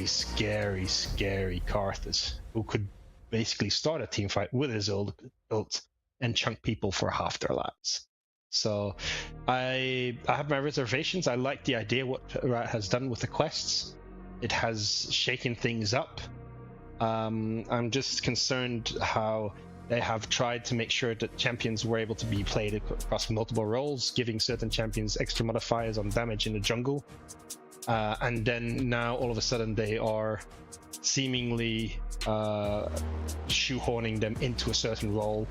scary Karthus, who could basically start a team fight with his ult and chunk people for half their lives. So I have my reservations. I like the idea what Riot has done with the quests. It has shaken things up. I'm just concerned how they have tried to make sure that champions were able to be played across multiple roles, giving certain champions extra modifiers on damage in the jungle. And then now all of a sudden they are seemingly shoehorning them into a certain role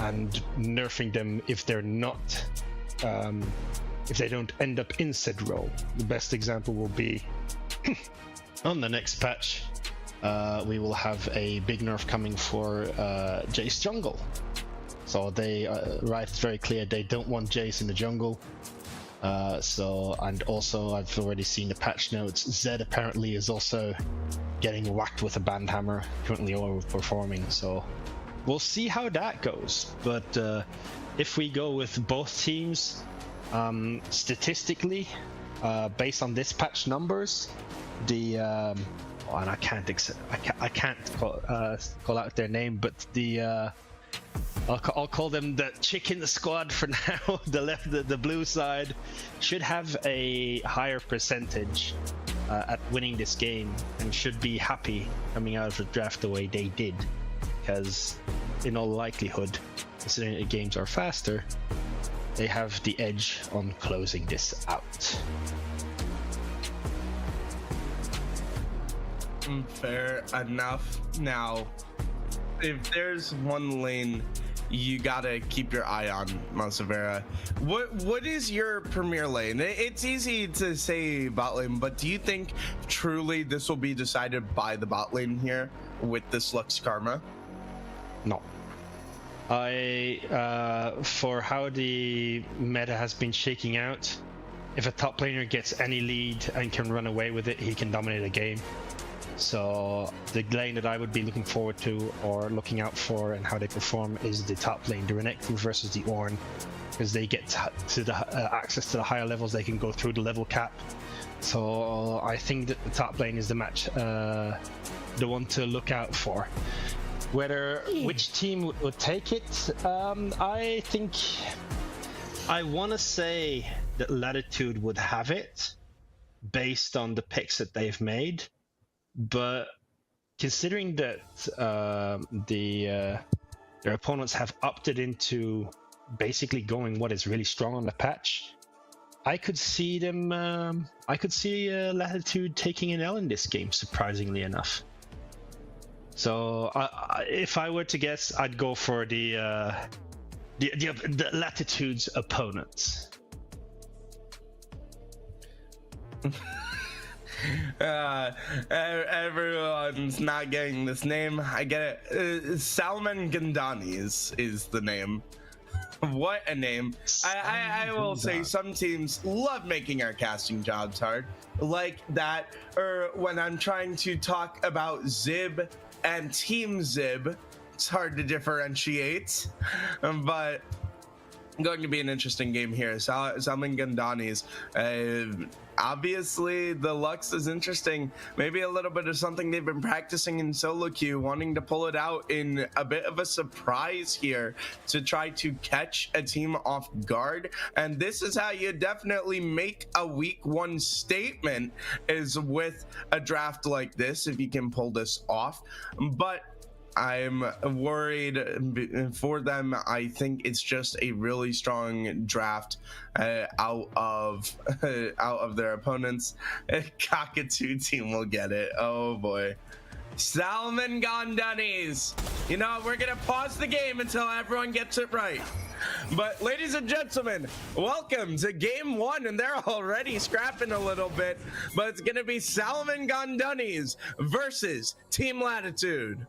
and nerfing them if they're not, if they don't end up in said role. The best example will be on the next patch. We will have a big nerf coming for Jace jungle. So they, Riot is very clear they don't want Jace in the jungle. And also I've already seen the patch notes. Zed apparently is also getting whacked with a band hammer, currently overperforming. So we'll see how that goes. But if we go with both teams, statistically, based on this patch numbers, the and I can't call out their name, but the I'll call them the chicken squad for now. The blue side should have a higher percentage at winning this game and should be happy coming out of the draft the way they did, because in all likelihood, considering the games are faster, they have the edge on closing this out. Fair enough. Now, if there's one lane you gotta keep your eye on, Monsevera, what is your premier lane? It's easy to say bot lane, but do you think truly this will be decided by the bot lane here with this Lux Karma? No. For how the meta has been shaking out, if a top laner gets any lead and can run away with it, he can dominate a game. So the lane that I would be looking forward to or looking out for and how they perform is the top lane, the Renekton versus the Ornn, because they get to the access to the higher levels. They can go through the level cap. So I think that the top lane is the match, the one to look out for. Which team would take it, I think I want to say that Latitude would have it based on the picks that they've made. But considering that their opponents have opted into basically going what is really strong on the patch, I could see them. I could see Latitude taking an L in this game, surprisingly enough. So if I were to guess, I'd go for the Latitude's opponents. Everyone's not getting this name. I get it. Salman Gandani's is the name. What a name. I will say some teams love making our casting jobs hard. Like that, or when I'm trying to talk about Zib and Team Zib, it's hard to differentiate. But going to be an interesting game here. Salman Gandani's. Obviously, the Lux is interesting. Maybe a little bit of something they've been practicing in solo queue, wanting to pull it out in a bit of a surprise here to try to catch a team off guard. And this is how you definitely make a week one statement, is with a draft like this, if you can pull this off. But I'm worried for them. I think it's just a really strong draft out of their opponents. Cockatoo team will get it. Oh boy. Salman Gandani's. You know, we're gonna pause the game until everyone gets it right. But ladies and gentlemen, welcome to game one, and they're already scrapping a little bit, but it's gonna be Salman Gandani's versus Team Latitude.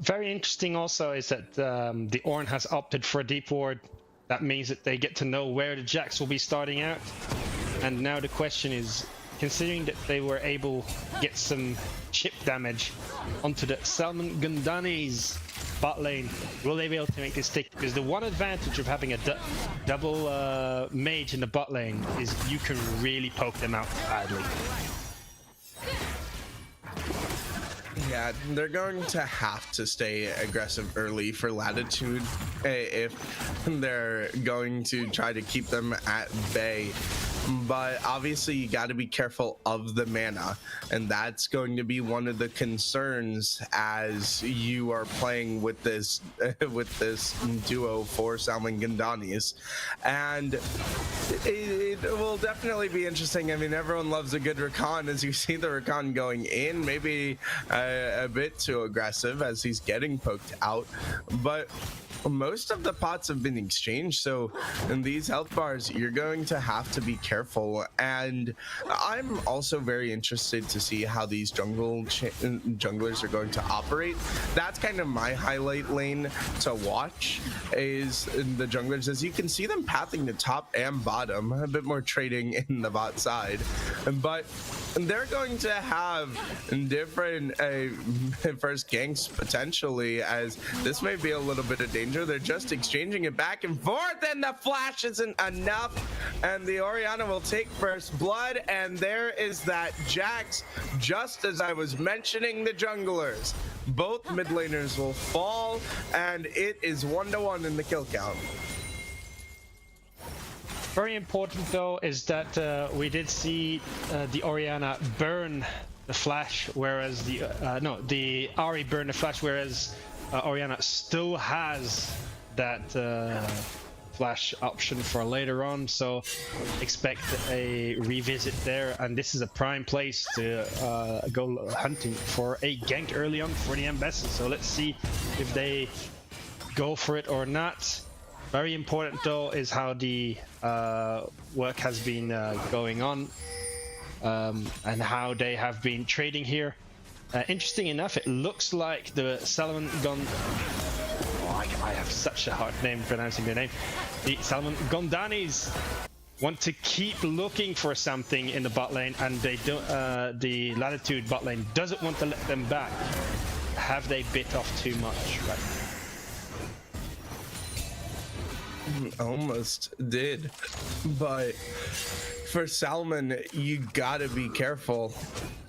Very interesting also is that the Ornn has opted for a deep ward. That means that they get to know where the Jax will be starting out. And now the question is, considering that they were able to get some chip damage onto the Salman Gandani's bot lane. Will they be able to make this stick? Because the one advantage of having a double mage in the bot lane is you can really poke them out badly. Yeah, they're going to have to stay aggressive early for Latitude if they're going to try to keep them at bay. But obviously you got to be careful of the mana, and that's going to be one of the concerns as you are playing with this duo for Salmon Gandanis. And it will definitely be interesting. I mean, everyone loves a good Rakan. As you see the Rakan going in, maybe a bit too aggressive as he's getting poked out, but most of the pots have been exchanged, so in these health bars you're going to have to be careful. And I'm also very interested to see how these junglers are going to operate. That's kind of my highlight lane to watch, is the junglers. As you can see them pathing the top and bottom, a bit more trading in the bot side, but they're going to have different first ganks potentially, as this may be a little bit of danger. They're just exchanging it back and forth, and the flash isn't enough, and the Orianna will take first blood. And there is that Jax, just as I was mentioning the junglers. Both mid laners will fall, and it is 1-1 in the kill count. Very important though is that we did see the Orianna burn the flash, whereas the Ahri burn the flash, whereas Orianna still has that flash option for later on. So expect a revisit there, and this is a prime place to go hunting for a gank early on for the Ambassador. So let's see if they go for it or not. Very important though is how the work has been going on, and how they have been trading here. Interesting enough, it looks like the Salmon I have such a hard name pronouncing their name. The Salmon Gondanis want to keep looking for something in the bot lane, and they don't. The Latitude bot lane doesn't want to let them back. Have they bit off too much right now? Almost did, but for Salmon you gotta be careful,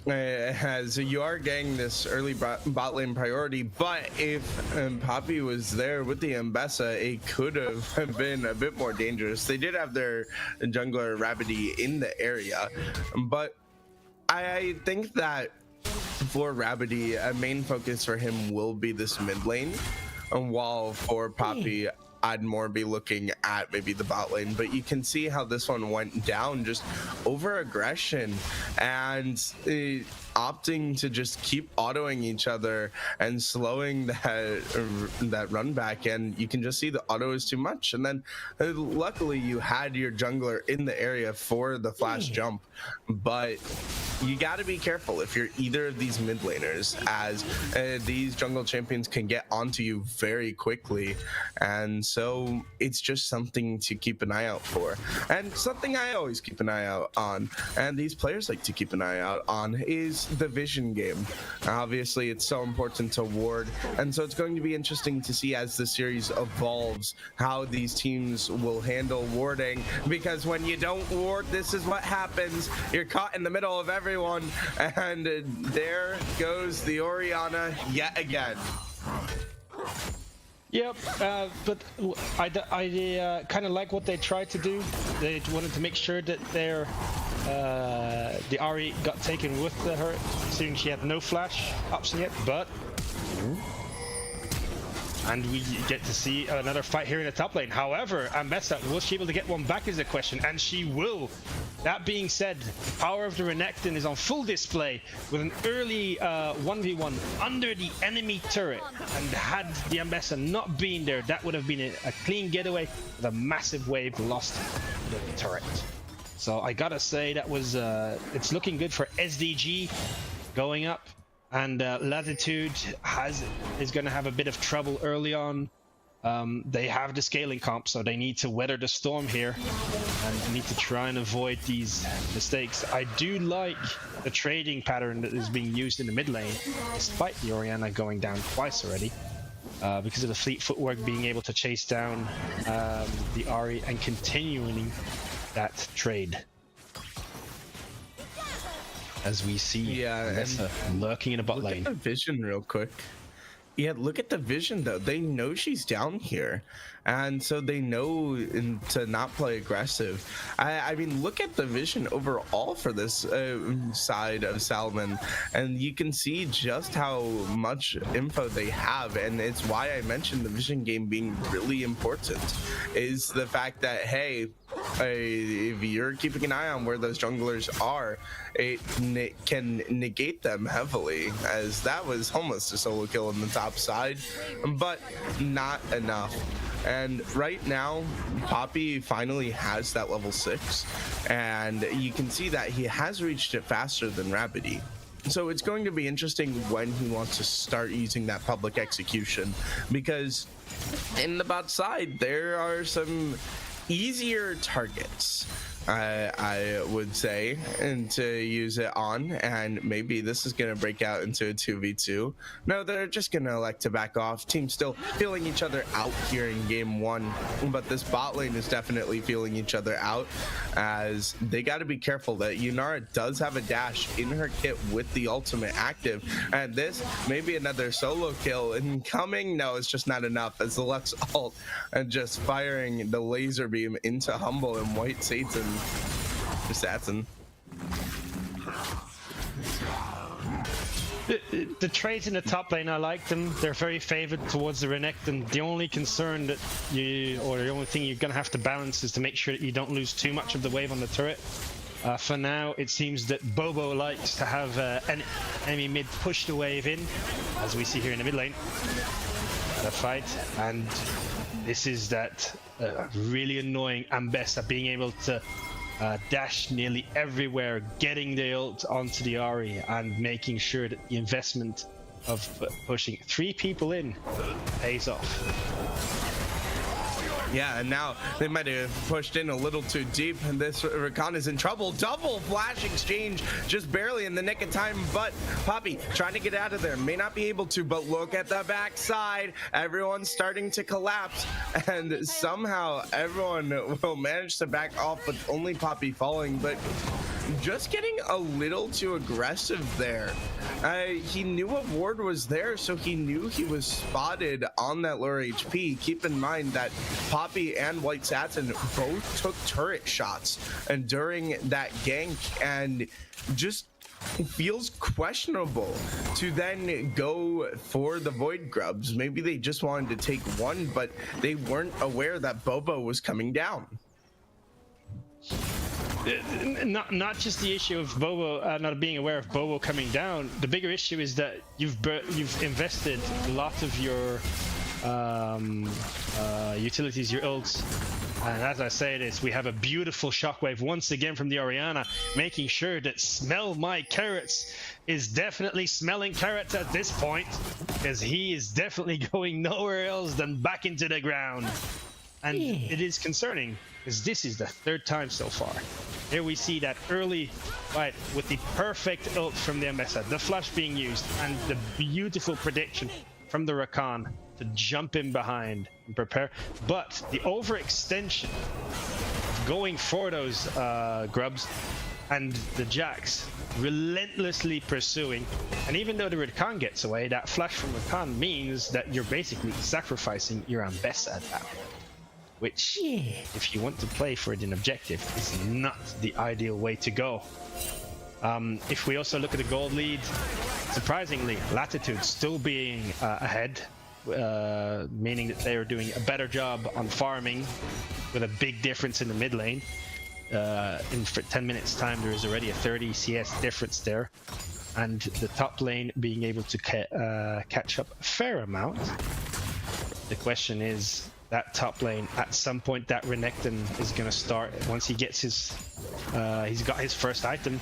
as you are getting this early bot lane priority. But if Poppy was there with the Ambessa, it could have been a bit more dangerous. They did have their jungler Rabbidy in the area, but I think that for Rabbidy, a main focus for him will be this mid lane, while for Poppy I'd more be looking at maybe the bot lane. But you can see how this one went down, just over aggression and opting to just keep autoing each other and slowing that run back. And you can just see the auto is too much. And then luckily you had your jungler in the area for the flash jump, but you got to be careful if you're either of these mid laners, as these jungle champions can get onto you very quickly. And so it's just something to keep an eye out for, and something I always keep an eye out on, and these players like to keep an eye out on, is the vision game. Obviously it's so important to ward, and so it's going to be interesting to see as the series evolves how these teams will handle warding, because when you don't ward, this is what happens. You're caught in the middle of everyone, and there goes the Orianna yet again. Yep, but I kind of like what they tried to do. They wanted to make sure that their the Ahri got taken with her, seeing she had no flash option yet, but and we get to see another fight here in the top lane. However, Ambessa, will she able to get one back is the question, and she will. That being said, the power of the Renekton is on full display with an early 1v1 under the enemy turret, and had the Ambessa not been there, that would have been a clean getaway with a massive wave lost to the turret. So I gotta say that was it's looking good for SDG going up. And Latitude is going to have a bit of trouble early on. They have the scaling comp, so they need to weather the storm here and need to try and avoid these mistakes. I do like the trading pattern that is being used in the mid lane, despite the Orianna going down twice already. because of the fleet footwork, being able to chase down the Ari and continuing that trade. As we see Nessa lurking in a bot lane. Look at the vision real quick. Yeah, look at the vision though. They know she's down here, and so they know to not play aggressive. I mean, look at the vision overall for this side of Salmon, and you can see just how much info they have, and it's why I mentioned the vision game being really important, is the fact that, hey, if you're keeping an eye on where those junglers are, it can negate them heavily, as that was almost a solo kill on the top side, but not enough. And right now, Poppy finally has that level 6, and you can see that he has reached it faster than Rabbidy. So it's going to be interesting when he wants to start using that public execution, because in the bot side, there are some easier targets, I would say, and to use it on, and maybe this is going to break out into a 2v2. No, they're just going to elect to back off. Teams still feeling each other out here in game 1, but this bot lane is definitely feeling each other out, as they got to be careful that Yunara does have a dash in her kit with the ultimate active, and this may be another solo kill incoming. No, it's just not enough, as the Lux ult and just firing the laser beam into Humble and White Satan. Assassin. The trades in the top lane, I like them. They're very favored towards the Renekton. The only concern that the only thing you're going to have to balance is to make sure that you don't lose too much of the wave on the turret. For now, it seems that Bobo likes to have an enemy mid push the wave in, as we see here in the mid lane. The fight, and this is that really annoying Ambessa being able to dash nearly everywhere, getting the ult onto the Ari, and making sure that the investment of pushing 3 people in pays off. Yeah, and now they might have pushed in a little too deep, and this Rakan is in trouble. Double flash exchange, just barely in the nick of time, but Poppy trying to get out of there. May not be able to, but look at the backside. Everyone's starting to collapse, and somehow everyone will manage to back off with only Poppy falling, but just getting a little too aggressive there. He knew a ward was there, so he knew he was spotted on that lower HP. Keep in mind that Poppy and White Satin both took turret shots and during that gank, and just feels questionable to then go for the Void Grubs. Maybe they just wanted to take one, but they weren't aware that Bobo was coming down. Not just the issue of Bobo not being aware of Bobo coming down. The bigger issue is that you've invested a lot of your utilities, your ults, and as I say this, we have a beautiful shockwave once again from the Orianna, making sure that Smell My Carrots is definitely smelling carrots at this point, because he is definitely going nowhere else than back into the ground. And it is concerning, because this is the 3rd time so far. Here we see that early fight with the perfect ult from the Ambessa, the flash being used, and the beautiful prediction from the Rakan to jump in behind and prepare. But the overextension, going for those grubs, and the Jax relentlessly pursuing. And even though the Rakan gets away, that flash from Rakan means that you're basically sacrificing your Ambessa at that point. Which, if you want to play for an objective, is not the ideal way to go. If we also look at the gold lead, surprisingly, Latitude still being ahead, meaning that they are doing a better job on farming, with a big difference in the mid lane. In 10 minutes time, there is already a 30 CS difference there, and the top lane being able to catch up a fair amount. The question is, that top lane, at some point that Renekton is going to start. Once he gets his he's got his first item,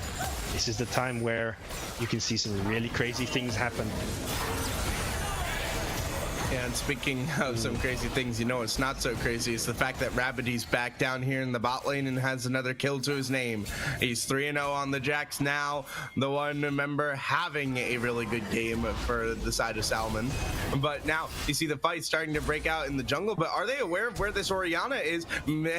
this is the time where you can see some really crazy things happen. Yeah, and speaking of some crazy things, you know it's not so crazy. It's the fact that Rabbity's back down here in the bot lane and has another kill to his name. He's 3-0 on the Jax now. The one member having a really good game for the side of Salmon. But now you see the fight starting to break out in the jungle. But are they aware of where this Orianna is?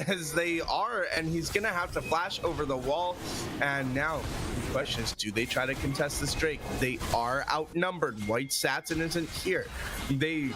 As they are, and he's going to have to flash over the wall. And now the question is, do they try to contest this Drake? They are outnumbered. White Satin isn't here. They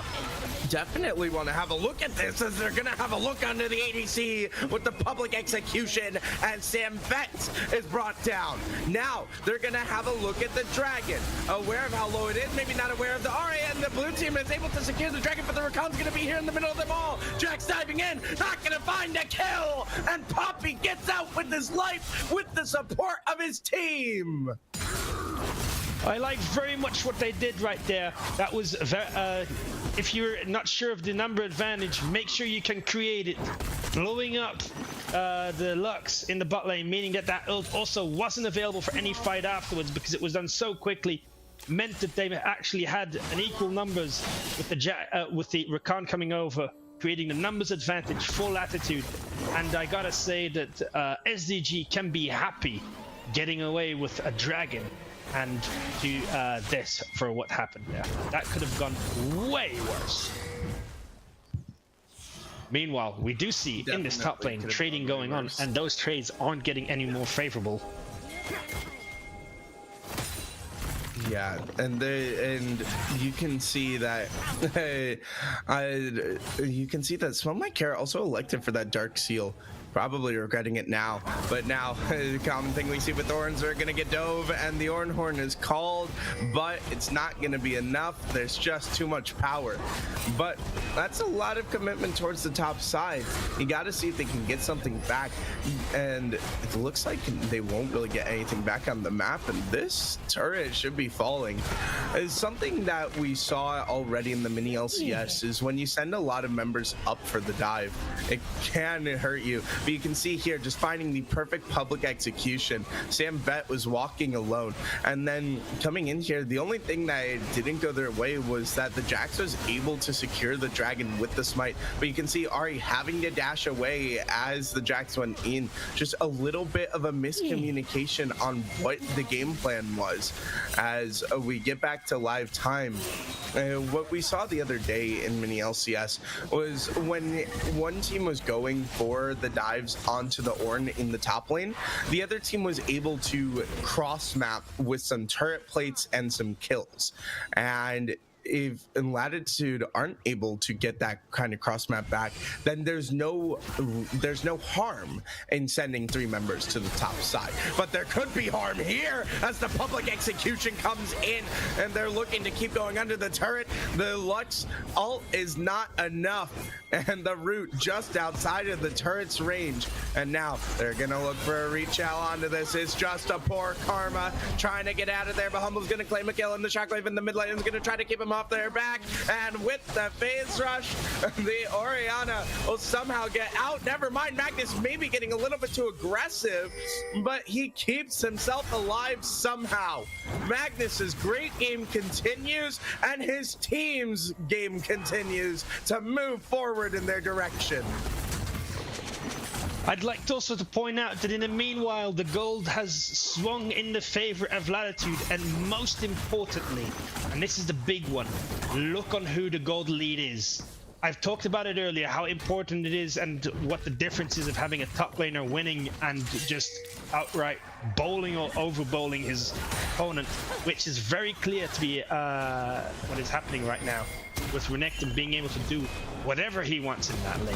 definitely want to have a look at this, as they're gonna have a look under the ADC with the public execution, and Sam Vett is brought down. Now they're gonna have a look at the dragon, aware of how low it is, maybe not aware of the RA, and the blue team is able to secure the dragon, but the Rakan's gonna be here in the middle of them all. Jax diving in, not gonna find a kill, and Poppy gets out with his life with the support of his team. I like very much what they did right there. That was if you're not sure of the number advantage, make sure you can create it. Blowing up the Lux in the bot lane, meaning that that ult also wasn't available for any fight afterwards because it was done so quickly, meant that they actually had an equal numbers with the Rakan coming over, creating the numbers advantage, full latitude. And I gotta say that SDG can be happy getting away with a dragon and do this for what happened there. That could have gone way worse. Meanwhile, we do see in this top lane trading going on, and those trades aren't getting any more favorable. Yeah, and you can see that you can see that Smell My Care also elected for that Dark Seal. Probably regretting it now, but now the common thing we see with Orns are gonna get dove, and the Ornhorn is called, but it's not gonna be enough. There's just too much power, but that's a lot of commitment towards the top side. You got to see if they can get something back, and it looks like they won't really get anything back on the map, and this turret should be falling. Is something that we saw already in the mini LCS is when you send a lot of members up for the dive, it can hurt you. But you can see here, just finding the perfect public execution. Sam Vett was walking alone, and then coming in here, the only thing that didn't go their way was that the Jax was able to secure the dragon with the smite. But you can see Ari having to dash away as the Jax went in. Just a little bit of a miscommunication on what the game plan was. As we get back to live time, what we saw the other day in mini LCS was when one team was going for the dives onto the Ornn in the top lane, the other team was able to cross map with some turret plates and some kills. And if in Latitude aren't able to get that kind of cross map back, then there's no harm in sending 3 members to the top side. But there could be harm here as the public execution comes in, and they're looking to keep going under the turret. The Lux ult is not enough, and the root just outside of the turret's range. And now they're gonna look for a reach out onto this. It's just a poor Karma trying to get out of there, but Humble's gonna claim a kill, and the Shockwave in the mid lane is gonna try to keep him off their back. And with the phase rush, the Orianna will somehow get out. Never mind, Magnus maybe getting a little bit too aggressive, but he keeps himself alive somehow. Magnus's great game continues, and his team's game continues to move forward in their direction. I'd like to also to point out that in the meanwhile, the gold has swung in the favor of Latitude, and most importantly, and this is the big one, look on who the gold lead is. I've talked about it earlier, how important it is and what the difference is of having a top laner winning and just outright bowling or over bowling his opponent, which is very clear to be what is happening right now with Renekton being able to do whatever he wants in that lane.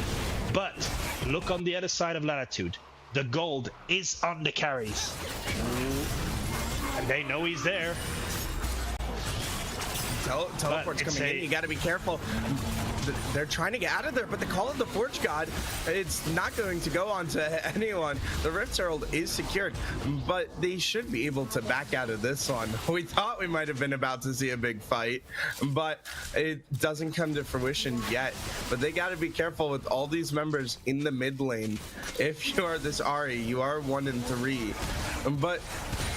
But look on the other side of Latitude. The gold is on the carries. And they know he's there. Teleport's coming in. You got to be careful. They're trying to get out of there, but the Call of the Forge God, it's not going to go on to anyone. The Rift Herald is secured, but they should be able to back out of this one. We thought we might have been about to see a big fight, but it doesn't come to fruition yet. But they got to be careful with all these members in the mid lane. If you are this Ahri, you are 1 in 3. But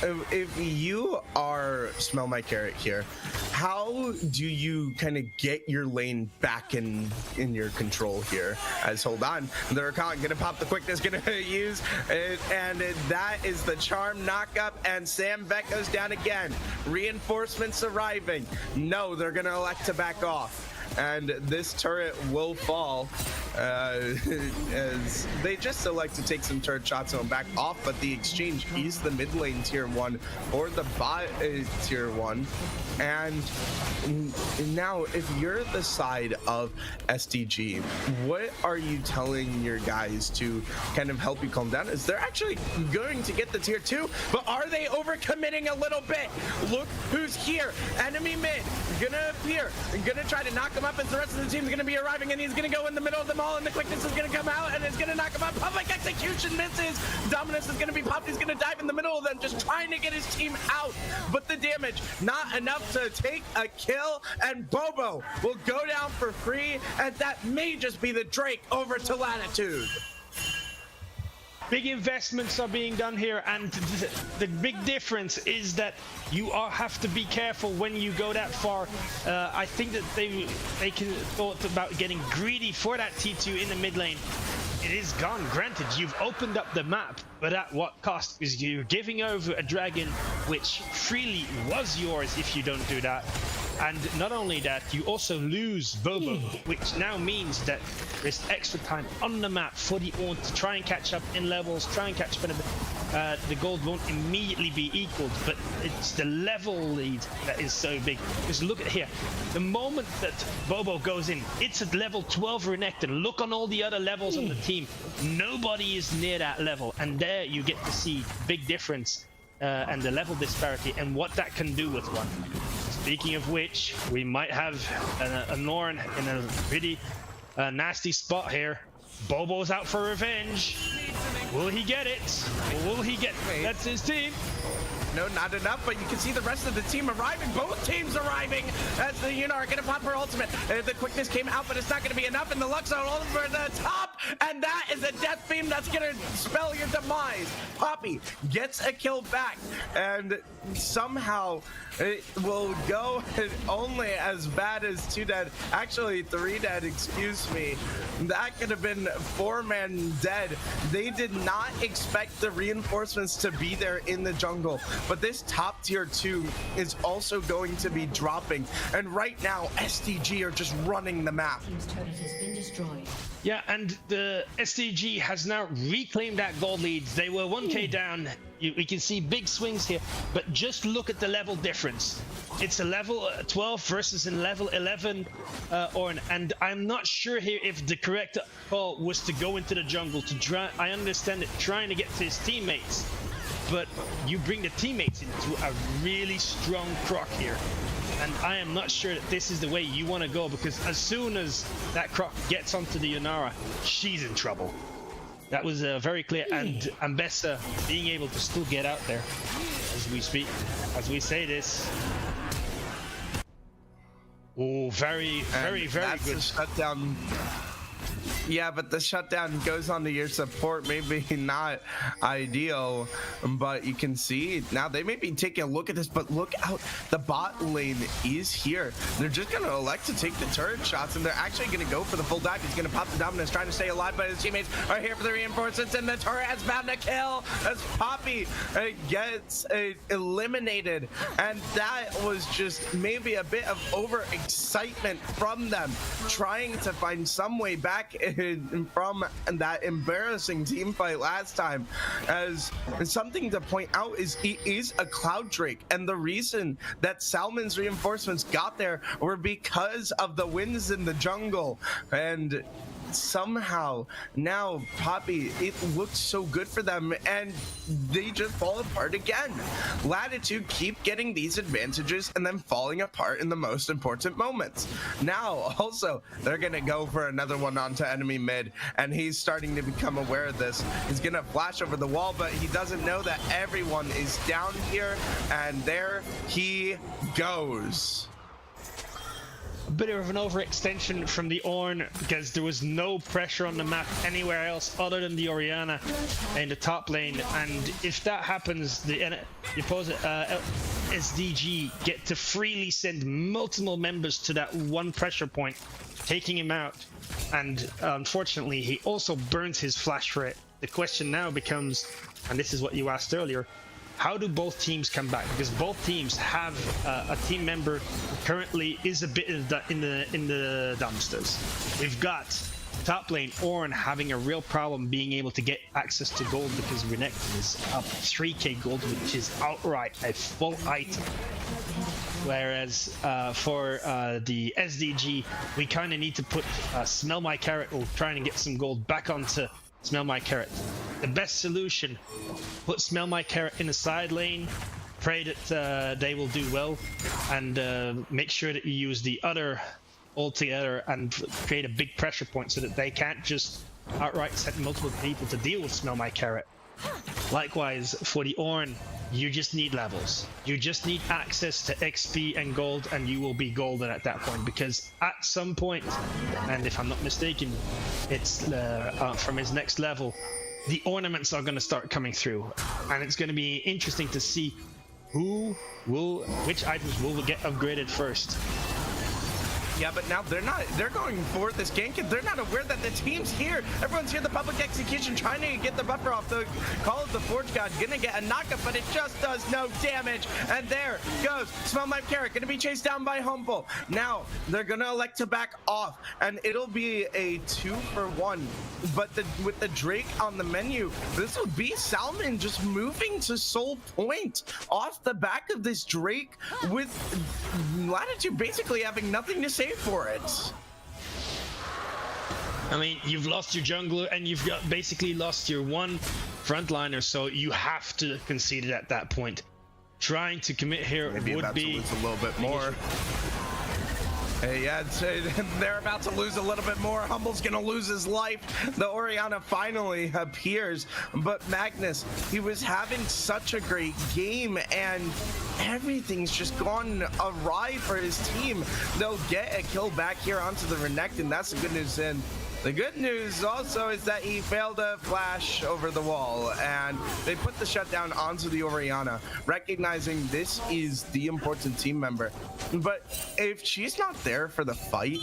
if you are Smell My Carrot here, how do you kind of get your lane back in your control here? As hold on, the Rakan gonna pop the quickness, gonna use it, and that is the charm knockup, and Sam Beck goes down again. Reinforcements arriving. No, they're gonna elect to back off. And this turret will fall as they just select to take some turret shots and back off, but the exchange is the mid lane tier 1 or the bot tier 1. And now if you're the side of SDG, what are you telling your guys to kind of help you calm down? Is they're actually going to get the tier 2, but are they overcommitting a little bit? Look who's here. Enemy mid gonna appear and gonna try to knock him up as the rest of the team is gonna be arriving, and he's gonna go in the middle of them all, and the quickness is gonna come out and it's gonna knock him up. Public execution misses. Dominus is gonna be popped. He's gonna dive in the middle of them, just trying to get his team out, but the damage not enough to take a kill, and Bobo will go down for free, and that may just be the Drake over to Latitude. Big investments are being done here, and the big difference is that you have to be careful when you go that far. I think that they thought about getting greedy for that T2 in the mid lane. It is gone. Granted, you've opened up the map, but at what cost? Because you're giving over a dragon which freely was yours if you don't do that. And not only that, you also lose Bobo, which now means that there's extra time on the map for the Ornn to try and catch up in levels, try and catch up in the gold won't immediately be equaled, but it's the level lead that is so big. Because look at here, the moment that Bobo goes in, it's at level 12 Renekton. Look on all the other levels on the team. Nobody is near that level, and there you get to see big difference and the level disparity and what that can do with one. Speaking of which, we might have a Norn in a pretty nasty spot here. Bobo's out for revenge. Will he get it? Will he get it? That's his team. No, not enough, but you can see the rest of the team arriving. Both teams arriving as the Yunar are going to pop her ultimate. The quickness came out, but it's not going to be enough. And the Luxo over the top, and that is a death beam that's going to spell your demise. Poppy gets a kill back, and somehow it will go only as bad as 2 dead. Actually, 3 dead, excuse me. That could have been 4-man dead. They did not expect the reinforcements to be there in the jungle. But this top tier 2 is also going to be dropping. And right now, SDG are just running the map. Team's turret has been destroyed. Yeah, and the SDG has now reclaimed that gold lead. They were 1k down. We can see big swings here, but just look at the level difference. It's a level 12 versus a level 11 Ornn, and I'm not sure here if the correct call was to go into the jungle to try. I understand it, trying to get to his teammates, but you bring the teammates into a really strong croc here. And I am not sure that this is the way you want to go, because as soon as that croc gets onto the Yunara, she's in trouble. That was very clear, and Ambessa being able to still get out there as we speak, as we say this. Oh, very good. The shutdown. Yeah, but the shutdown goes on to your support. Maybe not ideal, but you can see now they may be taking a look at this, but look out, the bot lane is here. They're just going to elect to take the turret shots, and they're actually going to go for the full dive. He's going to pop the Dominus, trying to stay alive, but his teammates are here for the reinforcements, and the turret has found a kill as Poppy gets eliminated. And that was just maybe a bit of overexcitement from them, trying to find some way back from that embarrassing team fight last time. As something to point out is it is a Cloud Drake, and the reason that Salmon's reinforcements got there were because of the winds in the jungle. And somehow now Poppy, it looked so good for them, and they just fall apart again. Latitude keep getting these advantages and then falling apart in the most important moments. Now also they're gonna go for another one onto enemy mid, and he's starting to become aware of this. He's gonna flash over the wall, but he doesn't know that everyone is down here, and there he goes. a bit of an overextension from the Ornn because there was no pressure on the map anywhere else other than the Orianna in the top lane, and if that happens, the opposite SDG get to freely send multiple members to that one pressure point, taking him out, and unfortunately he also burns his flash for it. The question now becomes, and this is what you asked earlier, how do both teams come back? Because both teams have a team member who currently is a bit in the dumpsters. We've got top lane Ornn having a real problem being able to get access to gold because Renekton is up 3k gold, which is outright a full item. Whereas for the SDG, we kind of need to put Smell My Carrot, or trying to get some gold back onto Smell My Carrot. The best solution, put Smell My Carrot in the side lane, pray that they will do well, and make sure that you use the other all together and create a big pressure point so that they can't just outright set multiple people to deal with Smell My Carrot. Likewise, for the Ornn, you just need levels. You just need access to XP and gold, and you will be golden at that point, because at some point, and if I'm not mistaken, it's from his next level, the ornaments are going to start coming through, and it's going to be interesting to see which items will get upgraded first. Yeah, but now they're going for this gank, and they're not aware that the team's here. Everyone's here, the public execution, trying to get the buffer off. The Call of the Forge God gonna get a knockup, but it just does no damage. And there goes Smell My Carrot, gonna be chased down by Humble. Now they're gonna elect to back off, and it'll be a 2-for-1. But with the Drake on the menu, this will be Salmon just moving to Soul Point off the back of this Drake, with Latitude basically having nothing to say for it. I mean, you've lost your jungler and you've basically lost your one frontliner, so you have to concede it at that point. Trying to commit here would be a little bit more. Yeah, they're about to lose a little bit more. Humble's gonna lose his life. The Orianna finally appears, but Magnus, he was having such a great game, and everything's just gone awry for his team. They'll get a kill back here onto the Renekton. That's the good news. And the good news also is that he failed a flash over the wall, and they put the shutdown onto the Orianna, recognizing this is the important team member. But if she's not there for the fight,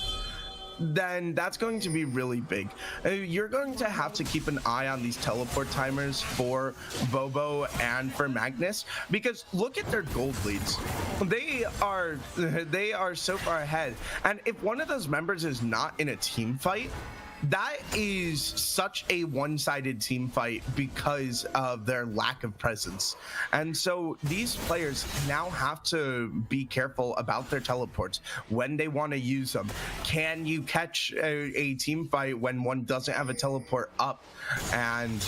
then that's going to be really big. You're going to have to keep an eye on these teleport timers for Bobo and for Magnus, because look at their gold leads. They are so far ahead, and if one of those members is not in a team fight, that is such a one-sided team fight because of their lack of presence. And so these players now have to be careful about their teleports when they want to use them. Can you catch a team fight when one doesn't have a teleport up? And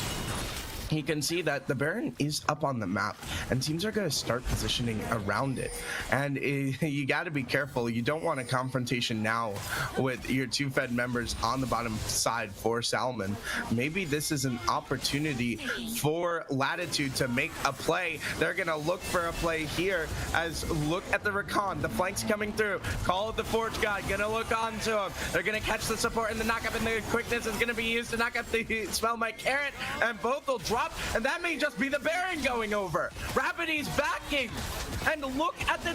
you can see that the Baron is up on the map, and teams are going to start positioning around it. And you got to be careful. You don't want a confrontation now with your two Fed members on the bottom side for Salmon. Maybe this is an opportunity for Latitude to make a play. They're going to look for a play here, as look at the Recon. The flanks coming through. Call of the Forge God going to look onto him. They're going to catch the support, and the knockup, and the quickness is going to be used to knock up the Smell My Carrot, and both will drop, and that may just be the Baron going over. Rapidy's backing, and look at the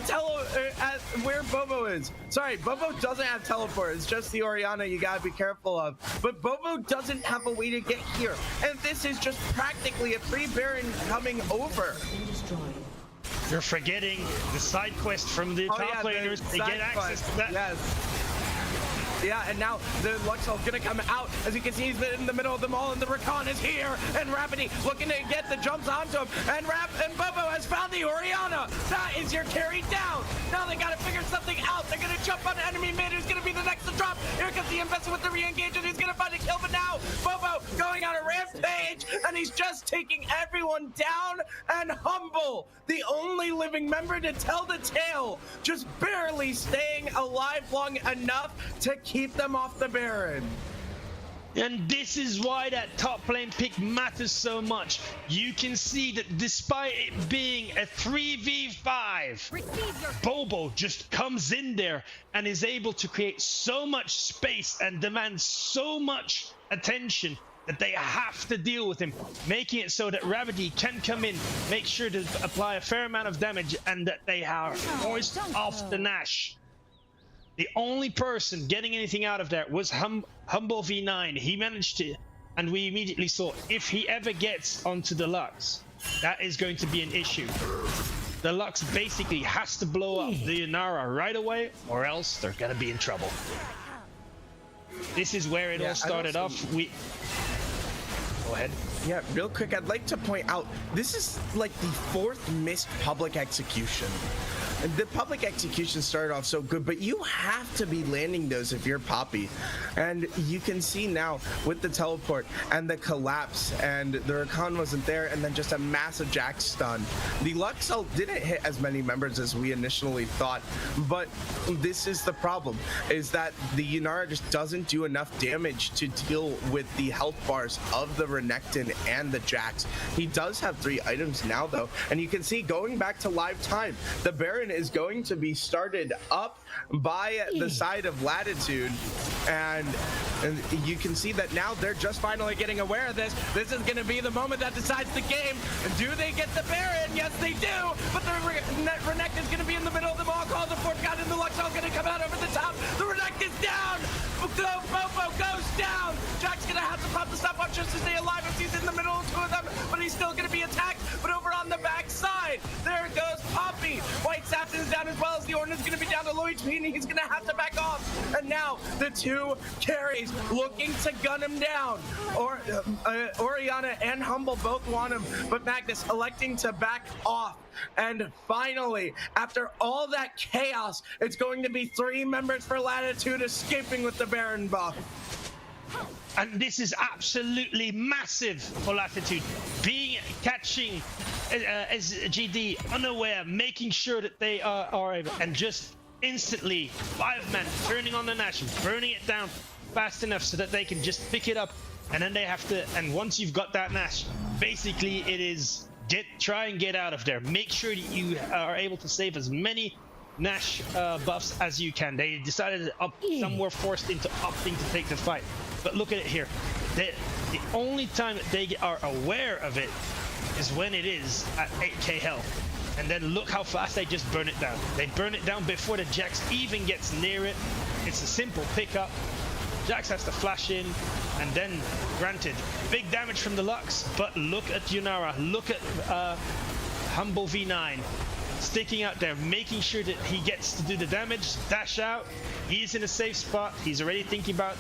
at where Bobo is. Sorry, Bobo doesn't have teleport. It's just the Orianna you gotta be careful of. But Bobo doesn't have a way to get here, and this is just practically a free Baron coming over. You're forgetting the side quest from the top laners. They get access to that. Yes. Yeah, and now the Luxel's gonna come out. As you can see, he's in the middle of them all, and the Recon is here, and Rapidi looking to get the jumps onto him, and Bobo has found the Orianna. That is your carry down. Now they gotta figure something out. They're gonna jump on enemy mid, who's gonna be the next to drop. Here comes the investor with the re-engage, and he's gonna find a kill, but now Bobo going on a rampage, and he's just taking everyone down, and Humble, the only living member to tell the tale, just barely staying alive long enough to keep them off the Baron. And this is why that top lane pick matters so much. You can see that despite it being a 3v5, Bobo just comes in there and is able to create so much space and demand so much attention that they have to deal with him, making it so that Ravity can come in, make sure to apply a fair amount of damage, and that they are forced off the Nash. The only person getting anything out of that was Humble V9. He managed to, and we immediately saw if he ever gets onto the Lux, that is going to be an issue. The Lux basically has to blow up the Yanara right away, or else they're gonna be in trouble. This is where it all started off. Go ahead. Yeah, real quick, I'd like to point out, this is like the 4th missed public execution. The public execution started off so good, but you have to be landing those if you're Poppy. And you can see now with the teleport and the collapse, and the Rakan wasn't there, and then just a massive Jack stun. The Lux ult didn't hit as many members as we initially thought, but this is the problem, is that the Yanara just doesn't do enough damage to deal with the health bars of the Renekton and the Jax. He does have 3 items now, though, and you can see going back to live time, the Baron is going to be started up by the side of Latitude, and you can see that now they're just finally getting aware of this. This is going to be the moment that decides the game. Do they get the Baron? Yes, they do, but the Renekton is going to be in the middle of the ball. Call the Fort God, and the Lux is going to come out over the top. The Renekton's down. Bobo goes down. Jack's going to have to pop the stopwatch just to stay alive if he's in the middle of 2 of them, but he's still going to be attacked. But over on the back side, there goes Poppy. White Sapton is down as well as the Ornn is going to be down to Luigi, and he's going to have to back off. And now the 2 carries looking to gun him down. Orianna and Humble both want him, but Magnus electing to back off. And finally, after all that chaos, it's going to be 3 members for Latitude escaping with the Baron buff. And this is absolutely massive for Latitude. Catching as GD unaware, making sure that they are able, and just instantly 5 men turning on the Nash, burning it down fast enough so that they can just pick it up, and then they have to, and once you've got that Nash, basically it is try and get out of there. Make sure that you are able to save as many Nash buffs as you can. They decided to some were forced into opting to take the fight. But look at it here. The only time that they are aware of it is when it is at 8k health. And then look how fast they just burn it down. They burn it down before the Jax even gets near it. It's a simple pickup. Jax has to flash in, and then, granted, big damage from the Lux, but look at Yanara, look at Humble V9, sticking out there, making sure that he gets to do the damage, dash out, he's in a safe spot, he's already thinking about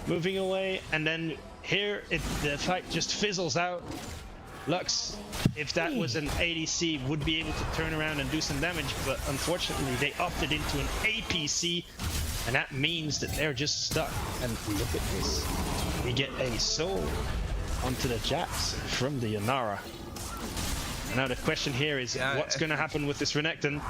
moving away, and then here, the fight just fizzles out. Lux, if that was an ADC, would be able to turn around and do some damage, but unfortunately they opted into an APC, and that means that they're just stuck. And look at this. We get a soul onto the Jax from the Yanara. Now the question here is, what's going to happen with this Renekton?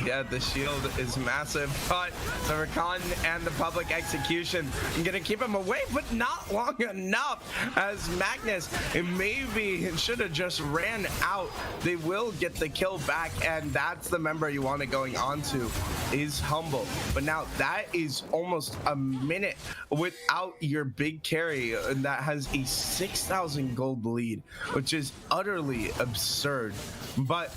Yeah, the shield is massive, but the Rakan and the public execution are gonna keep him away, but not long enough, as Magnus maybe should have just ran out. They will get the kill back, and that's the member you want it going on to, is Humble. But now that is almost a minute without your big carry, and that has a 6,000 gold lead, which is utterly absurd. But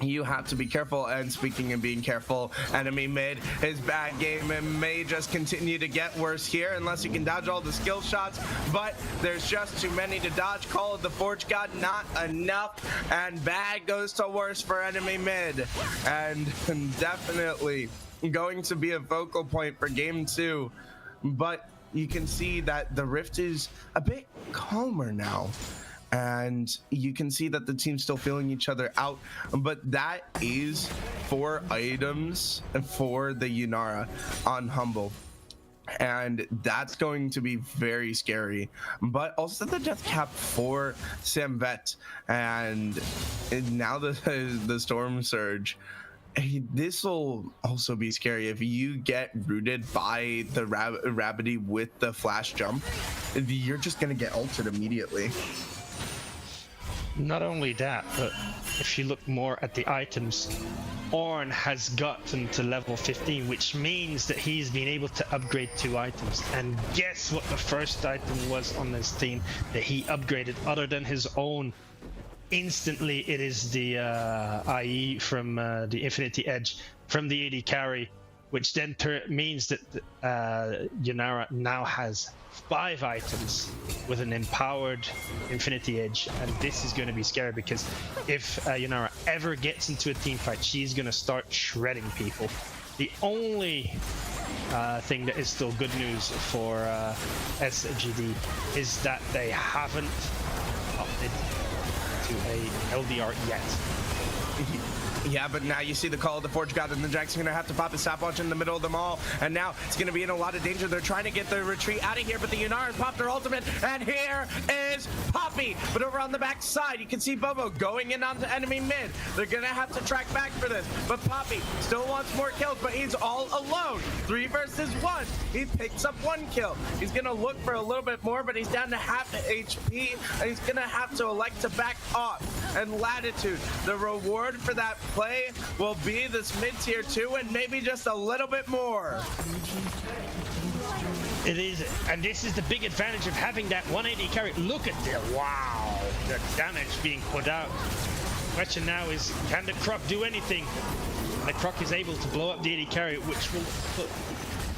you have to be careful, and speaking of being careful, enemy mid, his bad game and may just continue to get worse here unless you can dodge all the skill shots, but there's just too many to dodge. Call of the Forge God, not enough, and bad goes to worse for enemy mid, and definitely going to be a focal point for game 2, but you can see that the Rift is a bit calmer now. And you can see that the team's still feeling each other out, but that is 4 items for the Yanara on Humble. And that's going to be very scary, but also the death cap for Samvet, and now the Storm Surge. this will also be scary if you get rooted by the Rabbity with the flash jump. You're just gonna get ulted immediately. Not only that, but if you look more at the items, Ornn has gotten to level 15, which means that he's been able to upgrade 2 items. And guess what the first item was on his team that he upgraded other than his own? Instantly, it is the IE from the Infinity Edge from the AD carry, which then means that Yanara now has 5 items with an empowered Infinity Edge, and this is going to be scary because if Yanara ever gets into a team fight, she's going to start shredding people. The only thing that is still good news for SGD is that they haven't opted to a LDR yet. Yeah, but now you see the call of the Forge God, and the Jack's gonna have to pop his stopwatch in the middle of them all, and now it's gonna be in a lot of danger. They're trying to get the retreat out of here, but the Yunara popped her ultimate, and here is Poppy. But over on the back side, you can see Bobo going in onto enemy mid. They're gonna have to track back for this, but Poppy still wants more kills, but he's all alone. 3 versus 1. He picks up 1 kill. He's gonna look for a little bit more, but he's down to half the HP, and he's gonna have to elect to back off. And Latitude, the reward for that play will be this mid-tier 2 and maybe just a little bit more. It is, and this is the big advantage of having that 180 carry. Look at the wow, the damage being put out. Question now is, can the Croc do anything? And the Croc is able to blow up the 80 carry, which will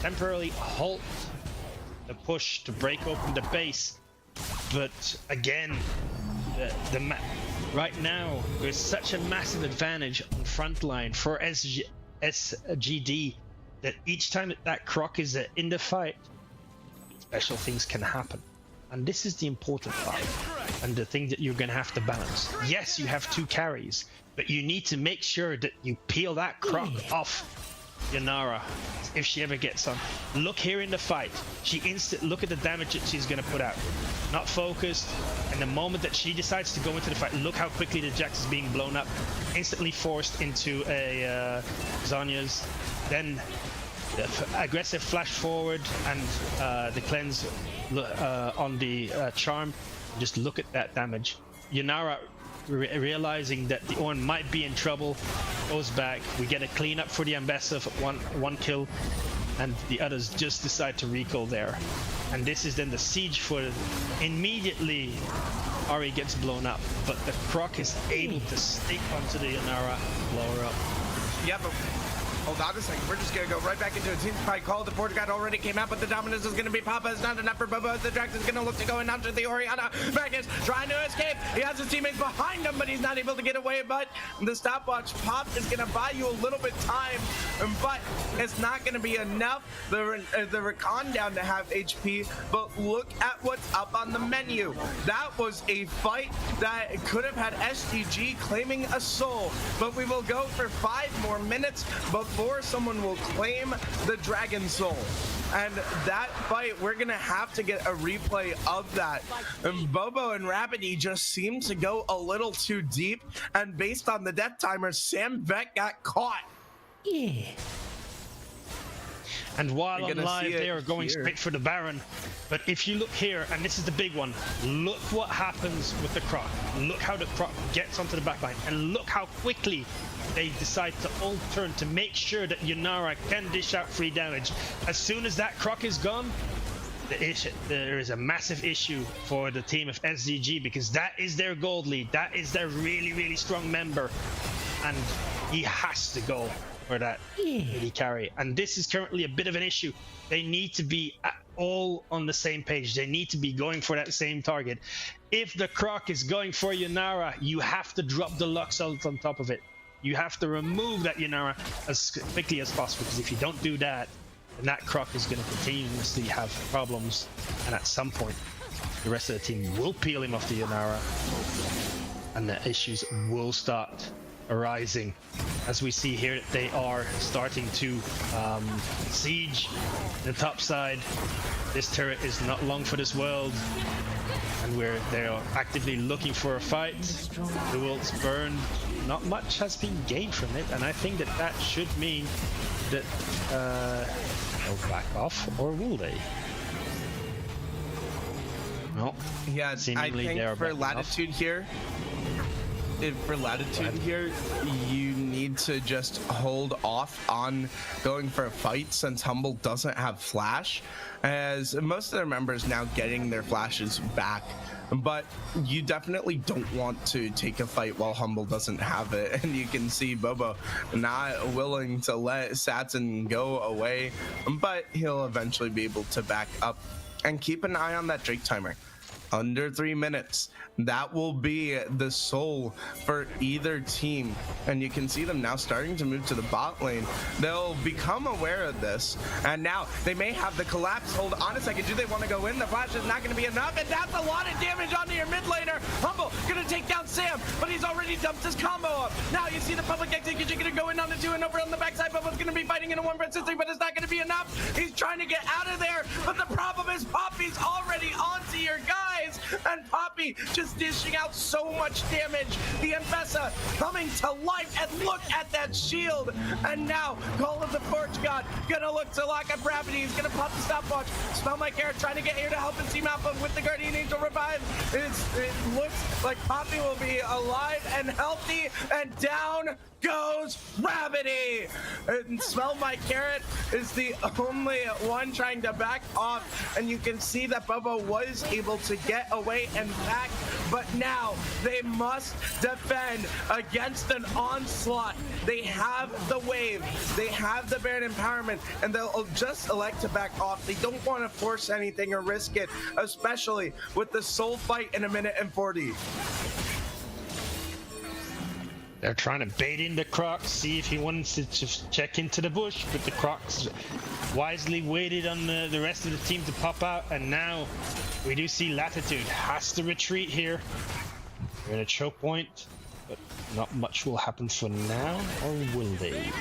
temporarily halt the push to break open the base. But again, right now, there's such a massive advantage on frontline for SGD that each time that Croc is in the fight, special things can happen. And this is the important part, and the thing that you're going to have to balance. Yes, you have 2 carries, but you need to make sure that you peel that Croc off Yanara if she ever gets on. Look here in the fight, look at the damage that she's going to put out. Not focused, and the moment that she decides to go into the fight, look how quickly the Jax is being blown up, instantly forced into a Zhonya's, then the aggressive flash forward and the cleanse on the charm. Just look at that damage. Yanara realizing that the Ornn might be in trouble, goes back. We get a cleanup for the Ambessa, one kill, and the others just decide to recall there. And this is then the siege for immediately Ari gets blown up, but the Croc is able to stick onto the Yanara, blow her up. Yeah, but hold on a second. We're just going to go right back into a team fight call. The Forge God already came out, but the dominance is going to be Papa. It's not enough for Bobo. The Drax is going to look to go in onto the Oriana. Magnus trying to escape. He has his teammates behind him, but he's not able to get away. But the stopwatch pop is going to buy you a little bit time, but it's not going to be enough. The Recon down to half HP, but look at what's up on the menu. That was a fight that could have had SDG claiming a soul, but we will go for 5 more minutes before someone will claim the Dragon Soul. And that fight, we're gonna have to get a replay of that. And Bobo and Rapidy just seem to go a little too deep, and based on the death timer, Sam Vec got caught. Yeah. And while on live, they are going straight for the Baron. But if you look here, and this is the big one, look what happens with the Croc. Look how the Croc gets onto the backline, and look how quickly they decide to ult turn to make sure that Yanara can dish out free damage. As soon as that Croc is gone, there is a massive issue for the team of SZG, because that is their gold lead. That is their really, really strong member. And he has to go for that AD carry. And this is currently a bit of an issue. They need to be all on the same page. They need to be going for that same target. If the Croc is going for Yanara, you have to drop the Lux ult on top of it. You have to remove that Yanara as quickly as possible, because if you don't do that, then that Croc is going to continuously have problems, and at some point the rest of the team will peel him off the Yanara, and the issues will start arising. As we see here, they are starting to siege the top side. This turret is not long for this world, and they're actively looking for a fight. The world's burned. Not much has been gained from it, and I think that should mean that they'll back off, or will they? No. Yeah, I think for Latitude here, you need to just hold off on going for a fight since Humble doesn't have flash, as most of their members now getting their flashes back. But you definitely don't want to take a fight while Humble doesn't have it. And you can see Bobo not willing to let Satin go away, but he'll eventually be able to back up. And keep an eye on that Drake timer. Under 3 minutes. That will be the soul for either team. And you can see them now starting to move to the bot lane. They'll become aware of this. And now they may have the collapse. Hold on a second. Do they want to go in? The flash is not going to be enough. And that's a lot of damage onto your mid laner. Humble going to take down Sam, but he's already dumped his combo up. Now you see the public execution going to go in on the 2 and over on the backside. Bubba's going to be fighting in a 1 versus 3, but it's not going to be enough. He's trying to get out of there. But the problem is Poppy's already onto your guys. And Poppy just dishing out so much damage. The Mbessa coming to life, and look at that shield. And now Call of the Forge God gonna look to lock up Gravity. He's gonna pop the stopwatch. Smell My Carrot trying to get here to help his team out, but with the Guardian Angel revive, it looks like Poppy will be alive and healthy, and down goes Gravity. And Smell My Carrot is the only one trying to back off, and you can see that Bubba was able to get away and back, but now they must defend against an onslaught. They have the wave, they have the Baron empowerment, and they'll just elect to back off. They don't want to force anything or risk it, especially with the soul fight in 1 minute and 40. They're trying to bait in the Crocs, see if he wants to just check into the bush, but the Crocs wisely waited on the rest of the team to pop out, and now we do see Latitude has to retreat here. They're in a choke point, but not much will happen for now, or will they?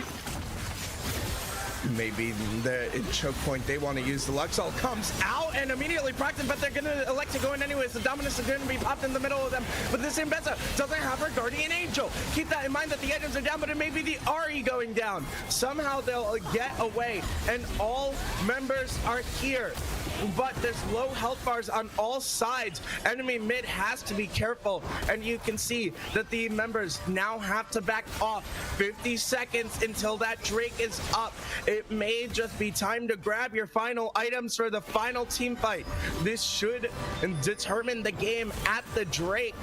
Maybe the choke point they want to use. The Luxol comes out and immediately procs, but they're going to elect to go in anyways. The Dominus is going to be popped in the middle of them, but this Mbessa doesn't have her Guardian Angel. Keep that in mind that the items are down, but it may be the Ari going down. Somehow they'll get away, and all members are here. But there's low health bars on all sides. Enemy mid has to be careful, and you can see that the members now have to back off. 50 seconds until that Drake is up. It may just be time to grab your final items for the final team fight. This should determine the game at the Drake.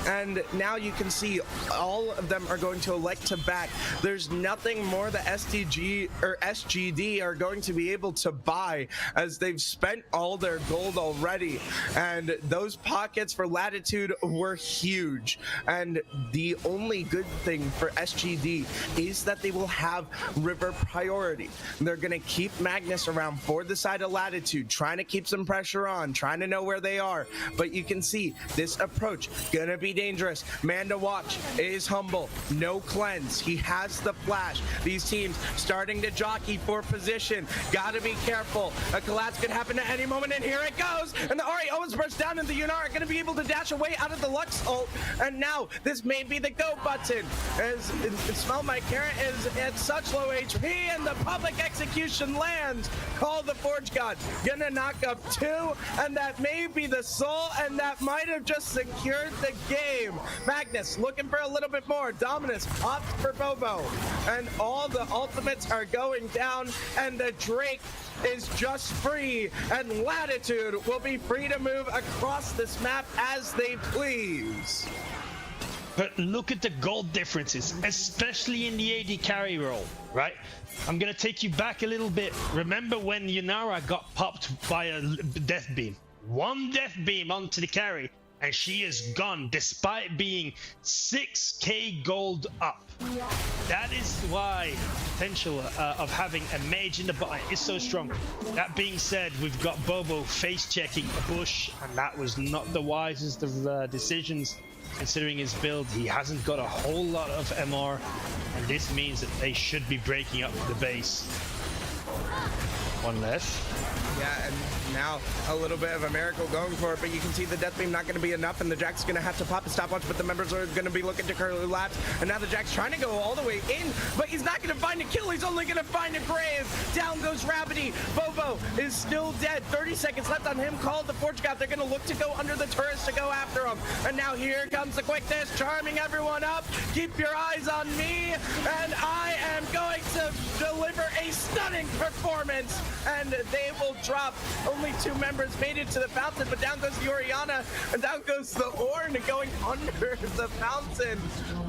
And now you can see all of them are going to elect to back. There's nothing more the SDG or SGD are going to be able to buy, as they've spent all their gold already, and those pockets for Latitude were huge. And the only good thing for SGD is that they will have river priority. They're going to keep Magnus around for the side of Latitude, trying to keep some pressure on, trying to know where they are. But you can see this approach gonna be dangerous. Man to watch is Humble. No cleanse. He has the flash. These teams starting to jockey for position. Gotta be careful. A collapse could happen at any moment, and here it goes. And the Ari Owens bursts down, and the Yunar are gonna be able to dash away out of the Lux ult. And now this may be the go button, as Smell My Carrot is at such low HP, and the public execution lands. Call the Forge God. Gonna knock up 2, and that may be the soul, and that might have just secured the game. Magnus looking for a little bit more. Dominus opts for Bobo, and all the ultimates are going down, and the Drake is just free, and Latitude will be free to move across this map as they please. But look at the gold differences, especially in the AD carry role, right? I'm gonna take you back a little bit. Remember when Yunara got popped by a death beam? One death beam onto the carry, and she is gone, despite being 6k gold up. That is why the potential of having a mage in the bot is so strong. That being said, we've got Bobo face checking a bush, and that was not the wisest of decisions considering his build. He hasn't got a whole lot of MR, and this means that they should be breaking up the base. One less. Yeah, and now a little bit of a miracle going for it, but you can see the death beam not going to be enough, and the Jack's going to have to pop a stopwatch, but the members are going to be looking to curly laps, and now the Jack's trying to go all the way in, but he's not going to find a kill. He's only going to find a grave. Down goes Rabbity. Bobo is still dead. 30 seconds left on him. Called the Forge God. They're going to look to go under the turrets to go after him, and now here comes the quickness, charming everyone up. Keep your eyes on me, and I am going to deliver a stunning performance, and they will drop. Only 2 members made it to the fountain, but down goes the Oriana, and down goes the Ornn going under the fountain.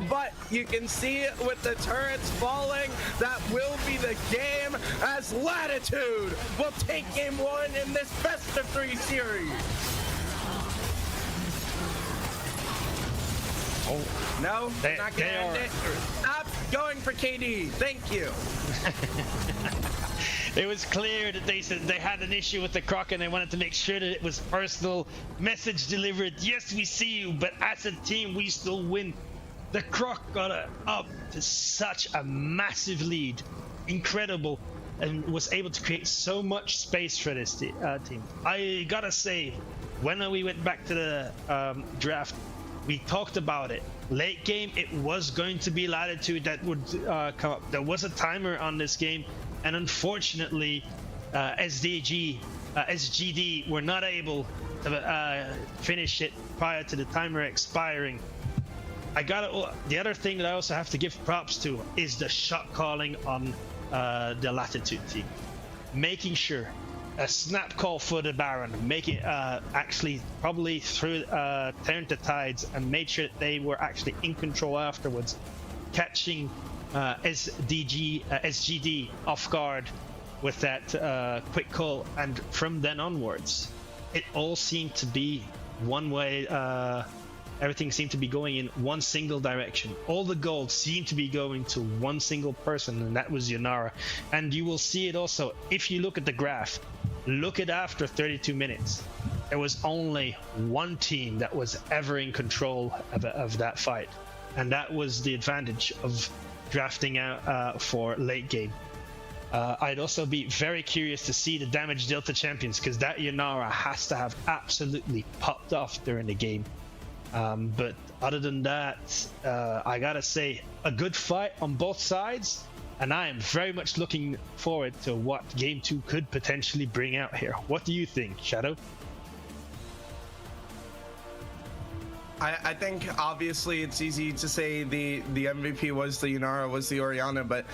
But you can see with the turrets falling, that will be the game, as Latitude will take game 1 in this best of 3 series. Oh. No, not gonna end it. Stop going for KD. Thank you. It was clear that they said they had an issue with the Croc and they wanted to make sure that it was personal message delivered. Yes, we see you, but as a team, we still win. The Croc got up to such a massive lead, incredible, and was able to create so much space for this team. I gotta say, when we went back to the draft, we talked about it. Late game, it was going to be Latitude that would come up. There was a timer on this game, and unfortunately, SGD were not able to finish it prior to the timer expiring. The other thing that I also have to give props to is the shot calling on the Latitude team, making sure a snap call for the Baron, making actually probably turned the tides and made sure that they were actually in control afterwards, catching SGD off guard with that quick call, and from then onwards it all seemed to be one way. Everything seemed to be going in one single direction. All the gold seemed to be going to one single person, and that was Yunara. And you will see it also if you look at the graph. Look at after 32 minutes. There was only one team that was ever in control of that fight, and that was the advantage of drafting out for late game. I'd also be very curious to see the damage dealt to champions, because that Yunara has to have absolutely popped off during the game. But other than that, I gotta say, a good fight on both sides, and I am very much looking forward to what Game 2 could potentially bring out here. What do you think, Shadow? I think obviously it's easy to say the MVP was the Yunara, was the Oriana, but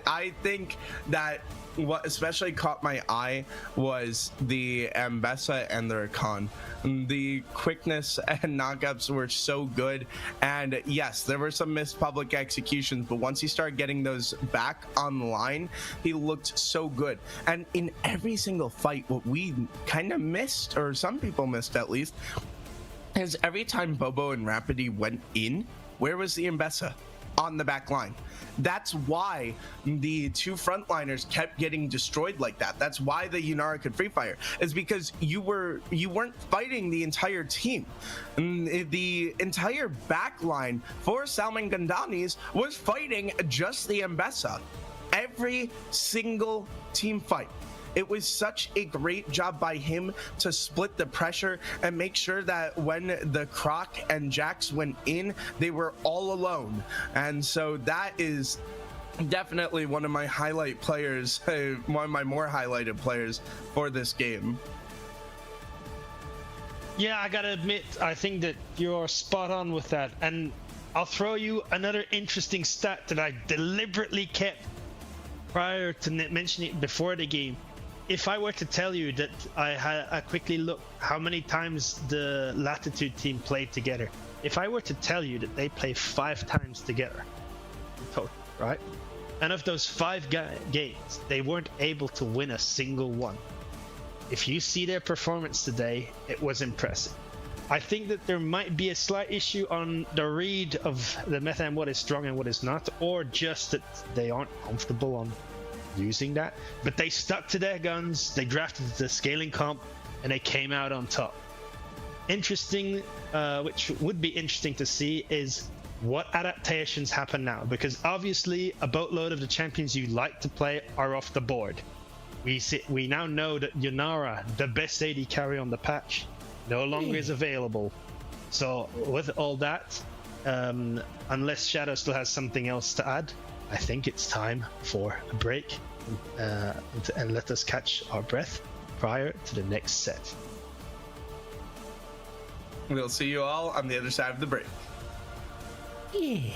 I think that what especially caught my eye was the Ambessa and the Rakan. The quickness and knockups were so good, and yes, there were some missed public executions, but once he started getting those back online, he looked so good. And in every single fight, what we kind of missed, or some people missed at least, is every time Bobo and Rapidy went in, where was the Ambessa? On the back line. That's why the 2 frontliners kept getting destroyed like that. That's why the Yunara could free fire, is because you weren't fighting the entire team. The entire back line for Salman Gandanis was fighting just the Ambessa. Every single team fight. It was such a great job by him to split the pressure and make sure that when the Croc and Jax went in, they were all alone. And so that is definitely one of my highlight players, one of my more highlighted players for this game. Yeah, I gotta admit, I think that you're spot on with that. And I'll throw you another interesting stat that I deliberately kept prior to mentioning it before the game. If I were to tell you that I quickly looked how many times the Latitude team played together, if I were to tell you that they play 5 times together in total, right? And of those 5 games, they weren't able to win a single one. If you see their performance today, it was impressive. I think that there might be a slight issue on the read of the meta and what is strong and what is not, or just that they aren't comfortable on using that, but they stuck to their guns, they drafted the scaling comp, and they came out on top. Interesting, which would be interesting to see, is what adaptations happen now, because obviously a boatload of the champions you like to play are off the board. we now know that Yunara, the best AD carry on the patch, no longer is available. So with all that, unless Shadow still has something else to add, I think it's time for a break and let us catch our breath prior to the next set. We'll see you all on the other side of the break. Yeah.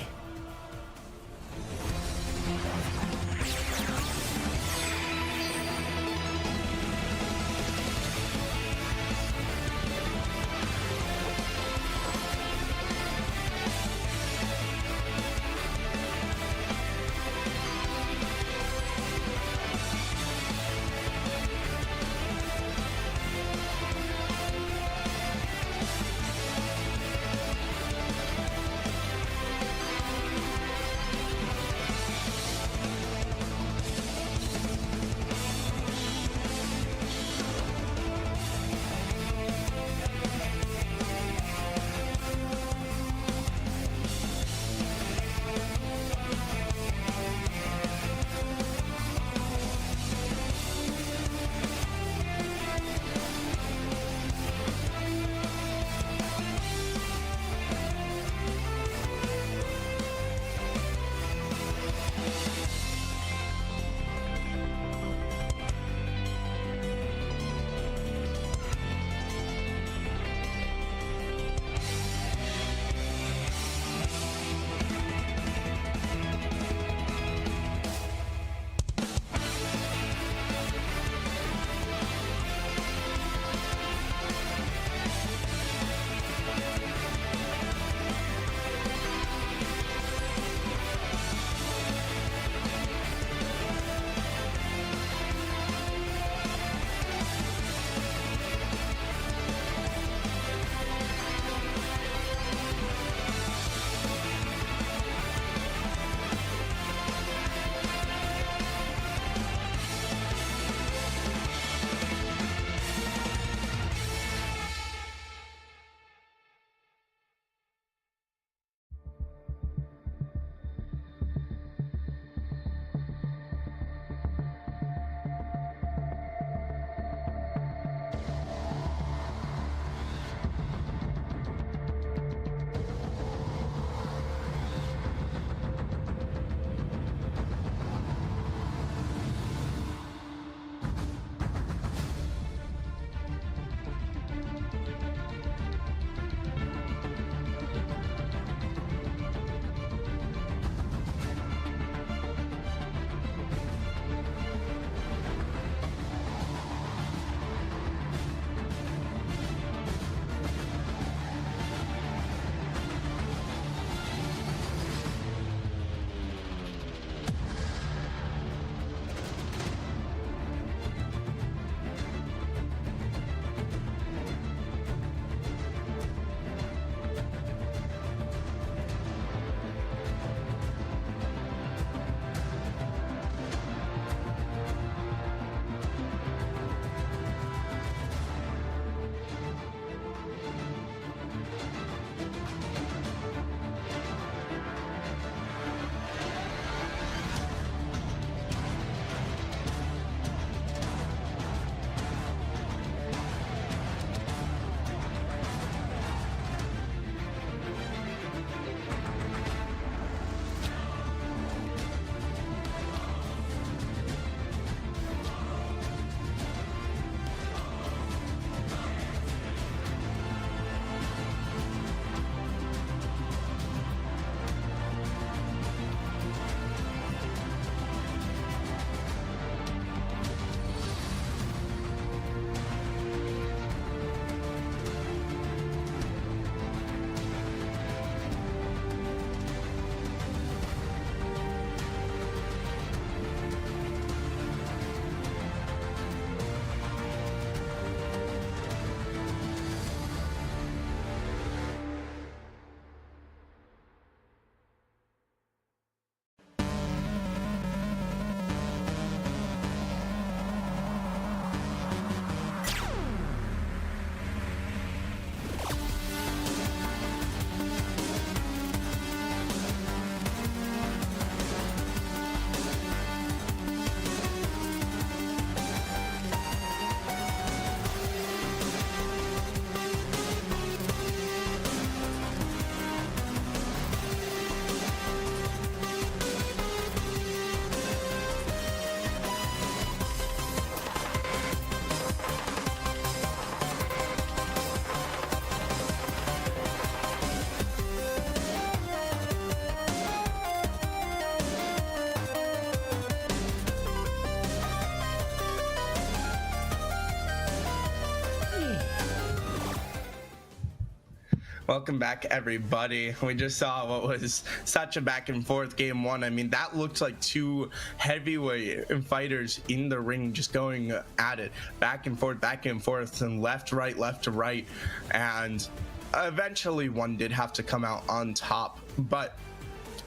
Welcome back, everybody. We just saw what was such a back and forth game one. I mean, that looked like two heavyweight fighters in the ring just going at it, back and forth, and left to right. And eventually one did have to come out on top, but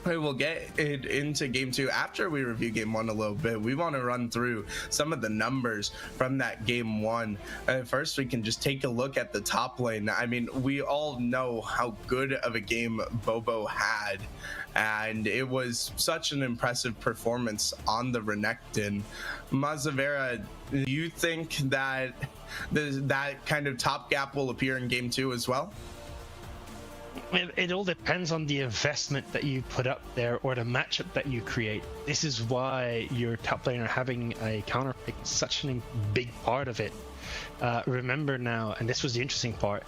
we will get it into game two after we review game one a little bit. We want to run through some of the numbers from that game one. First, we can just take a look at the top lane. I mean, we all know how good of a game Bobo had, and it was such an impressive performance on the Renekton. Mazavera, do you think that that kind of top gap will appear in game two as well? It all depends on the investment that you put up there or the matchup that you create. This is why your top laner having a counter pick is such a big part of it. Remember now, and this was the interesting part,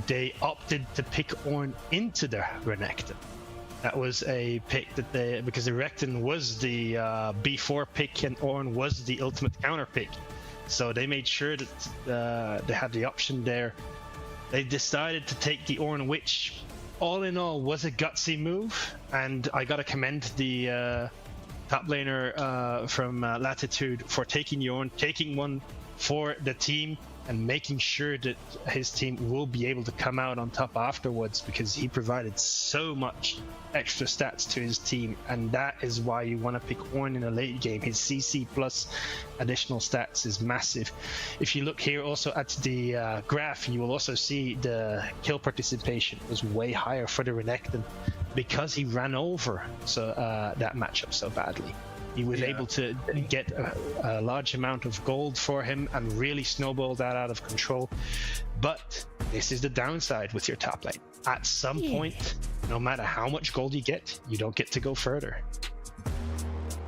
they opted to pick Ornn into the Renekton. That was a pick that because the Renekton was the B4 pick and Ornn was the ultimate counter pick. So they made sure that they had the option there. They decided to take the Ornn, which all in all was a gutsy move, and I gotta commend the top laner from Latitude for taking the Ornn, taking one for the team, and making sure that his team will be able to come out on top afterwards, because he provided so much extra stats to his team, and that is why you want to pick Ornn in a late game. His CC plus additional stats is massive. If you look here also at the graph, you will also see the kill participation was way higher for the Renekton because he ran over that matchup so badly. He was able to get a large amount of gold for him and really snowball that out of control. But this is the downside with your top lane. At some point, no matter how much gold you get, you don't get to go further.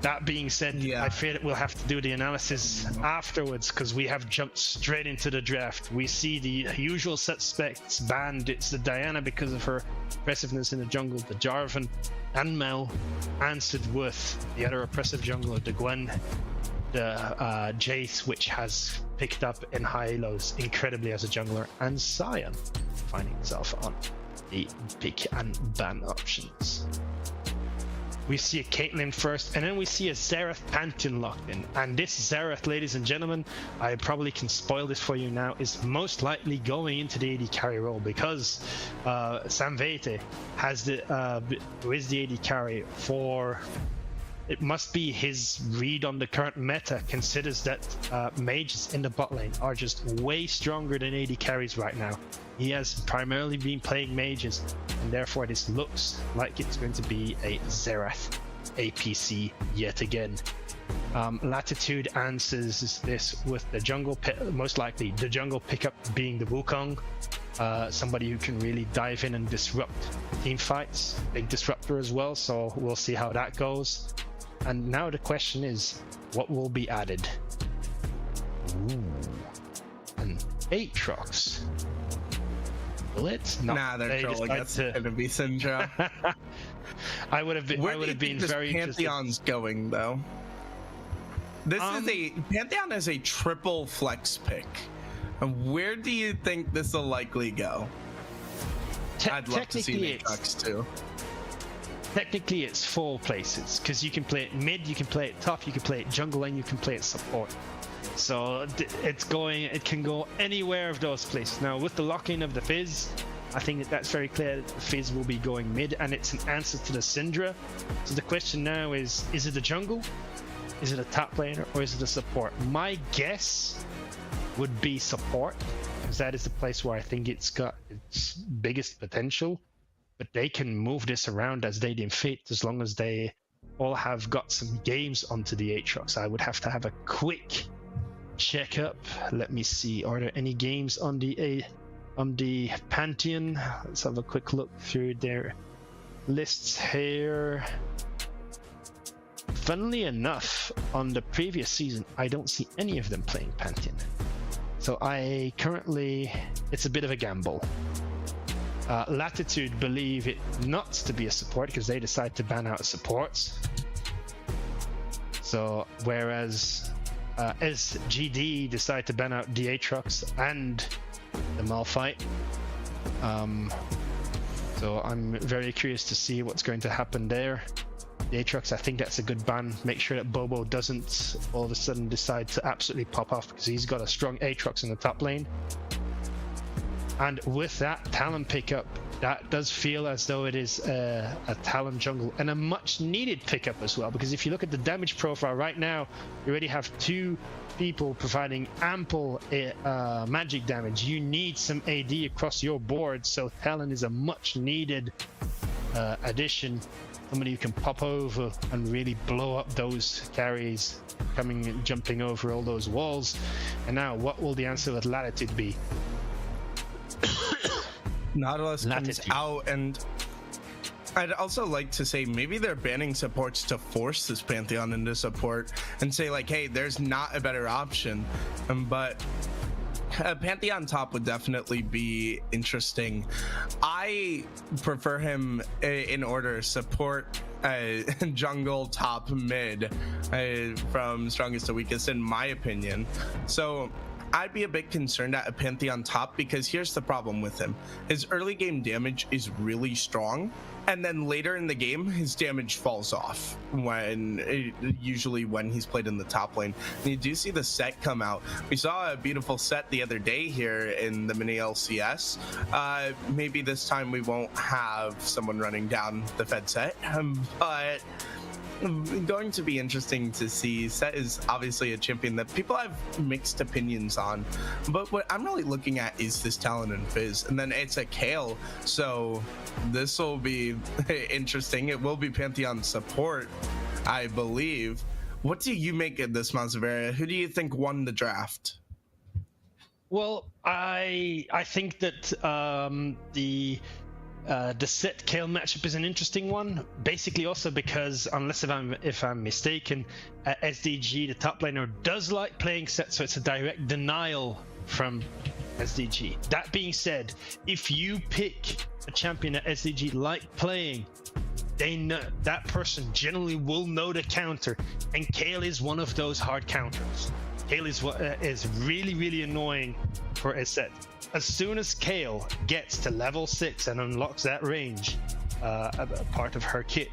That being said, I fear that we'll have to do the analysis afterwards, because we have jumped straight into the draft. We see the usual suspects banned. It's the Diana because of her aggressiveness in the jungle, the Jarvan and Mel, answered with the other oppressive jungler, the Gwen, the Jace, which has picked up in high elos incredibly as a jungler, and Sion finding itself on the pick and ban options. We see a Caitlyn first, and then we see a Xerath Pantheon locked in. And this Xerath, ladies and gentlemen, I probably can spoil this for you now, is most likely going into the AD carry role, because Samvete has who is the AD carry for... It must be his read on the current meta, considers that mages in the bot lane are just way stronger than AD carries right now. He has primarily been playing mages, and therefore this looks like it's going to be a Xerath APC yet again. Latitude answers this with the jungle most likely the jungle pickup being the Wukong, somebody who can really dive in and disrupt team fights, big disruptor as well, so we'll see how that goes. And now the question is, what will be added? Ooh, an Aatrox. Will it? No, nah, they're trolling. That's gonna be Syndra. I would have been very interested. Pantheon's going though. This is Pantheon is a triple flex pick. And where do you think this will likely go? I'd love to see Aatrox too. Technically, it's 4 places, because you can play it mid, you can play it top, you can play it jungle, and you can play it support. So it can go anywhere of those places. Now, with the lock-in of the Fizz, I think that's very clear that the Fizz will be going mid, and it's an answer to the Syndra. So the question now is it a jungle? Is it a top laner? Or is it a support? My guess would be support, because that is the place where I think it's got its biggest potential. But they can move this around as they deem fit, as long as they all have got some games onto the Aatrox. I would have to have a quick check up. Let me see, are there any games on the Pantheon? Let's have a quick look through their lists here. Funnily enough, on the previous season, I don't see any of them playing Pantheon. So it's a bit of a gamble. Latitude believe it not to be a support, because they decide to ban out supports. So whereas SGD decide to ban out the Aatrox and the Malphite, So I'm very curious to see what's going to happen there. The Aatrox, I think that's a good ban. Make sure that Bobo doesn't all of a sudden decide to absolutely pop off, because he's got a strong Aatrox in the top lane. And with that Talon pickup, that does feel as though it is a Talon jungle, and a much needed pickup as well, because if you look at the damage profile right now, you already have 2 people providing ample magic damage. You need some AD across your board, so Talon is a much needed addition. Somebody who can pop over and really blow up those carries coming and jumping over all those walls. And now what will the answer with Latitude be? Nautilus comes out, and I'd also like to say maybe they're banning supports to force this Pantheon into support and say like, hey, there's not a better option. But Pantheon top would definitely be interesting. I prefer him in order support, jungle, top, mid, from strongest to weakest in my opinion. So I'd be a bit concerned at a Pantheon top, because here's the problem with him. His early game damage is really strong, and then later in the game his damage falls off usually when he's played in the top lane. And you do see the set come out. We saw a beautiful set the other day here in the mini LCS. Maybe this time we won't have someone running down the Fed set, but going to be interesting to see. Set is obviously a champion that people have mixed opinions on, but what I'm really looking at is this Talon and Fizz, and then it's a Kayle, so this will be interesting. It will be Pantheon support, I believe. What do you make of this, Monzavera? Who do you think won the draft? Well, I think that the Set Kayle matchup is an interesting one, basically also because, unless if I'm mistaken, SDG, the top laner, does like playing Set, so it's a direct denial from SDG. That being said, if you pick a champion that SDG like playing, they know that person generally will know the counter, and Kayle is one of those hard counters. Kayle is what is really annoying for a Set. As soon as Kayle gets to level 6 and unlocks that range, a part of her kit,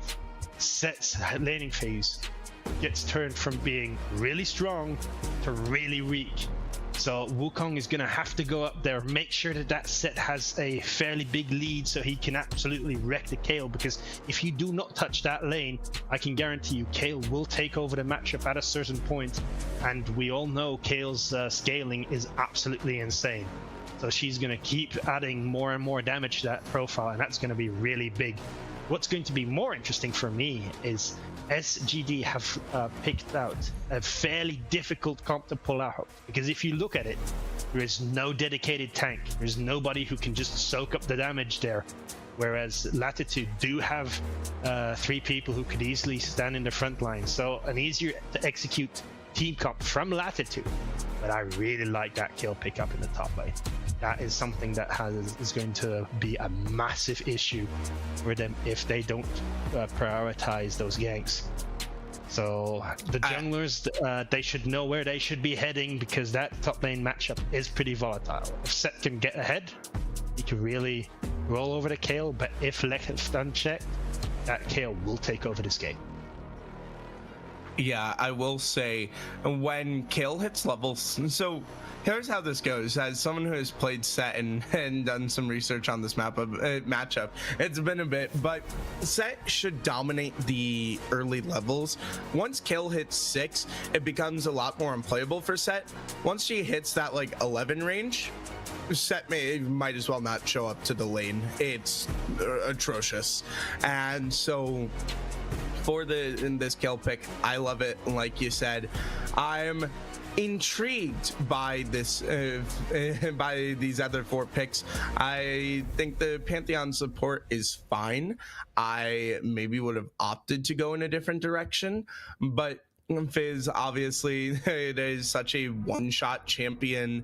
Set's laning phase gets turned from being really strong to really weak. So Wukong is going to have to go up there, make sure that that Set has a fairly big lead so he can absolutely wreck the Kayle, because if you do not touch that lane, I can guarantee you Kayle will take over the matchup at a certain point, and we all know Kayle's scaling is absolutely insane. So she's going to keep adding more and more damage to that profile, and that's going to be really big. What's going to be more interesting for me is SGD have picked out a fairly difficult comp to pull out, because if you look at it, there is no dedicated tank. There's nobody who can just soak up the damage there, whereas Latitude do have 3 people who could easily stand in the front line. So an easier to execute team comp from Latitude, but I really like that Kayle pickup in the top lane. That is something that is going to be a massive issue for them if they don't prioritize those ganks. So the junglers, they should know where they should be heading, because that top lane matchup is pretty volatile. If Set can get ahead, he can really roll over the Kayle, but if left unchecked, that Kayle will take over this game. Yeah, I will say, when Kayle hits levels, so here's how this goes. As someone who has played Set and done some research on this matchup, it's been a bit, but Set should dominate the early levels. Once Kayle hits 6, it becomes a lot more unplayable for Set. Once she hits that like 11 range, Set might as well not show up to the lane. It's atrocious. And so for in this Kayle pick, I love it. Like you said, I'm intrigued by this by these other 4 picks. I think the Pantheon support is fine. I maybe would have opted to go in a different direction, but Fizz, obviously, it is such a one-shot champion.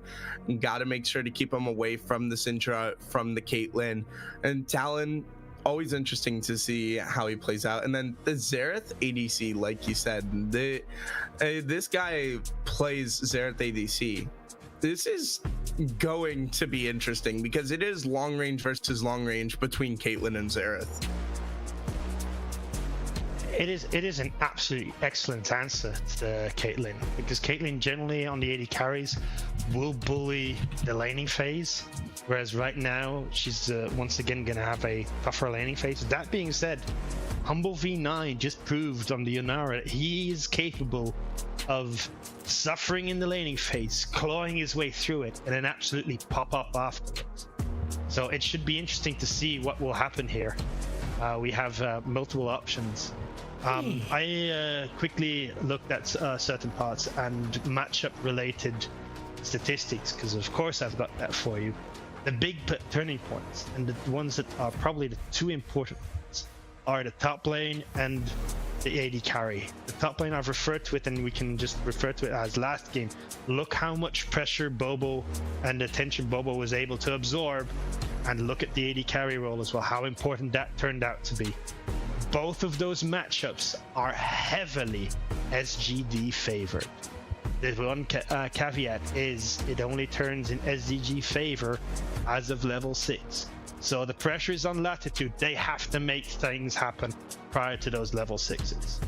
Got to make sure to keep him away from the Syndra, from the Caitlyn. And Talon, always interesting to see how he plays out. And then the Xerath ADC, like you said, this guy plays Xerath ADC this is going to be interesting because it is long range versus long range between Caitlyn and Xerath. It is an absolutely excellent answer to Caitlyn, because Caitlyn generally on the AD carries will bully the laning phase, whereas right now she's once again going to have a tougher laning phase. That being said, Humble V9 just proved on the Yunara he is capable of suffering in the laning phase, clawing his way through it, and then absolutely pop up afterwards. So it should be interesting to see what will happen here. We have multiple options. I quickly looked at certain parts and matchup related statistics, because of course I've got that for you. The big turning points, and the ones that are probably the two important ones, are the top lane and the AD carry. The top lane I've referred to it, and we can just refer to it as last game. Look how much pressure Bobo and attention Bobo was able to absorb, and look at the AD carry role as well, how important that turned out to be. Both of those matchups are heavily SGD favored. The one caveat is it only turns in SDG favor as of level 6. So the pressure is on Latitude. They have to make things happen prior to those level 6s.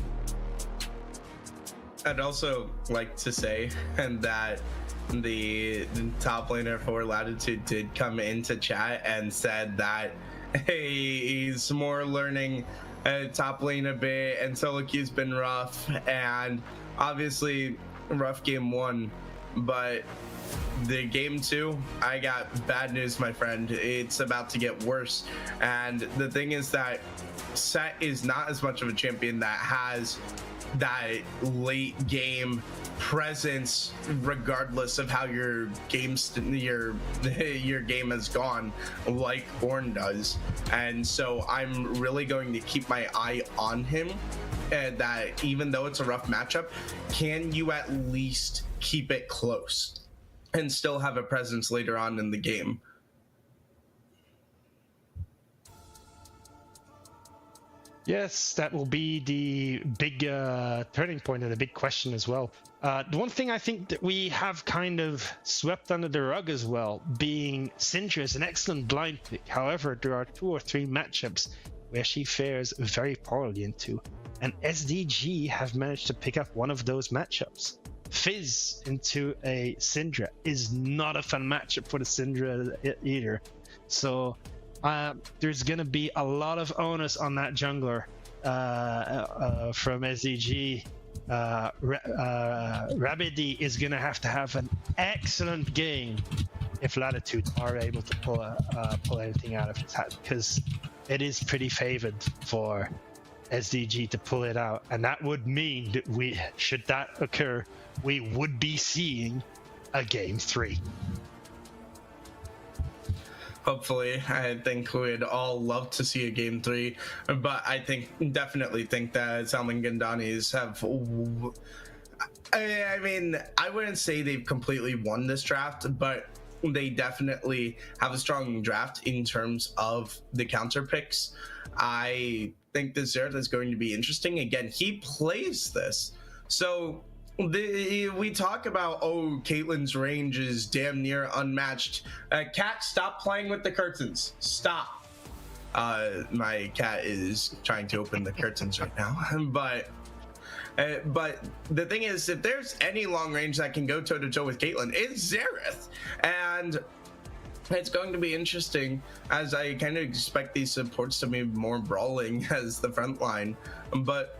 I'd also like to say that the top laner for Latitude did come into chat and said that he's more learning top lane a bit, and solo queue's been rough, and obviously rough game 1, but the game 2, I got bad news, my friend. It's about to get worse. And the thing is that Set is not as much of a champion that has that late game presence, regardless of how your game has gone, like Ornn does. And so I'm really going to keep my eye on him, that even though it's a rough matchup, can you at least keep it close and still have a presence later on in the game? Yes, that will be the big turning point and the big question as well. The one thing I think that we have kind of swept under the rug as well, being Syndra is an excellent blind pick. However, there are 2 or 3 matchups where she fares very poorly into, and SDG have managed to pick up one of those matchups. Fizz into a Syndra is not a fun matchup for the Syndra either. So there's gonna be a lot of onus on that jungler from SDG. Rabidi is gonna have to have an excellent game if Latitude are able to pull anything out of his hat, because it is pretty favored for SDG to pull it out, and that would mean that should that occur, we would be seeing a game 3. Hopefully, I think we'd all love to see a game 3, but I definitely think that Salmon Gandanis have, I mean, I wouldn't say they've completely won this draft, but they definitely have a strong draft in terms of the counter picks. I think this Xerath is going to be interesting. Again, he plays this. So we talk about, oh, Caitlyn's range is damn near unmatched. Cat, stop playing with the curtains. Stop. My cat is trying to open the curtains right now. But the thing is, if there's any long range that can go toe to toe with Caitlyn, it's Xerath. And it's going to be interesting, as I kind of expect these supports to be more brawling as the front line. But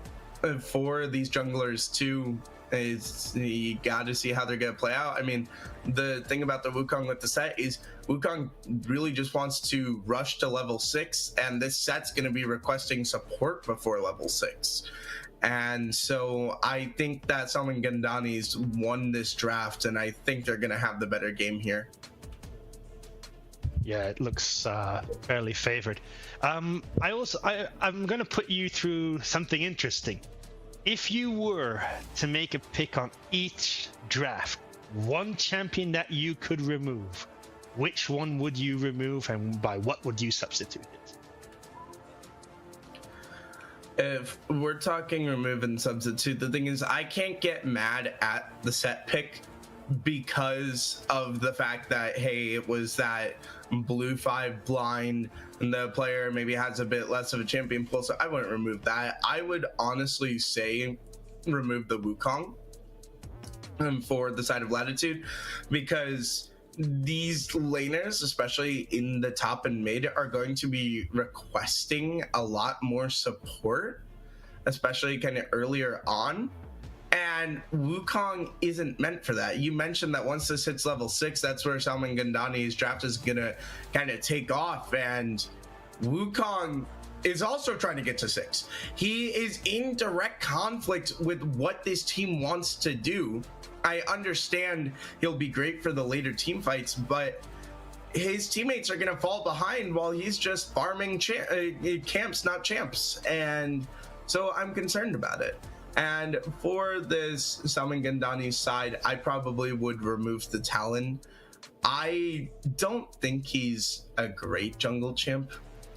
for these junglers too, you got to see how they're going to play out. I mean, the thing about the Wukong with the set is Wukong really just wants to rush to level 6, and this set's going to be requesting support before level 6. And so I think that Salmon Gandanis won this draft, and I think they're going to have the better game here. Yeah, it looks fairly favored. I'm going to put you through something interesting. If you were to make a pick on each draft, one champion that you could remove, which one would you remove, and by what would you substitute it? If we're talking remove and substitute, the thing is, I can't get mad at the set pick because of the fact that, hey, it was that blue 5 blind and the player maybe has a bit less of a champion pool, so I wouldn't remove that. I would honestly say remove the Wukong for the side of Latitude, because these laners, especially in the top and mid, are going to be requesting a lot more support, especially kind of earlier on. And Wukong isn't meant for that. You mentioned that once this hits level 6, that's where Salman Gandani's draft is gonna kind of take off, and Wukong is also trying to get to 6. He is in direct conflict with what this team wants to do. I understand he'll be great for the later team fights, but his teammates are going to fall behind while he's just farming camps, not champs. And so I'm concerned about it. And for this Salman Gandani side, I probably would remove the Talon. I don't think he's a great jungle champ.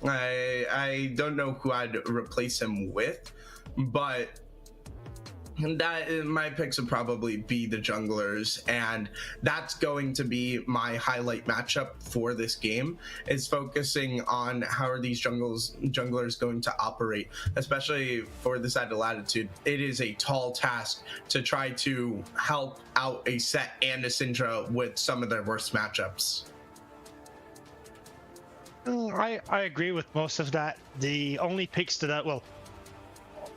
I don't know who I'd replace him with, but that my picks would probably be the junglers, and that's going to be my highlight matchup for this game, is focusing on how are these junglers going to operate, especially for the side of Latitude. It is a tall task to try to help out a Set and a Syndra with some of their worst matchups. I agree with most of that. The only picks to that, well,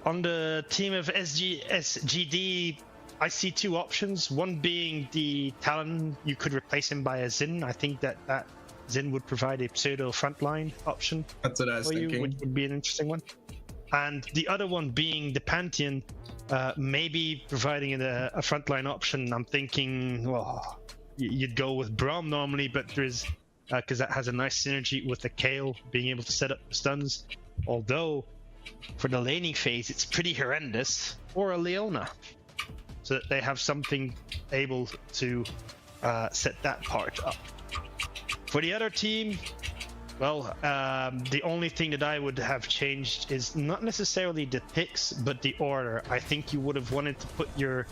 on the team of SGD, I see 2 options. One being the Talon, you could replace him by a Xin. I think that Xin would provide a pseudo frontline option. That's what I was thinking. Which would be an interesting one. And the other one being the Pantheon, maybe providing a frontline option. I'm thinking, well, you'd go with Braum normally, but there's because that has a nice synergy with the Kale being able to set up stuns. Although for the laning phase, it's pretty horrendous. Or a Leona, so that they have something able to set that part up. For the other team, well, the only thing that I would have changed is not necessarily the picks, but the order. I think you would have wanted to put your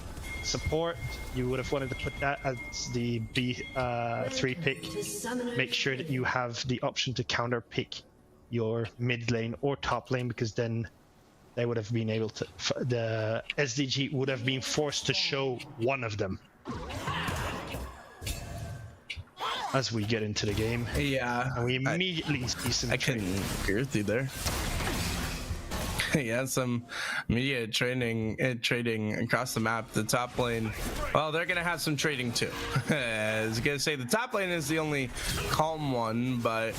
support, you would have wanted to put that as the B3 pick. Make sure that you have the option to counter pick your mid lane or top lane, because then they would have been able to, the SDG would have been forced to show one of them as we get into the game. Yeah, and we immediately see some I couldn't agree with you there. Yeah, some media trading across the map. The top lane, well, they're gonna have some trading too. I was gonna say the top lane is the only calm one, but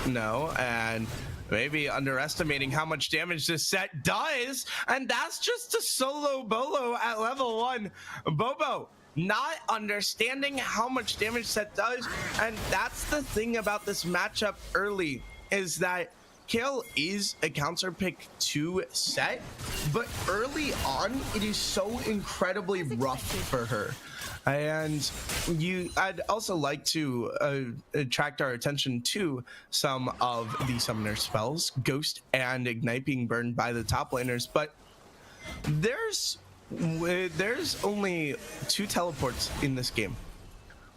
no, and maybe underestimating how much damage this set does, and that's just a solo Bolo at level 1. Bobo not understanding how much damage set does, and that's the thing about this matchup early, is that Kale is a counter pick to Set, but early on it is so incredibly rough for her. And I'd also like to attract our attention to some of the summoner spells, Ghost and Ignite being burned by the top laners, but there's only 2 teleports in this game.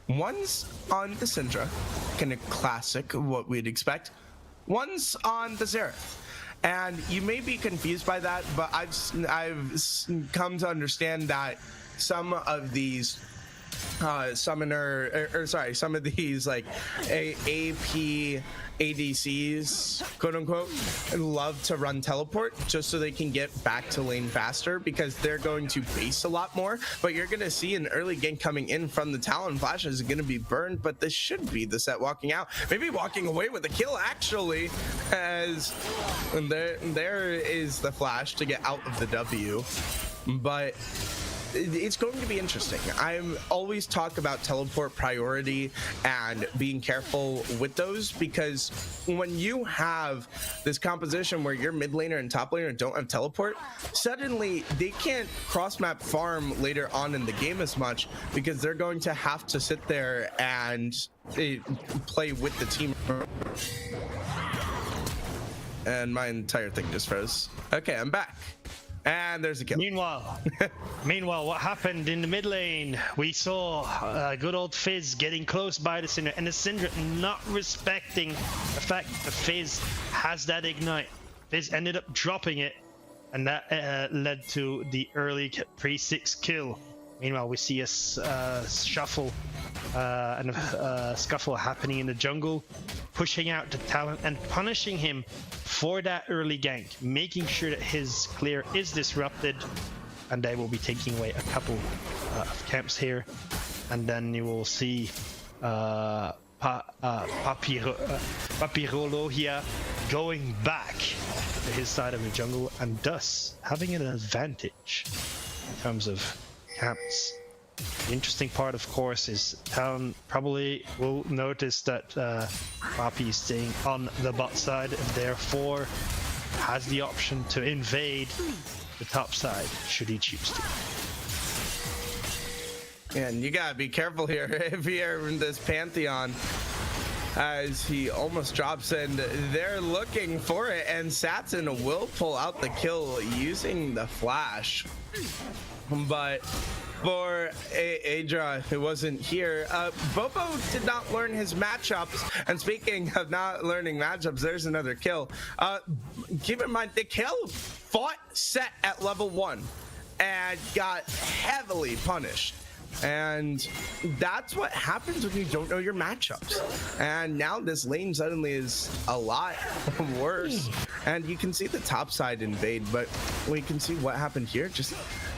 One's on the Syndra, kind of classic, what we'd expect. One's on the Xerath, and you may be confused by that, but I've come to understand that some of these some of these like AP ADCs, quote unquote, love to run teleport just so they can get back to lane faster, because they're going to base a lot more. But you're gonna see an early gank coming in from the Talon Flash is gonna be burned, but this should be the Set walking out, maybe walking away with a kill actually, as there is the flash to get out of the W. But it's going to be interesting. I'm always talk about teleport priority and being careful with those, because when you have this composition where your mid laner and top laner don't have teleport, suddenly they can't cross map farm later on in the game as much, because they're going to have to sit there and play with the team. And my entire thing just froze. Okay, I'm back. And there's a kill. Meanwhile, what happened in the mid lane? We saw good old Fizz getting close by the Syndra, and the Syndra not respecting the fact that Fizz has that ignite. Fizz ended up dropping it, and that led to the early pre-6 kill. Meanwhile, we see a shuffle and a scuffle happening in the jungle, pushing out the Talon and punishing him for that early gank, making sure that his clear is disrupted, and they will be taking away a couple of camps here. And then you will see Papirolo here going back to his side of the jungle, and thus having an advantage in terms of camps. The interesting part, of course, is Talon probably will notice that Papi is staying on the bot side, and therefore has the option to invade the top side should he choose to. And you gotta be careful here if you're in this Pantheon, as he almost drops, and they're looking for it, and Satson will pull out the kill using the flash. But for Adra, who wasn't here, Bobo did not learn his matchups. And speaking of not learning matchups, there's another kill. Keep in mind, the kill fought set at level 1 and got heavily punished. And that's what happens when you don't know your matchups. And now this lane suddenly is a lot worse. And you can see the top side invade, but we can see what happened here. Just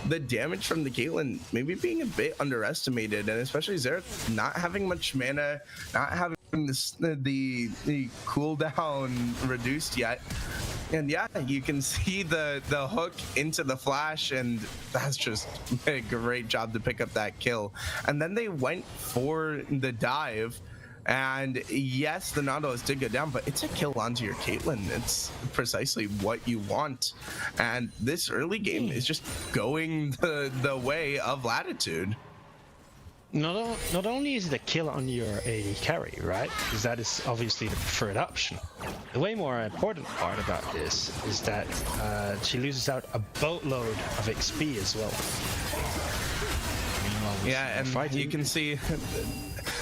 the damage from the Caitlyn maybe being a bit underestimated, and especially Xerath not having much mana, not having this, the cooldown reduced yet. And yeah, you can see the hook into the flash, and that's just a great job to pick up that kill. And then they went for the dive, and yes, the Nautilus did go down, but it's a kill onto your Caitlyn. It's precisely what you want. And this early game is just going the way of Latitude. Not only is it a kill on your AD carry, right? Because that is obviously the preferred option. The way more important part about this is that she loses out a boatload of XP as well. Yeah, and fighting, you can see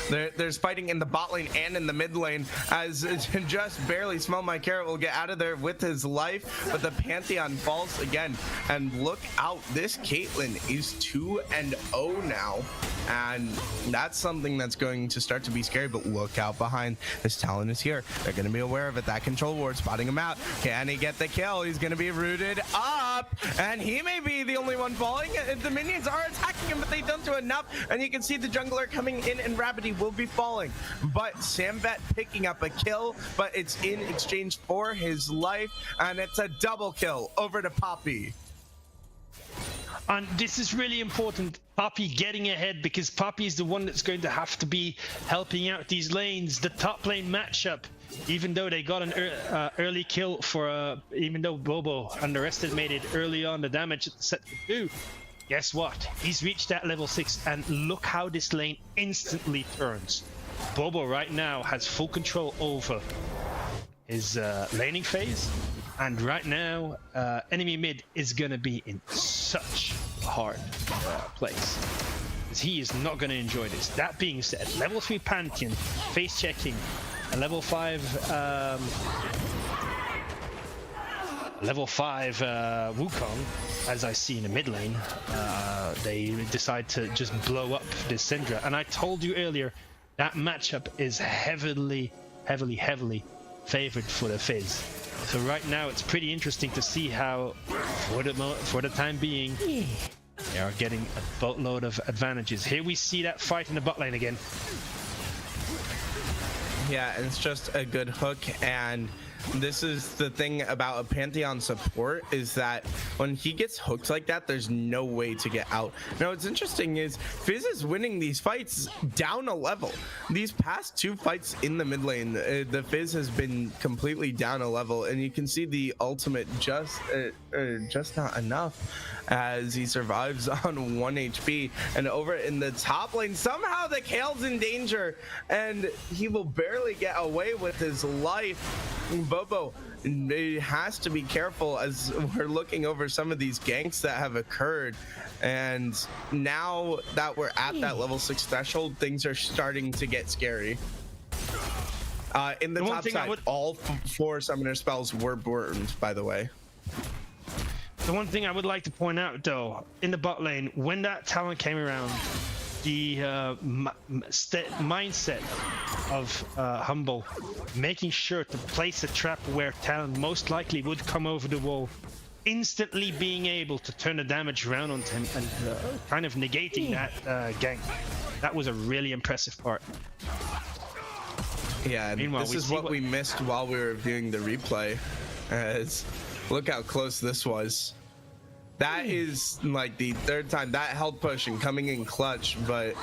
there's fighting in the bot lane and in the mid lane, as just barely Smell My Carrot will get out of there with his life, but the Pantheon falls again. And look out, this Caitlyn is 2-0 now, and that's something that's going to start to be scary. But look out behind, this Talon is here. They're going to be aware of it. That control ward spotting him out. Can he get the kill? He's going to be rooted up, and he may be the only one falling. The minions are attacking him, but they don't do enough, and you can see the jungler coming in, and Rabbidy will be falling. But Samvet picking up a kill, but it's in exchange for his life, and it's a double kill over to Poppy. And this is really important, Poppy getting ahead, because Poppy is the one that's going to have to be helping out these lanes. The top lane matchup, even though they got an early kill for, even though Bobo underestimated early on the damage it set to do, guess what? He's reached that level 6, and look how this lane instantly turns. Bobo right now has full control over his laning phase, and right now enemy mid is gonna be in such a hard place, because he is not gonna enjoy this. That being said, level 3 Pantheon face checking, a level 5 Wukong, as I see in the mid lane, they decide to just blow up this Syndra. And I told you earlier, that matchup is heavily favored for the Fizz. So right now it's pretty interesting to see how, for the time being, they are getting a boatload of advantages. Here we see that fight in the bot lane again. Yeah, and it's just a good hook, and this is the thing about a Pantheon support, is that when he gets hooked like that, there's no way to get out. Now, what's interesting is Fizz is winning these fights down a level. These past 2 fights in the mid lane, the Fizz has been completely down a level, and you can see the ultimate just not enough, as he survives on 1 HP. And over in the top lane, somehow the Kale's in danger, and he will barely get away with his life. Bobo it has to be careful as we're looking over some of these ganks that have occurred. And now that we're at that level 6 threshold, things are starting to get scary. In the top side, all 4 summoner spells were burned, by the way. The one thing I would like to point out, though, in the bot lane, when that talent came around, the mindset of Humble, making sure to place a trap where talent most likely would come over the wall, instantly being able to turn the damage around on him and kind of negating that gank. That was a really impressive part. Yeah, this is what we missed while we were viewing the replay. As look how close this was. That is like the 3rd time that held push and coming in clutch, but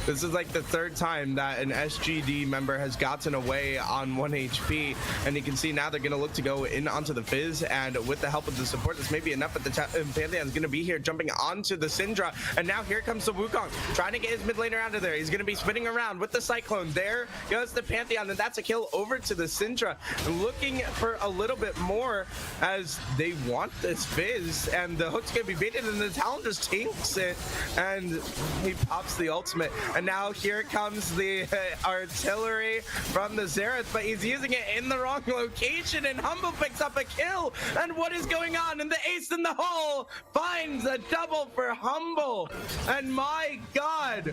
this is like the 3rd time that an SGD member has gotten away on 1 HP, and you can see now they're going to look to go in onto the Fizz, and with the help of the support, this may be enough, but the Pantheon's going to be here jumping onto the Syndra, and now here comes the Wukong, trying to get his mid laner out of there. He's going to be spinning around with the Cyclone. There goes the Pantheon, and that's a kill over to the Syndra, looking for a little bit more as they want this Fizz, and the hook's gonna be baited, and the Talon just tanks it, and he pops the ultimate. And now here comes the artillery from the Xerath, but he's using it in the wrong location, and Humble picks up a kill. And what is going on? And the ace in the hole finds a double for Humble. And my God,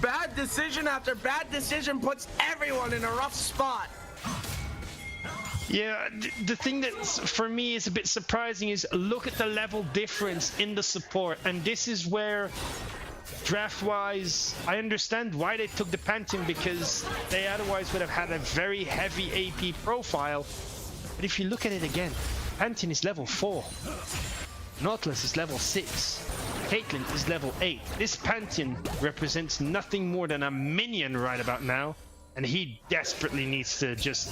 bad decision after bad decision puts everyone in a rough spot. Yeah, the thing that for me is a bit surprising is look at the level difference in the support, and this is where draft-wise I understand why they took the Pantheon, because they otherwise would have had a very heavy AP profile. But if you look at it again, Pantheon is level 4, Nautilus is level 6, Caitlyn is level 8. This Pantheon represents nothing more than a minion right about now, and he desperately needs to just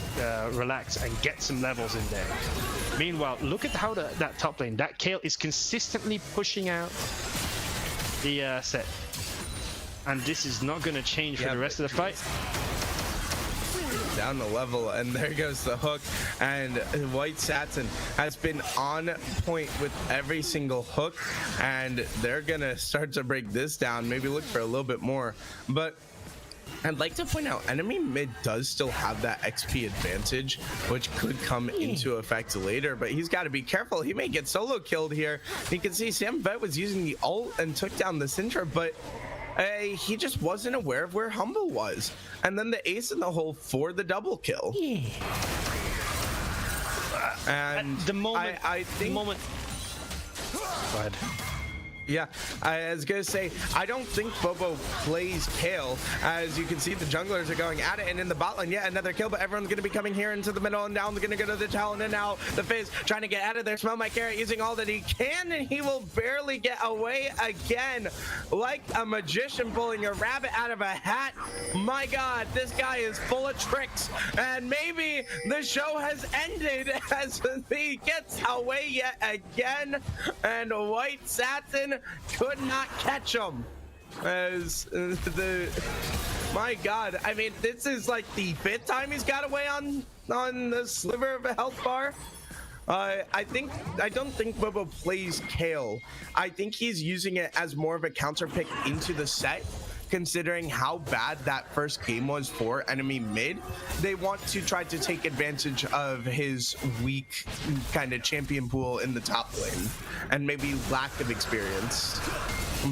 relax and get some levels in there. Meanwhile, look at how that top lane, that Kayle is consistently pushing out the set. And this is not going to change for the rest of the fight. Down the level, and there goes the hook, and White Satin has been on point with every single hook, and they're going to start to break this down, maybe look for a little bit more. But I'd like to point out, enemy mid does still have that XP advantage, which could come into effect later, but he's got to be careful. He may get solo killed here. You can see Sam Vet was using the ult and took down the Syndra, but he just wasn't aware of where Humble was. And then the ace in the hole for the double kill. And at the moment, I think... Go ahead. Yeah, I was gonna say, I don't think Bobo plays Kayle. As you can see, the junglers are going at it, and in the bot lane, yet another kill, but everyone's gonna be coming here into the middle, and now they're gonna go to the Talon, and now the Fizz trying to get out of there. Smell My Carrot using all that he can, and he will barely get away again. Like a magician pulling a rabbit out of a hat. My God, this guy is full of tricks, and maybe the show has ended as he gets away yet again, and White Satin could not catch him. As my God, I mean, this is like the 5th time he's got away on the sliver of a health bar. I don't think Bobo plays Kayle. I think he's using it as more of a counter pick into the set, considering how bad that first game was for enemy mid. They want to try to take advantage of his weak kind of champion pool in the top lane and maybe lack of experience.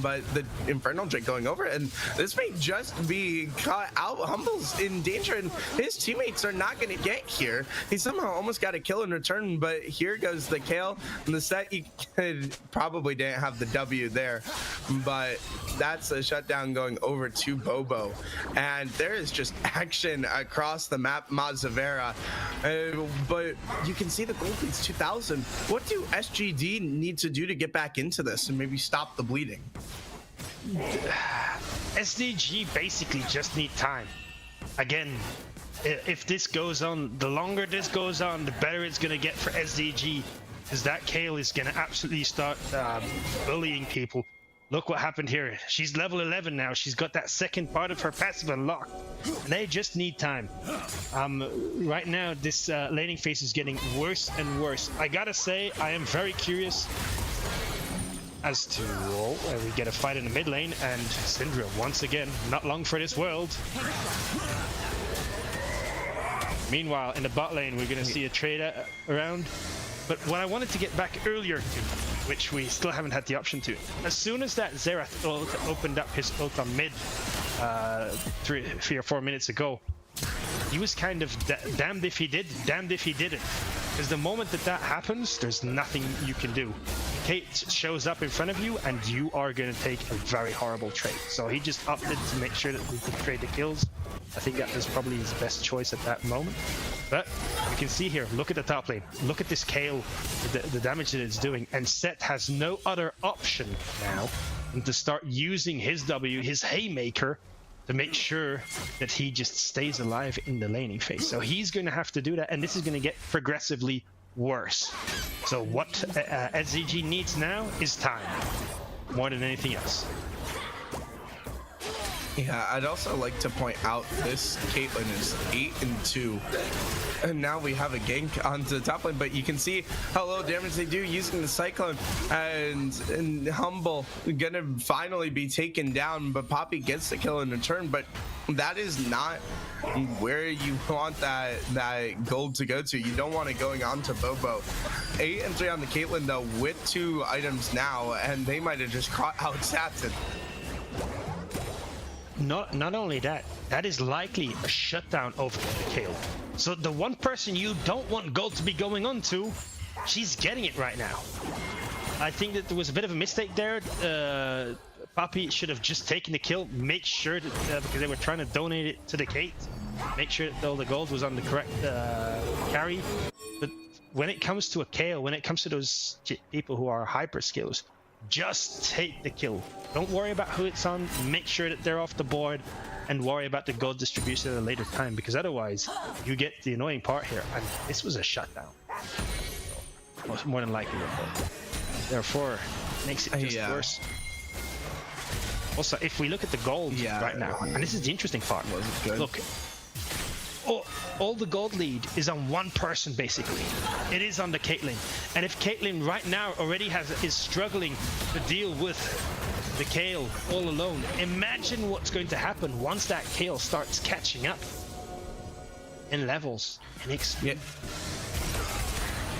But the Infernal Drake going over, and this may just be caught out. Humble's in danger, and his teammates are not going to get here. He somehow almost got a kill in return, but here goes the Kayle. In the set, he probably didn't have the W there, but that's a shutdown going over to Bobo. And there is just action across the map, Mazavera. But you can see the gold leads 2,000. What do SGD need to do to get back into this and maybe stop the bleeding? SDG basically just need time. Again, if this goes on, the longer this goes on, the better it's gonna get for SDG, because that Kayle is gonna absolutely start bullying people. look what happened here. She's level 11 now. She's got that second part of her passive unlocked. And they just need time. Right now, this laning phase is getting worse and worse. I gotta say, I am very curious as to... we get a fight in the mid lane, and Syndra, once again, not long for this world. Meanwhile, in the bot lane, we're going to see a trade around. But what I wanted to get back earlier to, which we still haven't had the option to, as soon as that Xerath ult opened up his ult on mid 3 or 4 minutes ago, he was kind of damned if he did, damned if he didn't. Because the moment that happens, there's nothing you can do. Kate shows up in front of you, and you are going to take a very horrible trade. So he just opted to make sure that we could trade the kills. I think that was probably his best choice at that moment. But you can see here, look at the top lane. Look at this Kayle, the damage that it's doing. And Seth has no other option now than to start using his W, his Haymaker, to make sure that he just stays alive in the laning phase. So he's going to have to do that, and this is going to get progressively worse. So what SZG needs now is time, more than anything else. Yeah, I'd also like to point out this Caitlyn is 8-2, and now we have a gank onto the top lane. But you can see how little damage they do using the Cyclone, and Humble gonna finally be taken down. But Poppy gets the kill in return. But that is not where you want that gold to go to. You don't want it going on to Bobo. 8-3 on the Caitlyn though, with 2 items now, and they might have just caught out Satin. Not only that, that is likely a shutdown over the Kayle. So the one person you don't want gold to be going on to, she's getting it right now. I think that there was a bit of a mistake there. Poppy should have just taken the kill, make sure that, because they were trying to donate it to the Kate, make sure that all the gold was on the correct carry. But when it comes to a Kayle, when it comes to those people who are hyper skills, just take the kill. Don't worry about who it's on. Make sure that they're off the board, and worry about the gold distribution at a later time, because otherwise you get the annoying part here, and this was a shutdown. More than likely, therefore makes it just worse. Also, if we look at the gold right now, and this is the interesting part. Look, all the gold lead is on one person basically. It is on the Caitlyn, and if Caitlyn right now already is struggling to deal with the Kayle all alone, imagine what's going to happen once that Kayle starts catching up in levels and XP.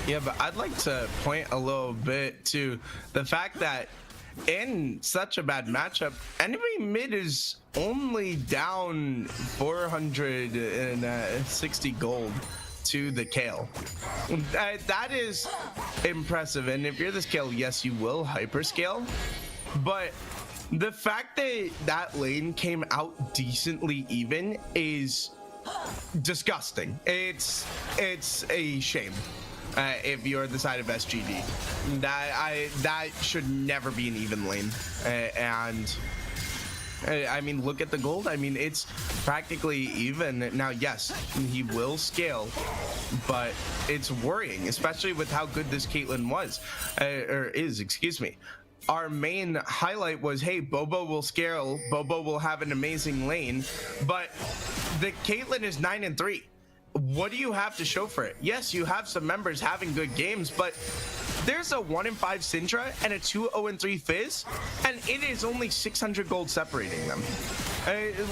Yeah, but I'd like to point a little bit to the fact that in such a bad matchup, enemy mid is only down 460 gold to the Kayle. That is impressive, and if you're this Kayle, yes, you will hyperscale, but the fact that that lane came out decently even is disgusting. It's a shame. If you're the side of SGD, that should never be an even lane. And I mean, look at the gold. I mean, it's practically even now. Yes, he will scale, but it's worrying, especially with how good this Caitlyn was, or is. Excuse me. Our main highlight was, hey, Bobo will scale. Bobo will have an amazing lane, but the Caitlyn is 9-3. What do you have to show for it? Yes, you have some members having good games, but there's a 1-5 Syndra and a 2-0-3 Fizz, and it is only 600 gold separating them.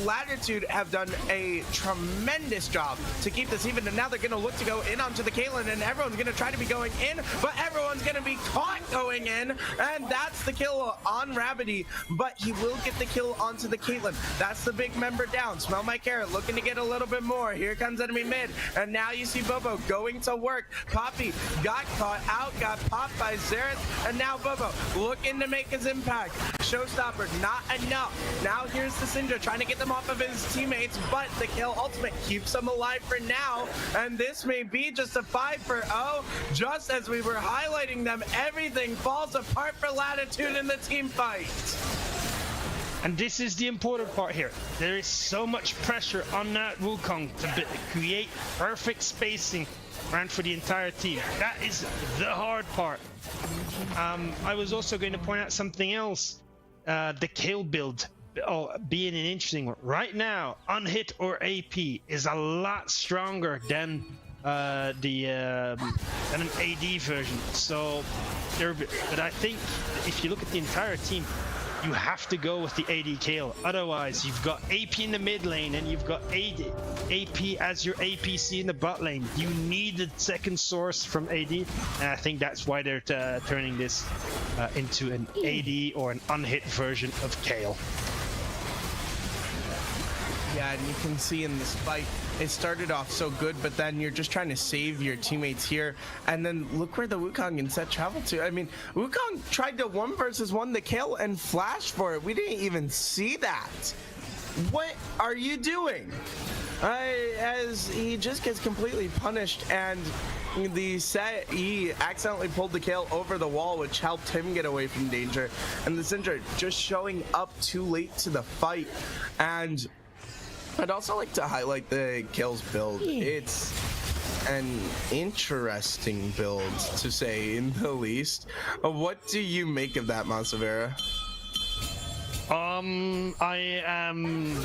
Latitude have done a tremendous job to keep this even, and now they're going to look to go in onto the Caitlyn, and everyone's going to try to be going in, but everyone's going to be caught going in, and that's the kill on Rabbidy, but he will get the kill onto the Caitlyn. That's the big member down. Smell my carrot, looking to get a little bit more. Here comes enemy mid, and now you see Bobo going to work. Poppy got caught out, got popped by Xerath, and now Bobo looking to make his impact. Showstopper, not enough. Now here's the Syndra trying to get them off of his teammates, but the Kayle ultimate keeps them alive for now, and this may be just a 5-0. Just as we were highlighting them, everything falls apart for Latitude in the team fight. And this is the important part here. There is so much pressure on that Wukong to create perfect spacing around for the entire team. That is the hard part. I was also going to point out something else. the Kale build being an interesting one. Right now, unhit or AP is a lot stronger than an AD version. So, but I think if you look at the entire team, you have to go with the AD Kale. Otherwise, you've got AP in the mid lane and you've got AP as your APC in the bot lane. You need a second source from AD, and I think that's why they're turning this into an AD or an unhit version of Kale. Yeah, and you can see in this fight, it started off so good, but then you're just trying to save your teammates here. And then look where the Wukong instead traveled to. I mean, Wukong tried to 1v1 the Kale and flash for it. We didn't even see that. What are you doing? As he just gets completely punished, and the set, he accidentally pulled the Kale over the wall, which helped him get away from danger. And the Syndra just showing up too late to the fight. And I'd also like to highlight the Kale's build. It's an interesting build, to say in the least. What do you make of that, Masavera? I am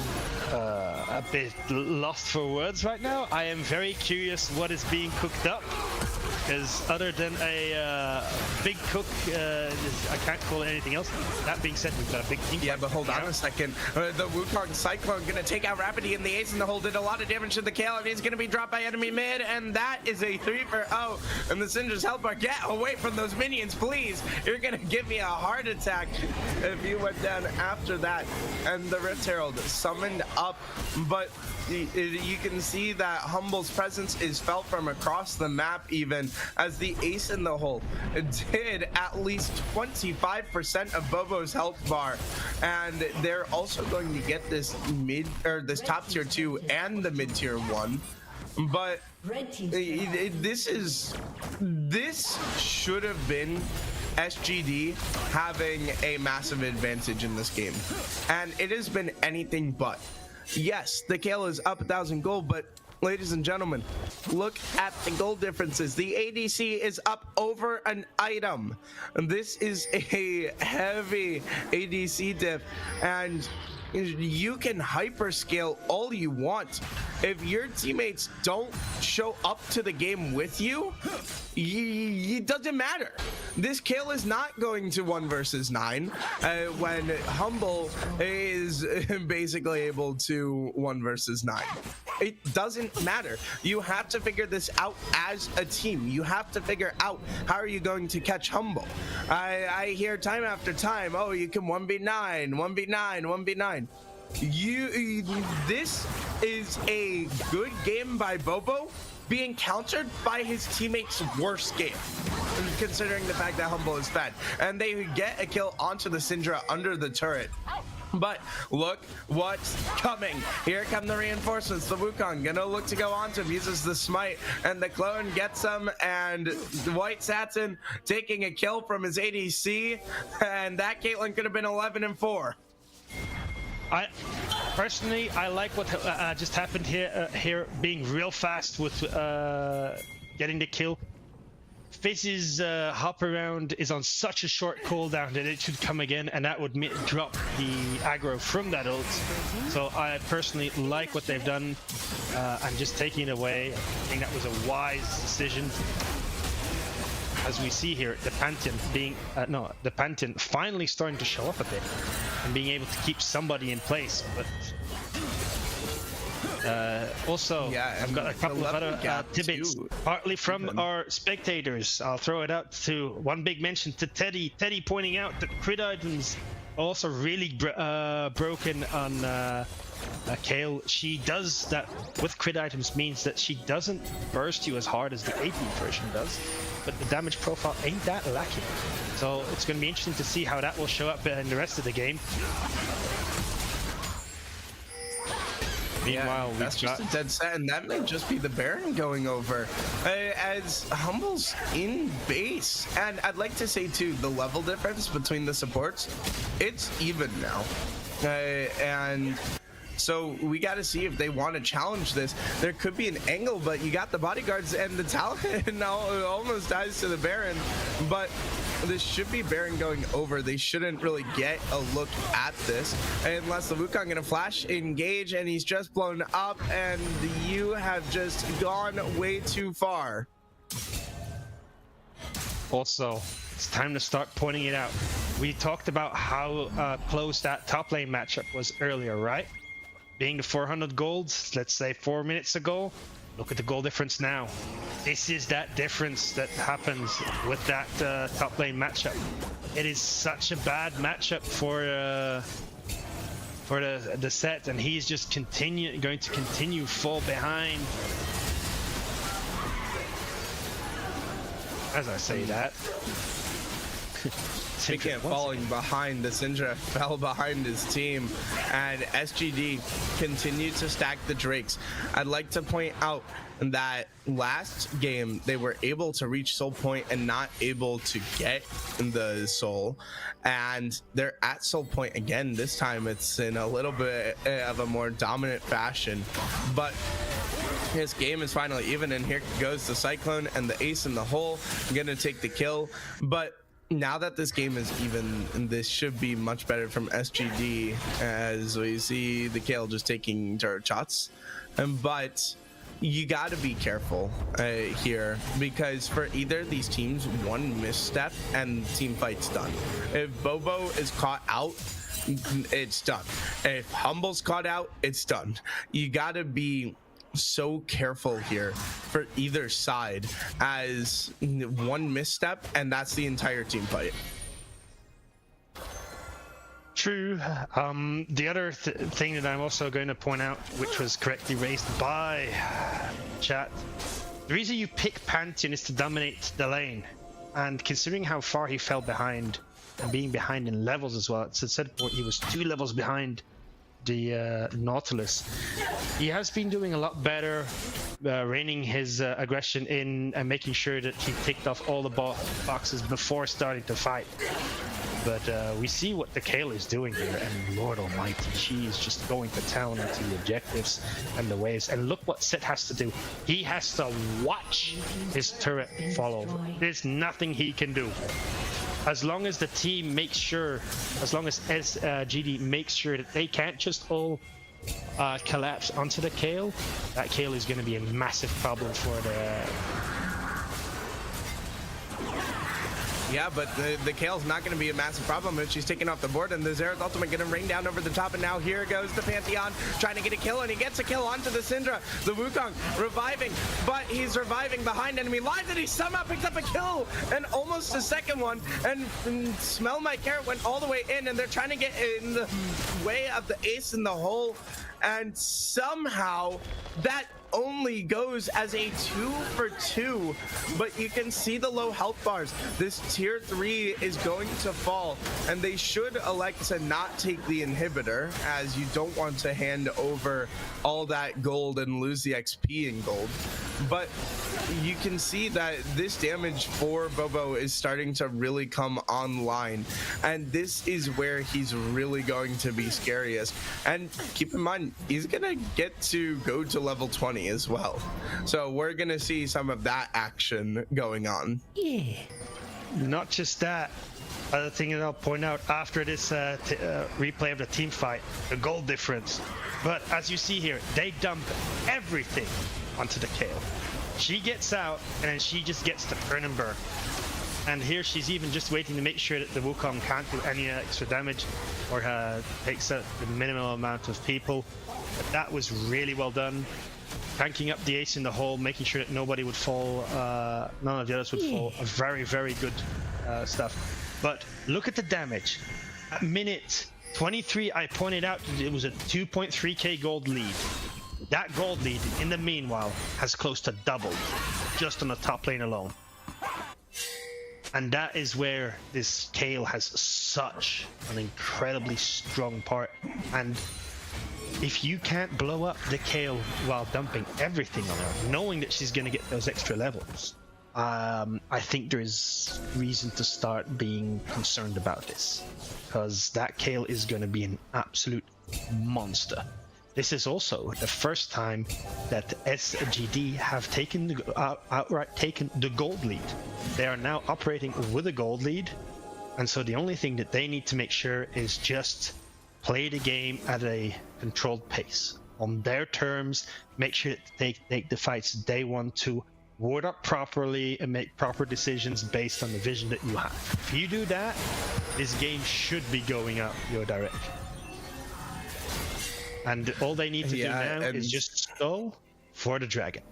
a bit lost for words right now. I am very curious what is being cooked up, because other than a big cook, I can't call it anything else. That being said, we've got a big team. Yeah, but hold on a second. The Wukong Cyclone gonna take out Rapidy, and the Ace in the hole did a lot of damage to the Kale, and he's gonna be dropped by enemy mid, and that is a 3-for-0. And the Syndra's help bar, get away from those minions, please. You're gonna give me a heart attack if you went down after that. And the Rift Herald summoned up, but you can see that Humble's presence is felt from across the map, even as the Ace in the hole did at least 25% of Bobo's health bar, and they're also going to get this this top tier 2 and the mid tier 1. But this should have been SGD having a massive advantage in this game, and it has been anything but. Yes, the Kale is up 1,000 gold, but ladies and gentlemen, look at the gold differences. The ADC is up over an item. This is a heavy ADC diff, and you can hyperscale all you want. If your teammates don't show up to the game with you, it doesn't matter. This Kale is not going to 1v9 when Humble is basically able to 1v9. It doesn't matter. You have to figure this out as a team. You have to figure out how are you going to catch Humble. I hear time after time, oh, you can 1v9, 1v9, 1v9. This is a good game by Bobo being countered by his teammates' worst game, considering the fact that Humble is fed, and they get a kill onto the Syndra under the turret. But look what's coming. Here come the reinforcements. The Wukong gonna look to go onto him, uses the smite, and the clone gets him, and White Satin taking a kill from his ADC, and that Caitlyn could have been 11-4. I personally, I like what just happened here. Here being real fast with getting the kill. Fizz's hop around is on such a short cooldown that it should come again, and that would drop the aggro from that ult. So I personally like what they've done. I'm just taking it away. I think that was a wise decision. As we see here, the Pantheon the Pantheon finally starting to show up a bit and being able to keep somebody in place. But also, yeah, I've got a couple of other tidbits, partly from our spectators. I'll throw it out to one big mention to Teddy. Teddy pointing out that crit items are also really broken on Kale. She does that with crit items, means that she doesn't burst you as hard as the AP version does, but the damage profile ain't that lacking. So it's going to be interesting to see how that will show up in the rest of the game. Meanwhile, that's just a dead set, and that may just be the Baron going over as Humble's in base. And I'd like to say too, the level difference between the supports, it's even now, and so we got to see if they want to challenge this. There could be an angle, but you got the bodyguards, and the Talon now almost dies to the Baron. But this should be Baron going over. They shouldn't really get a look at this unless the Wukong gonna flash engage, and he's just blown up, and you have just gone way too far. Also, it's time to start pointing it out. We talked about how close that top lane matchup was earlier, right? Being the 400 gold, let's say 4 minutes ago. Look at the goal difference now. This is that difference that happens with that top lane matchup. It is such a bad matchup for the set, and he's just going to continue fall behind. As I say that. Syndra falling behind. The Syndra fell behind his team, and SGD continued to stack the Drakes. I'd like to point out that last game they were able to reach Soul Point and not able to get the Soul, and they're at Soul Point again. This time it's in a little bit of a more dominant fashion, but his game is finally even, and here goes the Cyclone and the Ace in the hole. Gonna take the kill, but now that this game is even, this should be much better from SGD, as we see the Kale just taking turret shots. But you got to be careful here, because for either of these teams, one misstep and team fight's done. If Bobo is caught out, it's done. If Humble's caught out, it's done. You got to be so careful here for either side, as one misstep and that's the entire team fight. True. The other thing that I'm also going to point out, which was correctly raised by chat, the reason you pick Pantheon is to dominate the lane, and considering how far he fell behind and being behind in levels as well, it's said he was 2 levels behind the Nautilus. He has been doing a lot better, reining his aggression in and making sure that he ticked off all the boxes before starting to fight. But we see what the Kale is doing here, and Lord Almighty, she is just going to town into the objectives and the waves. And look what Sid has to do. He has to watch his turret fall over. There's nothing he can do. As long as the team makes sure, as long as SGD makes sure that they can't just all collapse onto the Kale, that Kale is going to be a massive problem for the... Yeah, but the Kale's not going to be a massive problem if she's taken off the board, and the Xerath ultimate going to rain down over the top, and now here goes the Pantheon trying to get a kill, and he gets a kill onto the Syndra. The Wukong reviving, but he's reviving behind enemy lines, and he somehow picks up a kill, and almost a second one, and Smell My Carrot went all the way in, and they're trying to get in the way of the Ace in the hole, and somehow that only goes as a 2 for 2, but you can see the low health bars. This tier 3 is going to fall, and they should elect to not take the inhibitor, as you don't want to hand over all that gold and lose the XP in gold. But you can see that this damage for Bobo is starting to really come online, and this is where he's really going to be scariest. And keep in mind, he's gonna get to go to level 20 as well, so we're gonna see some of that action going on. Yeah. Not just that, other thing that I'll point out after this replay of the team fight, the gold difference. But as you see here, they dump everything onto the Kale. She gets out, and then she just gets to burn and burn. And here she's even just waiting to make sure that the Wukong can't do any extra damage, or takes out the minimal amount of people. But that was really well done. Tanking up the Ace in the hole, making sure that nobody would fall, none of the others would fall. A very, very good stuff. But look at the damage. At minute 23, I pointed out that it was a 2.3k gold lead. That gold lead, in the meanwhile, has close to doubled, just on the top lane alone. And that is where this Kale has such an incredibly strong part. And if you can't blow up the Kale while dumping everything on her, knowing that she's going to get those extra levels, I think there is reason to start being concerned about this, because that Kale is going to be an absolute monster. this is also the first time that SGD have taken outright taken the gold lead. They are now operating with a gold lead, and so the only thing that they need to make sure is just play the game at a controlled pace on their terms. Make sure that they take the fights they want to, ward up properly, and make proper decisions based on the vision that you have. If you do that, this game should be going out your direction. And all they need to do now is just stall for the dragon.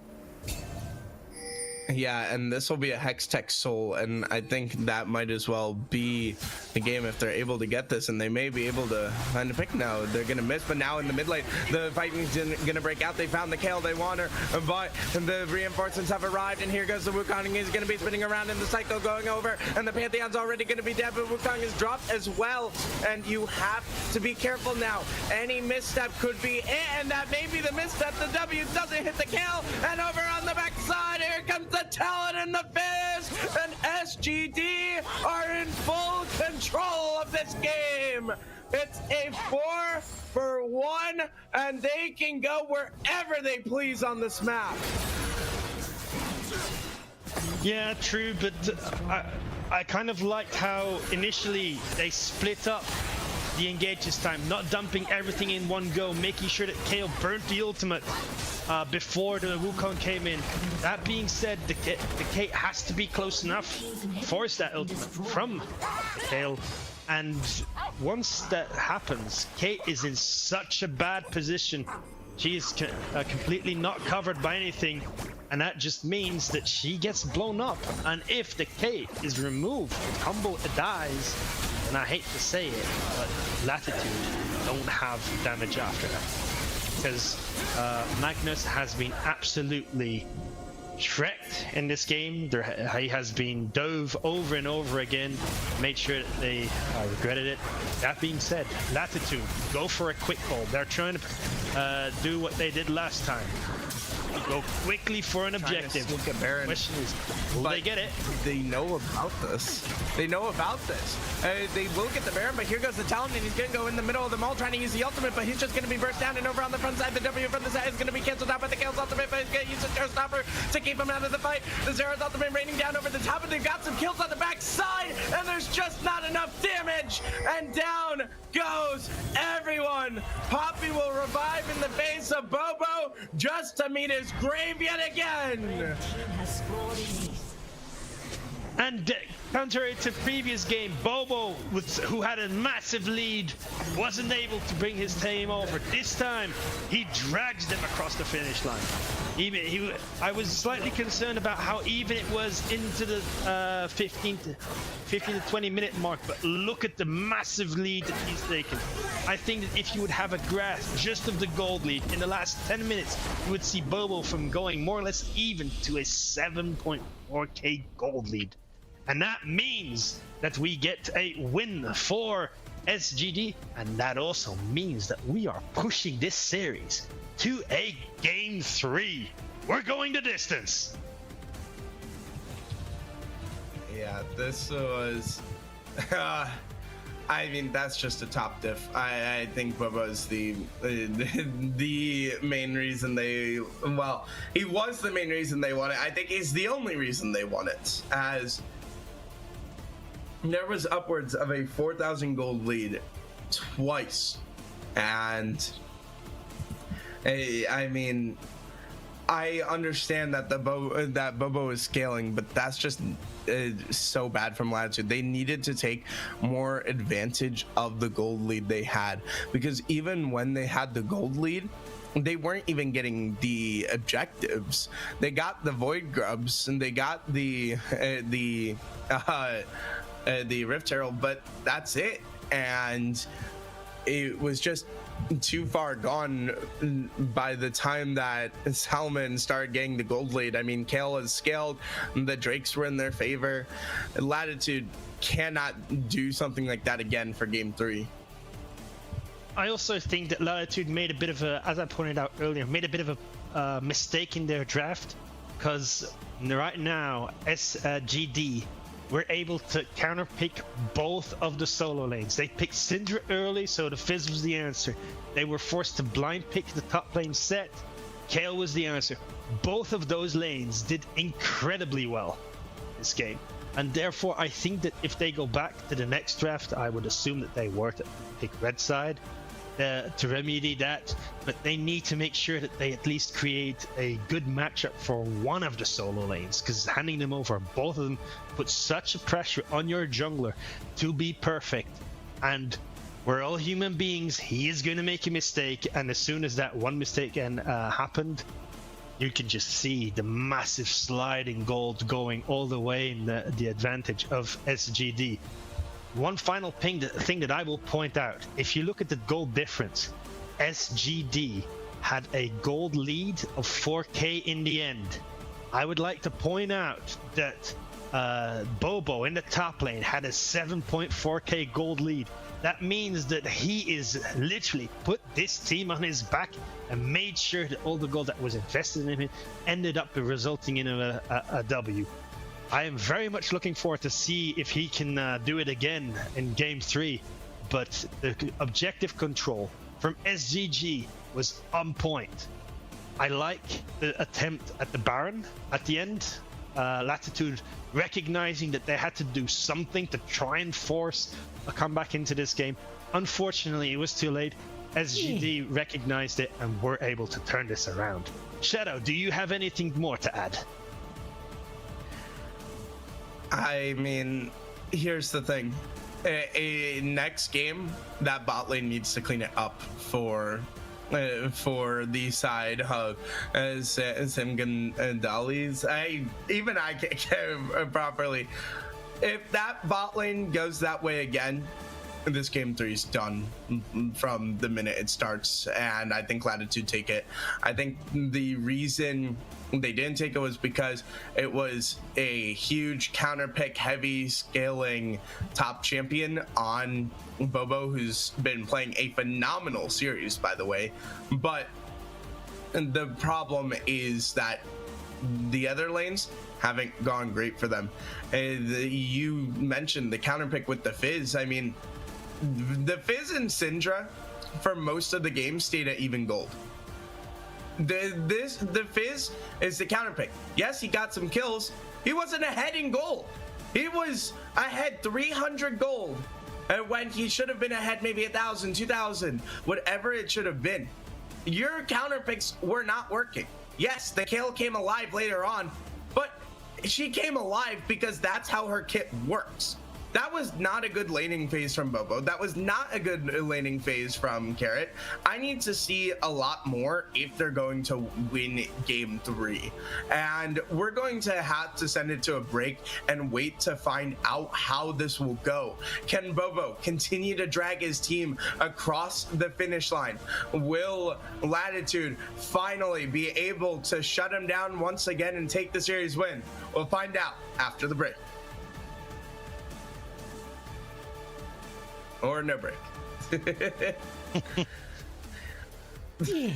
Yeah, and this will be a Hextech Soul, and I think that might as well be the game if they're able to get this, and they may be able to find a pick now. They're going to miss, but now in the mid lane, the fighting's going to break out. They found the Kale they want her, but the reinforcements have arrived, and here goes the Wukong. He's going to be spinning around in the cycle going over, and the Pantheon's already going to be dead, but Wukong is dropped as well, and you have to be careful now. Any misstep could be it, and that may be the misstep. The W doesn't hit the Kale, and over on the backside, here comes the talent and the Fizz, and SGD are in full control of this game. It's a 4-for-1, and they can go wherever they please on this map. Yeah, true, but I kind of liked how initially they split up the engage this time, not dumping everything in one go, making sure that KO burnt the ultimate before the Wukong came in. That being said, the Kate has to be close enough, force that ultimate from KO, and once that happens, Kate is in such a bad position. She is completely not covered by anything, and that just means that she gets blown up. And if the Kate is removed, Humble dies, and I hate to say it, but Latitude don't have damage after that. Because Magnus has been absolutely shreked in this game. He has been dove over and over again, made sure that they regretted it. That being said, Latitude, go for a quick hold. They're trying to do what they did last time. Go quickly for an objective. Question is, will they get it? They know about this. They know about this. They will get the Baron, but here goes the Talon, and he's going to go in the middle of them all, trying to use the ultimate, but he's just going to be burst down, and over on the front side, the W from the side is going to be canceled out by the Kale's ultimate, but he's going to use a showstopper to keep him out of the fight. The Zera's ultimate raining down over the top, and they've got some kills on the back side, and there's just not enough damage, and down goes everyone. Poppy will revive in the face of Bobo just to meet his grave yet again. And contrary to previous game, Bobo, who had a massive lead, wasn't able to bring his team over. This time, he drags them across the finish line. I was slightly concerned about how even it was into the 15 to 20 minute mark, but look at the massive lead that he's taken. I think that if you would have a grasp just of the gold lead in the last 10 minutes, you would see Bobo from going more or less even to a 7.4k gold lead. And that means that we get a win for SGD, and that also means that we are pushing this series to a game 3. We're going the distance. Yeah, this was I mean, that's just a top diff. I think Bubba's the main reason they, well, he was the main reason they won it. I think he's the only reason they won it, as there was upwards of a 4,000 gold lead twice. And I mean, I understand that that Bobo is scaling, but that's just so bad from Latitude. They needed to take more advantage of the gold lead they had, because even when they had the gold lead, they weren't even getting the objectives. They got the Void Grubs and they got the Rift Herald, but that's it. And it was just too far gone by the time that Salmon started getting the gold lead. I mean, Kale has scaled, the Drakes were in their favor. Latitude cannot do something like that again for game 3. I also think that Latitude made a bit of a, as I pointed out earlier, made a bit of a mistake in their draft, because right now SGD were able to counterpick both of the solo lanes. They picked Syndra early, so the Fizz was the answer. They were forced to blind pick the top lane set. Kayle was the answer. Both of those lanes did incredibly well this game. And therefore, I think that if they go back to the next draft, I would assume that they were to pick red side to remedy that. But they need to make sure that they at least create a good matchup for one of the solo lanes, because handing them over, both of them, puts such a pressure on your jungler to be perfect. And we're all human beings. He is going to make a mistake. And as soon as that one mistake happened, you can just see the massive slide in gold going all the way in the advantage of SGD. One final thing that I will point out, if you look at the gold difference, SGD had a gold lead of 4k in the end. I would like to point out that Bobo in the top lane had a 7.4k gold lead. That means that he is literally put this team on his back and made sure that all the gold that was invested in him ended up resulting in a W. I am very much looking forward to see if he can do it again in Game 3. But the objective control from SGG was on point. I like the attempt at the Baron at the end. Latitude recognizing that they had to do something to try and force a comeback into this game. Unfortunately, it was too late. SGD recognized it and were able to turn this around. Shadow, do you have anything more to add? I mean, here's the thing. A next game, that bot lane needs to clean it up for the side of Simgan and Dolly's. I can't properly. If that bot lane goes that way again, this game 3 is done from the minute it starts, and I think Latitude take it. I think the reason they didn't take it was because it was a huge counter pick, heavy scaling top champion on Bobo, who's been playing a phenomenal series, by the way. But the problem is that the other lanes haven't gone great for them. You mentioned the counter pick with the Fizz. I mean, the Fizz and Syndra for most of the game stayed at even gold. The Fizz is the counter pick. Yes, he got some kills. He wasn't ahead in gold. He was ahead 300 gold when he should have been ahead maybe 1,000, 2,000, whatever it should have been. Your counter picks were not working. Yes, the Kayle came alive later on, but she came alive because that's how her kit works. That was not a good laning phase from Bobo. That was not a good laning phase from Carrot. I need to see a lot more if they're going to win Game 3. And we're going to have to send it to a break and wait to find out how this will go. Can Bobo continue to drag his team across the finish line? Will Latitude finally be able to shut him down once again and take the series win? We'll find out after the break. Or no break. Yeah.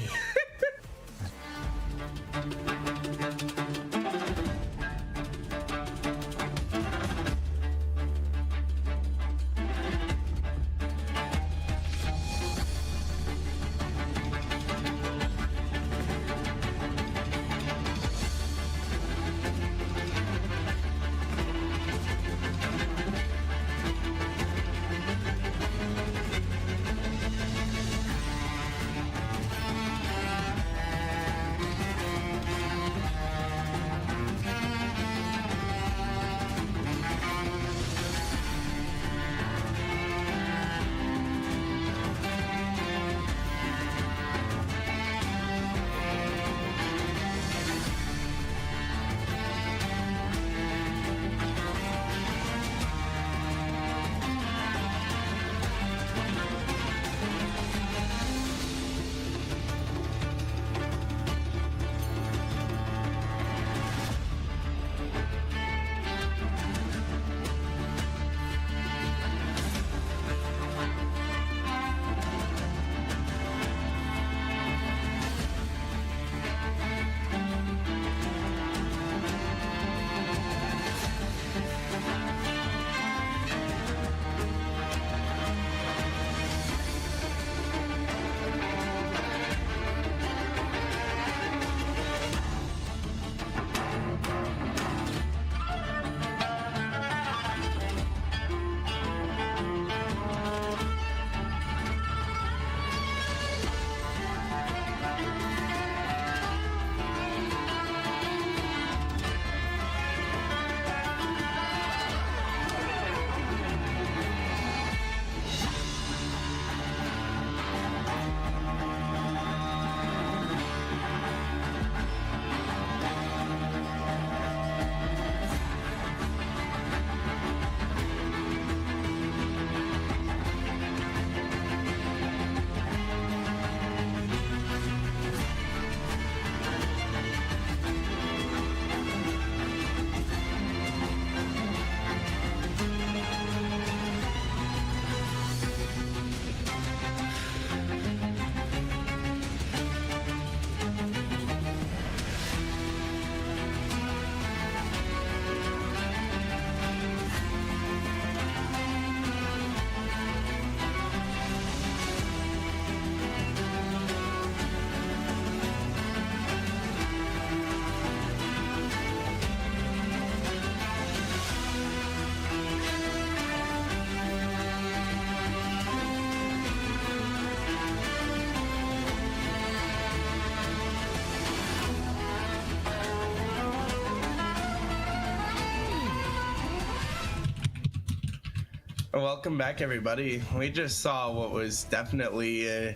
Welcome back, everybody. We just saw what was definitely a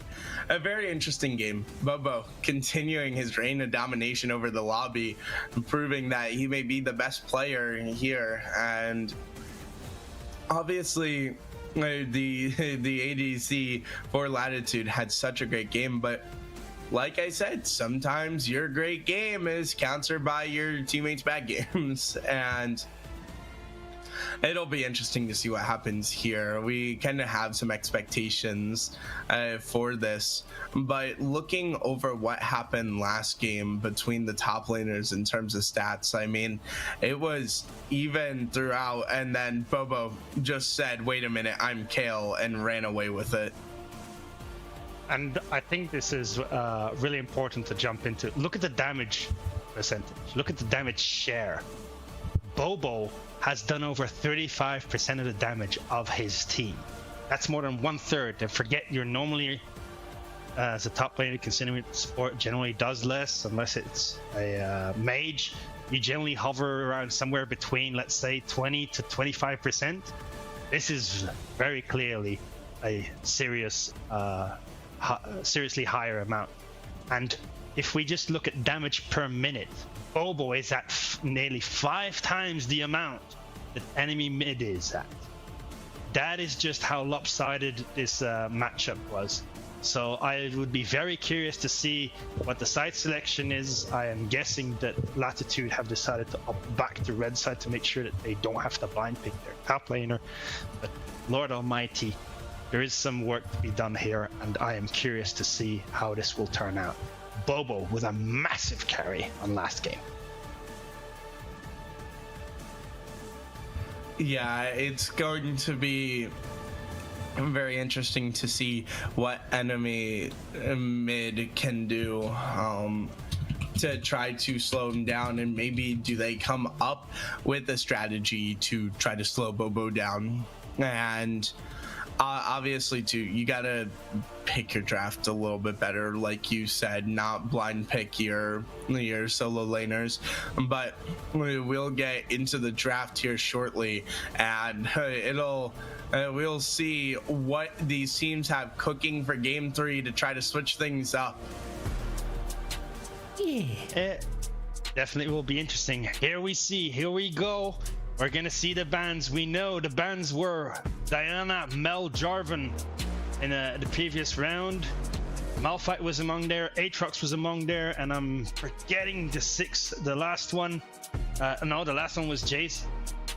very interesting game. Bobo continuing his reign of domination over the lobby, proving that he may be the best player here. And obviously, the ADC for Latitude had such a great game, but like I said, sometimes your great game is countered by your teammates' bad games, and it'll be interesting to see what happens here. We kind of have some expectations for this, but looking over what happened last game between the top laners in terms of stats, I mean, it was even throughout, and then Bobo just said, wait a minute, I'm Kale, and ran away with it. And I think this is really important to jump into. Look at the damage percentage. Look at the damage share. Bobo has done over 35% of the damage of his team. That's more than 1/3. And forget, you're normally, as a top laner, considering sport generally does less, unless it's a mage. You generally hover around somewhere between, let's say, 20 to 25%. This is very clearly a seriously higher amount. And if we just look at damage per minute, Bobo is at nearly 5 times the amount that enemy mid is at. That is just how lopsided this matchup was. So I would be very curious to see what the side selection is. I am guessing that Latitude have decided to opt back to red side to make sure that they don't have to blind pick their top laner. But Lord Almighty, there is some work to be done here, and I am curious to see how this will turn out. Bobo with a massive carry on last game. Yeah, it's going to be very interesting to see what enemy mid can do to try to slow him down, and maybe do they come up with a strategy to try to slow Bobo down. And obviously too, you gotta pick your draft a little bit better, like you said, not blind pick your solo laners. But we'll get into the draft here shortly, and we'll see what these teams have cooking for game 3 to try to switch things up. Yeah. It definitely will be interesting. Here we go. We're gonna see the bans. We know the bans were Diana, Mel, Jarvan in the previous round. Malphite was among there, Aatrox was among there, and I'm forgetting the last one. No, the last one was Jace.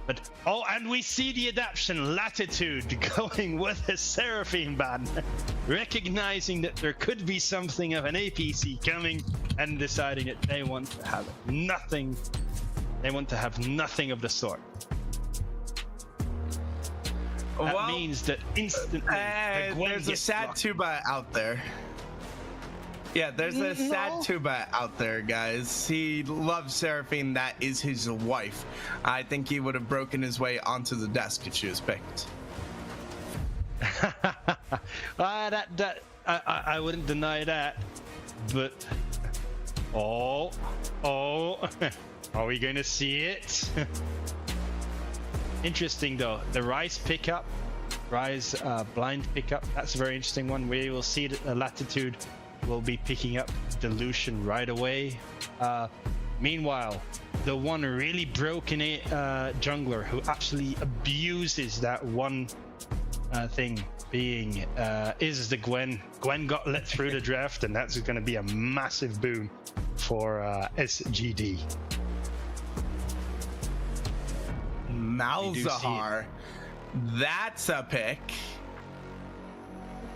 But and we see the adaption, Latitude going with a Seraphine ban, recognizing that there could be something of an APC coming, and deciding that they want to have nothing. They want to have nothing of the sort. That means that instantly there's a sad tuba out there. Yeah, there's a sad tuba out there, guys. He loves Seraphine. That is his wife. I think he would have broken his way onto the desk if she was picked. I wouldn't deny that, but are we going to see it? Interesting though, the Rise pickup, blind pickup, that's a very interesting one. We will see that Latitude will be picking up Dilution right away. Meanwhile, the one really broken jungler who actually abuses that one thing being is the Gwen. Gwen got let through the draft, and that's going to be a massive boon for SGD. Malzahar, that's a pick.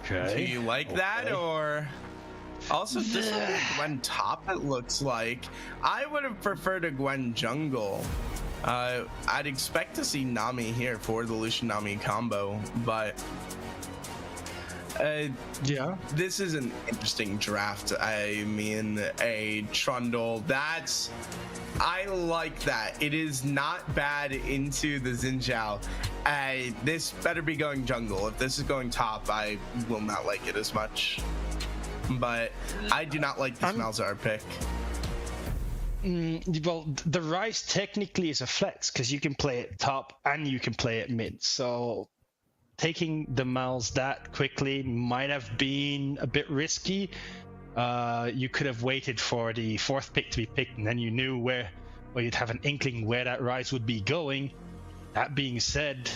Okay. Do you like that, or also this will be Gwen top? It looks like I would have preferred a Gwen jungle. I'd expect to see Nami here for the Lucian Nami combo, but yeah, this is an interesting draft. I mean, a Trundle, I like that. It is not bad into the Xin Zhao. This better be going jungle. If this is going top, I will not like it as much. But I do not like this Malzahar pick. Well, the Rise technically is a flex because you can play it top and you can play it mid. So taking the Mals that quickly might have been a bit risky. You could have waited for the 4th pick to be picked, and then you knew where you'd have an inkling where that Rise would be going. That being said,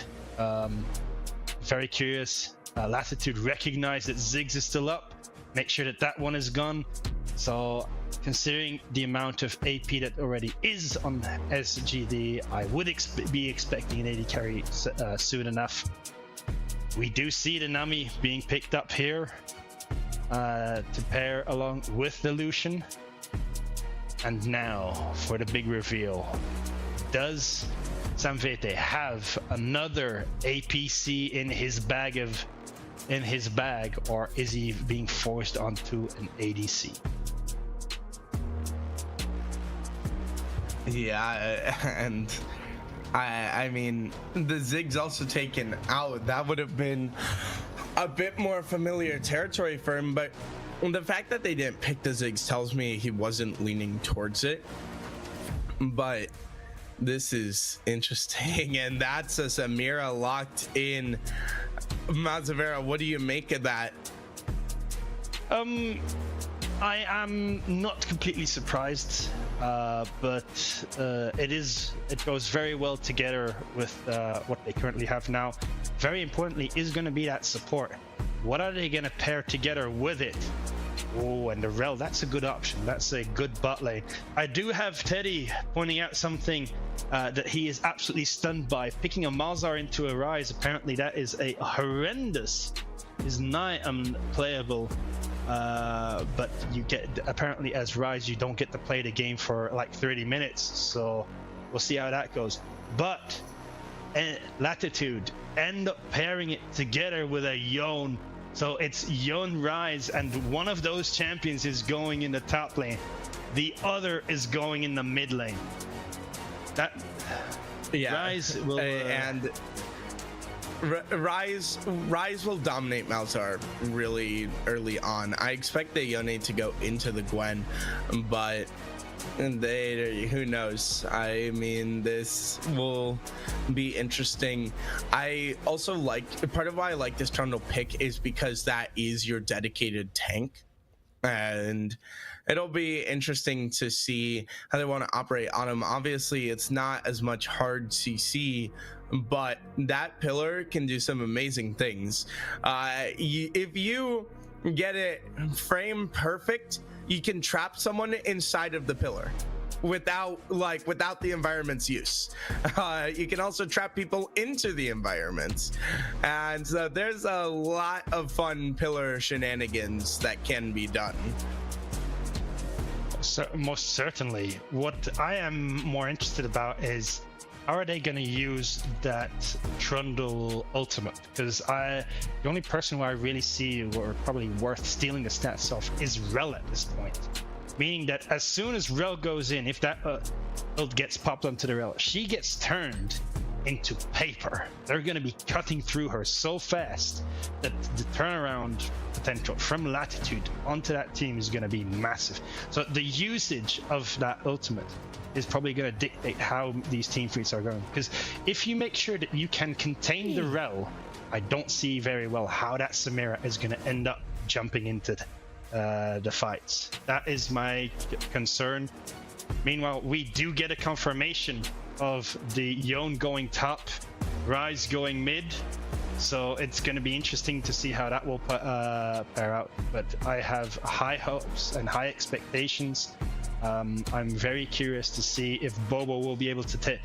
very curious. Latitude recognize that Ziggs is still up, make sure that one is gone. So considering the amount of AP that already is on SGD, I would be expecting an AD carry soon enough. We do see the Nami being picked up here to pair along with the Lucian. And now for the big reveal. Does Samvete have another APC in his bag, or is he being forced onto an ADC? Yeah, and I mean, the Ziggs also taken out. That would have been a bit more familiar territory for him, but the fact that they didn't pick the Ziggs tells me he wasn't leaning towards it. But this is interesting, and that's a Samira locked in. Mazavera, what do you make of that? I am not completely surprised, but it goes very well together with what they currently have now. Very importantly is going to be that support. What are they going to pair together with it? Oh, and the Rel, that's a good option. That's a good bot lane. I do have Teddy pointing out something that he is absolutely stunned by. Picking a Malzahar into a Rise, apparently that is a horrendous, is nigh unplayable. But you get, apparently as Rise, you don't get to play the game for like 30 minutes. So we'll see how that goes. But Latitude end up pairing it together with a Yone. So it's Yone Rise, and one of those champions is going in the top lane. The other is going in the mid lane. That Rise will and Rise will dominate Malzahar really early on. I expect the Yone to go into the Gwen, but who knows? I mean, this will be interesting. I also part of why I like this Trundle pick is because that is your dedicated tank, and it'll be interesting to see how they want to operate on him. Obviously, it's not as much hard CC, but that pillar can do some amazing things. If you get it frame perfect, you can trap someone inside of the pillar without the environment's use. You can also trap people into the environments, and so there's a lot of fun pillar shenanigans that can be done. So, most certainly. What I am more interested about is how are they going to use that Trundle ultimate? Because the only person who I really see or probably worth stealing the stats off is Rel at this point. Meaning that as soon as Rel goes in, if that ult gets popped onto the Rel, she gets turned into paper. They're going to be cutting through her so fast that the turnaround potential from Latitude onto that team is going to be massive. So the usage of that ultimate is probably going to dictate how these team fights are going. Because if you make sure that you can contain the Rel, I don't see very well how that Samira is going to end up jumping into the fights. That is my concern. Meanwhile, we do get a confirmation of the Yone going top, Rise going mid, so it's going to be interesting to see how that will pair out. But I have high hopes and high expectations. I'm very curious to see if Bobo will be able to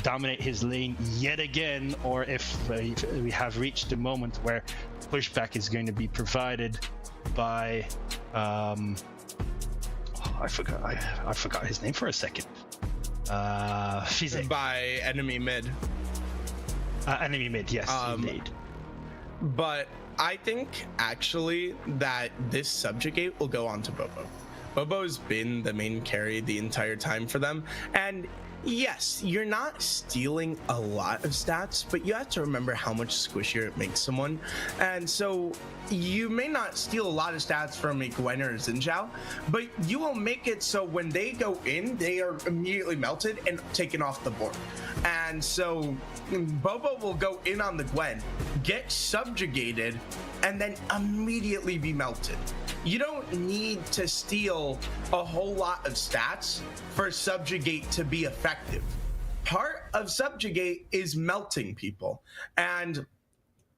dominate his lane yet again, or if we have reached the moment where pushback is going to be provided by I forgot his name for a second. By enemy mid. Enemy mid, yes, indeed. But I think actually that this subjugate will go on to Bobo. Bobo's been the main carry the entire time for them, and yes, you're not stealing a lot of stats, but you have to remember how much squishier it makes someone. And so you may not steal a lot of stats from a Gwen or a Xin Zhao, but you will make it so when they go in, they are immediately melted and taken off the board. And so Bobo will go in on the Gwen, get subjugated, and then immediately be melted. You don't need to steal a whole lot of stats for subjugate to be effective. Part of subjugate is melting people. And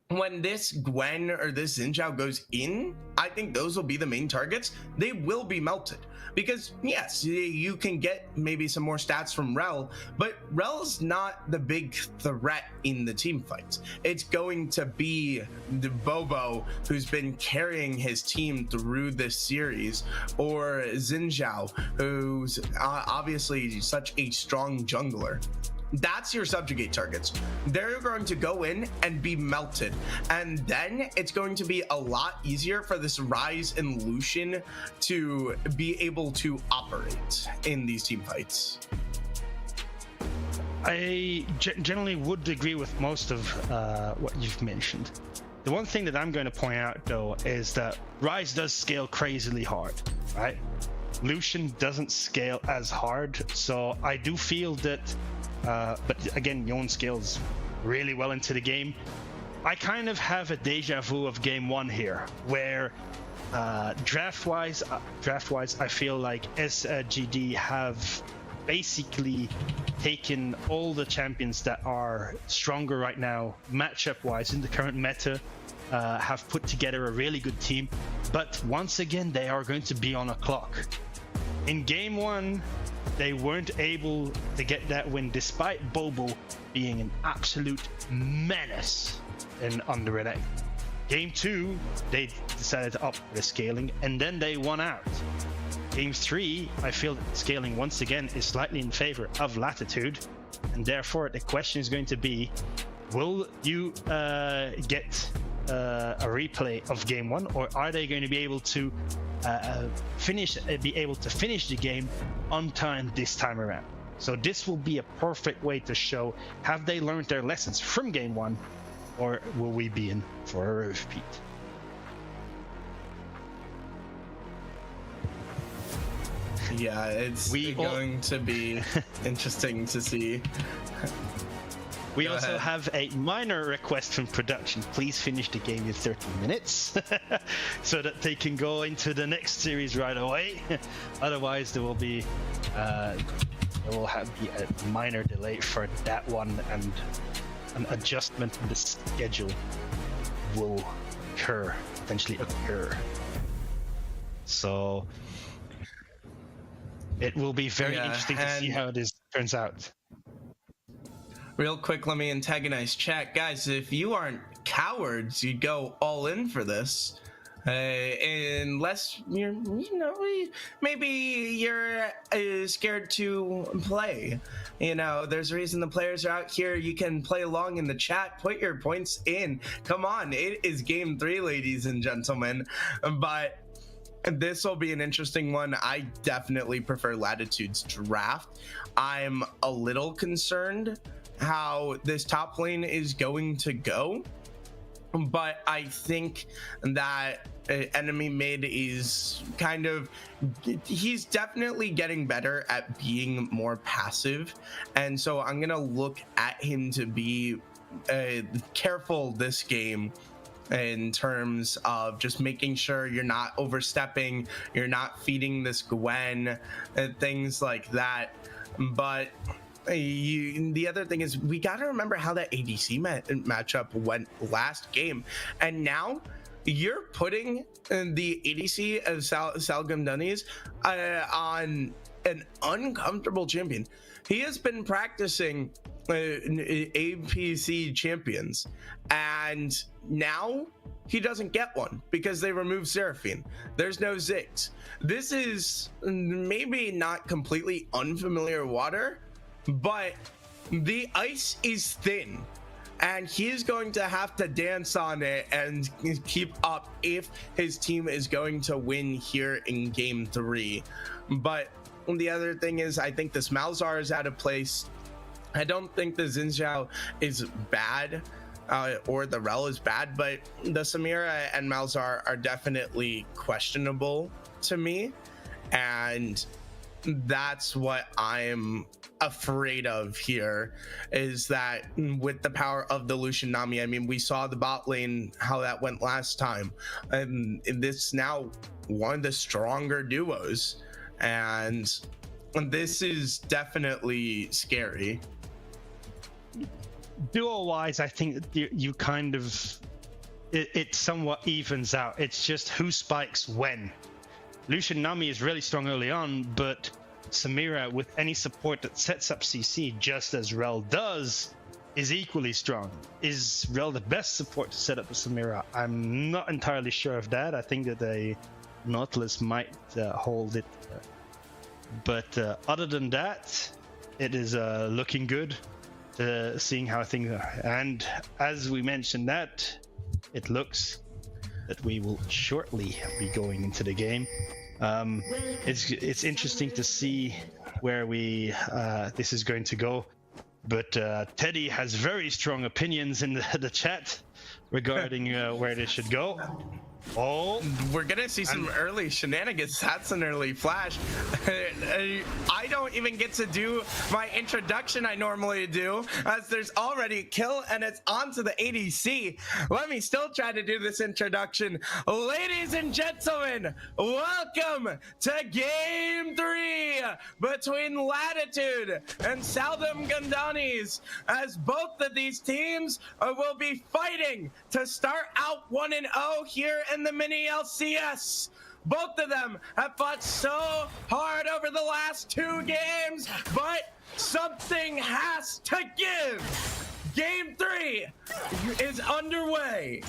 when this Gwen or this Xin Zhao goes in, I think those will be the main targets. They will be melted. Because yes, you can get maybe some more stats from Rel, but Rel's not the big threat in the team fights. It's going to be the Bobo who's been carrying his team through this series, or Xin Zhao, who's obviously such a strong jungler. That's your subjugate targets. They're going to go in and be melted. And then it's going to be a lot easier for this Ryze and Lucian to be able to operate in these team fights. I generally would agree with most of what you've mentioned. The one thing that I'm going to point out, though, is that Ryze does scale crazily hard, right? Lucian doesn't scale as hard, so I do feel that but again, Yon scales really well into the game. I kind of have a deja vu of game 1 here, where draft-wise, I feel like SGD have basically taken all the champions that are stronger right now, matchup-wise, in the current meta, have put together a really good team. But once again, they are going to be on a clock. In game 1, they weren't able to get that win despite Bobo being an absolute menace on the red egg. Game 2, they decided to up the scaling, and then they won out. Game 3, I feel that scaling once again is slightly in favor of Latitude, and therefore the question is going to be, will you get a replay of game 1, or are they going to be able to finish the game on time this time around? So this will be a perfect way to show, have they learned their lessons from game 1, or will we be in for a repeat? Yeah, it's going to be interesting to see. We also have a minor request from production. Please finish the game in 30 minutes so that they can go into the next series right away. Otherwise, there will be a minor delay for that one, and an adjustment in the schedule will potentially occur. So it will be very interesting to see how this turns out. Real quick, let me antagonize chat. Guys, if you aren't cowards, you'd go all in for this. Unless you're, maybe you're scared to play. There's a reason the players are out here. You can play along in the chat, put your points in. Come on, it is game 3, ladies and gentlemen. But this will be an interesting one. I definitely prefer Latitude's draft. I'm a little concerned how this top lane is going to go, but I think that enemy mid is he's definitely getting better at being more passive, and so I'm gonna look at him to be careful this game in terms of just making sure you're not overstepping, you're not feeding this Gwen, and things like that. But the other thing is, we got to remember how that ADC matchup went last game, and now you're putting the ADC of Salgam Dunnies on an uncomfortable champion. He has been practicing APC champions, and now he doesn't get one because they removed Seraphine. There's no Ziggs. This is maybe not completely unfamiliar water, but the ice is thin, and he's going to have to dance on it and keep up if his team is going to win here in game 3. But the other thing is, I think this Malzahar is out of place. I don't think the Xin Zhao is bad, or the Rel is bad, but the Samira and Malzahar are definitely questionable to me. And that's what I'm afraid of here, is that with the power of the Lucian Nami, I mean, we saw the bot lane, how that went last time, and this now one of the stronger duos, and this is definitely scary. Duo wise, I think that you kind of it somewhat evens out. It's just who spikes when. Lucian Nami is really strong early on, but Samira, with any support that sets up CC, just as Rel does, is equally strong. Is Rel the best support to set up the Samira? I'm not entirely sure of that. I think that a Nautilus might hold it. But other than that, it is looking good, seeing how things are. And as we mentioned that, it looks that we will shortly be going into the game. It's interesting to see where this is going to go, but Teddy has very strong opinions in the chat regarding where this should go. Oh, we're gonna see some early shenanigans. That's an early flash. I don't even get to do my introduction I normally do, as there's already a kill and it's onto the ADC. Let me still try to do this introduction. Ladies and gentlemen, welcome to Game 3 between Latitude and Southern Gandanis, as both of these teams will be fighting to start out 1-0 here in the MiniLCS. Both of them have fought so hard over the last 2 games, but something has to give. Game 3 is underway.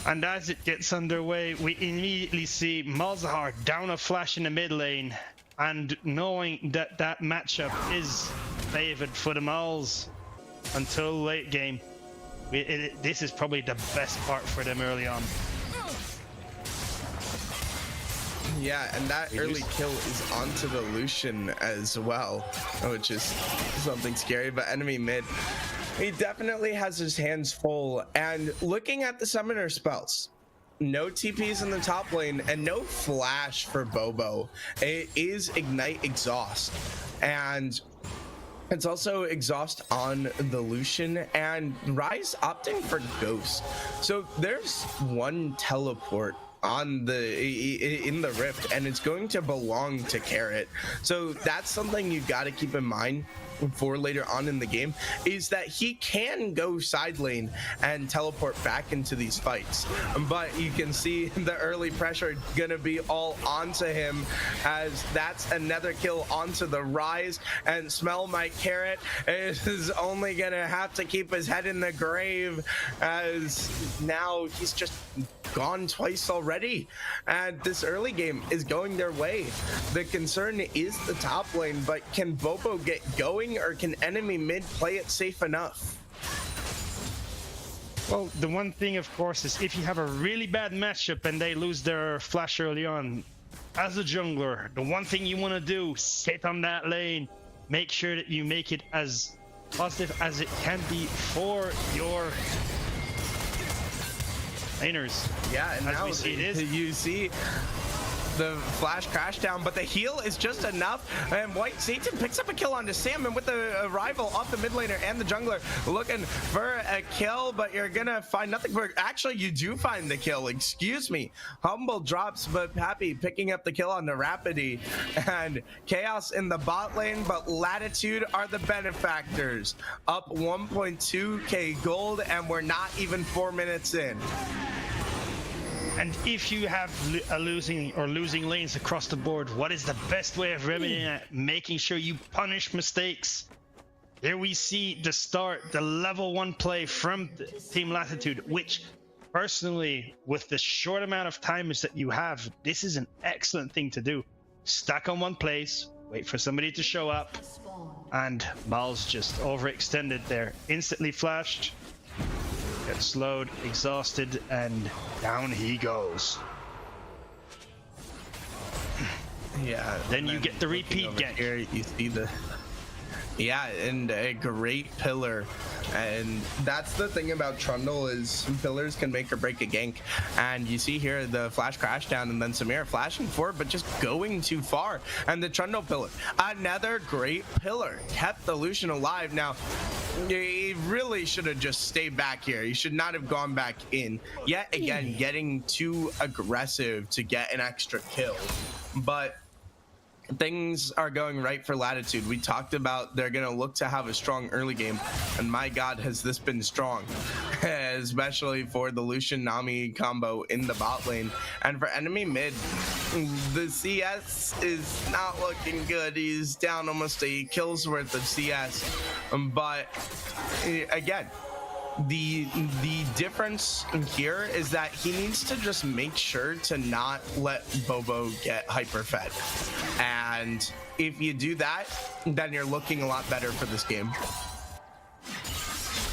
and as it gets underway, we immediately see Malzahar down a flash in the mid lane, and knowing that that matchup is favored for the Mals until late game, this is probably the best part for them early on. Yeah, and that early kill is onto the Lucian as well, which is something scary. But enemy mid, he definitely has his hands full. And looking at the summoner spells, no TPs in the top lane and no flash for Bobo. It is Ignite Exhaust, and it's also Exhaust on the Lucian, and Ryze opting for Ghost. So there's one teleport on in the rift, and it's going to belong to Carrot. So that's something you got to keep in mind for later on in the game, is that he can go side lane and teleport back into these fights, but you can see the early pressure gonna be all onto him, as that's another kill onto the Ryze, and Smell My Carrot is only gonna have to keep his head in the grave, as now he's just gone twice already, and this early game is going their way. The concern is the top lane, but can Bobo get going, or can enemy mid play it safe enough? Well, the one thing, of course, is if you have a really bad matchup and they lose their flash early on, as a jungler, the one thing you want to do, sit on that lane, make sure that you make it as positive as it can be for your laners. Yeah, and as now we see it is. you see the flash crash down, but the heal is just enough, and White Satan picks up a kill onto Sam, and with the arrival of the mid laner and the jungler looking for a kill, but you're gonna find nothing for. Actually, you do find the kill, excuse me. Humble drops, but Pappy picking up the kill on the Rapidy, and Chaos in the bot lane, but Latitude are the benefactors, up 1.2k gold, and we're not even 4 minutes in. And if you have losing lanes across the board, what is the best way of remedying it? Making sure you punish mistakes. Here we see the level 1 play from Team Latitude, which personally, with the short amount of timers that you have, this is an excellent thing to do. Stack on one place, wait for somebody to show up, and Mal's just overextended there. Instantly flashed. Gets slowed, exhausted, and down he goes. Yeah. Then you get the repeat gank. Here, you see the... Yeah, and a great pillar And that's the thing about Trundle is pillars can make or break a gank. And you see here the flash crash down and then Samir flashing forward, but just going too far. And the Trundle pillar, another great pillar, kept the Lucian alive. Now, he really should have just stayed back here. He should not have gone back in. Yet again, getting too aggressive to get an extra kill. But things are going right for Latitude. We talked about they're going to look to have a strong early game, and my god has this been strong, especially for the Lucian Nami combo in the bot lane. And for enemy mid, the CS is not looking good. He's down almost 8 kills worth of CS, but again, the difference here is that he needs to just make sure to not let Bobo get hyper fed, and if you do that, then you're looking a lot better for this game.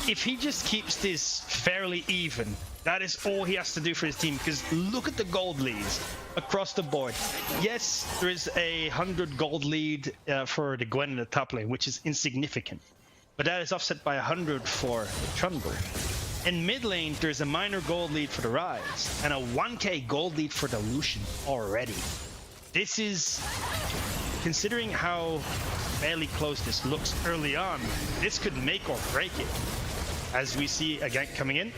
If he just keeps this fairly even, that is all he has to do for his team, because look at the gold leads across the board. Yes, there is a 100 gold lead for the Gwen in the top lane, which is insignificant. But that is offset by 100 for Trundle. In mid lane, there's a minor gold lead for the Rise and a 1k gold lead for the Lucian already. This is, considering how fairly close this looks early on, this could make or break it. As we see a gank coming in.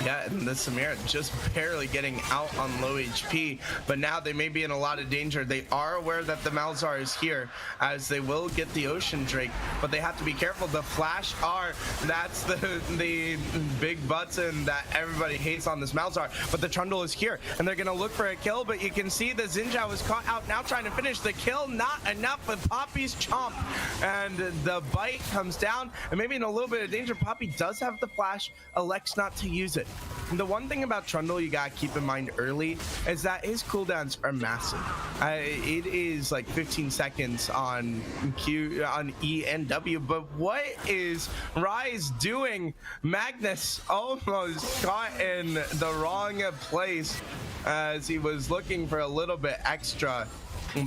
Yeah, and the Samira just barely getting out on low HP, but now they may be in a lot of danger. They are aware that the Malzahar is here, as they will get the Ocean Drake, but they have to be careful. The Flash R, that's the big button that everybody hates on this Malzahar, but the Trundle is here, and they're gonna look for a kill, but you can see the Xinjiao was caught out, now trying to finish the kill. Not enough with Poppy's chomp, and the bite comes down, and maybe in a little bit of danger. Poppy does have the flash, elects not to use it. The one thing about Trundle you gotta keep in mind early is that his cooldowns are massive. It is like 15 seconds on Q, on E and W, but what is Rise doing? Magnus almost caught in the wrong place as he was looking for a little bit extra,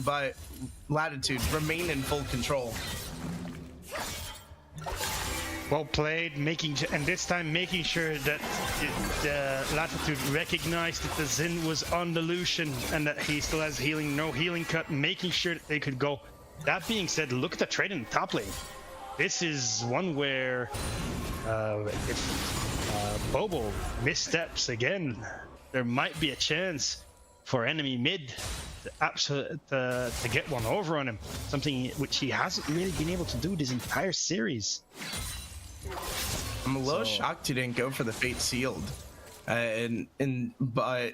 but Latitude remain in full control. Well played, and this time making sure that Latitude recognized that the Xin was on the Lucian and that he still has healing, no healing cut, making sure that they could go. That being said, look at the trade in the top lane. This is one where if Bobo missteps again, there might be a chance for enemy mid to get one over on him, something which he hasn't really been able to do this entire series. I'm a little shocked he didn't go for the Fate Sealed, but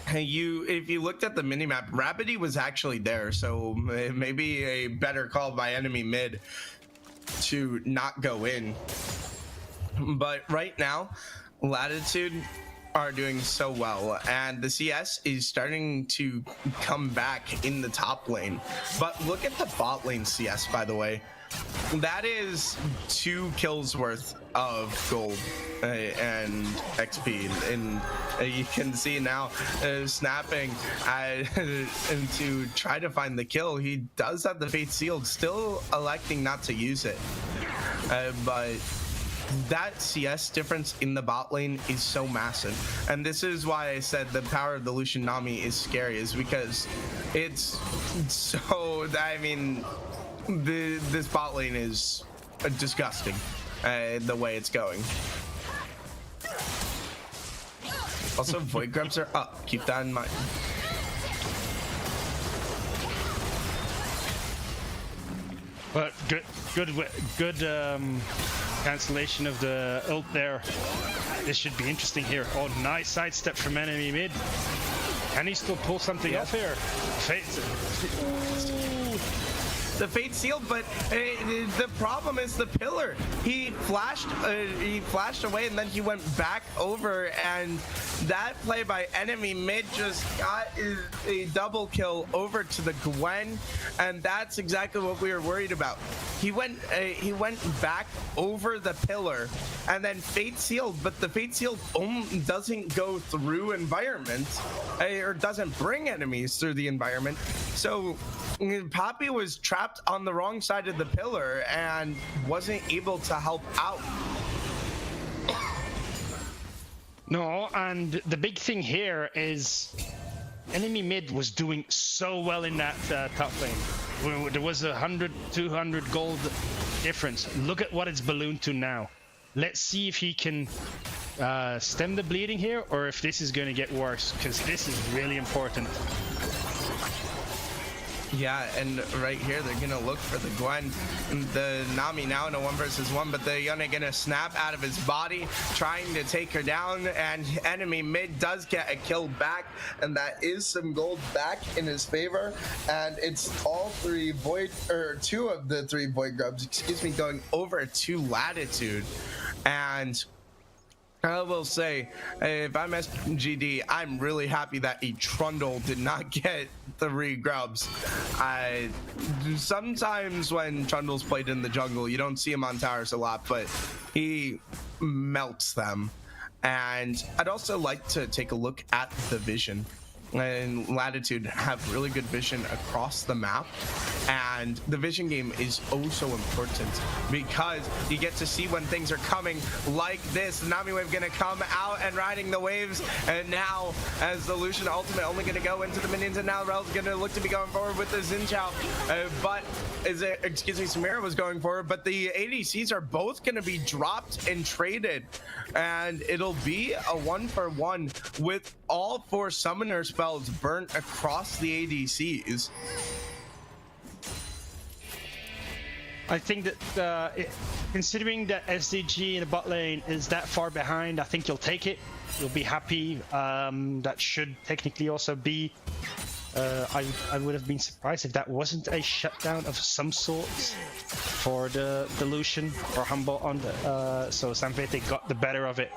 if you looked at the minimap, Rabbidy was actually there, so maybe a better call by enemy mid to not go in. But right now, Latitude are doing so well, and the CS is starting to come back in the top lane. But look at the bot lane CS, by the way. That is 2 kills worth of gold and XP, and you can see now snapping and to try to find the kill. He does have the Fate Sealed, still electing not to use it, but that CS difference in the bot lane is so massive, and this is why I said the power of the Lucian Nami is scary, is because it's so, I mean, this bot lane is disgusting, the way it's going. Also, Void Grubs are up. Keep that in mind. But good cancellation of the ult there. This should be interesting here. Oh, nice sidestep from enemy mid. Can he still pull something off here? The Fate Sealed, but the problem is the pillar. He flashed away, and then he went back over, and that play by enemy mid just got a double kill over to the Gwen, and that's exactly what we were worried about. He went back over the pillar, and then Fate Sealed, but the Fate Sealed doesn't go through environment, or doesn't bring enemies through the environment. So Poppy was trapped trapped on the wrong side of the pillar and wasn't able to help out. No, and the big thing here is enemy mid was doing so well in that top lane. There was 100, 200 gold difference. Look at what it's ballooned to now. Let's see if he can stem the bleeding here, or if this is going to get worse, because this is really important. Yeah, and right here they're gonna look for the Gwen. The Nami now in a 1 versus 1, but they're gonna snap out of his body, trying to take her down, and enemy mid does get a kill back, and that is some gold back in his favor. And it's all two of the 3 Void Grubs, excuse me, going over to Latitude. And I will say, if I'm SGD, I'm really happy that a Trundle did not get 3 grubs. Sometimes when Trundle's played in the jungle, you don't see him on towers a lot, but he melts them. And I'd also like to take a look at the vision. And Latitude have really good vision across the map, and the vision game is oh so important because you get to see when things are coming like this. The Nami wave gonna come out and riding the waves, and now as the Lucian ultimate only gonna go into the minions, and now Rel's gonna look to be going forward with the Xin Zhao, Samira was going forward, but the ADCs are both gonna be dropped and traded, and it'll be a 1-for-1 with all 4 summoner spells burnt across the ADCs. I think that considering that SDG in the bot lane is that far behind, I think you'll take it. You'll be happy. That should technically also be I would have been surprised if that wasn't a shutdown of some sort for the Lucian or Humble on the so Samvete got the better of it.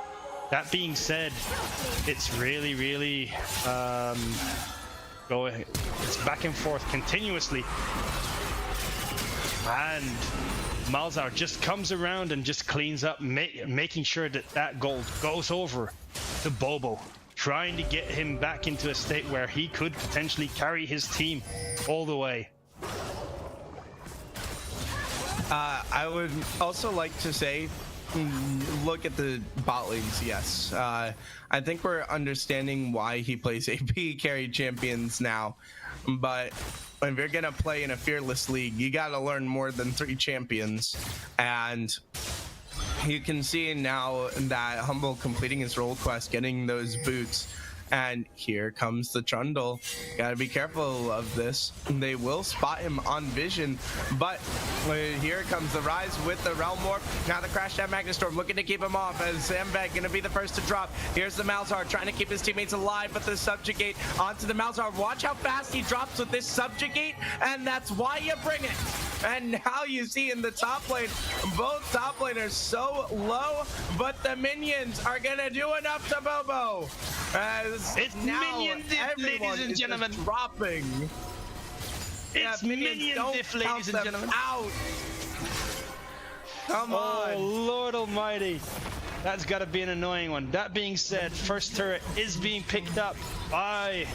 That being said, it's really going, it's back and forth continuously, and Malzahar just comes around and just cleans up, making sure that that gold goes over to Bobo, trying to get him back into a state where he could potentially carry his team all the way. I would also like to say, look at the bot lanes. Yes, I think we're understanding why he plays AP carry champions now, but if you're gonna play in a fearless league, you gotta learn more than 3 champions. And you can see now that Humble completing his role quest, getting those boots, and here comes the Trundle. Gotta be careful of this. They will spot him on vision, but here comes the rise with the Realm Warp. Now the Crash Down Magnastorm looking to keep him off, as Samvete gonna be the first to drop. Here's the Malzahar trying to keep his teammates alive, but the Subjugate onto the Malzahar. Watch how fast he drops with this Subjugate, and that's why you bring it. And now you see in the top lane, both top laners so low, but the minions are gonna do enough to Bobo. As it's minion diff, ladies and gentlemen. Dropping. It's minion diff, ladies and gentlemen. Out. Come on. Oh, Lord Almighty. That's got to be an annoying one. That being said, first turret is being picked up by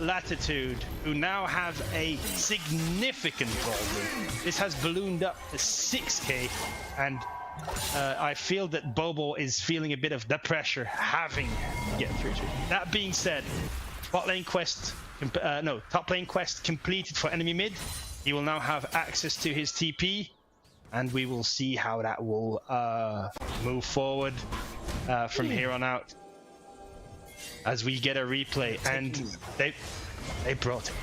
Latitude, who now have a significant goal lead. This has ballooned up to 6k, and I feel that Bobo is feeling a bit of the pressure having to get through to it. That being said, top lane quest completed for enemy mid. He will now have access to his TP, and we will see how that will move forward from here on out as we get a replay. And they brought it.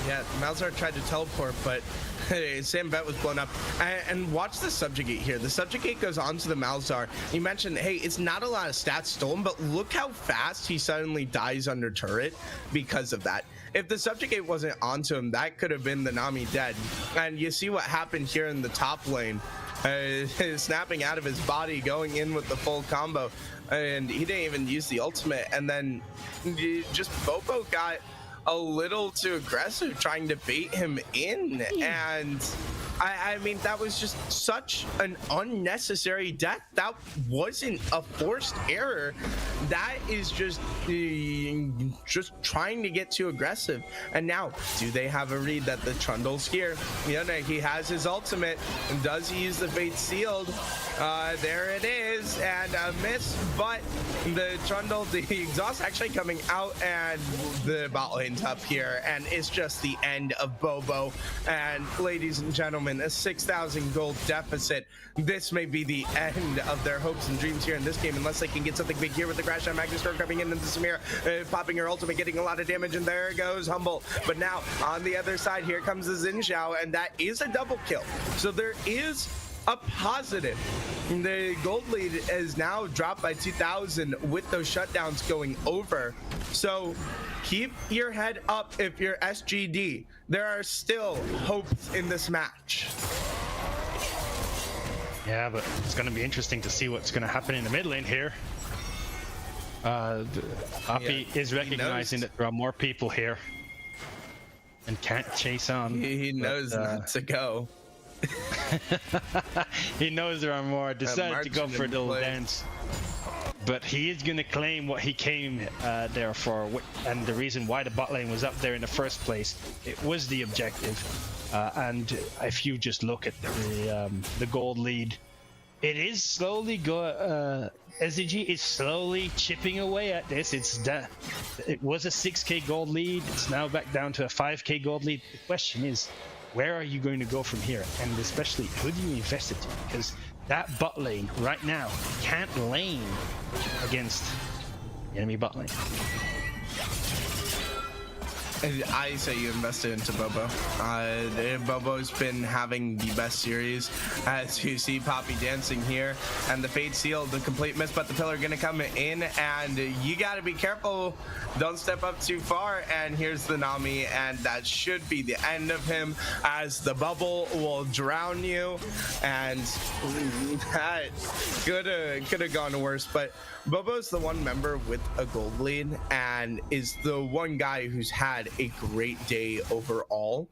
Yeah, Malzahar tried to teleport, but Samvete was blown up. And watch the Subjugate here. The Subjugate goes onto the Malzahar. You mentioned, hey, it's not a lot of stats stolen, but look how fast he suddenly dies under turret because of that. If the Subjugate wasn't onto him, that could have been the Nami dead. And you see what happened here in the top lane. Snapping out of his body, going in with the full combo. And he didn't even use the ultimate. And then just Bobo got a little too aggressive, trying to bait him in. And I mean, that was just such an unnecessary death. That wasn't a forced error. that is just trying to get too aggressive. And now, do they have a read that the Trundle's here? He has his ultimate. And does he use the Fate Sealed? There it is, and a miss, but the Trundle, the exhaust actually coming out, and the bot lane's up here, and it's just the end of Bobo. And ladies and gentlemen, a 6,000 gold deficit. This may be the end of their hopes and dreams here in this game, unless they can get something big here with the crash down. Magnus Storm coming in, and Samir popping her ultimate, getting a lot of damage, and there goes Humble. But now on the other side, here comes the Xin Zhao, and that is a double kill. So there is a positive. The gold lead is now dropped by 2,000 with those shutdowns going over. So keep your head up if you're SGD. There are still hopes in this match. Yeah, but it's going to be interesting to see what's going to happen in the mid lane here. Uppy is recognizing that there are more people here and can't chase on. He knows not to go. He knows there are more. Decided to go for the little dance, but he is going to claim what he came there for, and the reason why the bot lane was up there in the first place. It was the objective, and if you just look at the gold lead, it is slowly SDG is slowly chipping away at this. It was a 6k gold lead. It's now back down to a 5k gold lead. The question is, where are you going to go from here? And especially, who do you invest it to? Because that bot lane right now can't lane against the enemy bot lane. I say you invested into Bobo. Bobo's been having the best series, as you see Poppy dancing here, and the Fate Seal, the complete miss, but the pillar gonna come in, and you gotta be careful. Don't step up too far, and here's the Nami, and that should be the end of him, as the bubble will drown you, and that could have gone worse. But Bobo's the one member with a gold lead, and is the one guy who's had a great day overall,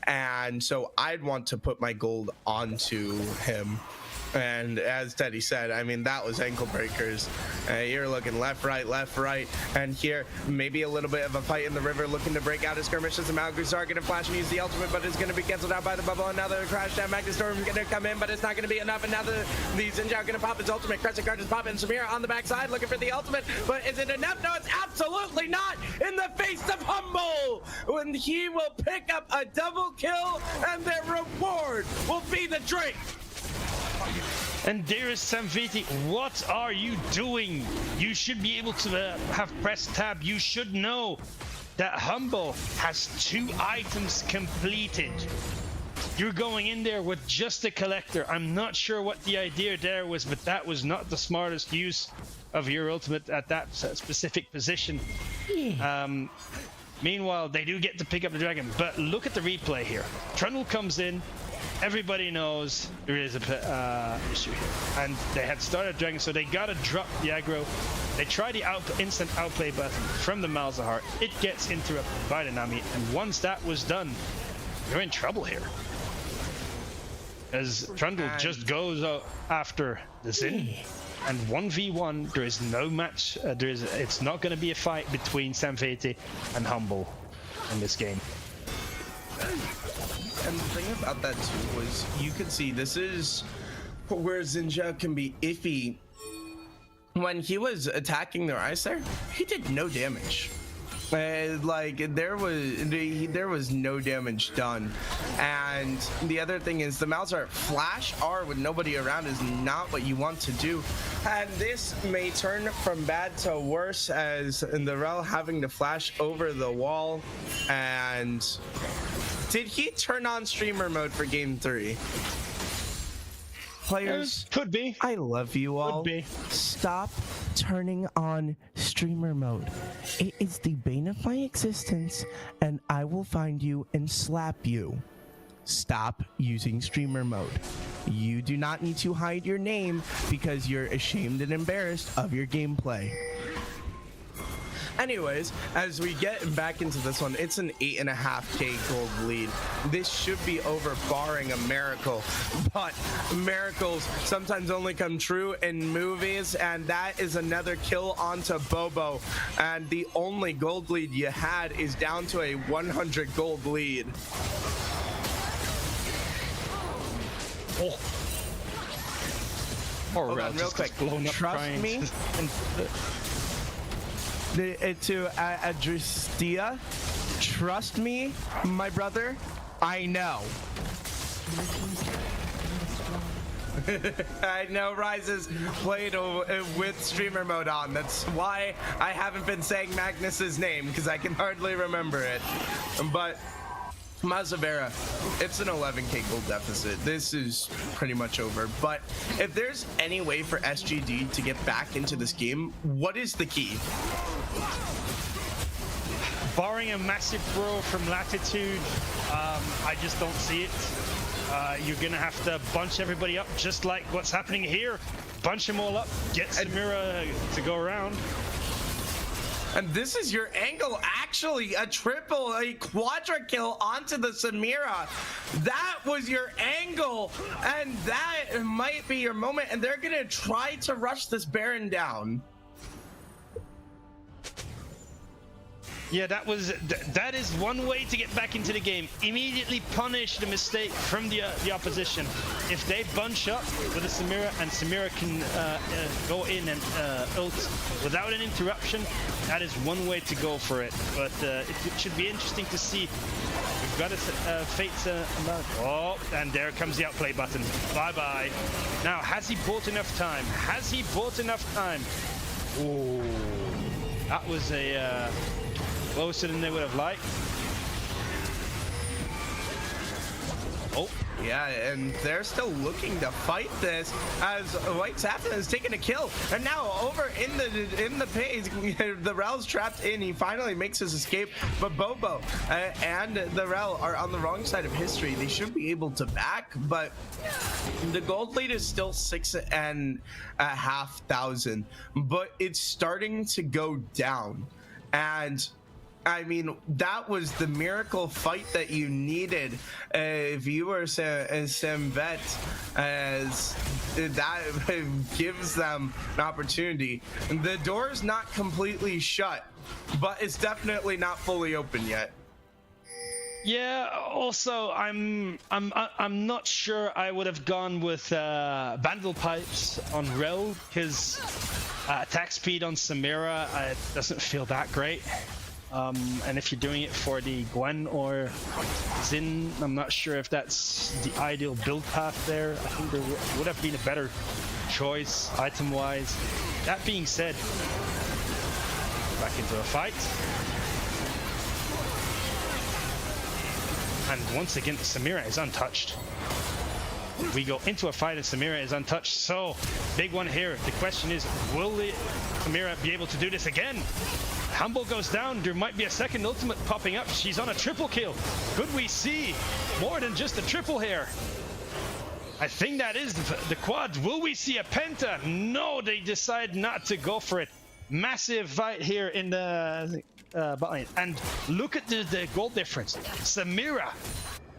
and so I'd want to put my gold onto him. And as Teddy said, I mean, that was ankle breakers. You're looking left, right, and here maybe a little bit of a fight in the river, looking to break out a skirmish. As the Malgus are gonna flash and use the ultimate, but it's gonna be canceled out by the bubble. Another crash down. Magnus Storm gonna come in, but it's not gonna be enough. And now the Xin Zhao gonna pop his ultimate. Crescent Guard is popping. Samir on the backside looking for the ultimate, but is it enough? No, it's absolutely not. In the face of Humble, when he will pick up a double kill, and their reward will be the drink. And there is Samviti. What are you doing? You should be able to have pressed tab. You should know that Humble has 2 items completed. You're going in there with just a collector. I'm not sure what the idea there was, but that was not the smartest use of your ultimate at that specific position. Meanwhile, they do get to pick up the dragon, but look at the replay here. Trundle comes in. Everybody knows there is a issue here, and they had started dragon, so they gotta drop the aggro. They try the instant outplay button from the Malzahar. It gets interrupted by the Nami, and once that was done, you're in trouble here. As Trundle just goes after the Xin, and 1v1, there is no match. It's not going to be a fight between Samvete and Humble in this game. And the thing about that too was, you could see this is where Xin Zhao can be iffy. When he was attacking their ice there, he did no damage. Like there was no damage done. And the other thing is, the Malzahar flash R with nobody around is not what you want to do. And this may turn from bad to worse, as the Rel having to flash over the wall. And did he turn on streamer mode for game 3? Players, could be. I love you all. Could be. Stop turning on streamer mode. It is the bane of my existence, and I will find you and slap you. Stop using streamer mode. You do not need to hide your name because you're ashamed and embarrassed of your gameplay. Anyways, as we get back into this one, it's an 8.5k gold lead. This should be over barring a miracle, but miracles sometimes only come true in movies, and that is another kill onto Bobo, and the only gold lead you had is down to a 100 gold lead. Oh. Hold on, real quick. Trust me. To Adristia, trust me, my brother, I know. I know Rises played with streamer mode on. That's why I haven't been saying Magnus's name, because I can hardly remember it. But Mazavera, it's an 11k gold deficit. This is pretty much over. But if there's any way for SGD to get back into this game, what is the key? Barring a massive throw from Latitude, I just don't see it. You're gonna have to bunch everybody up just like what's happening here. Bunch them all up, get Samira to go around. And this is your angle, actually, a quadra kill onto the Samira. That was your angle, and that might be your moment, and they're gonna try to rush this Baron down. Yeah, that is one way to get back into the game. Immediately punish the mistake from the opposition. If they bunch up with a Samira and Samira can go in and ult without an interruption, that is one way to go for it. But it should be interesting to see. We've got a Fate. Oh, and there comes the outplay button. Bye-bye. Now, has he bought enough time? Has he bought enough time? Oh, that was a... closer than they would have liked. Oh. Yeah, and they're still looking to fight this as White Saffron has taken a kill. And now over in the pace, the Rel's trapped in. He finally makes his escape, but Bobo and the Rel are on the wrong side of history. They should be able to back, but the gold lead is still 6,500, but it's starting to go down. And I mean, that was the miracle fight that you needed. If you were Semvet, as that gives them an opportunity. The door's not completely shut, but it's definitely not fully open yet. Yeah. Also, I'm not sure I would have gone with Vandal Pipes on Rel, because attack speed on Samira doesn't feel that great. And if you're doing it for the Gwen or Xin, I'm not sure if that's the ideal build path there. I think there would have been a better choice item-wise. That being said, back into a fight. And once again, Samira is untouched. We go into a fight and Samira is untouched. So, big one here. The question is, will Samira be able to do this again? Humble goes down. There might be a second ultimate popping up. She's on a triple kill. Could we see more than just a triple here? I think that is the quad. Will we see a penta? No, they decide not to go for it. Massive fight here in the bot lane. And look at the goal difference. Samira,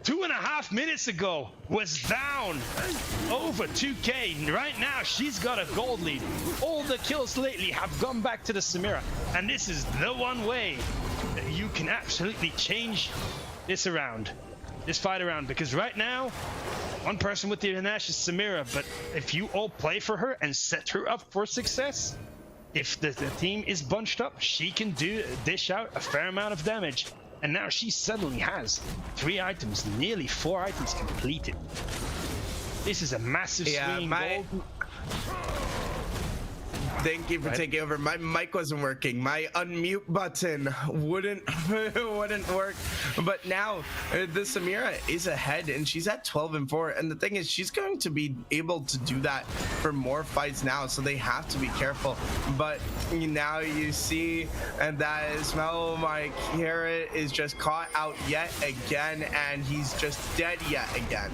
2.5 minutes ago, was down over 2k. Right now, she's got a gold lead. All the kills lately have gone back to the Samira. And this is the one way that you can absolutely change this around. This fight around. Because right now, one person with the Nash is Samira. But if you all play for her and set her up for success, if the team is bunched up, she can dish out a fair amount of damage. And now she suddenly has 3 items, nearly 4 items completed. This is a massive swing. Thank you for taking over. My mic wasn't working. My unmute button wouldn't work. But now the Samira is ahead, and she's at 12-4. And the thing is, she's going to be able to do that for more fights now, so they have to be careful. But now you see, and that is my Carrot is just caught out yet again, and he's just dead yet again.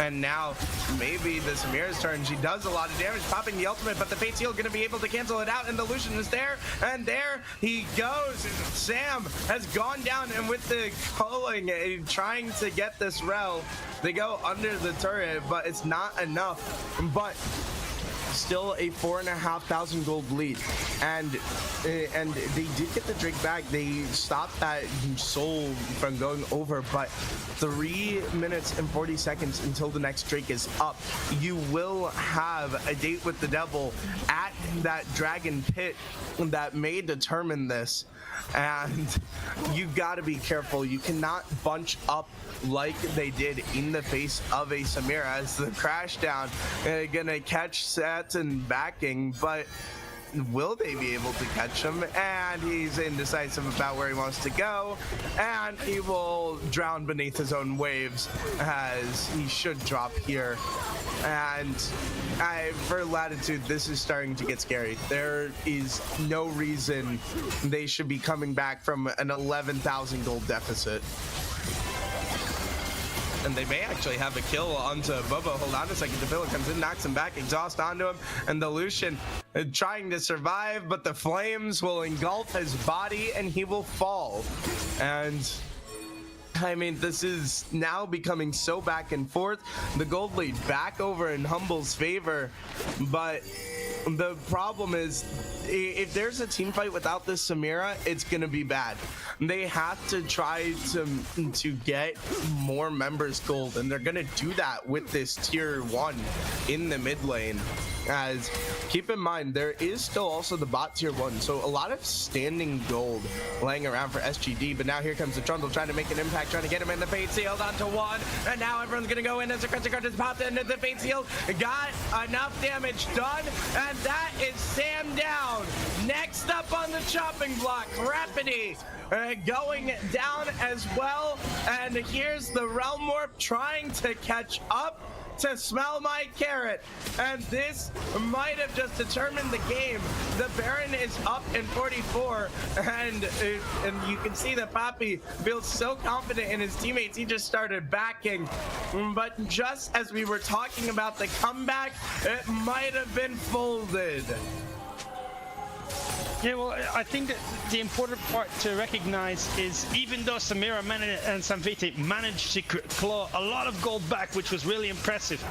And now maybe the Samira's turn. She does a lot of damage, popping the ultimate, but the Fate Seal going to be able able to cancel it out, and the Lucian is there, and there he goes. Sam has gone down, and with the culling, trying to get this rel, they go under the turret, but it's not enough. But still a 4,500 gold lead, and they did get the Drake back. They stopped that soul from going over, but 3 minutes and 40 seconds until the next Drake is up. You will have a date with the devil at that dragon pit that may determine this, and you got to be careful. You cannot bunch up like they did in the face of a Samira as the crash down. Gonna catch Satin backing, but will they be able to catch him? And he's indecisive about where he wants to go, and he will drown beneath his own waves, as he should drop here. And for Latitude, this is starting to get scary. There is no reason they should be coming back from an 11,000 gold deficit. And they may actually have a kill onto Bobo. Hold on a second. Devilla comes in, knocks him back, exhaust onto him, and the Lucian trying to survive, but the flames will engulf his body and he will fall. And I mean, this is now becoming so back and forth. The gold lead back over in Humble's favor, but the problem is, if there's a team fight without this Samira, it's gonna be bad. They have to try to get more members gold, and they're gonna do that with this tier 1 in the mid lane. As keep in mind, there is still also the bot tier 1, so a lot of standing gold laying around for SGD. But now here comes the Trundle trying to make an impact, trying to get him in the Fate Sealed onto 1, and now everyone's gonna go in as the Crunchy Card just popped into the Fate Sealed, got enough damage done, and that is Sam down. Next up on the chopping block, Rapidity going down as well, and here's the Realm Warp trying to catch up to Smell My Carrot, and this might have just determined the game. The Baron is up in 44, and you can see that Poppy feels so confident in his teammates, he just started backing. But just as we were talking about the comeback, it might have been folded. Yeah, well, I think that the important part to recognize is, even though Samira and Samvete managed to claw a lot of gold back, which was really impressive,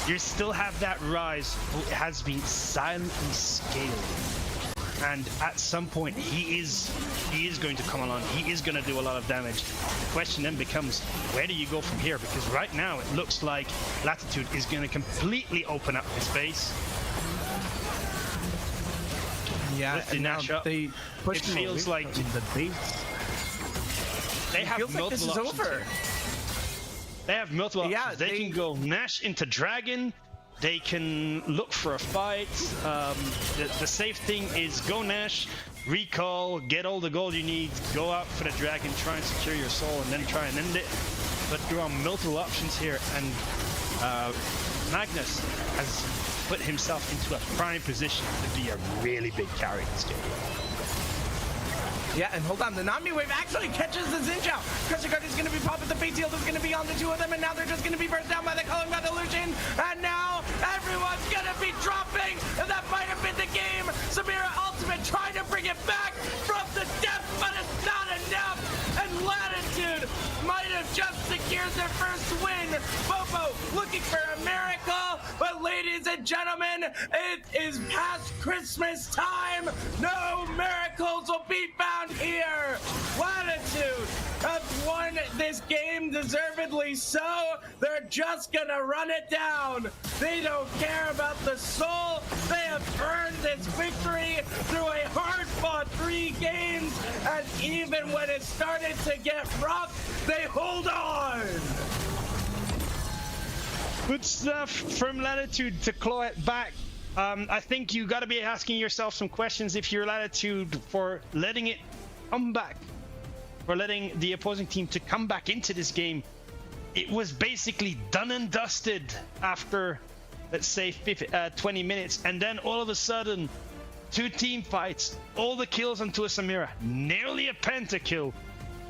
you still have that Rise who has been silently scaling. And at some point, he is going to come along. He is going to do a lot of damage. The question then becomes, where do you go from here? Because right now, it looks like Latitude is going to completely open up his base. Yeah, and now they push. It feels like the base. They have multiple like this is options over. Here. They have multiple options. They can go Nash into Dragon. They can look for a fight. The safe thing is go Nash, recall, get all the gold you need, go out for the Dragon, try and secure your soul, and then try and end it. But there are multiple options here, and Magnus has put himself into a prime position to be a really big carry in this game. Yeah, and hold on, the Nami wave actually catches the Xinjiao. Crunchy Card is going to be popping, the Fate Sealed is going to be on the 2 of them, and now they're just going to be burst down by the Culling by the Lucian, and now everyone's going to be dropping, and that might have been the game. Samira Ultimate trying to bring it back from the depths, but it's not enough, and Latitude might have just secured their first win. Bobo looking for a miracle, but ladies and gentlemen, it is past Christmas time. No miracles will be found here. Latitude have won this game deservedly so. They're just gonna run it down. They don't care about the soul. They have earned this victory through a hard-fought 3 games, and even when it started to get rough, they hold on. Good stuff from Latitude to claw it back. I think you got to be asking yourself some questions if you're Latitude for letting it come back, for letting the opposing team to come back into this game. It was basically done and dusted after, let's say, 20 minutes, and then all of a sudden, 2 team fights, all the kills onto a Samira, nearly a pentakill,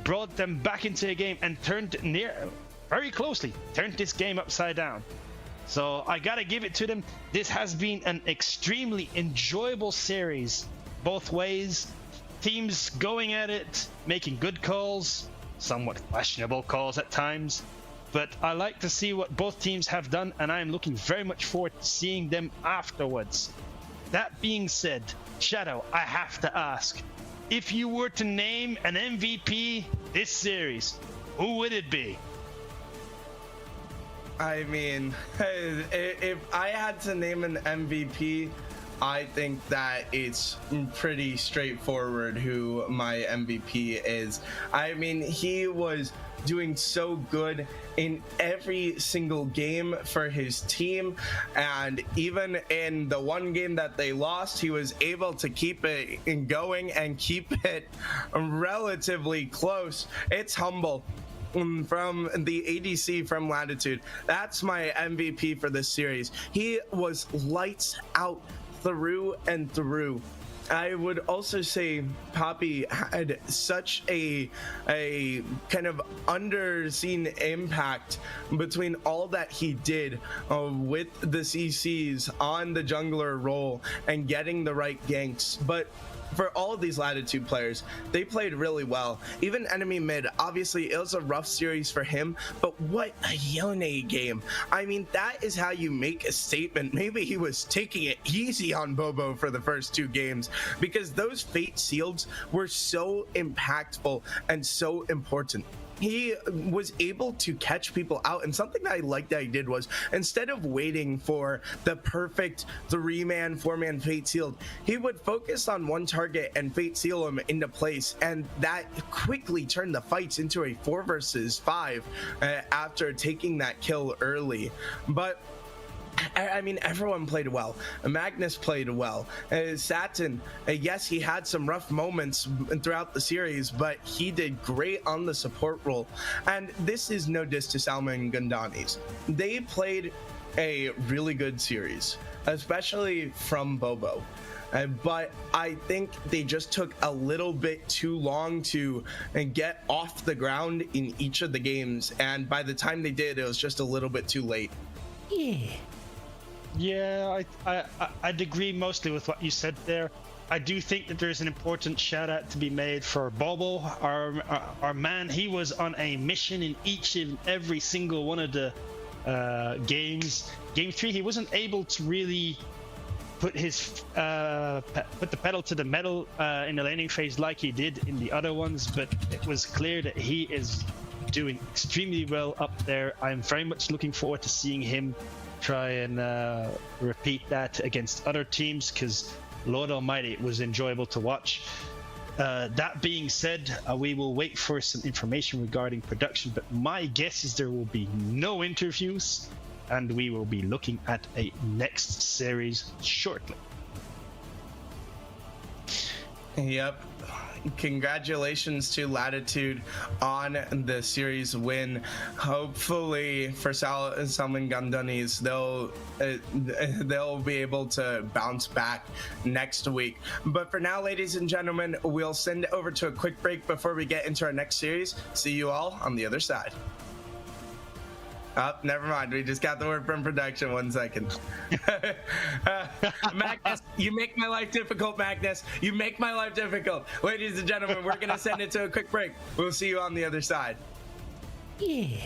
brought them back into a game and turned very closely turned this game upside down. So I gotta give it to them. This has been an extremely enjoyable series, both ways. Teams going at it, making good calls, somewhat questionable calls at times. But I like to see what both teams have done, and I am looking very much forward to seeing them afterwards. That being said, Shadow, I have to ask, if you were to name an MVP this series, who would it be? I mean, if I had to name an MVP, I think that it's pretty straightforward who my MVP is. I mean, he was doing so good in every single game for his team, and even in the one game that they lost, he was able to keep it going and keep it relatively close. It's humble from the ADC from Latitude. That's my MVP for this series. He was lights out through and through. I would also say Poppy had such a kind of underseen impact between all that he did with the CCs on the jungler role and getting the right ganks. But for all of these Latitude players, they played really well. Even enemy mid, obviously it was a rough series for him, but what a Yone game. I mean, that is how you make a statement. Maybe he was taking it easy on Bobo for the first 2 games, because those Fate Seals were so impactful and so important. He was able to catch people out, and something that I liked that he did was, instead of waiting for the perfect 3-man, 4-man Fate Sealed, he would focus on one target and Fate Seal him into place, and that quickly turned the fights into a 4 versus 5 after taking that kill early. But I mean, everyone played well. Magnus played well. Satin, yes, he had some rough moments throughout the series, but he did great on the support role. And this is no diss to Salman Gandanis. They played a really good series, especially from Bobo. But I think they just took a little bit too long to get off the ground in each of the games. And by the time they did, it was just a little bit too late. Yeah, I'd agree mostly with what you said there. I do think that there's an important shout out to be made for Bobo, our man. He was on a mission in each and every single one of the games. Game 3, he wasn't able to really put the pedal to the metal in the laning phase like he did in the other ones, but it was clear that he is doing extremely well up there. I'm very much looking forward to seeing him try and repeat that against other teams, because Lord Almighty, it was enjoyable to watch. That being said, we will wait for some information regarding production, but my guess is there will be no interviews, and we will be looking at a next series shortly. Yep. Congratulations to Latitude on the series win. Hopefully for Salman Gandanis, they'll be able to bounce back next week. But for now, ladies and gentlemen, we'll send it over to a quick break before we get into our next series. See you all on the other side. Oh, never mind. We just got the word from production. 1 second. Magnus, you make my life difficult, Magnus. You make my life difficult. Ladies and gentlemen, we're going to send it to a quick break. We'll see you on the other side. Yeah.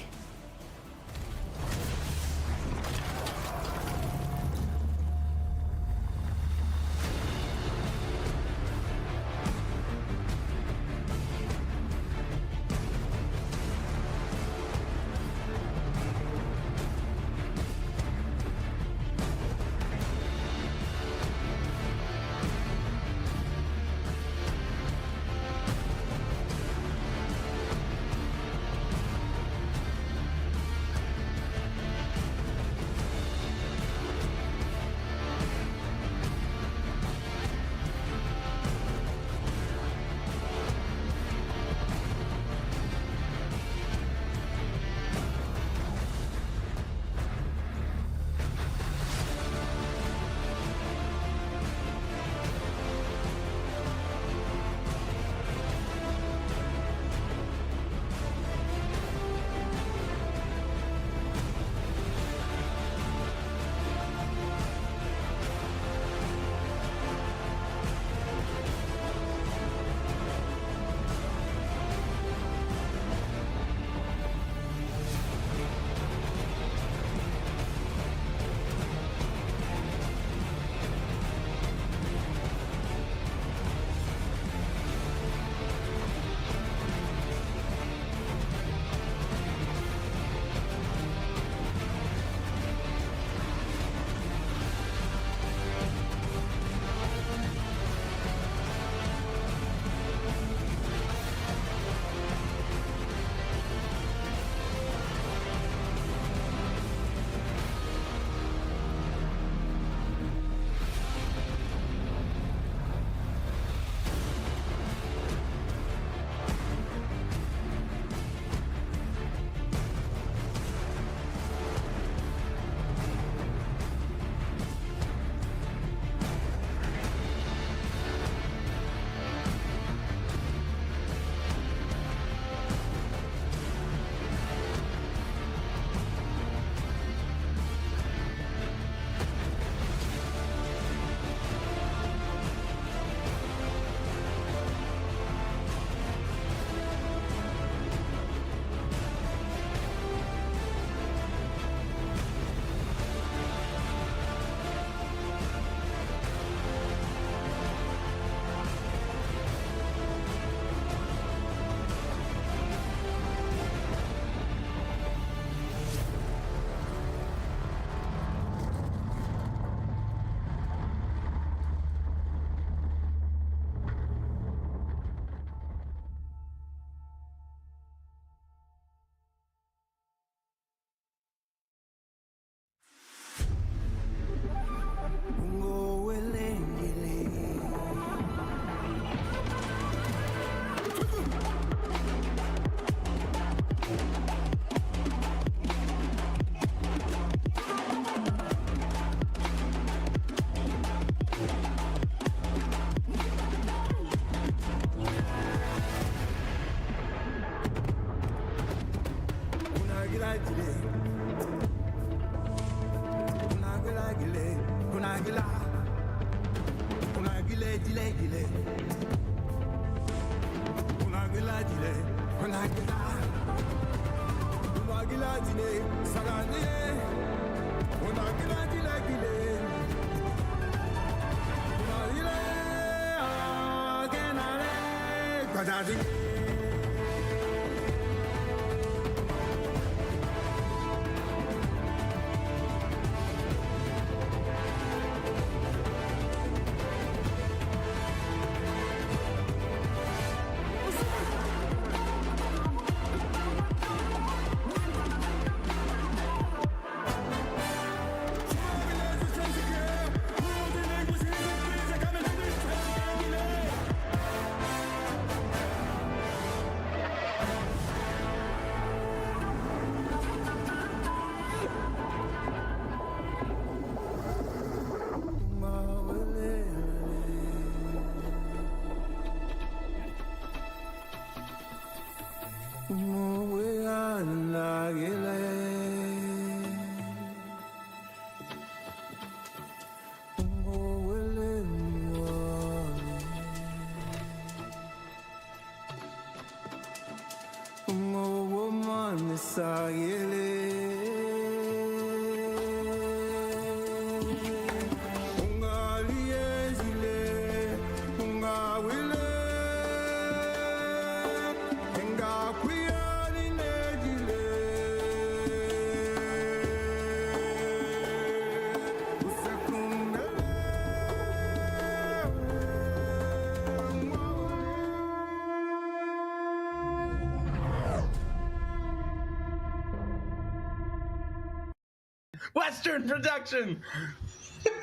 Western production.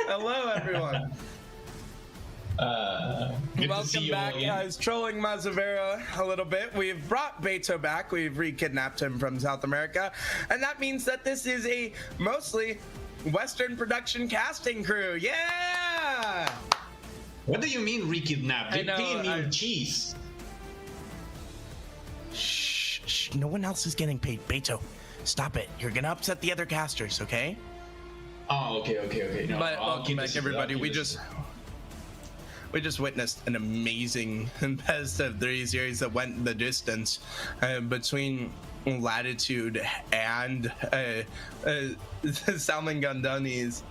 Hello, everyone. Welcome back. I was trolling Mazavera a little bit. We've brought Beto back. We've re-kidnapped him from South America. And that means that this is a mostly Western production casting crew. Yeah! What do you mean re-kidnapped? They pay me in cheese. Shh, no one else is getting paid. Beto, stop it. You're gonna upset the other casters, okay? Oh, okay. No, but welcome back, everybody. We just witnessed an amazing best of 3 series that went the distance between Latitude and Salmon Gundonis.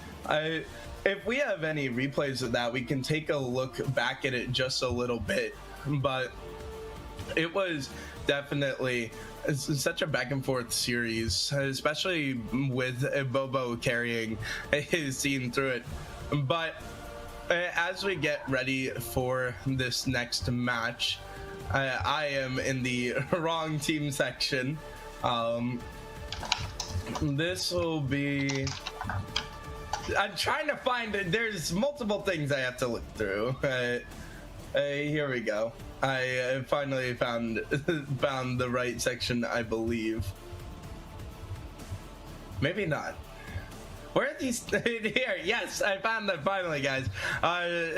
If we have any replays of that, we can take a look back at it just a little bit. But it was definitely such a back and forth series, especially with Bobo carrying his team through it. But as we get ready for this next match, I am in the wrong team section. This will be... I'm trying to find it. There's multiple things I have to look through. Here we go. I finally found the right section, I believe. Maybe not. Where are these? Here, yes, I found them finally, guys.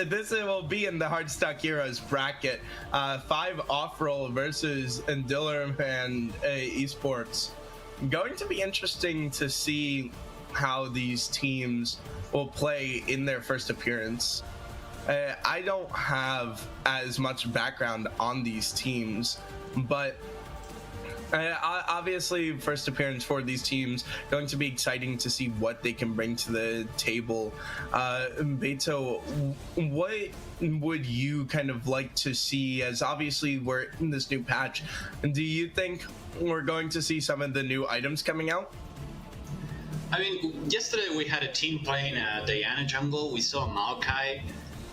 This will be in the Hardstock Heroes bracket. 5 off-roll versus Endiller and Esports. Going to be interesting to see how these teams will play in their first appearance. I don't have as much background on these teams, but obviously first appearance for these teams, going to be exciting to see what they can bring to the table. Beto, what would you kind of like to see, as obviously we're in this new patch? Do you think we're going to see some of the new items coming out? I mean, yesterday we had a team playing Diana Jungle. We saw Maokai.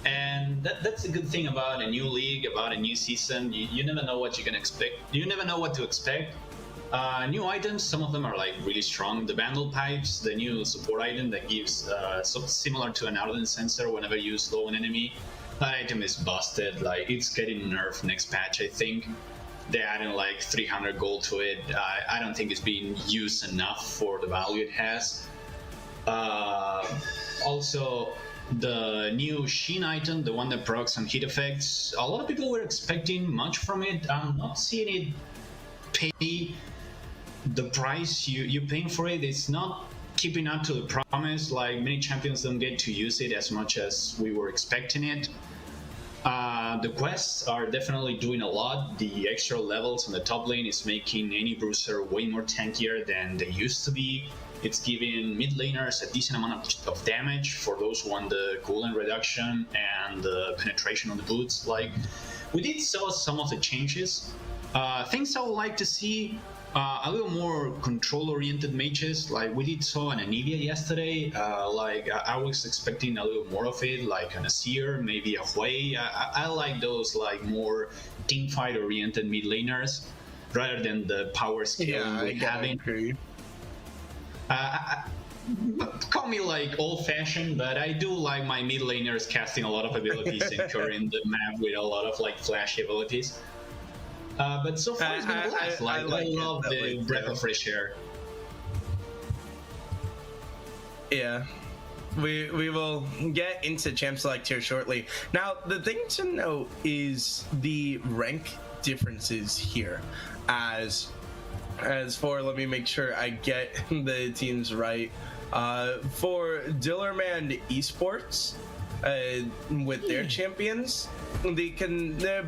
And that's a good thing about a new league, about a new season. You never know what you can expect. You never know what to expect. New items, some of them are like really strong. The Vandal Pipes, the new support item that gives similar to an Ardent Sensor whenever you slow an enemy. That item is busted. Like, it's getting nerfed next patch, I think. They're adding like 300 gold to it. I don't think it's being used enough for the value it has. Also, the new Sheen item, the one that procs some hit effects, a lot of people were expecting much from it. I'm not seeing it pay the price you're paying for it. It's not keeping up to the promise. Like, many champions don't get to use it as much as we were expecting it. The quests are definitely doing a lot. The extra levels on the top lane is making any bruiser way more tankier than they used to be. It's giving mid laners a decent amount of damage for those who want the cooldown reduction and the penetration on the boots. Like, we did saw some of the changes. Things I would like to see, a little more control-oriented mages. Like, we did saw an Anivia yesterday. I was expecting a little more of it, like an Asir, maybe a Hui. I like those like more teamfight-oriented mid laners rather than the power scaling we having. Call me like old-fashioned, but I do like my mid laners casting a lot of abilities and covering the map with a lot of like flashy abilities. But so far it's been a blast. I love the breath of fresh air. Yeah. We will get into Champ Select here shortly. Now, the thing to note is the rank differences here. As for, let me make sure I get the teams right. For Dillerman Esports, with their champions, the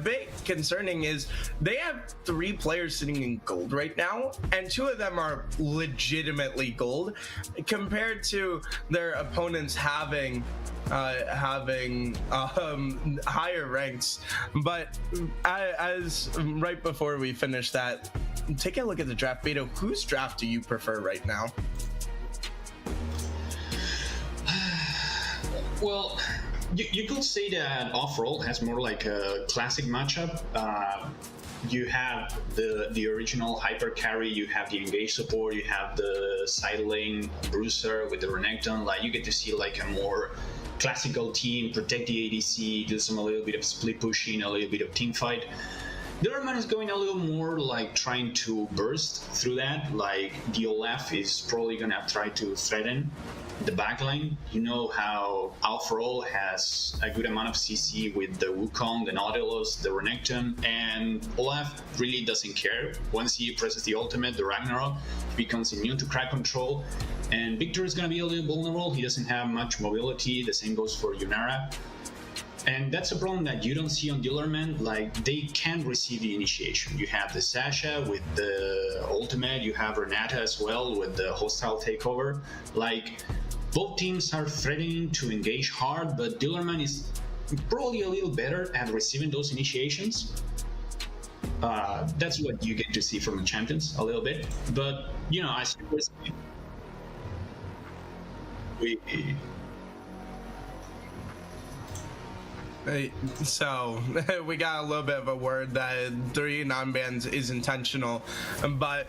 bit concerning is they have 3 players sitting in gold right now, and 2 of them are legitimately gold, compared to their opponents having higher ranks. But as right before we finish that, take a look at the draft. Beto, whose draft do you prefer right now? Well, you could say that off-roll has more like a classic matchup. You have the original hyper carry, you have the engage support, you have the side lane bruiser with the Renekton. Like, you get to see like a more classical team protect the ADC, do a little bit of split pushing, a little bit of team fight. The other man is going a little more like trying to burst through that. Like, the Olaf is probably gonna try to threaten the backline. You know how Alpharol has a good amount of CC with the Wukong, the Nautilus, the Renekton, and Olaf really doesn't care. Once he presses the ultimate, the Ragnarok, he becomes immune to crack control, and Victor is going to be a little vulnerable. He doesn't have much mobility. The same goes for Yunara. And that's a problem that you don't see on Dillerman. Like, they can receive the initiation. You have the Sasha with the ultimate, you have Renata as well with the hostile takeover. Like, both teams are threatening to engage hard, but Dillerman is probably a little better at receiving those initiations. That's what you get to see from the champions a little bit. But, you know, as so we got a little bit of a word that 3 non-bans is intentional, but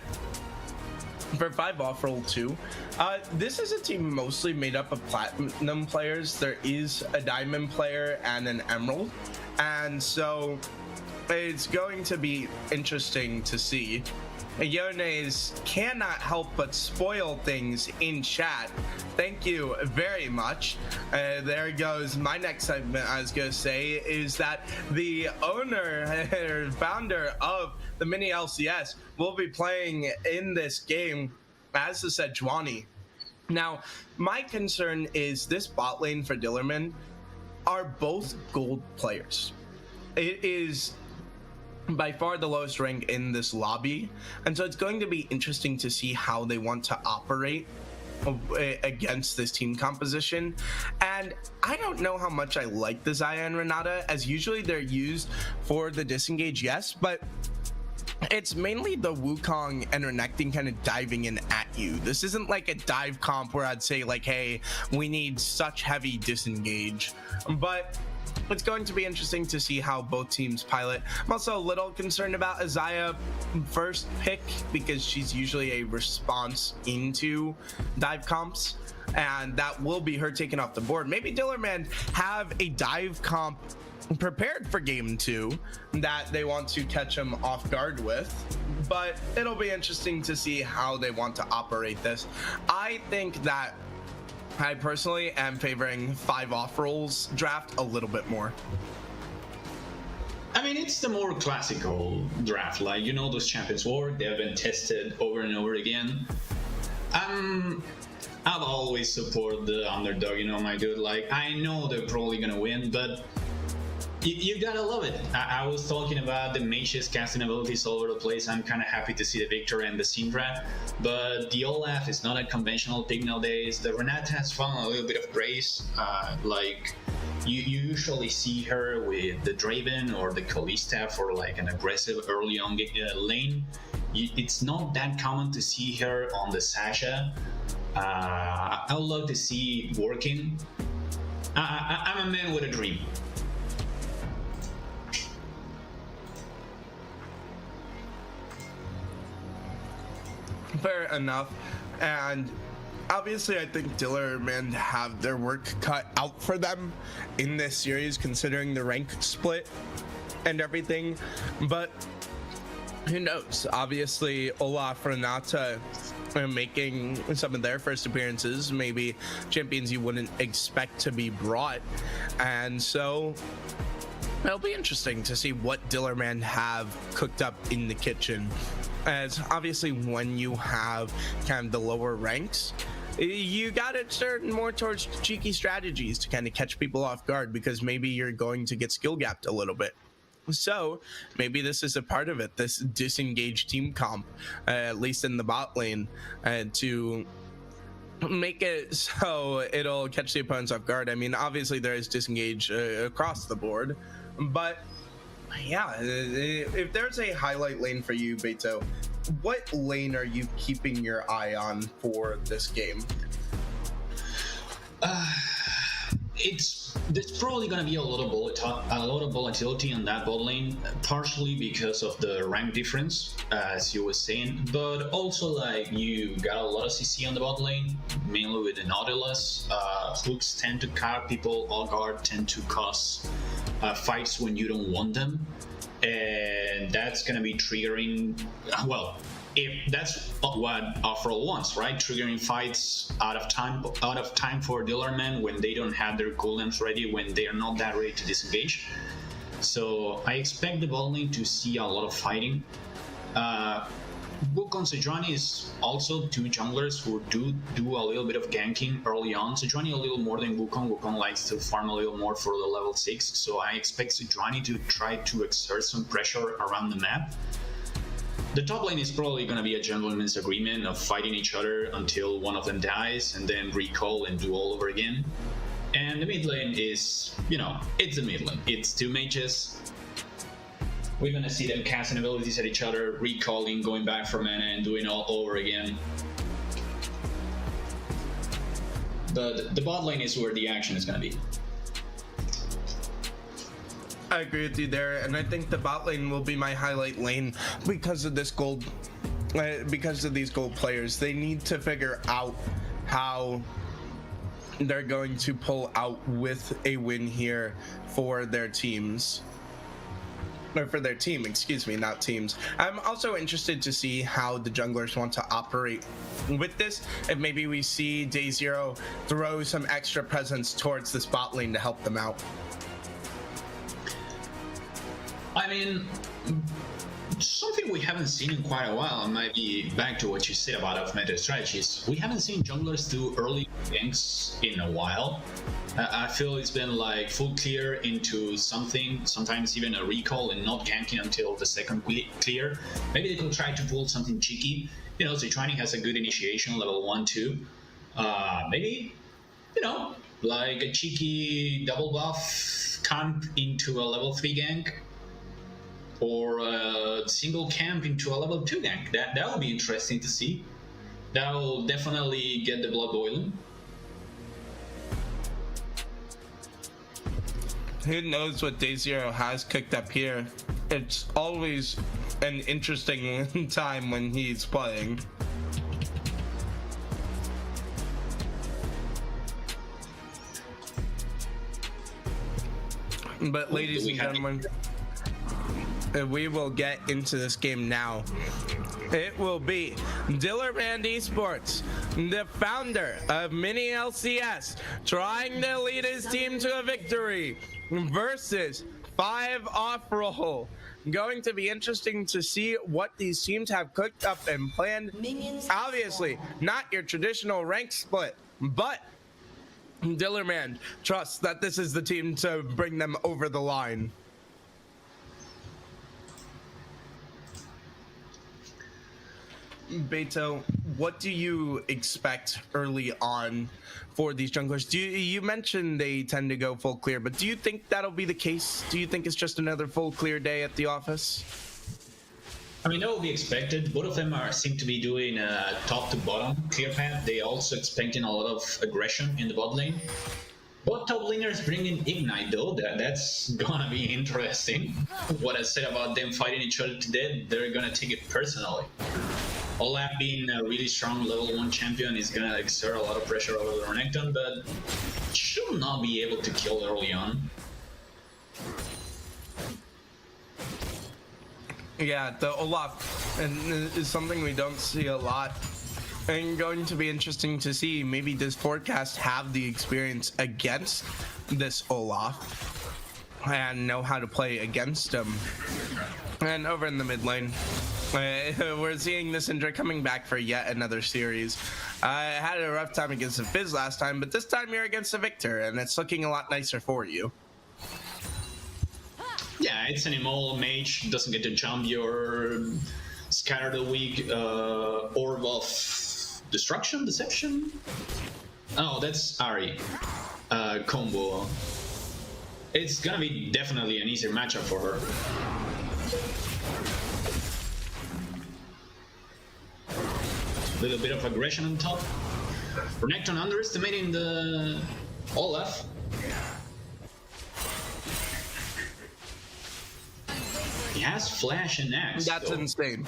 for 5 off-roll 2, this is a team mostly made up of platinum players. There is a diamond player and an emerald, and so it's going to be interesting to see. Yones cannot help but spoil things in chat. Thank you very much. There goes my next segment. I was going to say is that the owner or founder of the MiniLCS will be playing in this game as the Sejuani. Now, my concern is this bot lane for Dillerman are both gold players. It is by far the lowest rank in this lobby, and so it's going to be interesting to see how they want to operate against this team composition. And I don't know how much I like the Xayah and Renata, as usually they're used for the disengage, yes, but it's mainly the Wukong and Renekton kind of diving in at you. This isn't like a dive comp where I'd say like, hey, we need such heavy disengage, but it's going to be interesting to see how both teams pilot. I'm also a little concerned about Xayah first pick because she's usually a response into dive comps, and that will be her taken off the board. Maybe Dillerman have a dive comp prepared for game 2 that they want to catch him off guard with, but it'll be interesting to see how they want to operate this. I think that I personally am favoring 5 off-rolls draft a little bit more. I mean, it's the more classical draft. Like, you know, those champions work. They have been tested over and over again. I've always support the underdog, my dude. Like, I know they're probably gonna win, but you gotta love it. I was talking about the mage's casting abilities all over the place. I'm kind of happy to see the Victor and the Syndra, but the Olaf is not a conventional pick nowadays. The Renata has found a little bit of grace. Like, you usually see her with the Draven or the Kalista for like an aggressive early on lane. It's not that common to see her on the Sasha. I would love to see it working. I'm a man with a dream. Fair enough. And obviously, I think Dillerman have their work cut out for them in this series, considering the rank split and everything. But who knows? Obviously, Olaf, Renata are making some of their first appearances, maybe champions you wouldn't expect to be brought. And so it'll be interesting to see what Dillerman have cooked up in the kitchen. As obviously when you have kind of the lower ranks, you gotta turn more towards cheeky strategies to kind of catch people off guard, because maybe you're going to get skill gapped a little bit. So maybe this is a part of it, this disengaged team comp, at least in the bot lane, to make it so it'll catch the opponents off guard. I mean, obviously there is disengage across the board, but yeah, if there's a highlight lane for you, Beto, what lane are you keeping your eye on for this game? There's probably gonna be a lot of volatility on that bot lane, partially because of the rank difference, as you were saying, but also like you got a lot of CC on the bot lane, mainly with the Nautilus. Hooks tend to cut people off guard, tend to cause fights when you don't want them, and that's gonna be triggering. Well, if that's what Afro wants, right? Triggering fights out of time for Dillerman when they don't have their cooldowns ready, when they are not that ready to disengage. So I expect the bot lane to see a lot of fighting. Wukong Sejuani is also two junglers who do a little bit of ganking early on. Sejuani a little more than Wukong. Wukong likes to farm a little more for the level 6, so I expect Sejuani to try to exert some pressure around the map. The top lane is probably going to be a gentleman's agreement of fighting each other until one of them dies and then recall and do all over again. And the mid lane is, it's the mid lane. It's two mages. We're going to see them casting abilities at each other, recalling, going back for mana and doing all over again. But the bot lane is where the action is going to be. I agree with you there, and I think the bot lane will be my highlight lane because of this gold, because of these gold players. They need to figure out how they're going to pull out with a win here for their teams. Or for their team, excuse me, not teams. I'm also interested to see how the junglers want to operate with this. If maybe we see Day Zero throw some extra presence towards this bot lane to help them out. I mean, something we haven't seen in quite a while, and might be back to what you said about off-meta strategies. We haven't seen junglers do early ganks in a while. I feel it's been like full clear into something, sometimes even a recall, and not ganking until the second clear. Maybe they could try to pull something cheeky. Sejuani has a good initiation, level 1, 2. Maybe, like a cheeky double buff camp into a level 3 gank. Or a single camp into a level 2 gank. That would be interesting to see. That will definitely get the blood boiling. Who knows what Day Zero has cooked up here? It's always an interesting time when he's playing. But ladies and gentlemen, we will get into this game now. It will be Dillerman Esports, the founder of MiniLCS, trying to lead his team to a victory versus 5-off roll. Going to be interesting to see what these teams have cooked up and planned. Obviously, not your traditional rank split, but Dillerman trusts that this is the team to bring them over the line. Beto, what do you expect early on for these junglers? You mentioned they tend to go full clear, but do you think that'll be the case? Do you think it's just another full clear day at the office? I mean, that will be expected. Both of them seem to be doing top to bottom clear path. They also expecting a lot of aggression in the bot lane. Both top laners bringing Ignite though. That's gonna be interesting. What I said about them fighting each other to death, they're gonna take it personally. Olaf being a really strong level 1 champion is gonna exert a lot of pressure over the Renekton, but should not be able to kill early on. Yeah, the Olaf is something we don't see a lot. And going to be interesting to see, maybe does Forecast have the experience against this Olaf and know how to play against him. And over in the mid lane, we're seeing the Syndra coming back for yet another series. I had a rough time against the Fizz last time, but this time you're against the Victor, and it's looking a lot nicer for you. Yeah, it's an immortal mage, doesn't get to jump your Scatter the Weak Orb of Deception? Oh, that's Ari combo. It's gonna be definitely an easier matchup for her. A little bit of aggression on top. Renekton underestimating the Olaf. He has Flash and Axe. That's though. insane.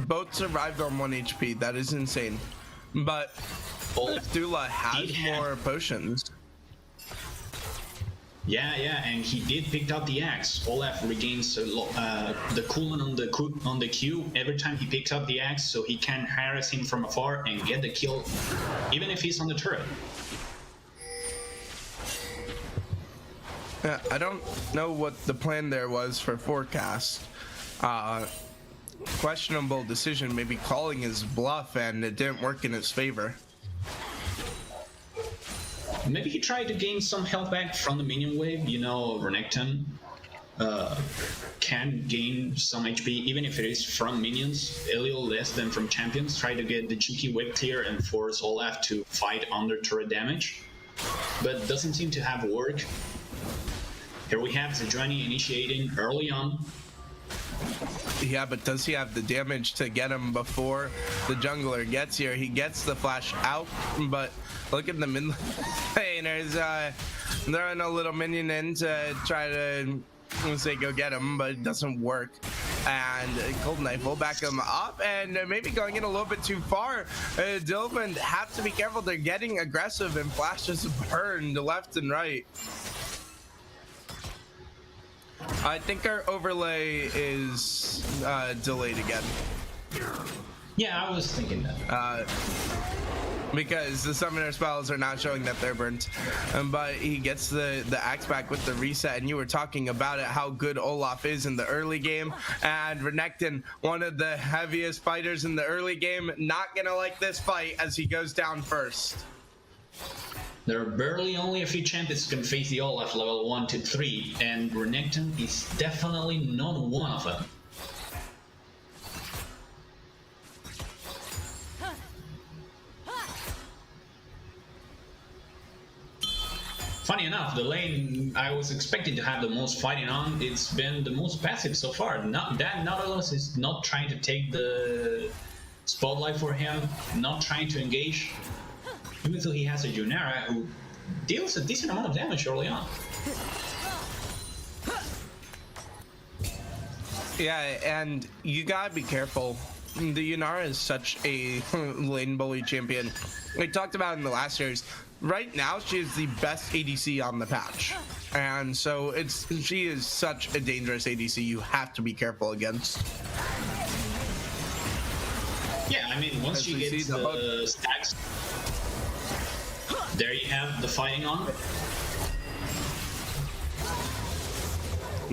Both survived on 1 HP. That is insane. But Dula has more potions. Yeah, and he did pick up the axe. Olaf regains the cooldown on the Q every time he picks up the axe, so he can harass him from afar and get the kill, even if he's on the turret. Yeah, I don't know what the plan there was for Forecast. Questionable decision, maybe calling his bluff, and it didn't work in his favor. Maybe he tried to gain some health back from the minion wave. You know, Renekton can gain some HP, even if it is from minions, a little less than from champions. Try to get the cheeky wave clear and force Olaf to fight under turret damage, but doesn't seem to have worked. Here we have Sejuani initiating early on. Yeah, but does he have the damage to get him before the jungler gets here? He gets the flash out, but look at the mid laners throwing a little minion in to try to say go get him, but it doesn't work. And Cold Knife will back him up, and maybe going in a little bit too far. Dilman have to be careful. They're getting aggressive, and Flash just burned left and right. I think our overlay is delayed again. Yeah, I was thinking that. Because the summoner spells are not showing that they're burnt. But he gets the axe back with the reset, and you were talking about it, how good Olaf is in the early game. And Renekton, one of the heaviest fighters in the early game, not gonna like this fight as he goes down first. There are barely only a few champions who can face the Olaf level 1 to 3, and Renekton is definitely not one of them. Funny enough, the lane I was expecting to have the most fighting on, it's been the most passive so far. Nautilus is not trying to take the spotlight for him, not trying to engage. Even though he has a Junara who deals a decent amount of damage early on. Yeah, and you gotta be careful. The Yunara is such a lane bully champion. We talked about in the last series. Right now, she is the best ADC on the patch. And so she is such a dangerous ADC you have to be careful against. Yeah, I mean, once she gets the stacks, there you have the fighting on.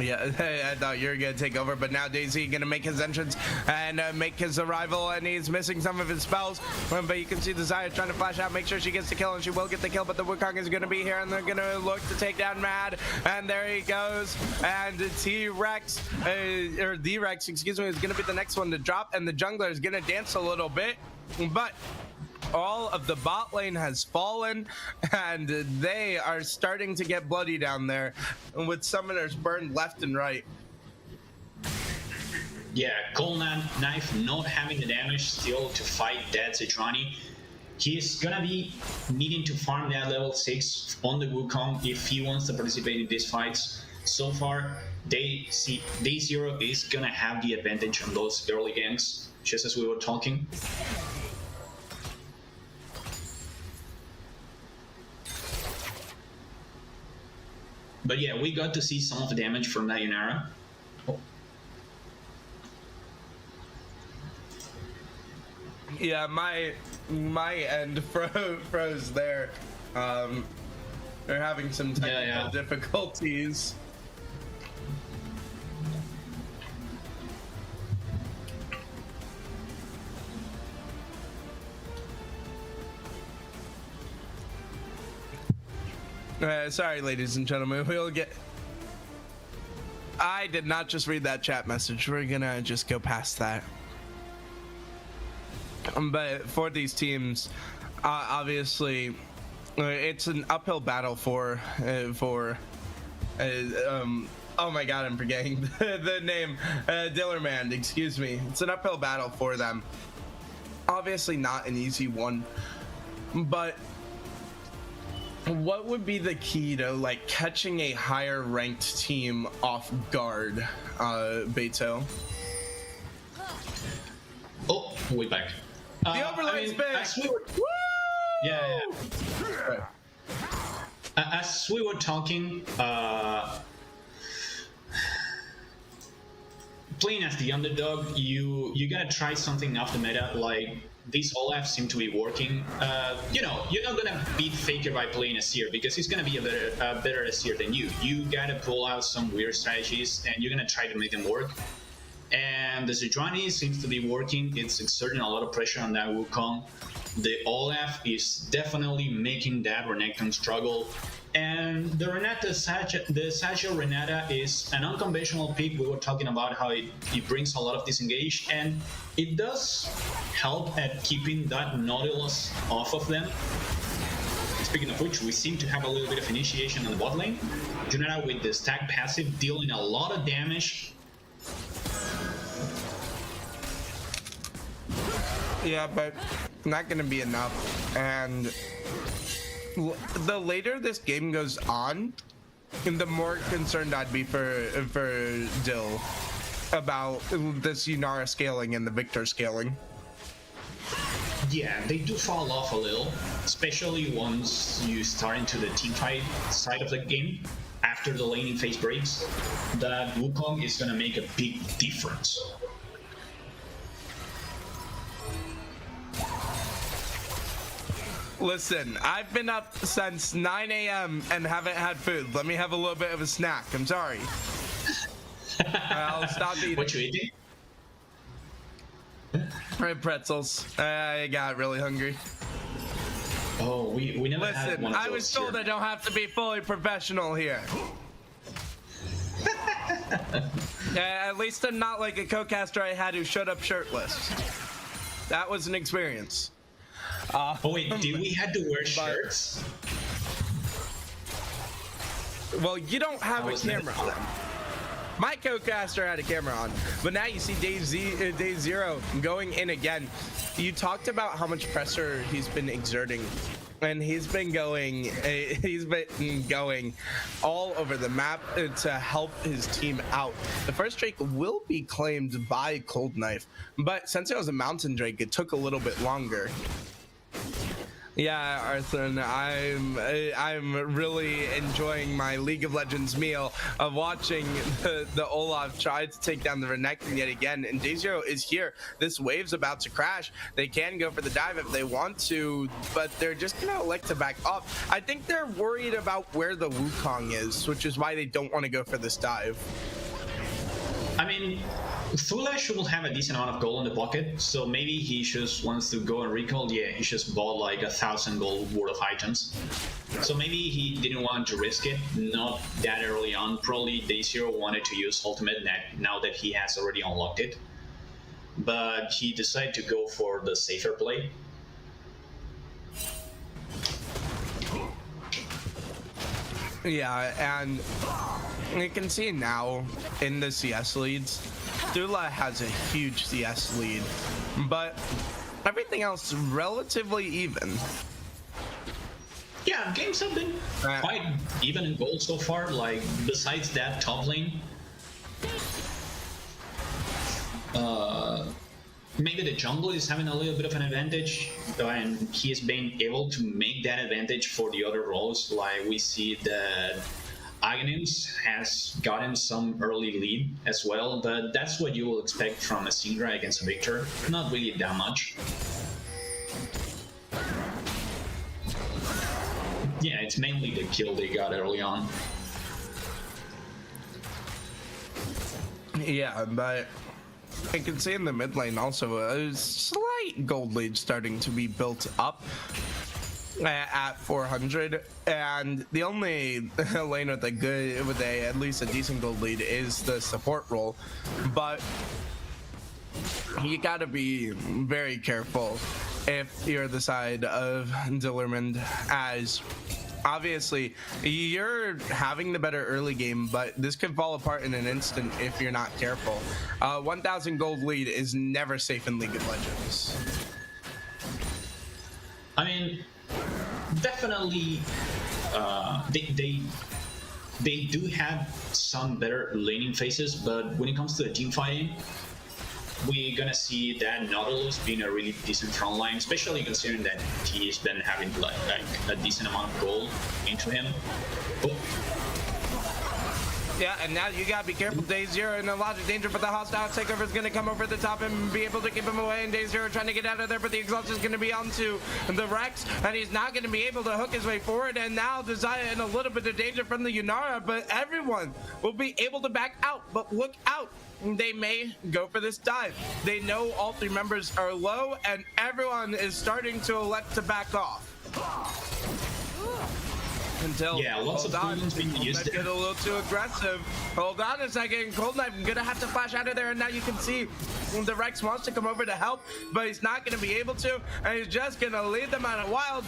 Yeah, I thought you were gonna take over, but now Daisy gonna make his entrance and make his arrival, and he's missing some of his spells. But you can see the Zaya trying to flash out, make sure she gets the kill, and she will get the kill. But the Wukong is gonna be here, and they're gonna look to take down Mad, and there he goes. And T-Rex, or the Rex, excuse me, is gonna be the next one to drop, and the jungler is gonna dance a little bit, but all of the bot lane has fallen, and they are starting to get bloody down there with summoners burned left and right. Yeah, Cold Knife not having the damage still to fight that Sejuani. He's gonna be needing to farm that level 6 on the Wukong if he wants to participate in these fights. So far, Day Zero is gonna have the advantage on those early ganks, just as we were talking. But yeah, we got to see some of the damage from that Yunara. Oh. Yeah, my end froze there. They're having some technical difficulties. Sorry, ladies and gentlemen, we'll get... I did not just read that chat message. We're gonna just go past that. But for these teams, obviously, it's an uphill battle for oh my god, I'm forgetting the name, Dillerman, excuse me. It's an uphill battle for them. Obviously not an easy one, but what would be the key to like catching a higher ranked team off guard, Beto? Oh, way back. The overlay spin! As we were talking, playing as the underdog, you gotta try something off the meta, like these Olaf seem to be working. You know, you're not gonna beat Faker by playing a Seer because he's gonna be a better Seer than you. You gotta pull out some weird strategies and you're gonna try to make them work. And the Sejuani seems to be working. It's exerting a lot of pressure on that Wukong. The Olaf is definitely making that Renekton struggle. And the Satchel Renata is an unconventional pick. We were talking about how it brings a lot of disengage, and it does help at keeping that Nautilus off of them. Speaking of which, we seem to have a little bit of initiation on the bot lane. Junara with the stack passive dealing a lot of damage. Yeah, but not gonna be enough. And the later this game goes on, the more concerned I'd be for Dill about this Yunara scaling and the Victor scaling. Yeah, they do fall off a little, especially once you start into the teamfight side of the game. After the laning phase breaks, that Wukong is gonna make a big difference. Listen, I've been up since 9 a.m. and haven't had food. Let me have a little bit of a snack. I'm sorry. I'll stop eating. What you eating? Pretzels. I got really hungry. Oh, we never had one of those. I was told I don't have to be fully professional here. At least I'm not like a co-caster I had who showed up shirtless. That was an experience. Oh wait, did we have to wear shirts? Well, you don't have a camera on. My co-caster had a camera on, but now you see Day Zero going in again. You talked about how much pressure he's been exerting, and he's been going all over the map to help his team out. The first Drake will be claimed by Cold Knife, but since it was a Mountain Drake, it took a little bit longer. Yeah, Arthur, I'm really enjoying my League of Legends meal of watching the Olaf try to take down the Renekton yet again, and Day0 is here. This wave's about to crash. They can go for the dive if they want to, but they're just gonna elect to back off. I think they're worried about where the Wukong is, which is why they don't want to go for this dive. I mean, Thula should have a decent amount of gold in the pocket, so maybe he just wants to go and recall. Yeah, he just bought like 1,000 gold worth of items. So maybe he didn't want to risk it, not that early on. Probably Day0 wanted to use ultimate now that he has already unlocked it. But he decided to go for the safer play. Yeah, and you can see now in the CS leads, Thula has a huge CS lead, but everything else relatively even. Yeah, games have been quite even in gold so far. Like, besides that top lane, maybe the jungle is having a little bit of an advantage, and he is being able to make that advantage for the other roles. Like, we see that Aghanim's has gotten some early lead as well, but that's what you will expect from a Syndra against a Victor. Not really that much. Yeah, it's mainly the kill they got early on. Yeah, but I can see in the mid lane also a slight gold lead starting to be built up at 400, and the only lane with at least a decent gold lead is the support role. But you gotta be very careful if you're the side of Dillermand, as obviously you're having the better early game, but this could fall apart in an instant if you're not careful. 1,000 gold lead is never safe in League of Legends. I mean, definitely they do have some better laning phases, but when it comes to the team fighting, we're gonna see that Nautilus being a really decent front line, especially considering that he's been having like a decent amount of gold into him. Oh. Yeah, and now you gotta be careful. Day0 in a lot of danger, but the hostile takeover is gonna come over the top and be able to keep him away. And Day0 trying to get out of there, but the exhaust is gonna be onto the Rex, and he's not gonna be able to hook his way forward. And now Desire in a little bit of danger from the Yunara, but everyone will be able to back out. But look out, they may go for this dive. They know all three members are low, and everyone is starting to elect to back off. Until lots of cooldown's being used. Get a little too aggressive. Hold on a second. Cold Knife, I'm gonna have to flash out of there, and now you can see the Rex wants to come over to help, but he's not gonna be able to, and he's just gonna lead them on a wild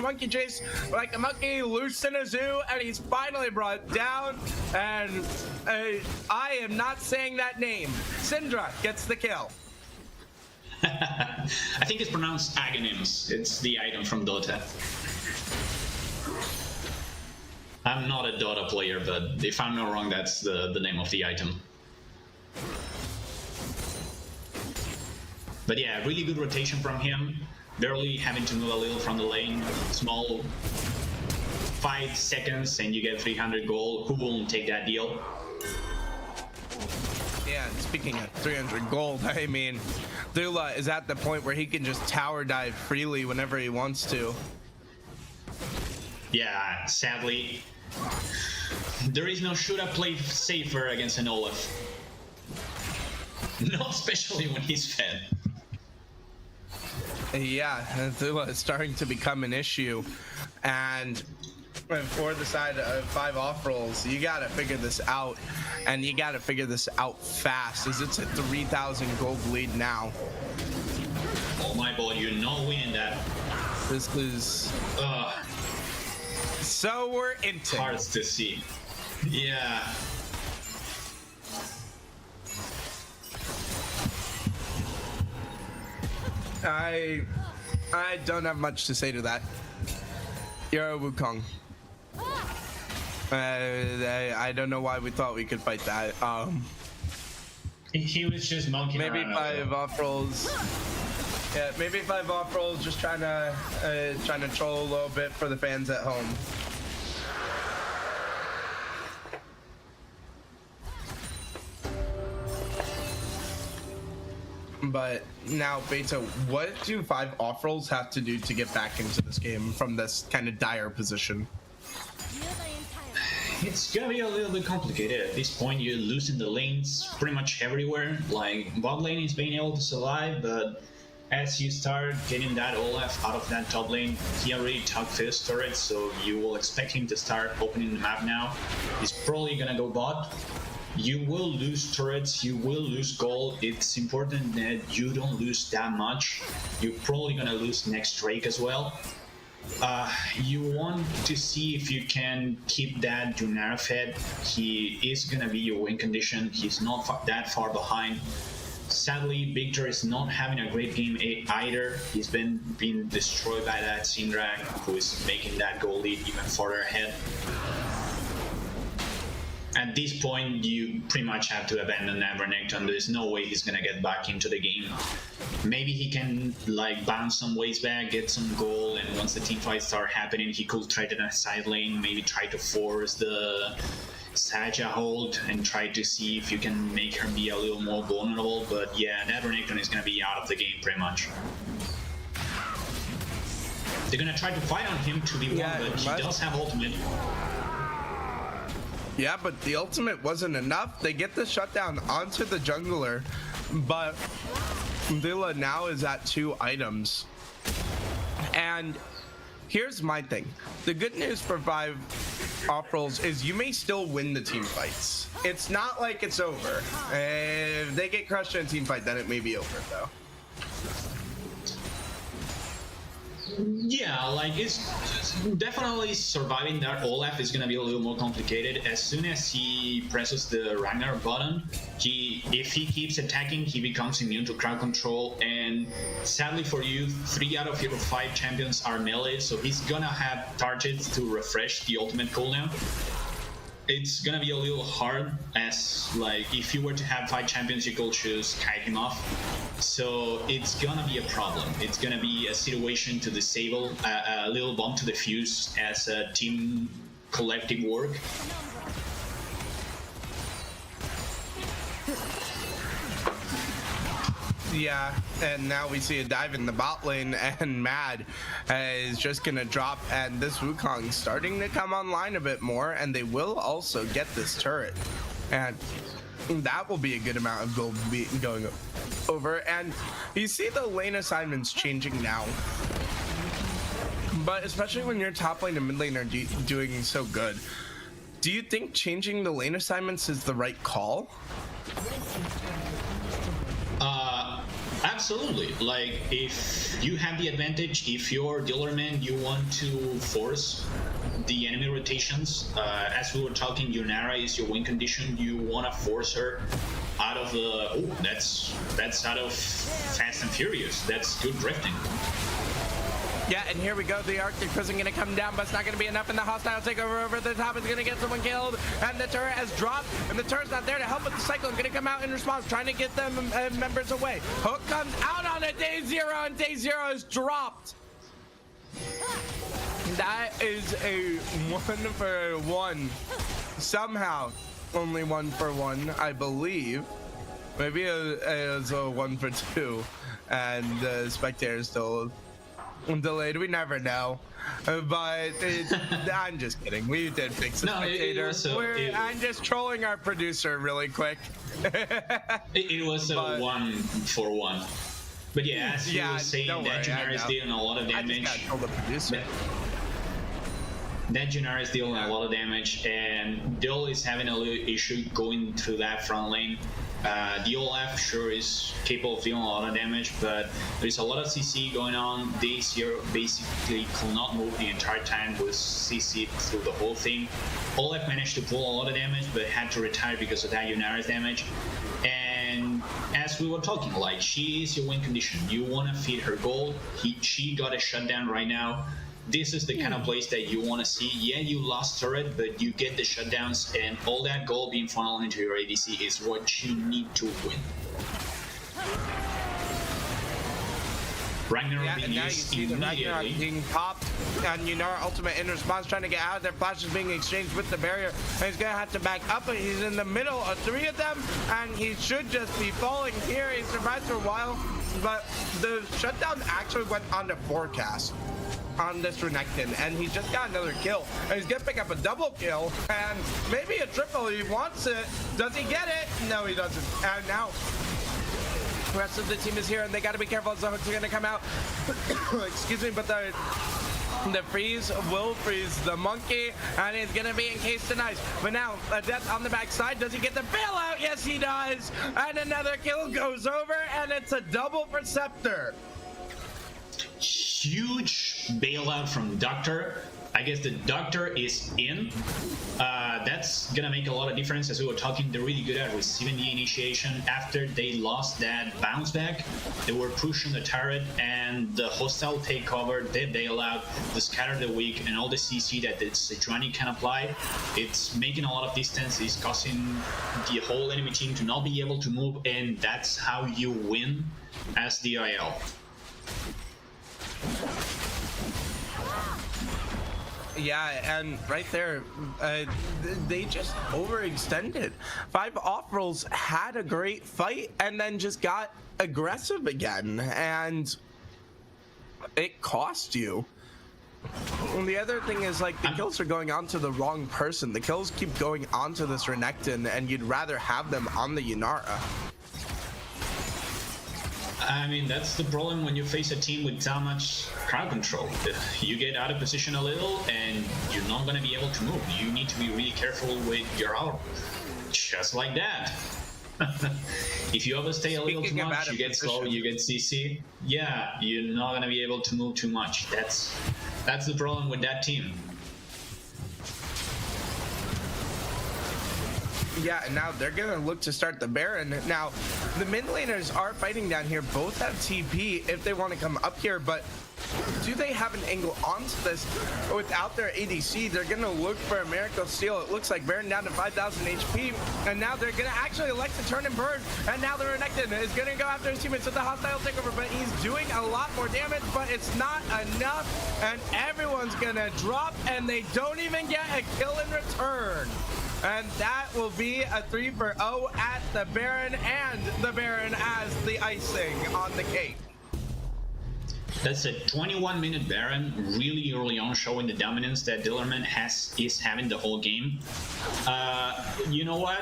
monkey chase like a monkey loose in a zoo, and he's finally brought down. And I am not saying that name. Syndra gets the kill. I think it's pronounced Aghanims. It's the item from Dota. I'm not a Dota player, but if I'm not wrong, that's the name of the item. But yeah, really good rotation from him. Barely having to move a little from the lane. Small 5 seconds and you get 300 gold. Who won't take that deal? Yeah, and speaking of 300 gold, I mean, Thula is at the point where he can just tower dive freely whenever he wants to. Yeah, sadly, there is no should have played safer against an Olaf. Not especially when he's fed. Yeah, Thula is starting to become an issue. And for the side of 5 off rolls, you gotta figure this out. And you gotta figure this out fast, as it's a 3,000 gold lead now. Oh my boy, you're not winning that. This is... So we're into hard to see. Yeah. I don't have much to say to that. You're a Wukong. I don't know why we thought we could fight that. He was just monkeying maybe around. 5 off rolls. Yeah, maybe 5 off rolls, just trying to troll a little bit for the fans at home. But now, Beta, what do 5 off rolls have to do to get back into this game from this kind of dire position? It's gonna be a little bit complicated. At this point, you're losing the lanes pretty much everywhere. Like, bot lane is being able to survive, but as you start getting that Olaf out of that top lane, he already took first turret, so you will expect him to start opening the map now. He's probably gonna go bot. You will lose turrets, you will lose gold. It's important that you don't lose that much. You're probably gonna lose next Drake as well. You want to see if you can keep that Junara fed. He is gonna be your win condition. He's not that far behind. Sadly, Victor is not having a great game either. He's been being destroyed by that Syndrak, who is making that goal lead even farther ahead. At this point, you pretty much have to abandon Abernecton. There's no way he's gonna get back into the game. Maybe he can like bounce some ways back, get some goal, and once the team fights start happening, he could try to side lane, maybe try to force the Saja hold and try to see if you can make her be a little more vulnerable. But yeah, Abernecton is gonna be out of the game pretty much. They're gonna try to fight on him to be one, but he does have ultimate. Yeah, but the ultimate wasn't enough. They get the shutdown onto the jungler, but Villa now is at 2 items. And here's my thing. The good news for 5 off rolls is you may still win the team fights. It's not like it's over. If they get crushed in a team fight, then it may be over, though. Yeah, like it's definitely surviving that Olaf is gonna be a little more complicated. As soon as he presses the Ragnar button, if he keeps attacking, he becomes immune to crowd control. And sadly for you, 3 out of your 5 champions are melee, so he's gonna have targets to refresh the ultimate cooldown. It's gonna be a little hard, as like if you were to have 5 champions, you could choose kite him off. So it's gonna be a problem. It's gonna be a situation to disable a little bump to the fuse as a team collective work. Yeah, and now we see a dive in the bot lane, and Mad is just gonna drop, and this Wukong's starting to come online a bit more, and they will also get this turret, and that will be a good amount of gold going over. And you see the lane assignments changing now, but especially when your top lane and mid lane are doing so good, do you think changing the lane assignments is the right call? Absolutely. Like, if you have the advantage, if you're dealerman, you want to force the enemy rotations. As we were talking, Junara is your win condition. You want to force her out of the... Oh, that's out of Fast and Furious. That's good drifting. Yeah, and here we go. The Arctic Prison gonna come down, but it's not gonna be enough, and the hostile takeover over the top is gonna get someone killed, and the turret has dropped, and the turret's not there to help with the Cyclone. Gonna come out in response, trying to get them members away. Hook comes out on a Day Zero, and Day Zero is dropped. That is a 1-for-1. Somehow, only 1-for-1, I believe. Maybe it was a 1-for-2, and Spectator's still delayed. We never know, but I'm just kidding. We did fix the Spectator. I'm just trolling our producer really quick. It was a 1-for-1, but yeah, as you were saying, that Junara is dealing a lot of damage. I just gotta troll the producer. That Junara is dealing a lot of damage, and Dill is having a little issue going through that front lane. The Olaf sure is capable of dealing a lot of damage, but there's a lot of CC going on. Day Zero basically could not move the entire time, was CC'd through the whole thing. Olaf managed to pull a lot of damage, but had to retire because of that Junara's damage. And as we were talking, like, she is your win condition. You want to feed her gold. She got a shutdown right now. This is the kind of place that you want to see. Yeah, you lost turret, but you get the shutdowns, and all that gold being funneled into your ADC is what you need to win. Ragnarok Yeah, being and now you used see the Ragnarok immediately. being popped, and Yunara ultimate in response, trying to get out of there. Flash is being exchanged with the barrier, and he's gonna have to back up, but he's in the middle of 3 of them, and he should just be falling here. He survived for a while, but the shutdown actually went on to forecast on this Renekton, and he just got another kill, and he's gonna pick up a double kill and maybe a triple. He wants it. Does he get it? No, he doesn't. And now the rest of the team is here, and they got to be careful as the hooks are gonna come out. Excuse me, but the freeze will freeze the monkey, and it's gonna be encased in ice. But now a death on the backside. Does he get the bailout? Yes, he does. And another kill goes over, and it's a double for Scepter. Huge bailout from Doctor. I guess the Doctor is in. That's gonna make a lot of difference. As we were talking, they're really good at receiving the initiation. After they lost that bounce back, they were pushing the turret and the hostile takeover, they bailout, the scatter the weak, and all the CC that the Sejuani can apply. It's making a lot of distance. It's causing the whole enemy team to not be able to move, and that's how you win as the IL. Yeah, and right there, they just overextended. 5 off rolls, had a great fight, and then just got aggressive again, and it cost you. And the other thing is, like, the kills are going on to the wrong person. The kills keep going onto this Renekton, and you'd rather have them on the Yunara. I mean, that's the problem when you face a team with that much crowd control. You get out of position a little and you're not going to be able to move. You need to be really careful with your aura. Just like that. If you overstay a little too much, you get slow, you get CC. Yeah, you're not going to be able to move too much. That's the problem with that team. Yeah, and now they're gonna look to start the Baron. Now, the mid laners are fighting down here. Both have TP if they want to come up here, but do they have an angle onto this without their ADC? They're gonna look for a Miracle Steal. It looks like Baron down to 5,000 HP, and now they're gonna actually elect to turn and burn, and now the Renekton is gonna go after his teammates with the hostile takeover, but he's doing a lot more damage, but it's not enough, and everyone's gonna drop, and they don't even get a kill in return. And that will be a 3-for-0 at the Baron, and the Baron as the icing on the cake. That's a 21-minute Baron, really early on, showing the dominance that Dillerman is having the whole game. You know what?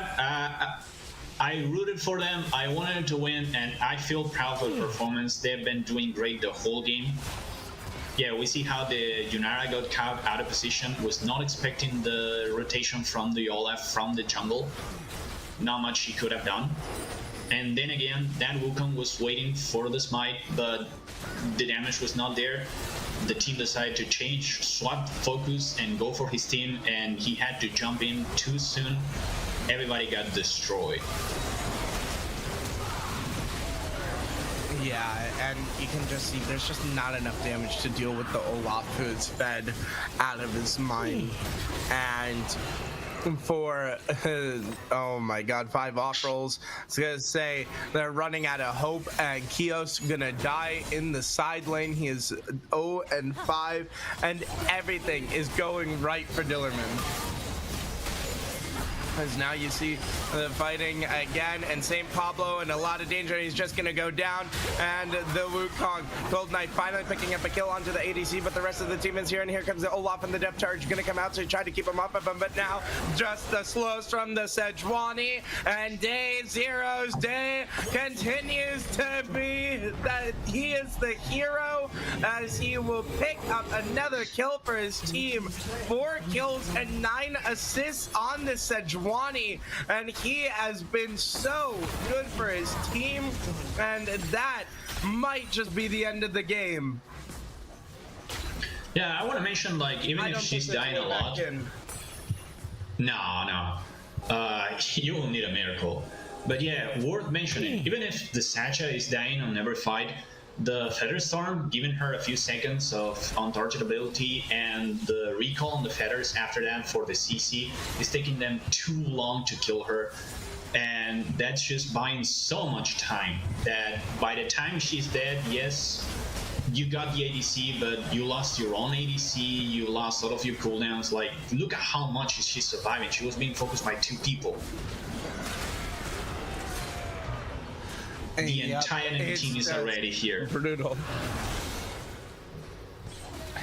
I rooted for them. I wanted them to win, and I feel proud of the performance. They've been doing great the whole game. Yeah, we see how the Yunara got caught out of position, was not expecting the rotation from the Olaf from the jungle. Not much he could have done. And then again, that Wukong was waiting for the smite, but the damage was not there. The team decided to change, swap focus, and go for his team, and he had to jump in too soon. Everybody got destroyed. Yeah, and you can just see there's just not enough damage to deal with the Olaf who's fed out of his mind. And for, oh my god, 5 off rolls. I was gonna say they're running out of hope, and Kios gonna die in the side lane. He is 0-5, and everything is going right for Dillerman. As now you see the fighting again, and St. Pablo in a lot of danger. He's just gonna go down, and the Wukong Gold Knight finally picking up a kill onto the ADC, but the rest of the team is here, and here comes the Olaf, and the depth charge gonna come out, so he tried to keep him off of him, but now just the slows from the Sejuani, and Day Zero's day continues to be that he is the hero, as he will pick up another kill for his team. 4 kills and 9 assists on the Sejuani. And he has been so good for his team, and that might just be the end of the game. Yeah, I want to mention, like, even if she's dying a lot, no, you will need a miracle. But yeah, worth mentioning, even if the Sacha is dying on every fight, the Featherstorm giving her a few seconds of untargetability, and the recall on the Feathers after that for the CC is taking them too long to kill her. And that's just buying so much time that by the time she's dead, yes, you got the ADC, but you lost your own ADC, you lost all of your cooldowns. Like, look at how much she's surviving. She was being focused by 2 people. The entire enemy team is already here. Brutal.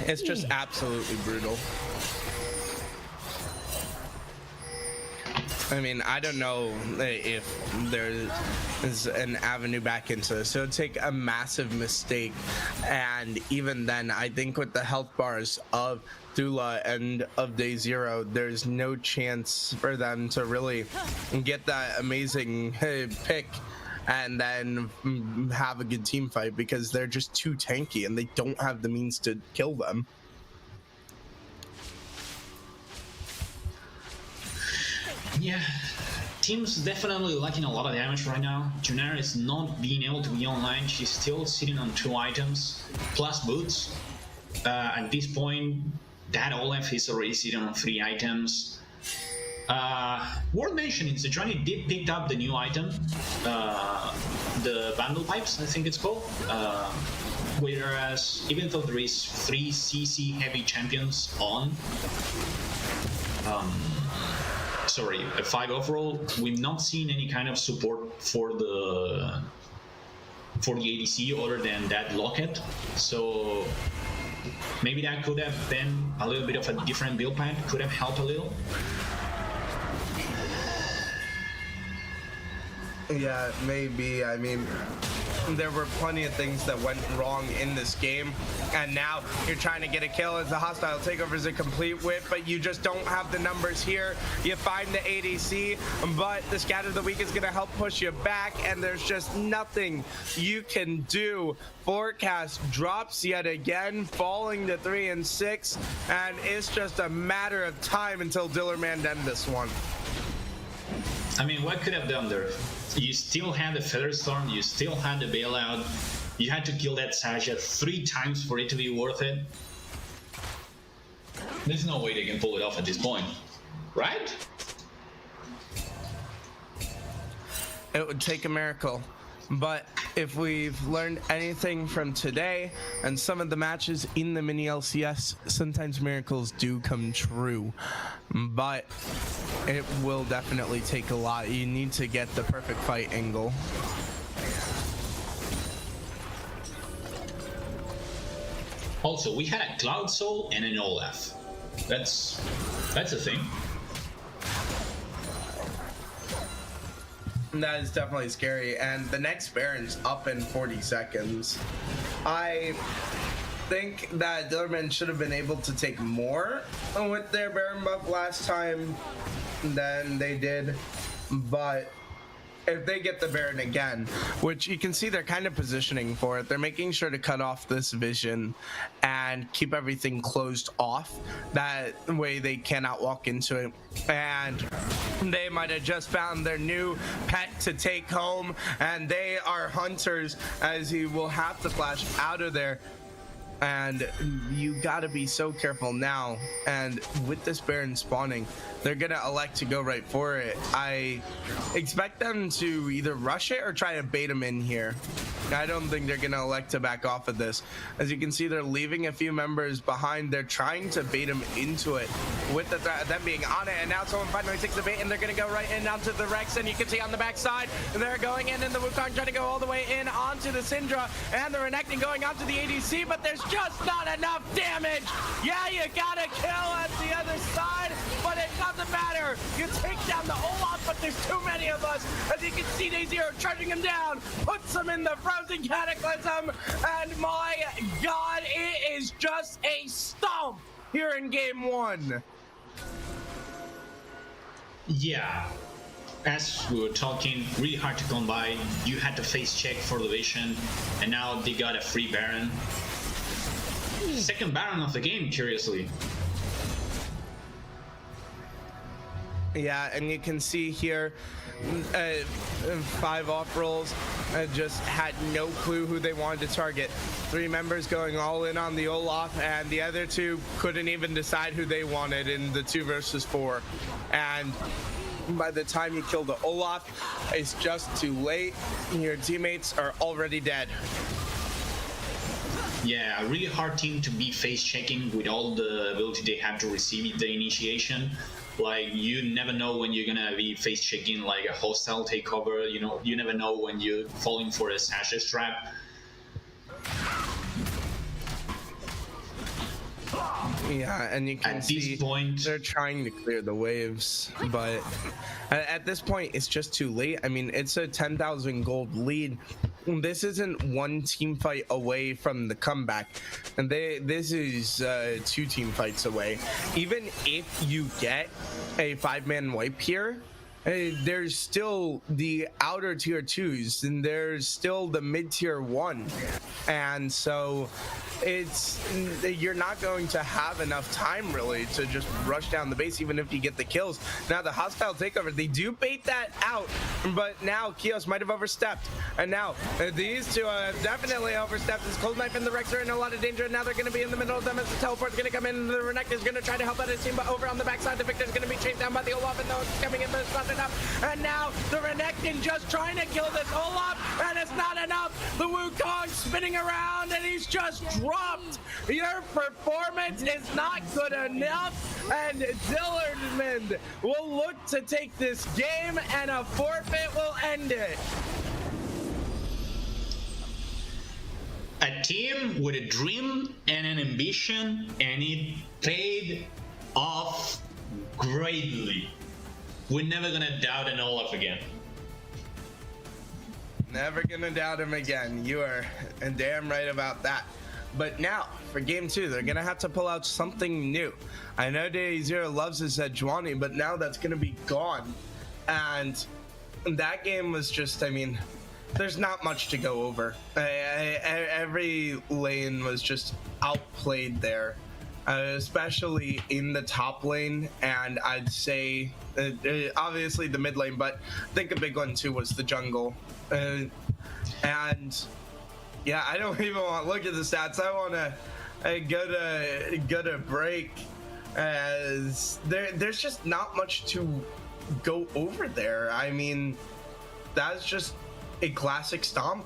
It's just absolutely brutal. I mean, I don't know if there is an avenue back into this. So it'd take a massive mistake. And even then, I think with the health bars of Dula and of Day Zero, there's no chance for them to really get that amazing pick and then have a good team fight, because they're just too tanky and they don't have the means to kill them. Yeah, team's definitely lacking a lot of damage right now. Junara is not being able to be online. She's still sitting on 2 items plus boots. At this point, that Olaf is already sitting on 3 items. Worth mentioning, Sejuani did pick up the new item, the Vandal Pipes, I think it's called. Whereas, even though there is 3 CC heavy champions on, sorry, a 5 overall, we've not seen any kind of support for the ADC other than that locket. So maybe that could have been a little bit of a different build plan, could have helped a little. Yeah, maybe. I mean, there were plenty of things that went wrong in this game, and now you're trying to get a kill as the hostile takeover is a complete whip, but you just don't have the numbers here. You find the ADC, but the scatter of the week is going to help push you back, and there's just nothing you can do. Forecast drops yet again, falling to 3 and 6, and it's just a matter of time until Dillerman ends this one. I mean, what could have done there? You still had the Featherstorm, you still had the bailout, you had to kill that Sasha 3 times for it to be worth it. There's no way they can pull it off at this point, right? It would take a miracle. But if we've learned anything from today and some of the matches in the MiniLCS, sometimes miracles do come true. But it will definitely take a lot. You need to get the perfect fight angle. Also, we had a Cloud Soul and an Olaf. That's a thing. That is definitely scary, and the next Baron's up in 40 seconds. I think that Dillerman should have been able to take more with their Baron buff last time than they did, but if they get the Baron again, which you can see they're kind of positioning for it, they're making sure to cut off this vision and keep everything closed off. That way they cannot walk into it. And they might have just found their new pet to take home, and they are hunters, as he will have to flash out of there. And you gotta be so careful now. And with this Baron spawning, they're gonna elect to go right for it. I expect them to either rush it or try to bait him in here. I don't think they're gonna elect to back off of this. As you can see, they're leaving a few members behind. They're trying to bait him into it with the threat of them being on it. And now someone finally takes the bait, and they're gonna go right in onto the Rex. And you can see on the backside, they're going in, and the Wukong trying to go all the way in onto the Syndra, and the Renekton going onto the ADC, but there's just not enough damage. Yeah, you got a kill at the other side, but it doesn't matter. You take down the Olaf, but there's too many of us. As you can see, Day Zero charging him down, puts him in the Frozen Cataclysm, and my God, it is just a stomp here in Game 1. Yeah. As we were talking, really hard to come by. You had to face check for the vision, and now they got a free Baron. Second Baron of the game, curiously. Yeah, and you can see here 5 off rolls, just had no clue who they wanted to target. 3 members going all in on the Olaf, and the other 2 couldn't even decide who they wanted in the 2 versus 4. And by the time you kill the Olaf, it's just too late. Your teammates are already dead. Yeah, a really hard team to be face checking with all the ability they have to receive the initiation. Like, you never know when you're gonna be face checking like a hostile takeover. You know, you never know when you're falling for a Sasha's trap. Yeah, and you can At see this point, they're trying to clear the waves, but at this point, it's just too late. I mean, it's a 10,000 gold lead. This isn't one team fight away from the comeback, and this is 2 team fights away. Even if you get a 5-man wipe here, there's still the outer tier 2s, and there's still the mid tier 1, and so you're not going to have enough time really to just rush down the base, even if you get the kills. Now the hostile takeover, they do bait that out, but now Kios might have overstepped, and now these two have definitely overstepped. This Cold Knife and the Rex are in a lot of danger, and now they're going to be in the middle of them as the teleport's going to come in. The Renekton is going to try to help out his team, but over on the backside, the Victor's going to be chased down by the Olaf, and no one's coming in, but it's not enough. And now the Renekton just trying to kill this Olaf, and it's not enough. The Wukong spinning around, and he's just dropped. Your performance is not good enough, and Dillerman will look to take this game, and a forfeit will end it. A team with a dream and an ambition, and it paid off greatly. We're never gonna doubt an Olaf again. Never gonna doubt him again. You are damn right about that. But now, for game 2, they're gonna have to pull out something new. I know Day Zero loves his Juani, but now that's gonna be gone. And that game was just, I mean, there's not much to go over. Every lane was just outplayed there, especially in the top lane, and I'd say obviously the mid lane, but I think a big one too was the jungle. And yeah, I don't even want to look at the stats. I want to go to break, as there's just not much to go over there. I mean, that's just a classic stomp.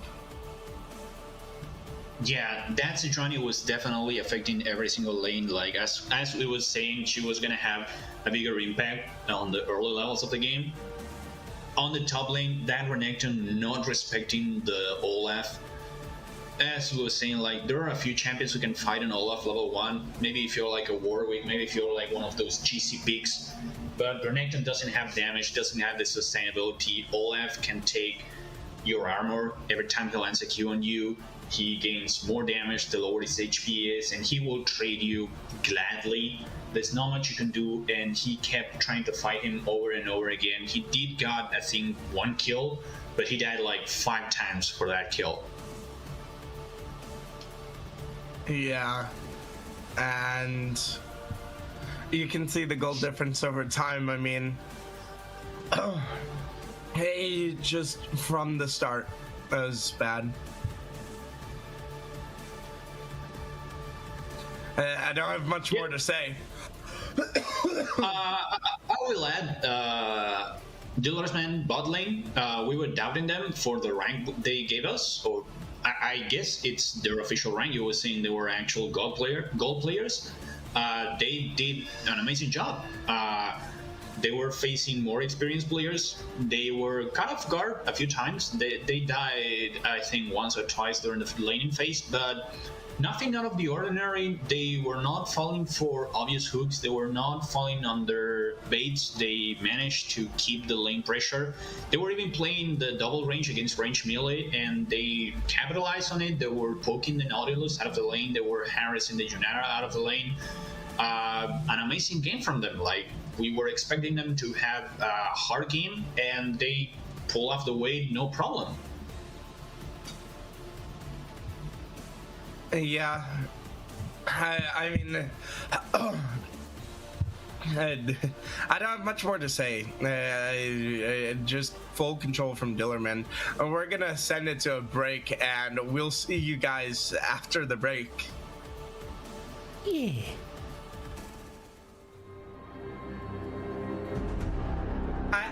Yeah, that Sejuani was definitely affecting every single lane. Like, as we was saying, she was gonna have a bigger impact on the early levels of the game. On the top lane, that Renekton not respecting the Olaf. As we were saying, like, there are a few champions who can fight an Olaf level 1. Maybe if you're like a Warwick, maybe if you're like one of those GC picks. But Renekton doesn't have damage, doesn't have the sustainability. Olaf can take your armor every time he lands a Q on you. He gains more damage the lower his HP is, and he will trade you gladly. There's not much you can do, and he kept trying to fight him over and over again. He did got, I think, 1 kill, but he died like 5 times for that kill. Yeah, and you can see the goal difference over time. I mean, hey, just from the start, that was bad. I don't have much more to say. I will add, Dillersman bot lane, we were doubting them for the rank they gave us, or I guess it's their official rank. You were saying they were actual gold players. They did an amazing job. They were facing more experienced players. They were caught off guard a few times. They died, I think, once or twice during the laning phase, but nothing out of the ordinary. They were not falling for obvious hooks. They were not falling under baits. They managed to keep the lane pressure. They were even playing the double range against range melee, and they capitalized on it. They were poking the Nautilus out of the lane. They were harassing the Junara out of the lane. An amazing game from them. Like, we were expecting them to have a hard game, and they pull off the weight, no problem. Yeah, I mean, I don't have much more to say. Just full control from Dillerman. We're gonna send it to a break, and we'll see you guys after the break. Yeah.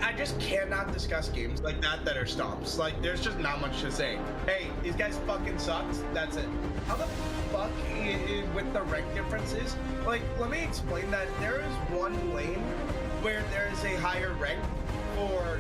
I just cannot discuss games like that are stomps. Like, there's just not much to say. Hey, these guys fucking sucked. That's it. How the fuck with the rank differences? Like, let me explain that. There is one lane where there is a higher rank for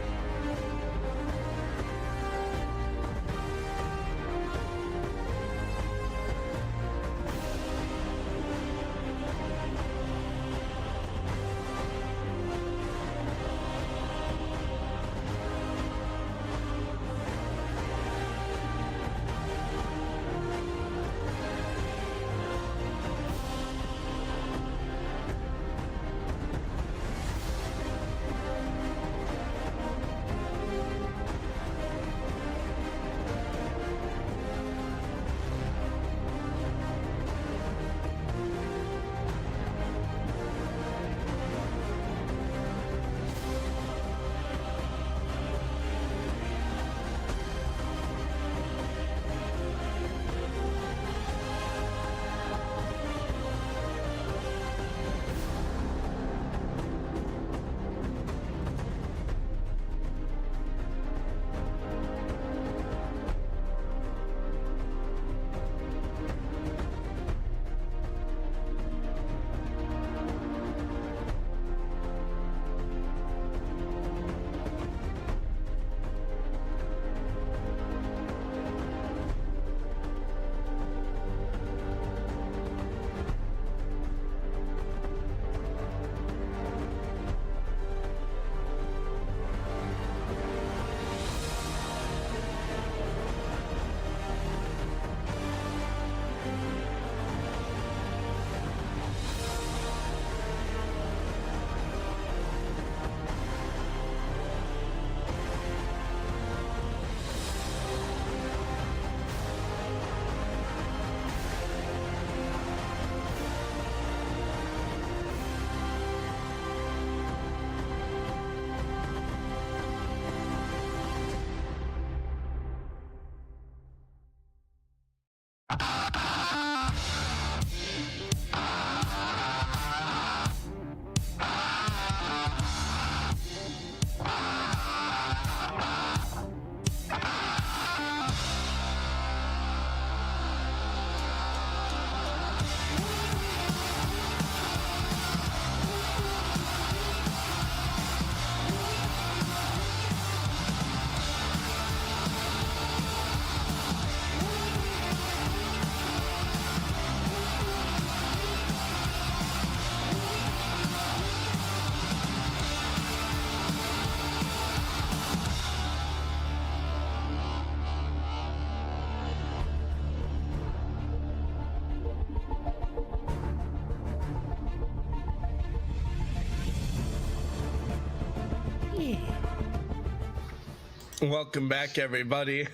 Welcome back, everybody.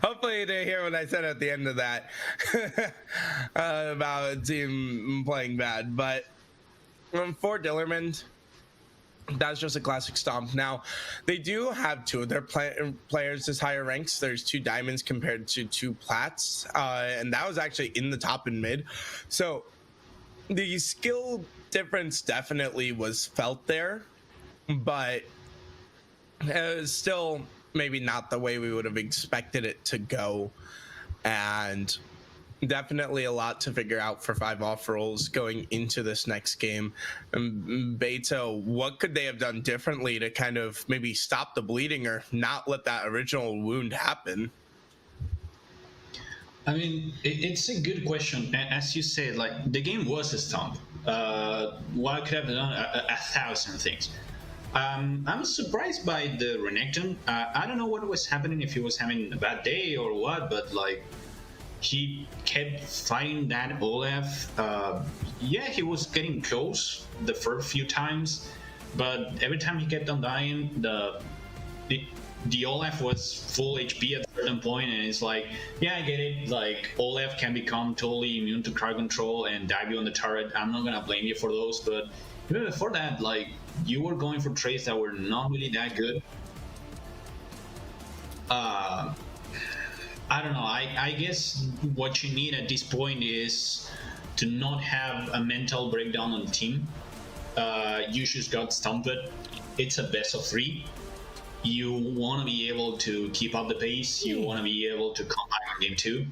Hopefully you didn't hear what I said at the end of that about a team playing bad. But for Dillerman, that's just a classic stomp. Now, they do have two of their players as higher ranks. There's 2 diamonds compared to 2 plats, and that was actually in the top and mid. So the skill difference definitely was felt there, but it was still maybe not the way we would have expected it to go, and definitely a lot to figure out for 5 off rolls going into this next game. Beto, what could they have done differently to kind of maybe stop the bleeding or not let that original wound happen? I mean, it's a good question. As you said, like, the game was a stomp. What could have done? A thousand things. I'm surprised by the Renekton. I don't know what was happening, if he was having a bad day or what, but like, he kept fighting that Olaf. Yeah, he was getting close the first few times, but every time he kept on dying, the Olaf was full HP at a certain point, and it's like, yeah, I get it. Like, Olaf can become totally immune to crowd control and dive you on the turret. I'm not gonna blame you for those, but even before that, like, you were going for trades that were not really that good. I don't know. I guess what you need at this point is to not have a mental breakdown on the team. You just got stumped. it's a best of 3. You want to be able to keep up the pace. You want to be able to come back on game 2.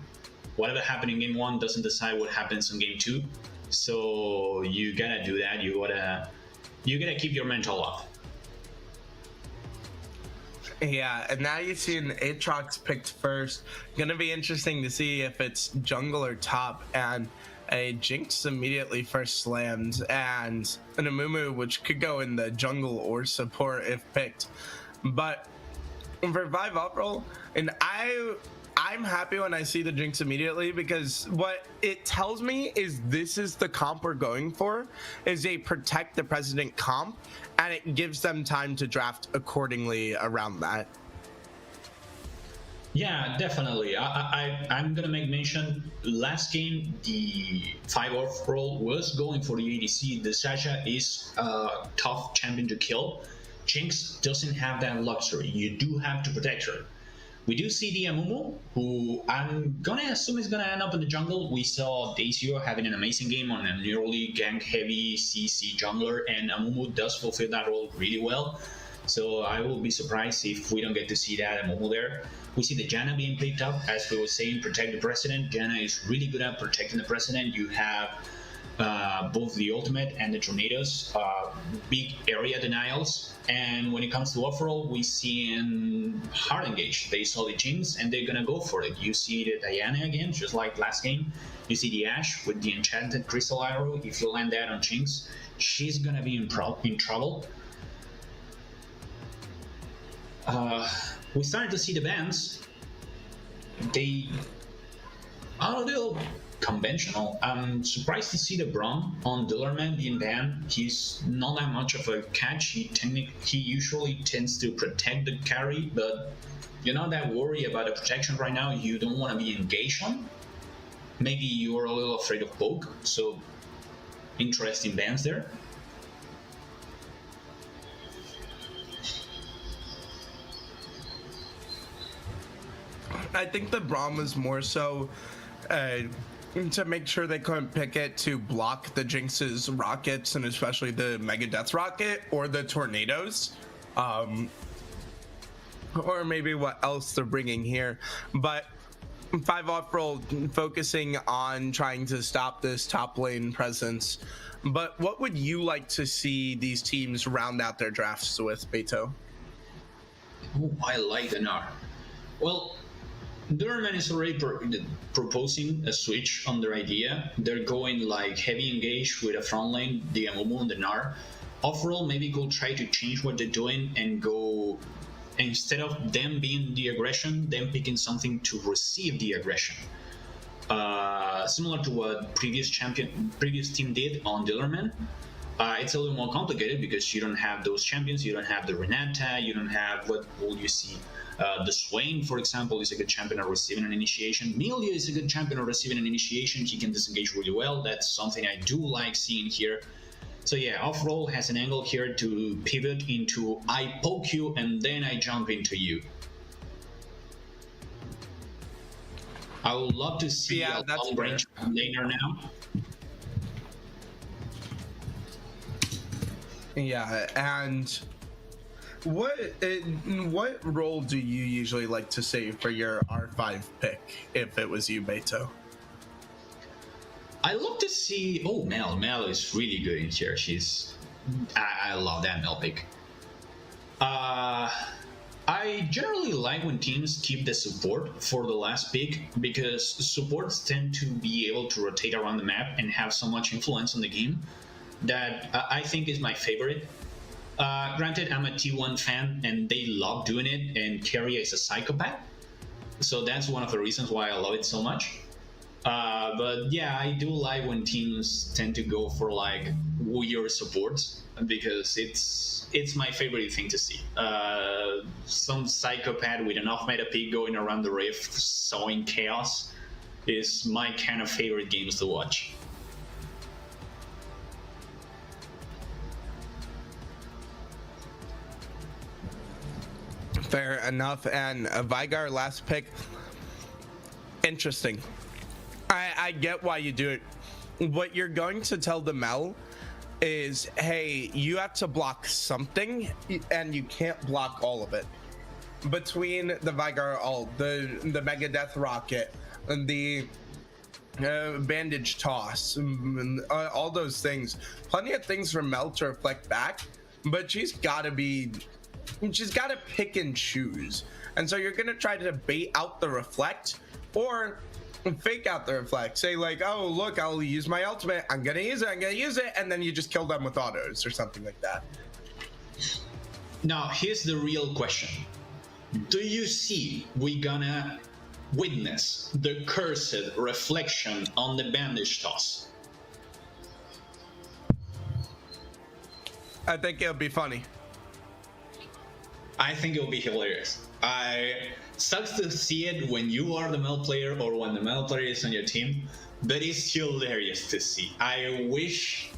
Whatever happened in game 1 doesn't decide what happens in game 2. So you gotta do that. You gotta keep your mental up. Yeah, and now you've seen Aatrox picked first. Gonna be interesting to see if it's jungle or top, and a Jinx immediately first slammed, and an Amumu, which could go in the jungle or support if picked. But for Vive Uproll, and I'm happy when I see the Jinx immediately, because what it tells me is this is the comp we're going for, is a protect the president comp, and it gives them time to draft accordingly around that. Yeah, definitely. I'm gonna make mention. Last game, the 5-off role was going for the ADC. The Sasha is a tough champion to kill. Jinx doesn't have that luxury. You do have to protect her. We do see the Amumu, who I'm gonna assume is gonna end up in the jungle. We saw Daisyo having an amazing game on an early gank-heavy CC jungler, and Amumu does fulfill that role really well. So I will be surprised if we don't get to see that Amumu there. We see the Janna being picked up. As we were saying, protect the president. Janna is really good at protecting the president. You have both the ultimate and the tornadoes, big area denials. And when it comes to overall, we see in hard engage. They saw the Jinx and they're gonna go for it. You see the Diana again, just like last game. You see the Ashe with the enchanted crystal arrow. If you land that on Jinx, she's gonna be in trouble. We started to see the bans. They are a little conventional. I'm surprised to see the Braum on Dillerman being banned. He's not that much of a catch. He usually tends to protect the carry, but you're not that worried about the protection right now. You don't want to be engaged on. Maybe you're a little afraid of poke, so interesting bans there. I think the Braum was more so to make sure they couldn't pick it to block the Jinx's rockets, and especially the Mega Death Rocket or the tornadoes, or maybe what else they're bringing here. But 5-off role focusing on trying to stop this top lane presence. But what would you like to see these teams round out their drafts with, Beto? Oh, I like the Gnar. Well, Durman is already proposing a switch on their idea. They're going like heavy engage with a front lane, the Amumu and the Gnar. Overall, maybe could try to change what they're doing and go, instead of them being the aggression, them picking something to receive the aggression. Similar to what previous team did on Dillerman. It's a little more complicated because you don't have those champions, you don't have the Renata, you don't have what all you see. The Swain, for example, is a good champion at receiving an initiation. Milia is a good champion at receiving an initiation. He can disengage really well. That's something I do like seeing here. So yeah, off-roll has an angle here to pivot into I poke you and then I jump into you. I would love to see a long-range laner now. Yeah, and what role do you usually like to save for your R5 pick if it was you, Beto? I love to see. Oh, Mel is really good in here. I love that Mel pick. I generally like when teams keep the support for the last pick because supports tend to be able to rotate around the map and have so much influence on the game that I think is my favorite. Granted, I'm a T1 fan and they love doing it, and Carry is a psychopath. So that's one of the reasons why I love it so much. But yeah, I do like when teams tend to go for like weird supports because it's my favorite thing to see. Some psychopath with an off-meta pick going around the rift, sowing chaos is my kind of favorite games to watch. Fair enough. And Vigar, last pick. Interesting. I get why you do it. What you're going to tell the Mel is, hey, you have to block something, and you can't block all of it. Between the Vigar ult, the Mega Death Rocket, and the bandage toss, all those things, plenty of things for Mel to reflect back, but she's got to pick and choose. And so you're gonna try to bait out the reflect or fake out the reflect. Say like, oh look, I'll use my ultimate, I'm gonna use it, and then you just kill them with autos or something like that. Now here's the real question. Do you see we gonna witness the cursed reflection on the bandage toss? I think it'll be funny. I think it'll be hilarious. Sucks to see it when you are the Mel player or when the Mel player is on your team, but it's hilarious to see. I wish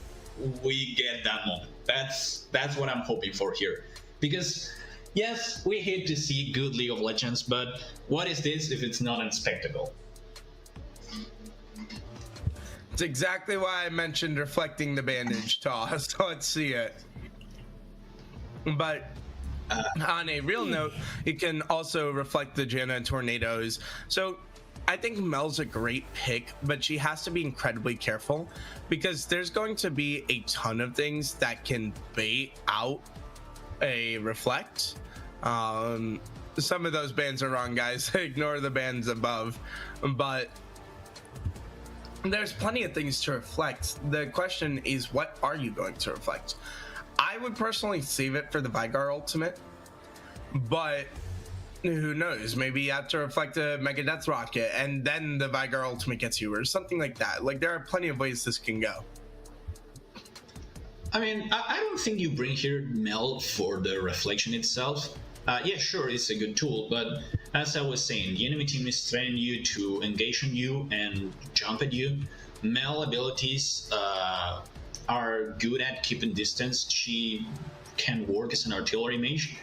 we get that moment. That's what I'm hoping for here. Because yes, we hate to see good League of Legends, but what is this if it's not a spectacle? It's exactly why I mentioned reflecting the bandage toss. Let's see it. But on a real note, it can also reflect the Janna tornadoes. So I think Mel's a great pick, but she has to be incredibly careful because there's going to be a ton of things that can bait out a reflect. Some of those bans are wrong, guys. Ignore the bans above. But there's plenty of things to reflect. The question is, what are you going to reflect? I would personally save it for the Vigar ultimate, but who knows? Maybe you have to reflect a Mega Death Rocket and then the Vigar ultimate gets you, or something like that. Like, there are plenty of ways this can go. I mean, I don't think you bring here Mel for the reflection itself. Yeah, sure, it's a good tool, but as I was saying, the enemy team is threatening you to engage on you and jump at you. Mel abilities are good at keeping distance. She can work as an artillery mage.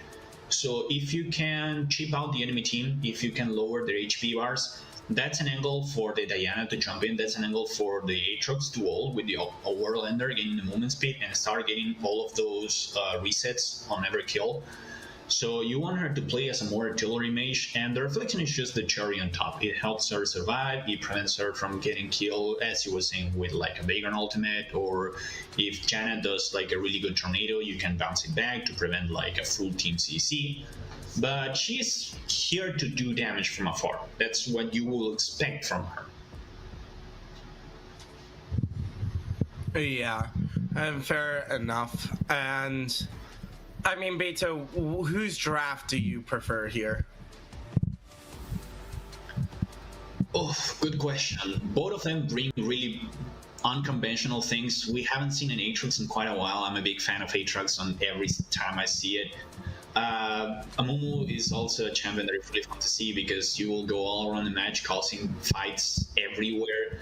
So if you can chip out the enemy team, if you can lower their HP bars, that's an angle for the Diana to jump in. That's an angle for the Aatrox to ult with the Overlander, getting the movement speed and start getting all of those resets on every kill. So you want her to play as a more artillery mage, and the reflection is just the cherry on top. It helps her survive, it prevents her from getting killed, as you were saying, with like a Vagrant ultimate, or if Janna does like a really good tornado, you can bounce it back to prevent like a full team CC. But she's here to do damage from afar. That's what you will expect from her. Yeah, fair enough. And I mean, Beto, whose draft do you prefer here? Oh, good question. Both of them bring really unconventional things. We haven't seen an Aatrox in quite a while. I'm a big fan of Aatrox on every time I see it. Amumu is also a champion that is really fun to see because you will go all around the match causing fights everywhere.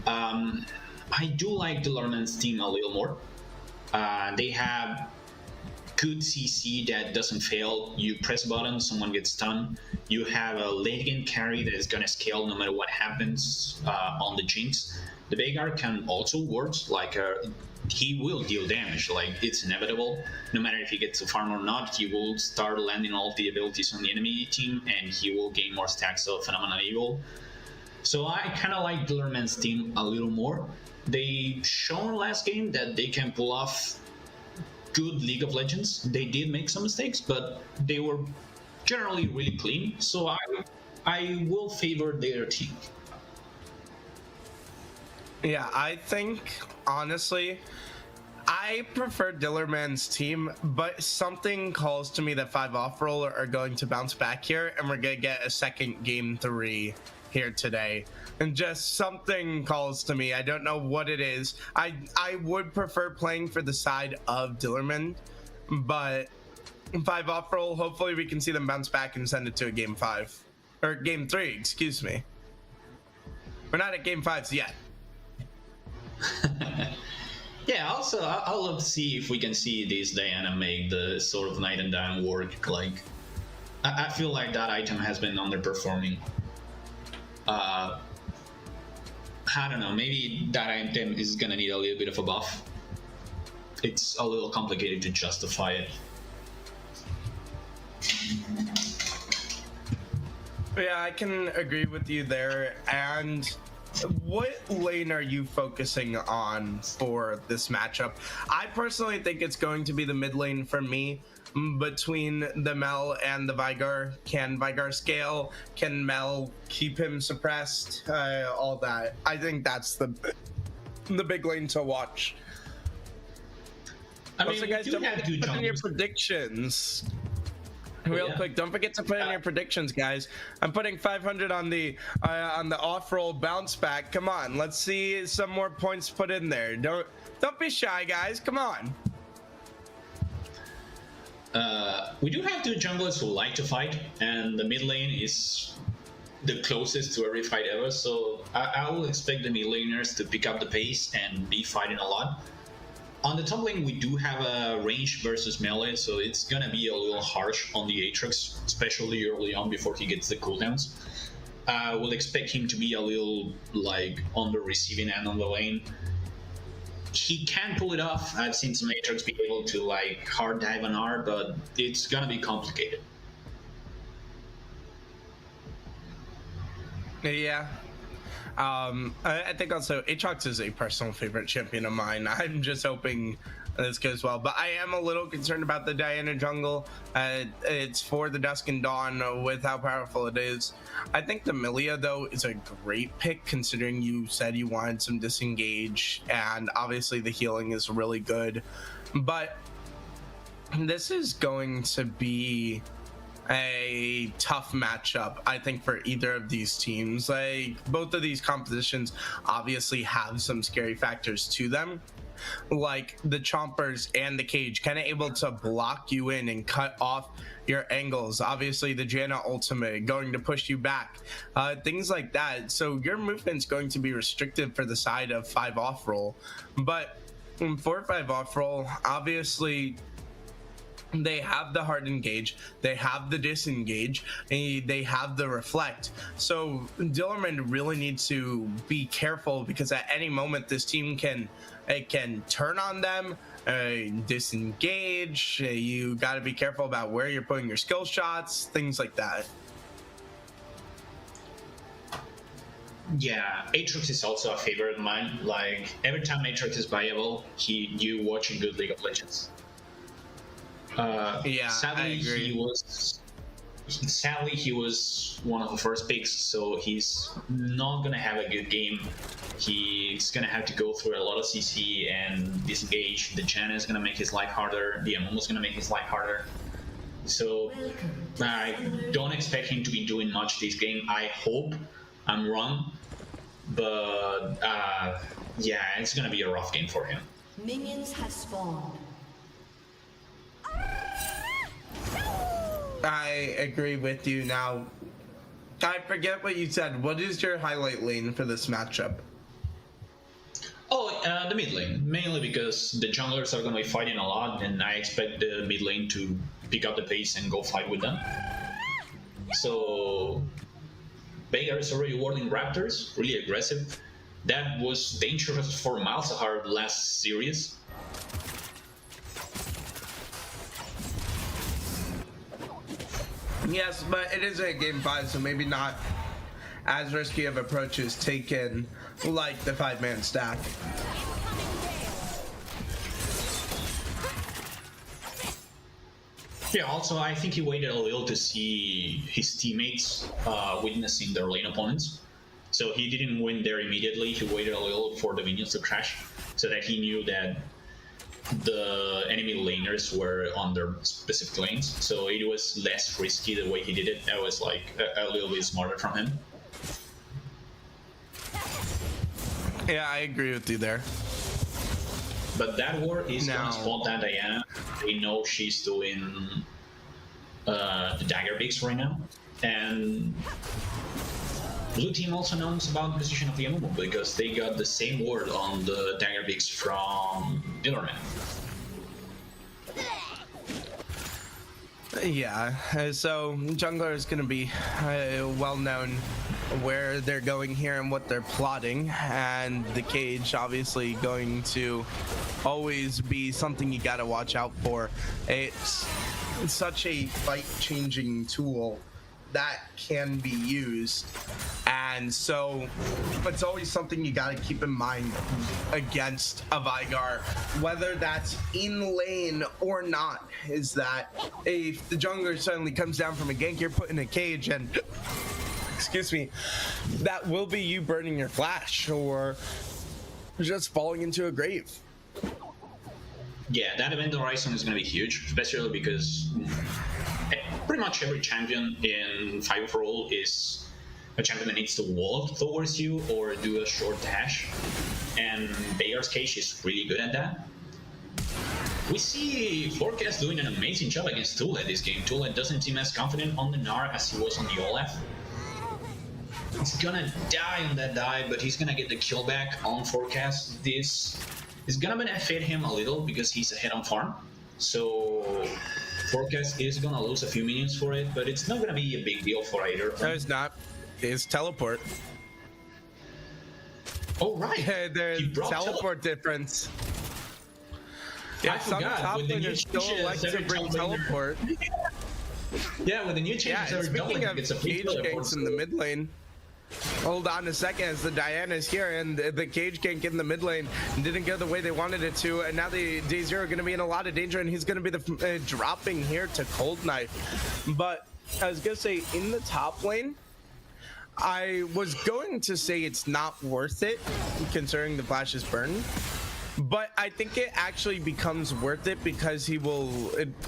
I do like the Lorman's team a little more. They have good CC that doesn't fail. You press a button, someone gets stunned. You have a late game carry that is going to scale no matter what happens on the Jinx. The Vagar can also work, like he will deal damage, like it's inevitable. No matter if he gets to farm or not, he will start landing all of the abilities on the enemy team and he will gain more stacks of Phenomenal Evil. So I kind of like Dillerman's team a little more. They shown last game that they can pull off good League of Legends. They did make some mistakes, but they were generally really clean. So I will favor their team. Yeah, I think, honestly, I prefer Dillerman's team, but something calls to me that 5 off roll are going to bounce back here, and we're going to get a second game 3 here today. And just something calls to me. I don't know what it is. I would prefer playing for the side of Dillerman, but 5 off roll, hopefully we can see them bounce back and send it to a game 5. Or game 3, excuse me. We're not at game 5s yet. Yeah, also, I'd love to see if we can see this Diana make the sort of Night and Dawn work. Like, I feel like that item has been underperforming. I don't know, maybe that item is gonna need a little bit of a buff. it's a little complicated to justify it. Yeah, I can agree with you there. And what lane are you focusing on for this matchup? I personally think it's going to be the mid lane for me. Between the Mel and the Vigar. Can Vigar scale? Can Mel keep him suppressed? All that. I think that's the big lane to watch. I mean, Also, guys, don't forget to put in your predictions. Real quick, don't forget to put in your predictions, guys. I'm putting 500 on the off-roll bounce back. Come on, let's see some more points put in there. Don't be shy, guys. Come on. We do have two junglers who like to fight, and the mid lane is the closest to every fight ever, so I will expect the mid laners to pick up the pace and be fighting a lot. On the top lane, we do have a range versus melee, so it's gonna be a little harsh on the Aatrox, especially early on before he gets the cooldowns. I will expect him to be a little like on the receiving end on the lane. He can pull it off. I've seen some Aatrox be able to like hard dive on R, but it's gonna be complicated. Yeah. I think also Aatrox is a personal favorite champion of mine. I'm just hoping this goes well, but I am a little concerned about the Diana jungle. It's for the Dusk and Dawn with how powerful it is. I think the Milia though is a great pick considering you said you wanted some disengage, and obviously the healing is really good, but this is going to be a tough matchup, I think, for either of these teams. Like, both of these compositions obviously have some scary factors to them, like the chompers and the cage kind of able to block you in and cut off your angles. Obviously the Janna ultimate going to push you back, things like that. So your movement's going to be restricted for the side of 5 off roll, but in 4-5 off roll, obviously they have the hard engage, they have the disengage, and they have the reflect. So Dillerman really needs to be careful because at any moment this team can turn on them, disengage. You got to be careful about where you're putting your skill shots, things like that. Yeah, Aatrox is also a favorite of mine. Like, every time Aatrox is viable, you watch a good League of Legends. Yeah, sadly, I agree. He was one of the first picks, so he's not gonna have a good game. He's gonna have to go through a lot of CC and disengage. The Janna is gonna make his life harder. The Amumu is gonna make his life harder. So I don't expect him to be doing much this game. I hope I'm wrong, but yeah, it's gonna be a rough game for him. Minions have spawned. I agree with you. Now, I forget what you said. What is your highlight lane for this matchup? Oh, the mid lane, mainly because the junglers are going to be fighting a lot, and I expect the mid lane to pick up the pace and go fight with them. So, Veigar is already warding Raptors, really aggressive. That was dangerous for Malzahar last series. Yes, but it is a game 5, so maybe not as risky of approaches taken like the 5-man stack. Yeah, also I think he waited a little to see his teammates witnessing their lane opponents. So he didn't win there immediately. He waited a little for the minions to crash so that he knew that the enemy laners were on their specific lanes. So it was less risky the way he did it. That was like a little bit smarter from him. Yeah, I agree with you there. But that ward is gonna spot that Diana. They know she's doing the dagger picks right now, and blue team also knows about the position of the Amumu because they got the same ward on the dagger picks from Dillerman. Yeah, so jungler is going to be well known where they're going here and what they're plotting, and the cage obviously going to always be something you gotta watch out for. It's such a fight-changing tool that can be used, and so it's always something you got to keep in mind against a Vigar, whether that's in lane or not, is that if the jungler suddenly comes down from a gank, you're put in a cage, and excuse me, that will be you burning your flash or just falling into a grave. Yeah, that event horizon is going to be huge, especially because pretty much every champion in 5-for-all is a champion that needs to walk towards you or do a short dash, and Veigar's cage is really good at that. We see Forecast doing an amazing job against Tuled this game. Tuled doesn't seem as confident on the Gnar as he was on the Olaf. He's gonna die on that dive, but he's gonna get the kill back on Forecast. This is gonna benefit him a little because he's ahead on farm. So Forecast is gonna lose a few minions for it, but it's not gonna be a big deal for either. No, it's not. It's teleport. Oh, right. There's teleport difference. I Some forgot. top With the new laners still changes, like to every bring top laner- teleport. Yeah, with the new changes, Yeah, and every speaking of it's a free cage teleport. ganks in the mid lane, hold on a second, as the Diana's here, and the cage gank in the mid lane didn't go the way they wanted it to, and now the Day0 are going to be in a lot of danger, and he's going to be the dropping here to Cold Knife. But I was going to say, in the top lane, I was going to say it's not worth it, considering the flash is burned. But I think it actually becomes worth it because he will,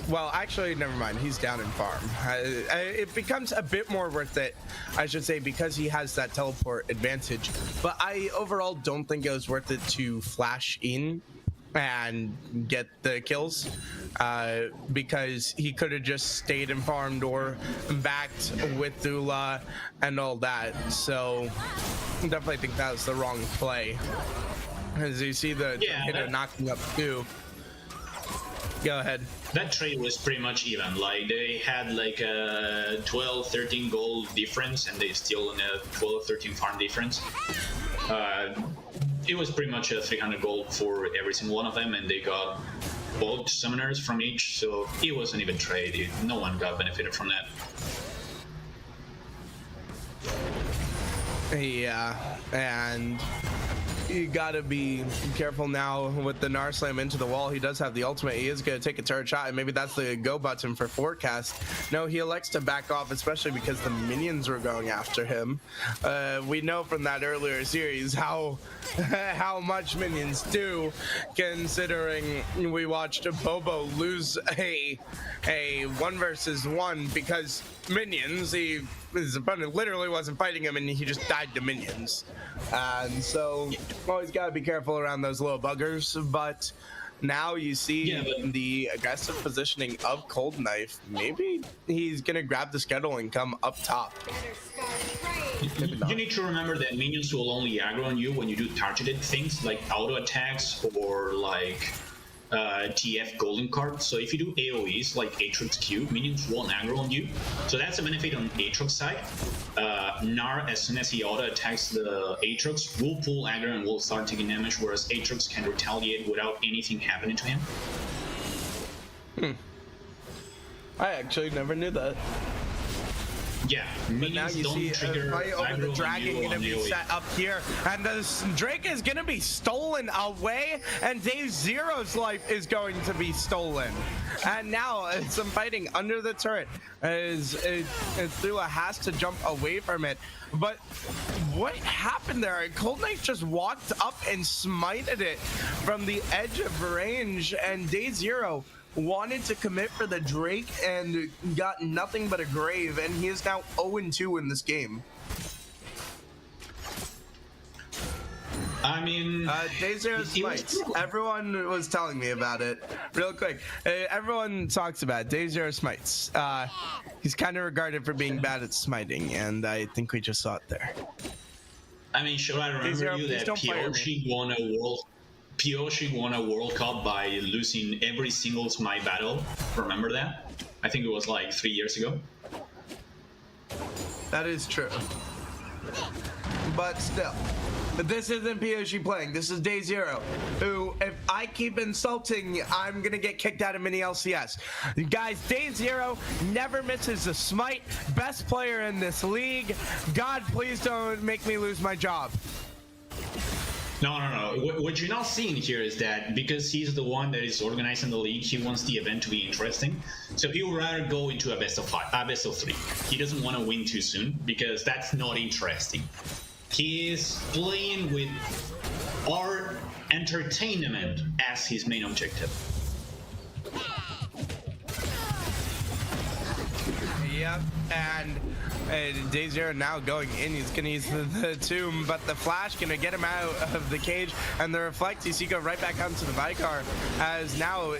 well, actually, never mind. He's down in farm. It becomes a bit more worth it, I should say, because he has that teleport advantage. But I overall don't think it was worth it to flash in and get the kills because he could have just stayed and farmed or backed with Dula and all that. So I definitely think that was the wrong play. As you see the hitter knocking up too. Go ahead. That trade was pretty much even. Like, they had like a 12-13 gold difference, and they still in a 12-13 farm difference. It was pretty much a 300 gold for every single one of them, and they got both summoners from each, so it was an even trade. No one got benefited from that. Yeah, and you gotta be careful now with the Gnar slam into the wall. He does have the ultimate. He is gonna take a turret shot, and maybe that's the go button for Forecast. No, he elects to back off, especially because the minions were going after him. We know from that earlier series how much minions do, considering we watched Bobo lose a 1 versus 1 because minions. His opponent literally wasn't fighting him, and he just died to minions. And so always got to be careful around those little buggers. But now you see the aggressive positioning of Cold Knife. Maybe he's gonna grab the scuttle and come up top. You need to remember that minions will only aggro on you when you do targeted things like auto attacks or like TF golden card. So if you do AoEs like Aatrox Q, minions won't aggro on you. So that's a benefit on Aatrox side. Gnar, as soon as he auto attacks the Aatrox, will pull aggro and will start taking damage, whereas Aatrox can retaliate without anything happening to him. I actually never knew that. Yeah, But now minions you don't see trigger a fight over aggro the on dragon you gonna on be AoE. set up here, and the Drake is gonna be stolen away, and Day0's life is going to be stolen. And now some fighting under the turret as Thula has to jump away from it. But what happened there? Cold Knife just walked up and smited it from the edge of range, and Day0 wanted to commit for the Drake and got nothing but a grave, and he is now 0-2 in this game. I mean, Day0 smites. Everyone was telling me about it. Real quick, everyone talks about Day0 smites. He's kind of regarded for being bad at smiting, and I think we just saw it there. I mean, should I remember Day0, you please that don't fire me. Pioshi won a World Cup by losing every single smite battle? Remember that? I think it was like 3 years ago. That is true. But still, this isn't PSG playing. This is Day Zero, who, if I keep insulting, I'm gonna get kicked out of MiniLCS. Guys, Day Zero never misses a smite. Best player in this league. God, please don't make me lose my job. No. What you're not seeing here is that because he's the one that is organizing the league, he wants the event to be interesting. So he would rather go into a best of 3. He doesn't want to win too soon because that's not interesting. He is playing with our entertainment as his main objective. Yep, and Day Zero now going in. He's gonna use the tomb, but the flash gonna get him out of the cage, and the reflect. You see go right back onto the Vicar, as now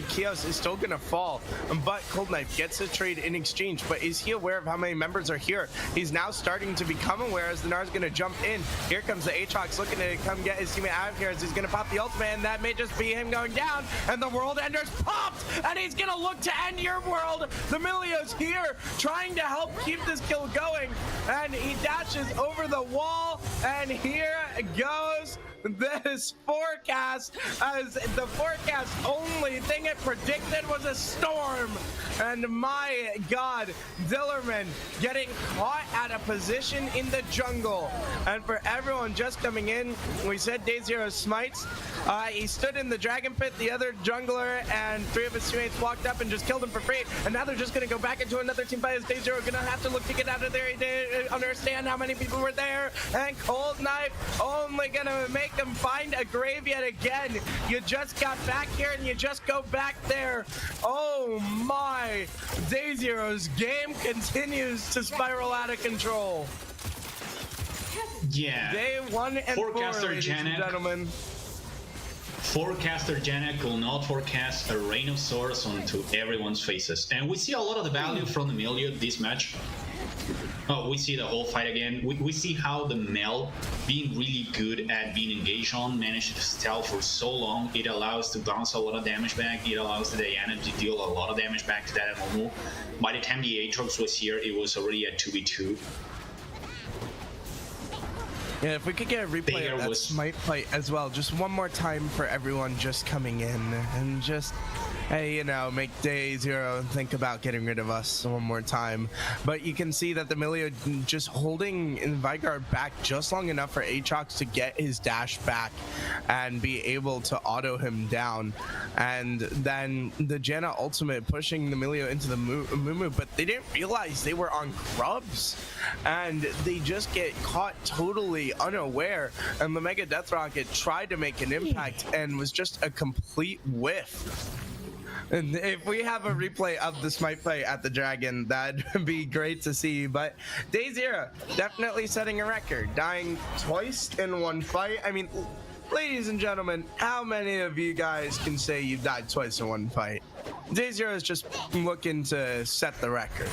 Kios is still gonna fall, but Cold Knife gets a trade in exchange. But is he aware of how many members are here? He's now starting to become aware as the Nar's gonna jump in. Here comes the Aatrox looking to come get his teammate out of here as he's gonna pop the ultimate, and that may just be him going down, and the World Ender's popped, and he's gonna look to end your world. The Milio's here trying to help keep this kill going, and he dashes over the wall, and here goes this forecast, as the forecast only thing it predicted was a storm. And my god, Dillerman getting caught at a position in the jungle. And for everyone just coming in, we said Day Zero smites. He stood in the dragon pit, the other jungler and 3 of his teammates walked up and just killed him for free, and now they're just gonna go back into another team fight as Day Zero gonna have to look to get out of there. He didn't understand how many people were there, and Cold Knife only gonna make him find a grave yet again. You just got back here and you just go back there. Oh my, Day Zero's game continues to spiral out of control. Yeah. Day 1 and 4, ladies and gentlemen. Forecaster Janek will not forecast a rain of swords onto everyone's faces. And we see a lot of the value from the Milio this match. Oh, we see the whole fight again. We see how the Mel, being really good at being engaged on, managed to stealth for so long. It allows to bounce a lot of damage back. It allows the Diana to deal a lot of damage back to that Momo. By the time the Aatrox was here, it was already at 2v2. Yeah, if we could get a replay of that smite fight as well, just one more time for everyone just coming in, and just, hey, you know, make Day Zero think about getting rid of us one more time. But you can see that the Milio just holding Vigard back just long enough for Aatrox to get his dash back and be able to auto him down. And then the Janna ultimate pushing the Milio into the Mumu, but they didn't realize they were on Grubs, and they just get caught totally unaware, and the Mega Death Rocket tried to make an impact and was just a complete whiff. And if we have a replay of the smite play at the Dragon, that'd be great to see. But Day Zero definitely setting a record, dying twice in one fight. I mean, ladies and gentlemen, how many of you guys can say you've died twice in one fight? Day Zero is just looking to set the record.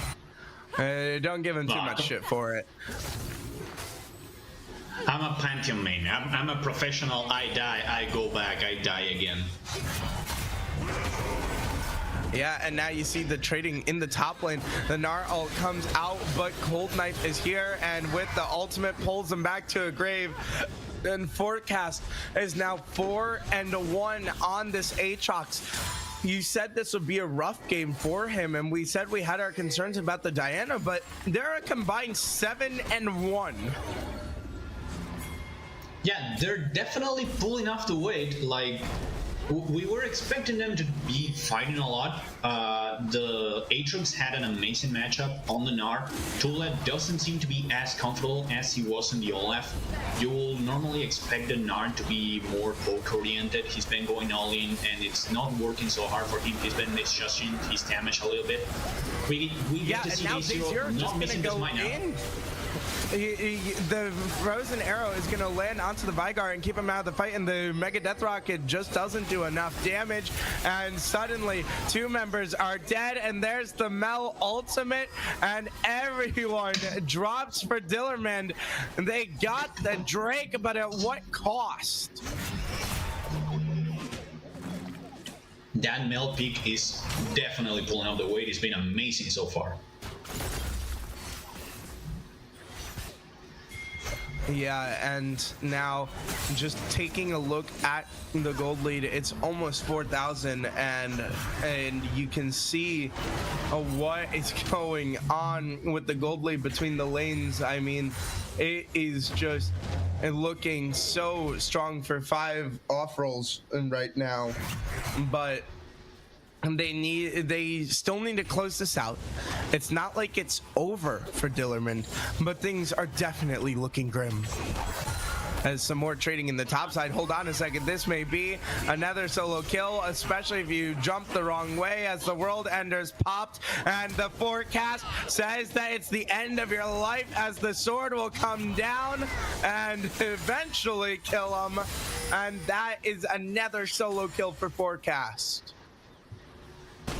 Don't give him too much shit for it. I'm a Pantheon main. I'm a professional. I die, I go back, I die again. Yeah, and now you see the trading in the top lane. The Gnar ult comes out, but Cold Knife is here, and with the ultimate pulls him back to a grave. And Forecast is now 4-1 on this Aatrox. You said this would be a rough game for him, and we said we had our concerns about the Diana, but they're a combined 7-1. Yeah, they're definitely pulling off the weight. Like, we were expecting them to be fighting a lot. The Aatrox had an amazing matchup on the Gnar. Tula doesn't seem to be as comfortable as he was in the Olaf. You will normally expect the Gnar to be more poke oriented. He's been going all in, and it's not working so hard for him. He's been misjudging his damage a little bit. We get to see Day Zero not missing this might now. The frozen arrow is going to land onto the Vigar and keep him out of the fight, and the Mega Death Rocket just doesn't do enough damage, and suddenly 2 members are dead, and there's the Mel ultimate, and everyone drops for Dillerman. They got the Drake, but at what cost? That Mel pick is definitely pulling out the weight. It's been amazing so far. Yeah, and now just taking a look at the gold lead, it's almost 4,000, and you can see what is going on with the gold lead between the lanes. I mean, it is just looking so strong for 5 off rolls right now, but they still need to close this out. It's not like it's over for Dillerman, but things are definitely looking grim. As some more trading in the top side. Hold on a second, this may be another solo kill, especially if you jump the wrong way, as the world enders popped, and the forecast says that it's the end of your life, as the sword will come down and eventually kill him, and that is another solo kill for forecast.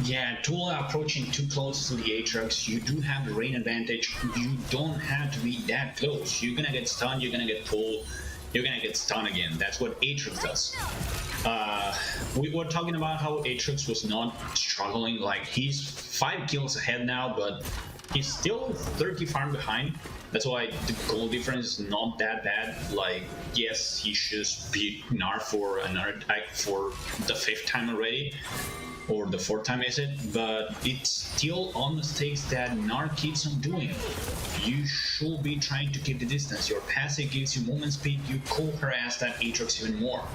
Yeah, Tula approaching too close to the Aatrox. You do have the rain advantage. You don't have to be that close. You're gonna get stunned, you're gonna get pulled, you're gonna get stunned again. That's what Aatrox does. We were talking about how Aatrox was not struggling. Like, he's 5 kills ahead now, but he's still 30 farm behind. That's why the goal difference is not that bad. Like, yes, he should beat Gnar for another attack for the 5th time already. Or the 4th time, is it? But it's still on mistakes that Gnar keeps on doing. You should be trying to keep the distance. Your passive gives you movement speed. You could harass that Aatrox even more.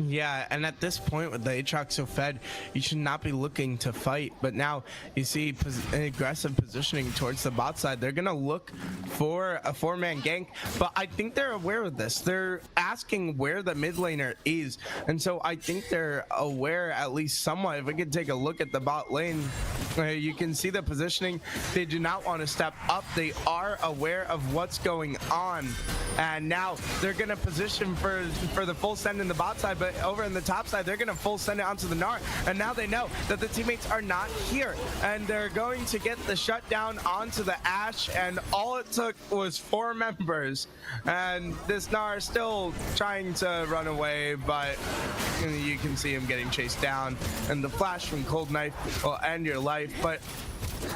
Yeah, and at this point with the Aatrox so fed, you should not be looking to fight. But now you see aggressive positioning towards the bot side. They're gonna look for a 4-man gank, but I think they're aware of this. They're asking where the mid laner is, and so I think they're aware at least somewhat. If we could take a look at the bot lane, you can see the positioning. They do not want to step up. They are aware of what's going on, and now they're gonna position for the full send in the bot side, but over in the top side, they're gonna full send it onto the Gnar, and now they know that the teammates are not here, and they're going to get the shutdown onto the Ashe, and all it took was 4 members, and this Gnar is still trying to run away, but you can see him getting chased down, and the flash from Cold Knife will end your life. But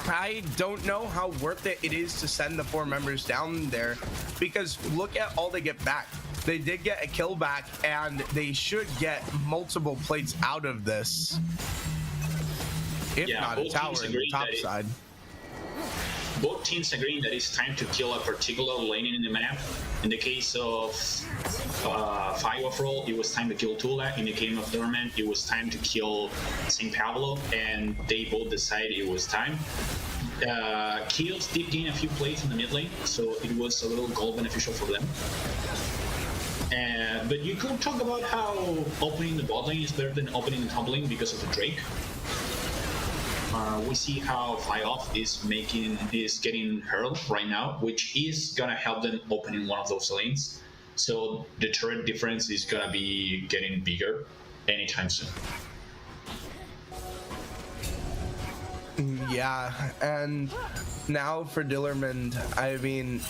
I don't know how worth it is to send the 4 members down there, because look at all they get back. They did get a kill back, and they should get multiple plates out of this, if not a tower in the top side. Both teams agreeing that it's time to kill a particular lane in the map. In the case of 5 overall, it was time to kill Tula. In the case of Dormant, it was time to kill St. Pablo, and they both decided it was time. Kills did gain a few plays in the mid lane, so it was a little goal beneficial for them. But you could talk about how opening the bot lane is better than opening the top lane because of the Drake. We see how Fly-Off is getting hurled right now, which is gonna help them opening one of those lanes. So the turret difference is gonna be getting bigger anytime soon. Yeah, and now for Dillerman, I mean,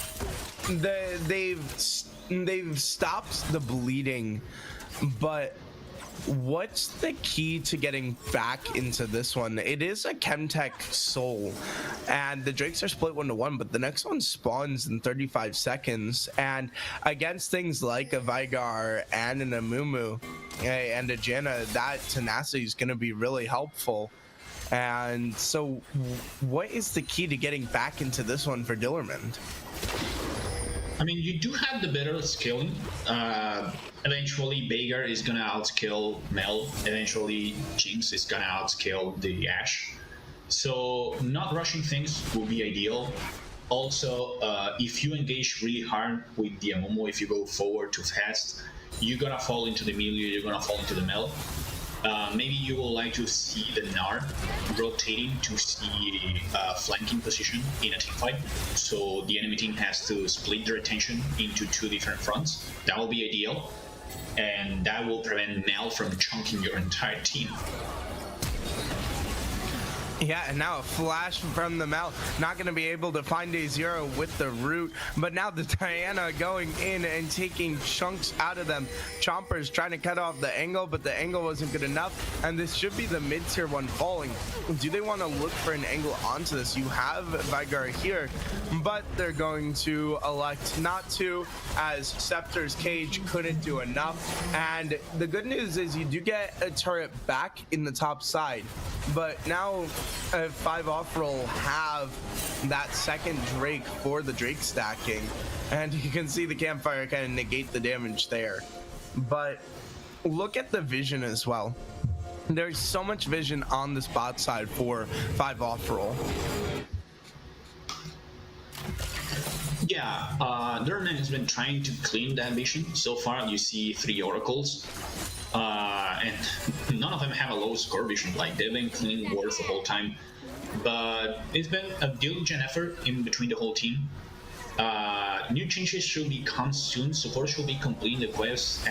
they've stopped the bleeding, but what's the key to getting back into this one? It is a Chemtech Soul, and the Drakes are split 1-1, but the next one spawns in 35 seconds, and against things like a Vigar and an Amumu and a Janna, that tenacity is going to be really helpful. And so what is the key to getting back into this one for Dillerman? I mean, you do have the better scaling. Eventually, Veigar is gonna outskill Mel. Eventually, Jinx is gonna outskill the Ashe. So, not rushing things would be ideal. Also, if you engage really hard with the Amumu, if you go forward too fast, you're gonna fall into the melee, you're gonna fall into the Mel. Maybe you will like to see the Gnar rotating to see a flanking position in a teamfight, so the enemy team has to split their attention into 2 different fronts. That will be ideal, and that will prevent Mel from chunking your entire team. Yeah, and now a flash from the Mel. Not going to be able to find a zero with the root, but now the Diana going in and taking chunks out of them. Chomper's trying to cut off the angle, but the angle wasn't good enough, and this should be the mid-tier one falling. Do they want to look for an angle onto this? You have Vigar here, but they're going to elect not to, as Scepter's cage couldn't do enough. And the good news is you do get a turret back in the top side, but now 5 off roll have that second Drake for the Drake stacking, and you can see the campfire kind of negate the damage there. But look at the vision as well. There's so much vision on this bot side for 5 off roll. Yeah, Durnan has been trying to clean that vision. So far, you see 3 oracles. And none of them have a low score vision. Like, they've been cleaning wards the whole time. But it's been a diligent effort in between the whole team. New changes should be come soon. Support should be completing the quest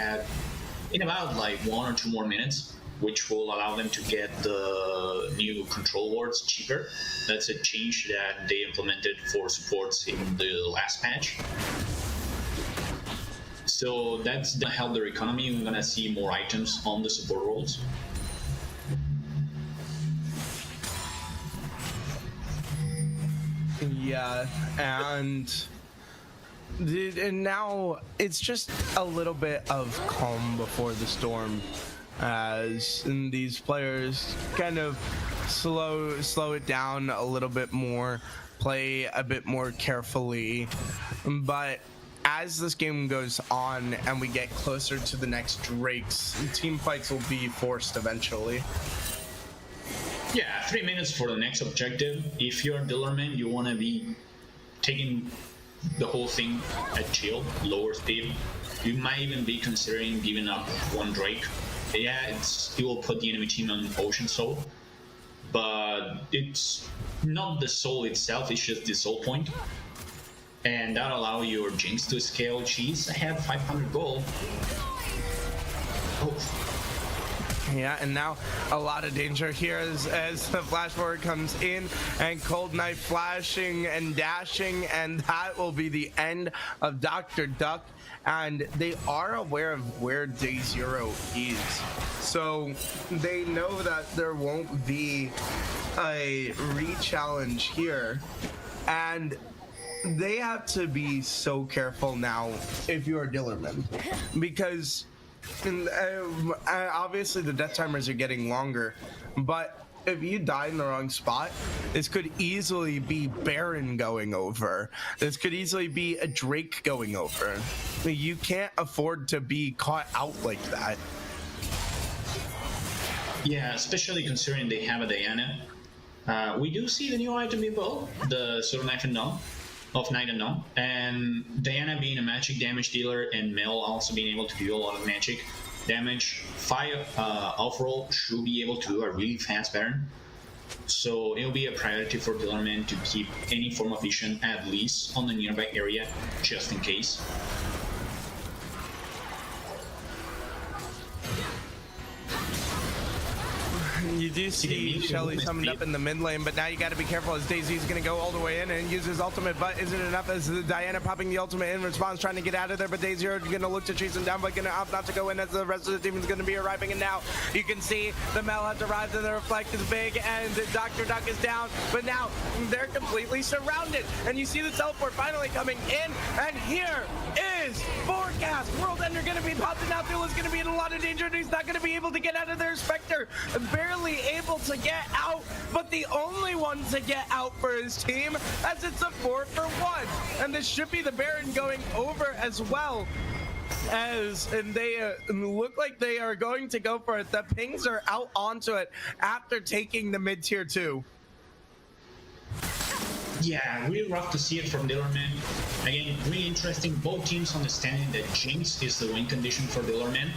in about like 1 or 2 more minutes, which will allow them to get the new control wards cheaper. That's a change that they implemented for supports in the last patch. So that's gonna help their economy. We're gonna see more items on the support roles. Yeah, and now it's just a little bit of calm before the storm, as these players kind of slow it down a little bit more, play a bit more carefully. But as this game goes on and we get closer to the next Drakes, team fights will be forced eventually. Yeah, 3 minutes for the next objective. If you're Dillerman, you want to be taking the whole thing at chill, lower speed. You might even be considering giving up 1 Drake. Yeah, it will put the enemy team on Ocean Soul, but it's not the soul itself, it's just the soul point. And that'll allow your Jinx to scale. She's ahead 500 gold. Oh. Yeah, and now a lot of danger here as the flash forward comes in, and Cold Knife flashing and dashing, and that will be the end of Dr. Duck. And they are aware of where Day Zero is, so they know that there won't be a re-challenge here, and they have to be so careful now if you're Dillerman, because obviously the death timers are getting longer, but if you die in the wrong spot, this could easily be Baron going over. This could easily be a Drake going over. I mean, you can't afford to be caught out like that. Yeah, especially considering they have a Diana. We do see the new item in both, the Sword of Knife and Dawn, of Night and Dawn, and Diana being a magic damage dealer and Mel also being able to do a lot of magic damage. 5 off-roll should be able to do a really fast Baron, so it'll be a priority for Dillerman to keep any form of vision at least on the nearby area, just in case. You do see Shelly summoned up in the mid lane, but now you got to be careful as Daisy's going to go all the way in and use his ultimate, but isn't it enough as the Diana popping the ultimate in response, trying to get out of there, but Daisy are going to look to chase him down, but going to opt not to go in as the rest of the team is going to be arriving, and now you can see the Mel has arrived and the reflect is big, and Dr. Duck is down, but now they're completely surrounded, and you see the teleport finally coming in, and here is Forecast. World Ender going to be popped, and now Thule is going to be in a lot of danger, and he's not going to be able to get out of there. Spectre barely able to get out, but the only one to get out for his team, as it's a 4-for-1, and this should be the Baron going over as well, and they look like they are going to go for it. The pings are out onto it after taking the mid-tier 2. Yeah, really rough to see it from Dillerman. Again, really interesting. Both teams understanding that Jinx is the win condition for Dillerman.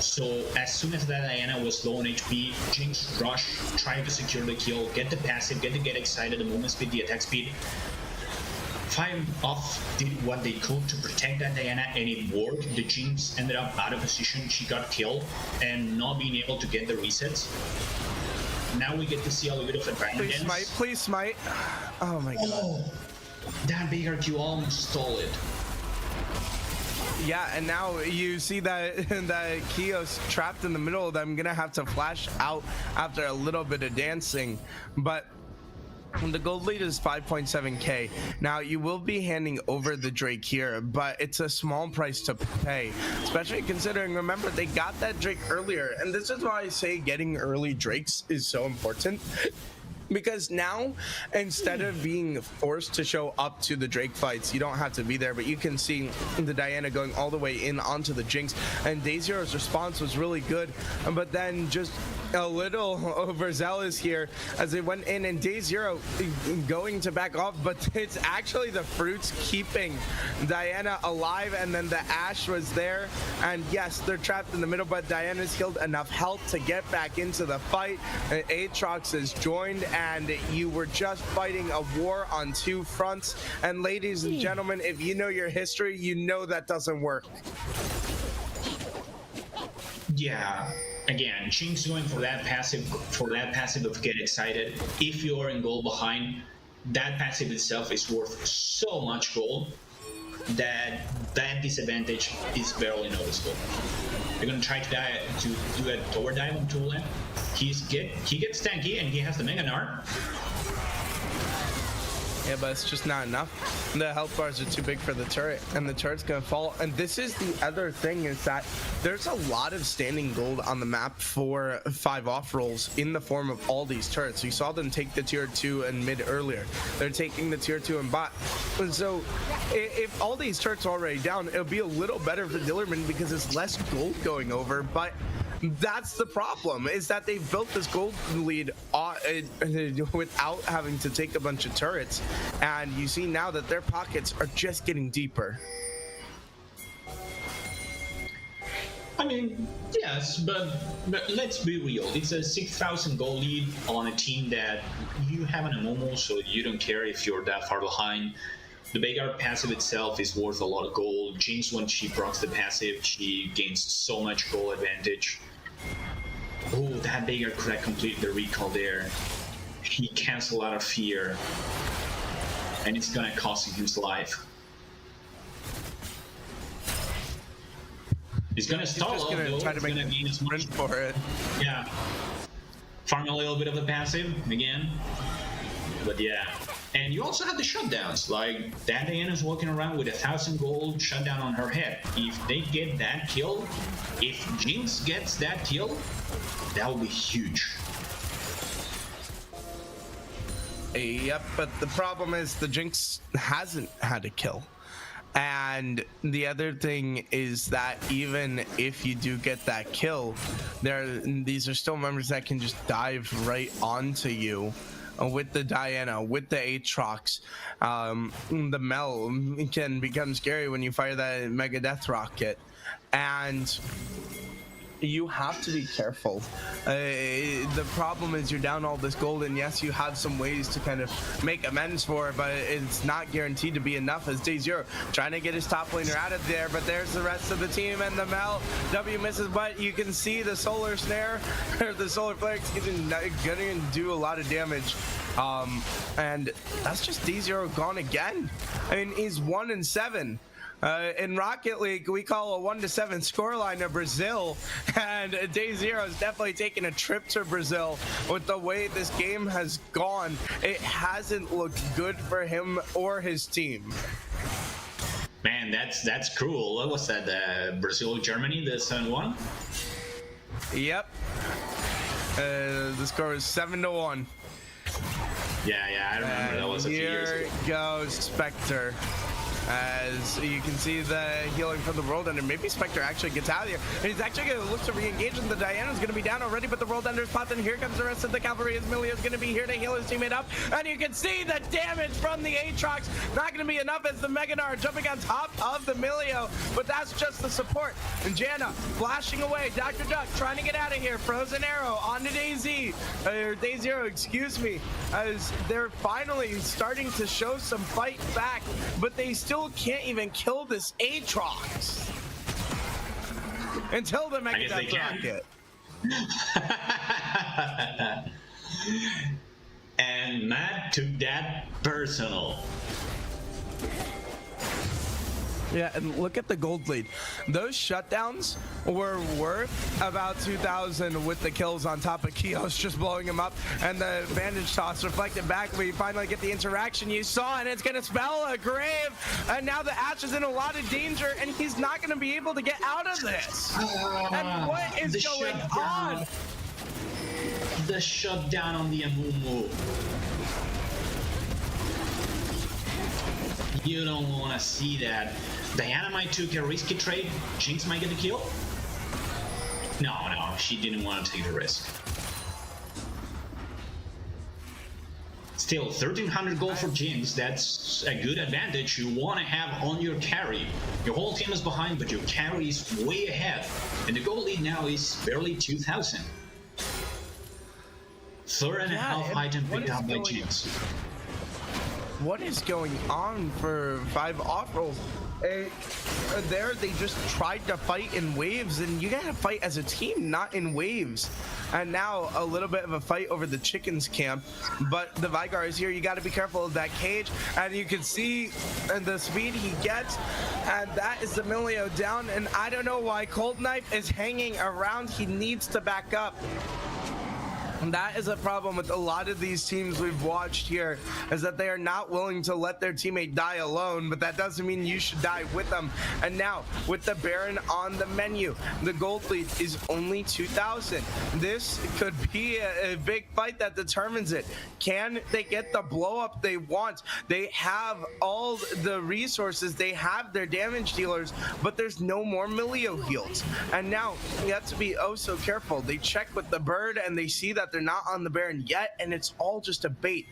So as soon as that Diana was low on HP, Jinx rush, try to secure the kill, get the passive, get excited, the movement speed, the attack speed. 5 off did what they could to protect that Diana, and it worked. The Jinx ended up out of position, she got killed, and not being able to get the resets. Now we get to see a little bit of advantage. Please smite, please smite. Oh my god. Oh, that bigger Q almost stole it. Yeah, and now you see that that Kios trapped in the middle. I'm gonna have to flash out after a little bit of dancing, but the gold lead is 5.7k. Now you will be handing over the Drake here, but it's a small price to pay, especially considering, remember, they got that Drake earlier, and this is why I say getting early Drakes is so important. Because now, instead of being forced to show up to the Drake fights, you don't have to be there, but you can see the Diana going all the way in onto the Jinx, and DayZero's response was really good, but then just a little overzealous here as they went in, and DayZero going to back off, but it's actually the fruits keeping Diana alive, and then the Ashe was there, and yes, they're trapped in the middle, but Diana's healed enough health to get back into the fight. Aatrox has joined, and you were just fighting a war on two fronts. And ladies and gentlemen, if you know your history, you know that doesn't work. Yeah, again, Jinx going for that passive of get excited. If you are in gold behind, that passive itself is worth so much gold that that disadvantage is barely noticeable. You're gonna try to do a tower dive on Tulane. He gets tanky and he has the Mega Gnar. Yeah, but it's just not enough. The health bars are too big for the turret, and the turret's gonna fall. And this is the other thing, is that there's a lot of standing gold on the map for 5-off rolls in the form of all these turrets. You saw them take the tier 2 and mid earlier. They're taking the tier 2 and bot. And so if all these turrets are already down, it'll be a little better for Dillerman because it's less gold going over, but that's the problem, is that they've built this gold lead without having to take a bunch of turrets, and you see now that their pockets are just getting deeper. I mean, yes, but let's be real. It's a 6,000 gold lead on a team that you have an Amomo, so you don't care if you're that far behind. The Veigar passive itself is worth a lot of gold. Jinx, when she procs the passive, she gains so much gold advantage. Oh, that Veigar could have completed the recall there. He canceled out of fear, and it's gonna cost him his life. He's gonna stall He's just up, gonna though. try to make He's gonna gain as much. sprint for it. Yeah. Farm a little bit of the passive again. But yeah. And you also have the shutdowns. Like, that Diana's walking around with 1,000 gold shutdown on her head. If they get that kill, if Jinx gets that kill, that will be huge. Yep, but the problem is the Jinx hasn't had a kill. And the other thing is that even if you do get that kill, these are still members that can just dive right onto you. With the Diana, with the Aatrox, the Mel can become scary when you fire that Mega Death Rocket, and you have to be careful. The problem is you're down all this gold, and yes, you have some ways to kind of make amends for it, but it's not guaranteed to be enough, as DayZero trying to get his top laner out of there, but there's the rest of the team, and the Mel W misses, but you can see the solar snare, or the solar flare, gonna do a lot of damage. And that's just DayZero gone again. I mean, he's 1-7. In Rocket League, we call a 1-7 scoreline of Brazil, and DayZero is definitely taking a trip to Brazil. With the way this game has gone, it hasn't looked good for him or his team. Man, that's cruel. What was that? Brazil, Germany, the 7-1? Yep. The score is 7-1. Yeah, I remember. That was a few years ago. Here goes Spectre. As you can see the healing from the World Ender. Maybe Spectre actually gets out of here. And he's actually going to look to re-engage, and the Diana's going to be down already, but the World Ender's popped, and here comes the rest of the cavalry as Milio's going to be here to heal his teammate up. And you can see the damage from the Aatrox. Not going to be enough as the Mega Gnar jumping on top of the Milio, but that's just the support. And Janna flashing away. Dr. Duck trying to get out of here. Frozen Arrow onto DayZero, excuse me, as they're finally starting to show some fight back, but they still can't even kill this Aatrox until the Mega Death Rocket. And Matt took that personal. Yeah, and look at the gold lead. Those shutdowns were worth about 2,000 with the kills on top of Kios just blowing him up, and the bandage toss reflected back where you finally get the interaction you saw, and it's going to spell a grave, and now the Ash is in a lot of danger, and he's not going to be able to get out of this. And what is going on? The shutdown on the Amumu. You don't want to see that. Diana might took a risky trade. Jinx might get the kill. No, she didn't want to take the risk. Still, 1,300 gold for Jinx. That's a good advantage you want to have on your carry. Your whole team is behind, but your carry is way ahead. And the gold lead now is barely 2,000. Third and a half item picked up by Jinx. What is going on for 5 off rolls? There, they just tried to fight in waves, and you gotta fight as a team, not in waves. And now a little bit of a fight over the chickens camp, but the Vigar is here. You gotta be careful of that cage, and you can see the speed he gets, and that is the Milio down. And I don't know why Cold Knife is hanging around. He needs to back up. And that is a problem with a lot of these teams we've watched here, is that they are not willing to let their teammate die alone, but that doesn't mean you should die with them. And now, with the Baron on the menu, the gold lead is only 2,000. This could be a big fight that determines it. Can they get the blow up they want? They have all the resources, they have their damage dealers, but there's no more Milio heals. And now, you have to be oh so careful. They check with the bird and they see that they're not on the Baron yet, and it's all just a bait.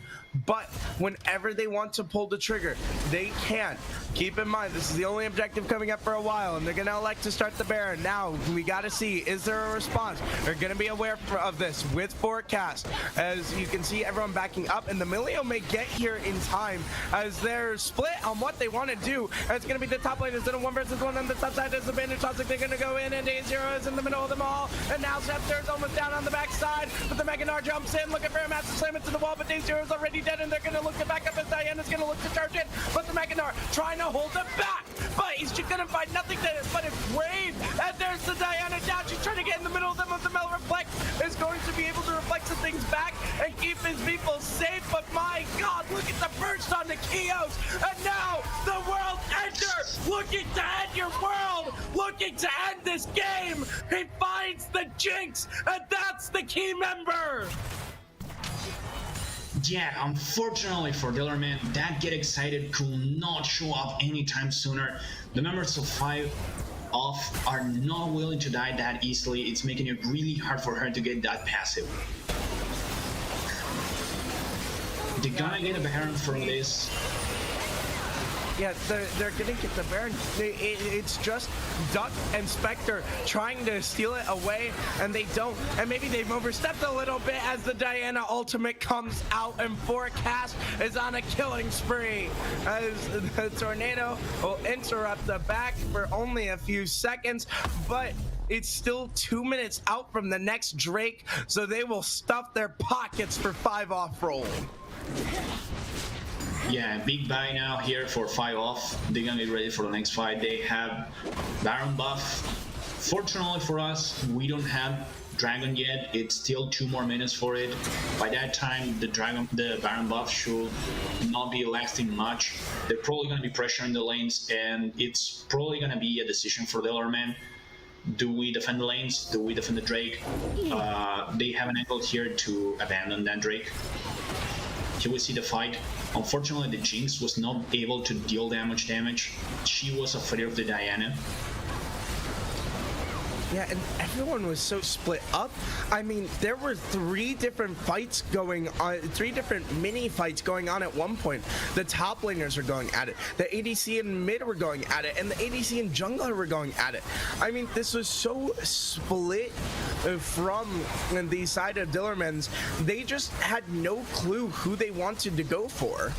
But whenever they want to pull the trigger, they can. Keep in mind, this is the only objective coming up for a while, and they're going to elect to start the Baron. Now, we got to see, is there a response? They're going to be aware of this with forecast. As you can see, everyone backing up, and the Milio may get here in time as they're split on what they want to do. And it's going to be the top lane instead of 1 versus 1 on the top side. As the bandage shots, they're going to go in, and A0 is in the middle of them all. And now Scepter is almost down on the backside, but the Meganar jumps in, looking for a massive slam into the wall, but A0 is already dead, and they're going to look to back up as Diana's going to look to charge in, but the Meganar trying to hold him back, but he's just going to find nothing but a brave, and there's the Diana down. She's trying to get in the middle of them, of the Mel Reflect is going to be able to reflect some things back and keep his people safe, but my god, look at the burst on the Kios, and now the World Ender looking to end your world, looking to end this game. He finds the Jinx, and that's the key member. Yeah, unfortunately for Dillerman, that Get Excited could not show up anytime sooner. The members of 5 off are not willing to die that easily. It's making it really hard for her to get that passive. They're gonna get a Baron from this. Yeah, they're gonna get the Baron. It's just Duck and Spectre trying to steal it away, and they don't. And maybe they've overstepped a little bit as the Diana ultimate comes out, and Forecast is on a killing spree. As the Tornado will interrupt the back for only a few seconds, but it's still 2 minutes out from the next Drake, so they will stuff their pockets for 5 off roll. Yeah, big buy now here for 5 off. They're gonna be ready for the next fight. They have Baron buff. Fortunately for us, we don't have Dragon yet. It's still 2 more minutes for it. By that time, the Baron buff should not be lasting much. They're probably gonna be pressuring the lanes, and it's probably gonna be a decision for the other man. Do we defend the lanes? Do we defend the Drake? They have an angle here to abandon that Drake. Here we see the fight. Unfortunately, the Jinx was not able to deal that much damage. She was afraid of the Diana. Yeah, and everyone was so split up. I mean, there were 3 different fights going on, 3 different mini fights going on at one point. The top laners were going at it, the ADC and mid were going at it, and the ADC and jungler were going at it. I mean, this was so split from the side of Dillermans. They just had no clue who they wanted to go for.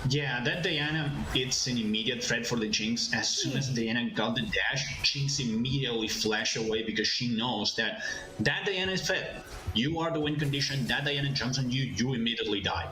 Yeah, that Diana, it's an immediate threat for the Jinx. As soon as Diana got the dash, Jinx immediately flashed away because she knows that Diana is fed. you are the win condition, that Diana jumps on you, you immediately die.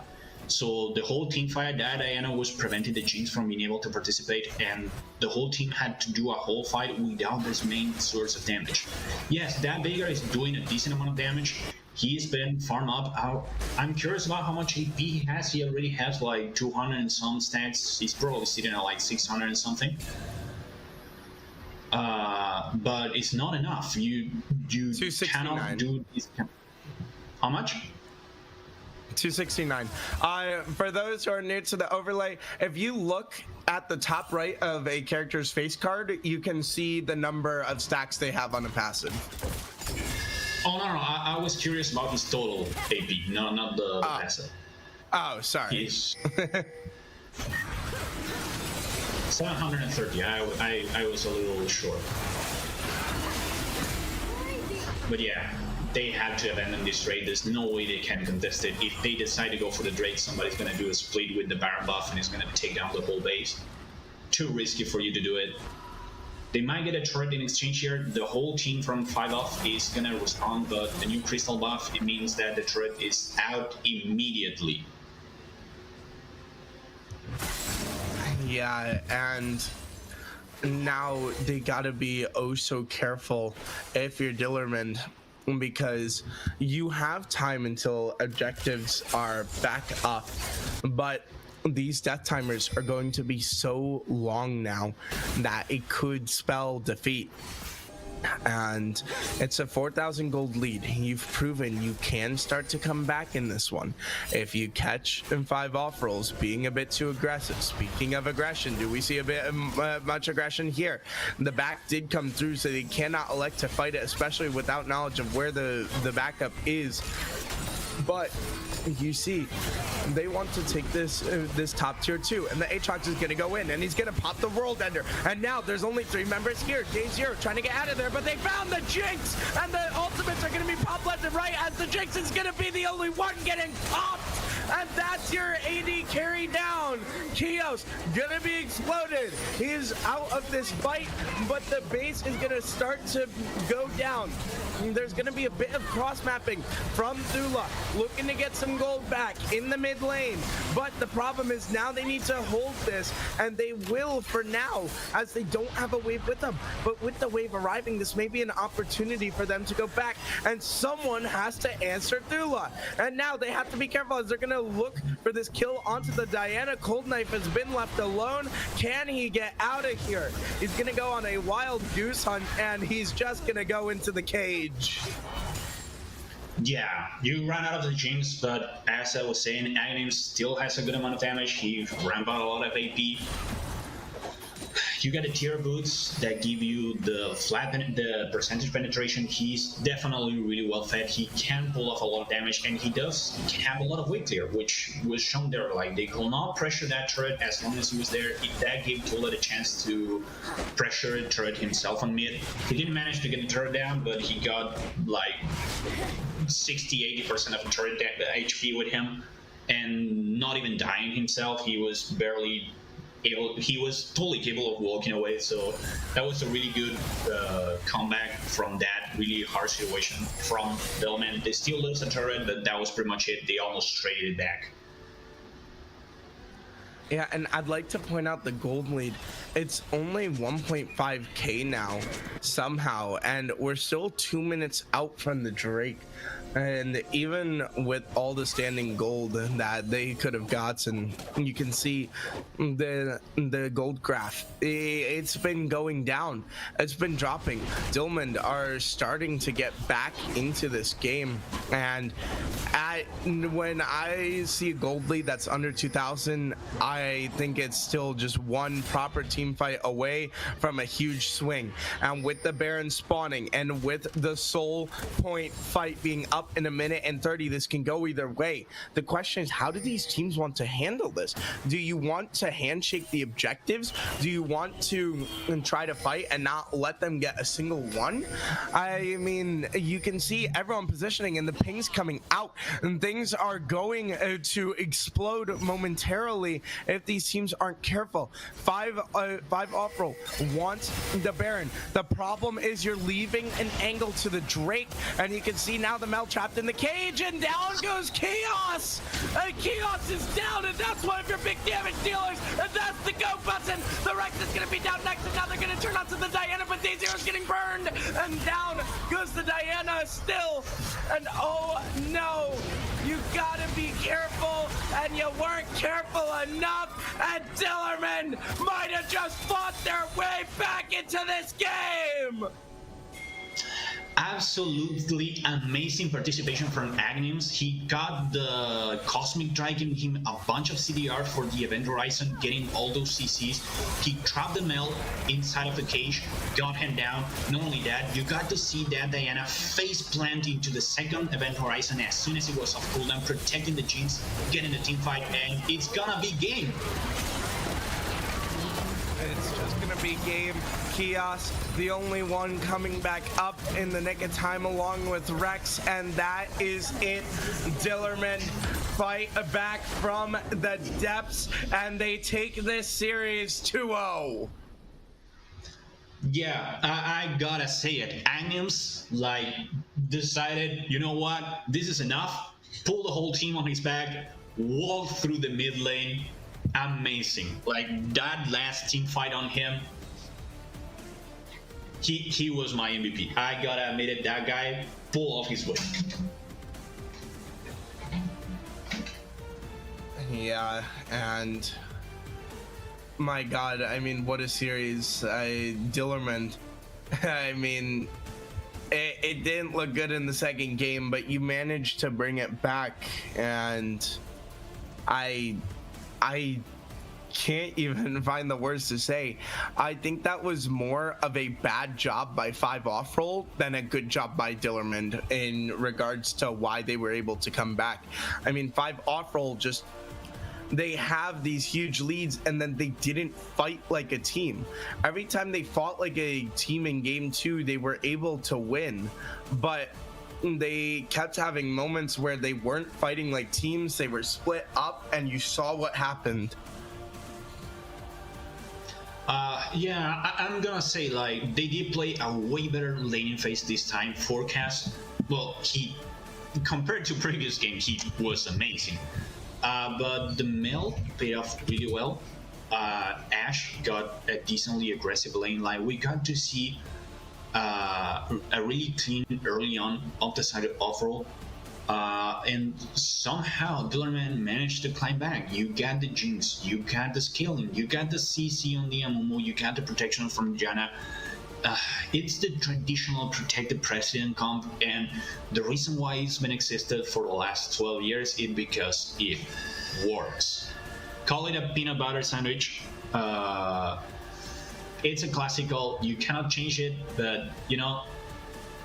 So the whole team fight, that Diana was preventing the Jinx from being able to participate, and the whole team had to do a whole fight without this main source of damage. Yes, that Veigar is doing a decent amount of damage. He's been farmed up. I'm curious about how much AP he has. He already has like 200 and some stats. He's probably sitting at like 600 and something. But it's not enough. You cannot do this. How much? 269. For those who are new to the overlay, if you look at the top right of a character's face card, you can see the number of stacks they have on a passive. Oh, no. I was curious about his total AP, not the passive. Oh, sorry. He's 730. I was a little short. But yeah, they have to abandon this trade. There's no way they can contest it. If they decide to go for the Drake, somebody's going to do a split with the Baron buff and it's going to take down the whole base. Too risky for you to do it. They might get a turret in exchange here. The whole team from 5 off is going to respond, but the new crystal buff, it means that the turret is out immediately. Yeah, and now they gotta be oh so careful if you're Dillerman, because you have time until objectives are back up, but these death timers are going to be so long now that it could spell defeat. And it's a 4,000 gold lead. You've proven you can start to come back in this one if you catch in 5 off rolls being a bit too aggressive. Speaking of aggression, do we see a bit much aggression here? The back did come through, so they cannot elect to fight it, especially without knowledge of where the backup is. But you see, they want to take this top tier too, and the Aatrox is going to go in, and he's going to pop the World Ender. And now there's only 3 members here. Day Zero trying to get out of there, but they found the Jinx, and the ultimates are going to be popped left and right, as the Jinx is going to be the only one getting popped. And that's your AD carry down. Kios gonna be exploded. He's out of this fight, but the base is gonna start to go down. There's gonna be a bit of cross mapping from Thula, looking to get some gold back in the mid lane. But the problem is now they need to hold this, and they will for now, as they don't have a wave with them. But with the wave arriving, this may be an opportunity for them to go back, and someone has to answer Thula. And now they have to be careful as they're gonna look for this kill onto the Diana. Cold Knife has been left alone. Can he get out of here? He's gonna go on a wild goose hunt, and he's just gonna go into the cage. Yeah, you ran out of the Jinx, but as I was saying, Aghanim still has a good amount of damage. He ramped out a lot of AP. You get the tier boots that give you the percentage penetration. He's definitely really well fed. He can pull off a lot of damage, and he does have a lot of weight clear, which was shown there. Like, they could not pressure that turret as long as he was there. That gave Tula the chance to pressure the turret himself on mid. He didn't manage to get the turret down, but he got like 60-80% of the turret HP with him, and not even dying himself. He was barely he was totally capable of walking away, so that was a really good comeback from that really hard situation from Bellman. They still lose a turret, but that was pretty much it. They almost traded it back. Yeah, and I'd like to point out the gold lead. It's only 1.5k now, somehow, and we're still 2 minutes out from the Drake. And even with all the standing gold that they could have gotten, you can see the gold graph. It's been going down. It's been dropping. Dilmond are starting to get back into this game. And when I see a gold lead that's under 2,000, I think it's still just one proper team fight away from a huge swing. And with the Baron spawning and with the soul point fight being up in a minute and 30, this can go either way. The question is, how do these teams want to handle this? Do you want to handshake the objectives? Do you want to try to fight and not let them get a single one? I mean, you can see everyone positioning and the pings coming out. and things are going to explode momentarily if these teams aren't careful. Five off roll wants the Baron. The problem is you're leaving an angle to the Drake, and you can see now the Mel trapped in the cage, and down goes Chaos. Chaos is down, and that's one of your big damage dealers, and that's the go button. The Rex is gonna be down next, and now they're gonna turn onto the Diana, but Day0's getting burned, and down goes the Diana still, and oh no, you gotta be careful, and you weren't careful enough, and Dillerman might have just fought their way back into this game. Absolutely amazing participation from Agnims. He got the Cosmic Drake, giving him a bunch of CDR for the Event Horizon, getting all those CCs. He trapped the Mel inside of the cage, got him down. Not only that, you got to see that Diana face plant into the second Event Horizon as soon as it was off cooldown, protecting the Jinx, getting the team fight, and it's gonna be game. It's just gonna be game. Chaos, the only one coming back up in the nick of time along with Rex, and that is it. Dillerman fight back from the depths, and they take this series 2-0. Yeah, I gotta say it. Agnims, like, decided, you know what, this is enough. Pull the whole team on his back, walk through the mid lane. Amazing. Like, that last team fight on him, he was my MVP. I gotta admit it, that guy pulled off his weight. Yeah, and my god, I mean, what a series. Dillerman, I mean, it didn't look good in the second game, but you managed to bring it back, and I can't even find the words to say. I think that was more of a bad job by 5 off roll than a good job by Dillerman in regards to why they were able to come back. I mean, 5 off roll, just they have these huge leads and then they didn't fight like a team. Every time they fought like a team in game 2, they were able to win, but they kept having moments where they weren't fighting like teams. They were split up, and you saw what happened. Yeah, I'm gonna say, like, they did play a way better laning phase this time. Forecast, well, he, compared to previous games, he was amazing. But the Mel paid off really well. Ashe got a decently aggressive lane. Like, we got to see a really clean early on of the side of off-roll. And somehow Dillerman managed to climb back. You got the Jinx, you got the scaling, you got the CC on the Amumu, you got the protection from Janna. It's the traditional protected president comp, and the reason why it's been existed for the last 12 years is because it works. Call it a peanut butter sandwich. It's a classical, you cannot change it, but you know,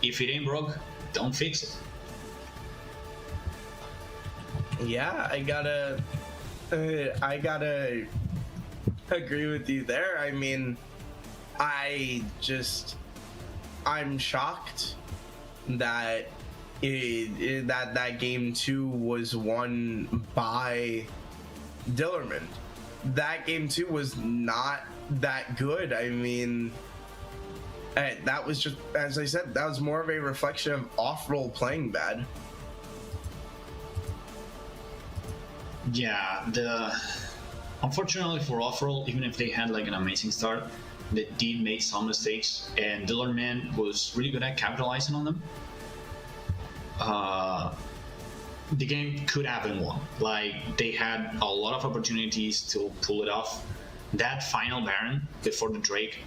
if it ain't broke, don't fix it. Yeah, I gotta agree with you there. I mean, I'm shocked that that game 2 was won by Dillerman. That game 2 was not that good. I mean, that was just, as I said, that was more of a reflection of off-roll playing bad. Yeah, unfortunately for off-roll, even if they had like an amazing start, they did make some mistakes, and Dillerman was really good at capitalizing on them. The game could have been won. Like, they had a lot of opportunities to pull it off. That final Baron before the Drake,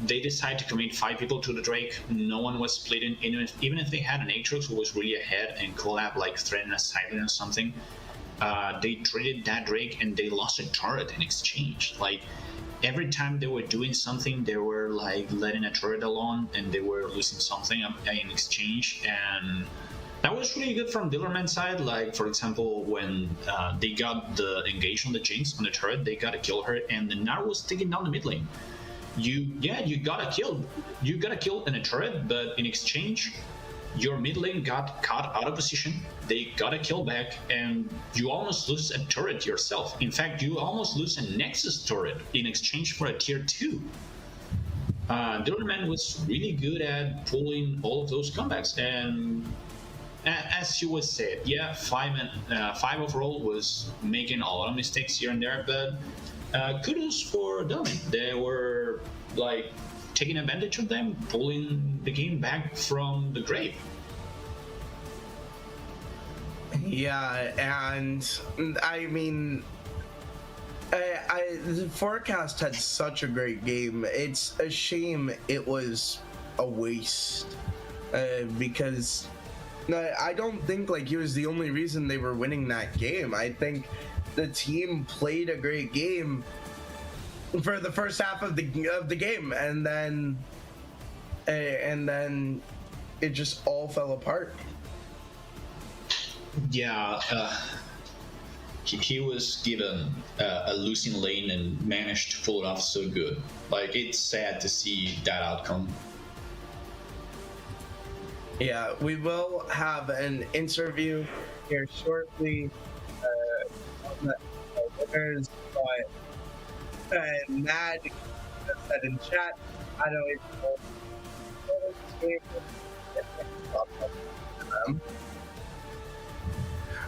they decided to commit 5 people to the Drake. No one was splitting. Even if they had an Aatrox who was really ahead and could have like threatened a silent or something, they traded that Drake and they lost a turret in exchange. Like, every time they were doing something, they were like letting a turret alone, and they were losing something in exchange. And that was really good from Dillerman's side. Like, for example, when they got the engage on the Jinx on the turret, they got to kill her, and the Gnar was taking down the mid lane. You gotta kill in a turret, but in exchange, your mid lane got caught out of position, they got a kill back, and you almost lose a turret yourself. In fact, you almost lose a Nexus turret in exchange for a tier 2. Dillerman was really good at pulling all of those comebacks, and as you was said, yeah, 5 overall was making a lot of mistakes here and there, but kudos for Dillerman. They were like taking advantage of them, pulling the game back from the grave. Yeah, and I mean, the Forecast had such a great game. It's a shame it was a waste because I don't think like he was the only reason they were winning that game. I think the team played a great game for the first half of the game, and then it just all fell apart. Yeah, he was given a losing lane and managed to pull it off so good. Like, it's sad to see that outcome. Yeah, we will have an interview here shortly on the winners, but Mad said in chat, I don't even know.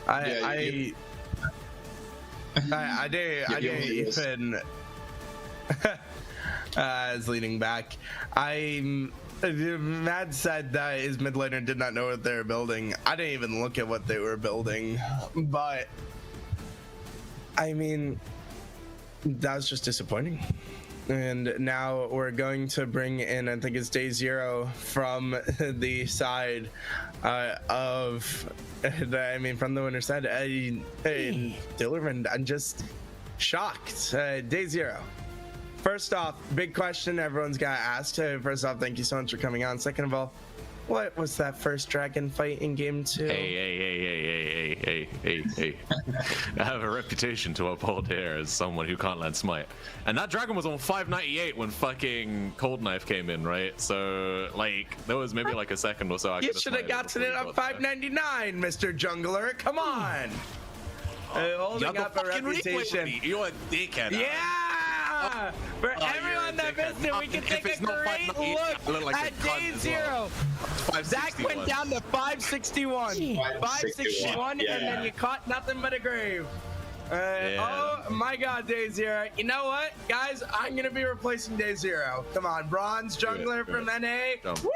I didn't even is leaning back. Mad said that his mid laner did not know what they were building. I didn't even look at what they were building, but I mean, that was just disappointing. And now we're going to bring in, I think it's Day Zero from the side of, from the winner side. Dillerman, I'm just shocked. Day Zero. First off, big question everyone's got to ask. First off, thank you so much for coming on. Second of all, what was that first dragon fight in game 2? Hey. I have a reputation to uphold here as someone who can't land smite. And that dragon was on 598 when fucking Cold Knife came in, right? So, like, there was maybe like a second or so. You should have gotten it on 599, Mr. Jungler. Come on. Holding up a reputation. You're a dickhead. Yeah! For everyone that missed it, we can take a great look at Day Zero. Zach went down to 561. 561, and then you caught nothing but a grave. Oh my god, Day Zero. You know what, guys? I'm going to be replacing Day Zero. Come on, Bronze Jungler from NA. Woo!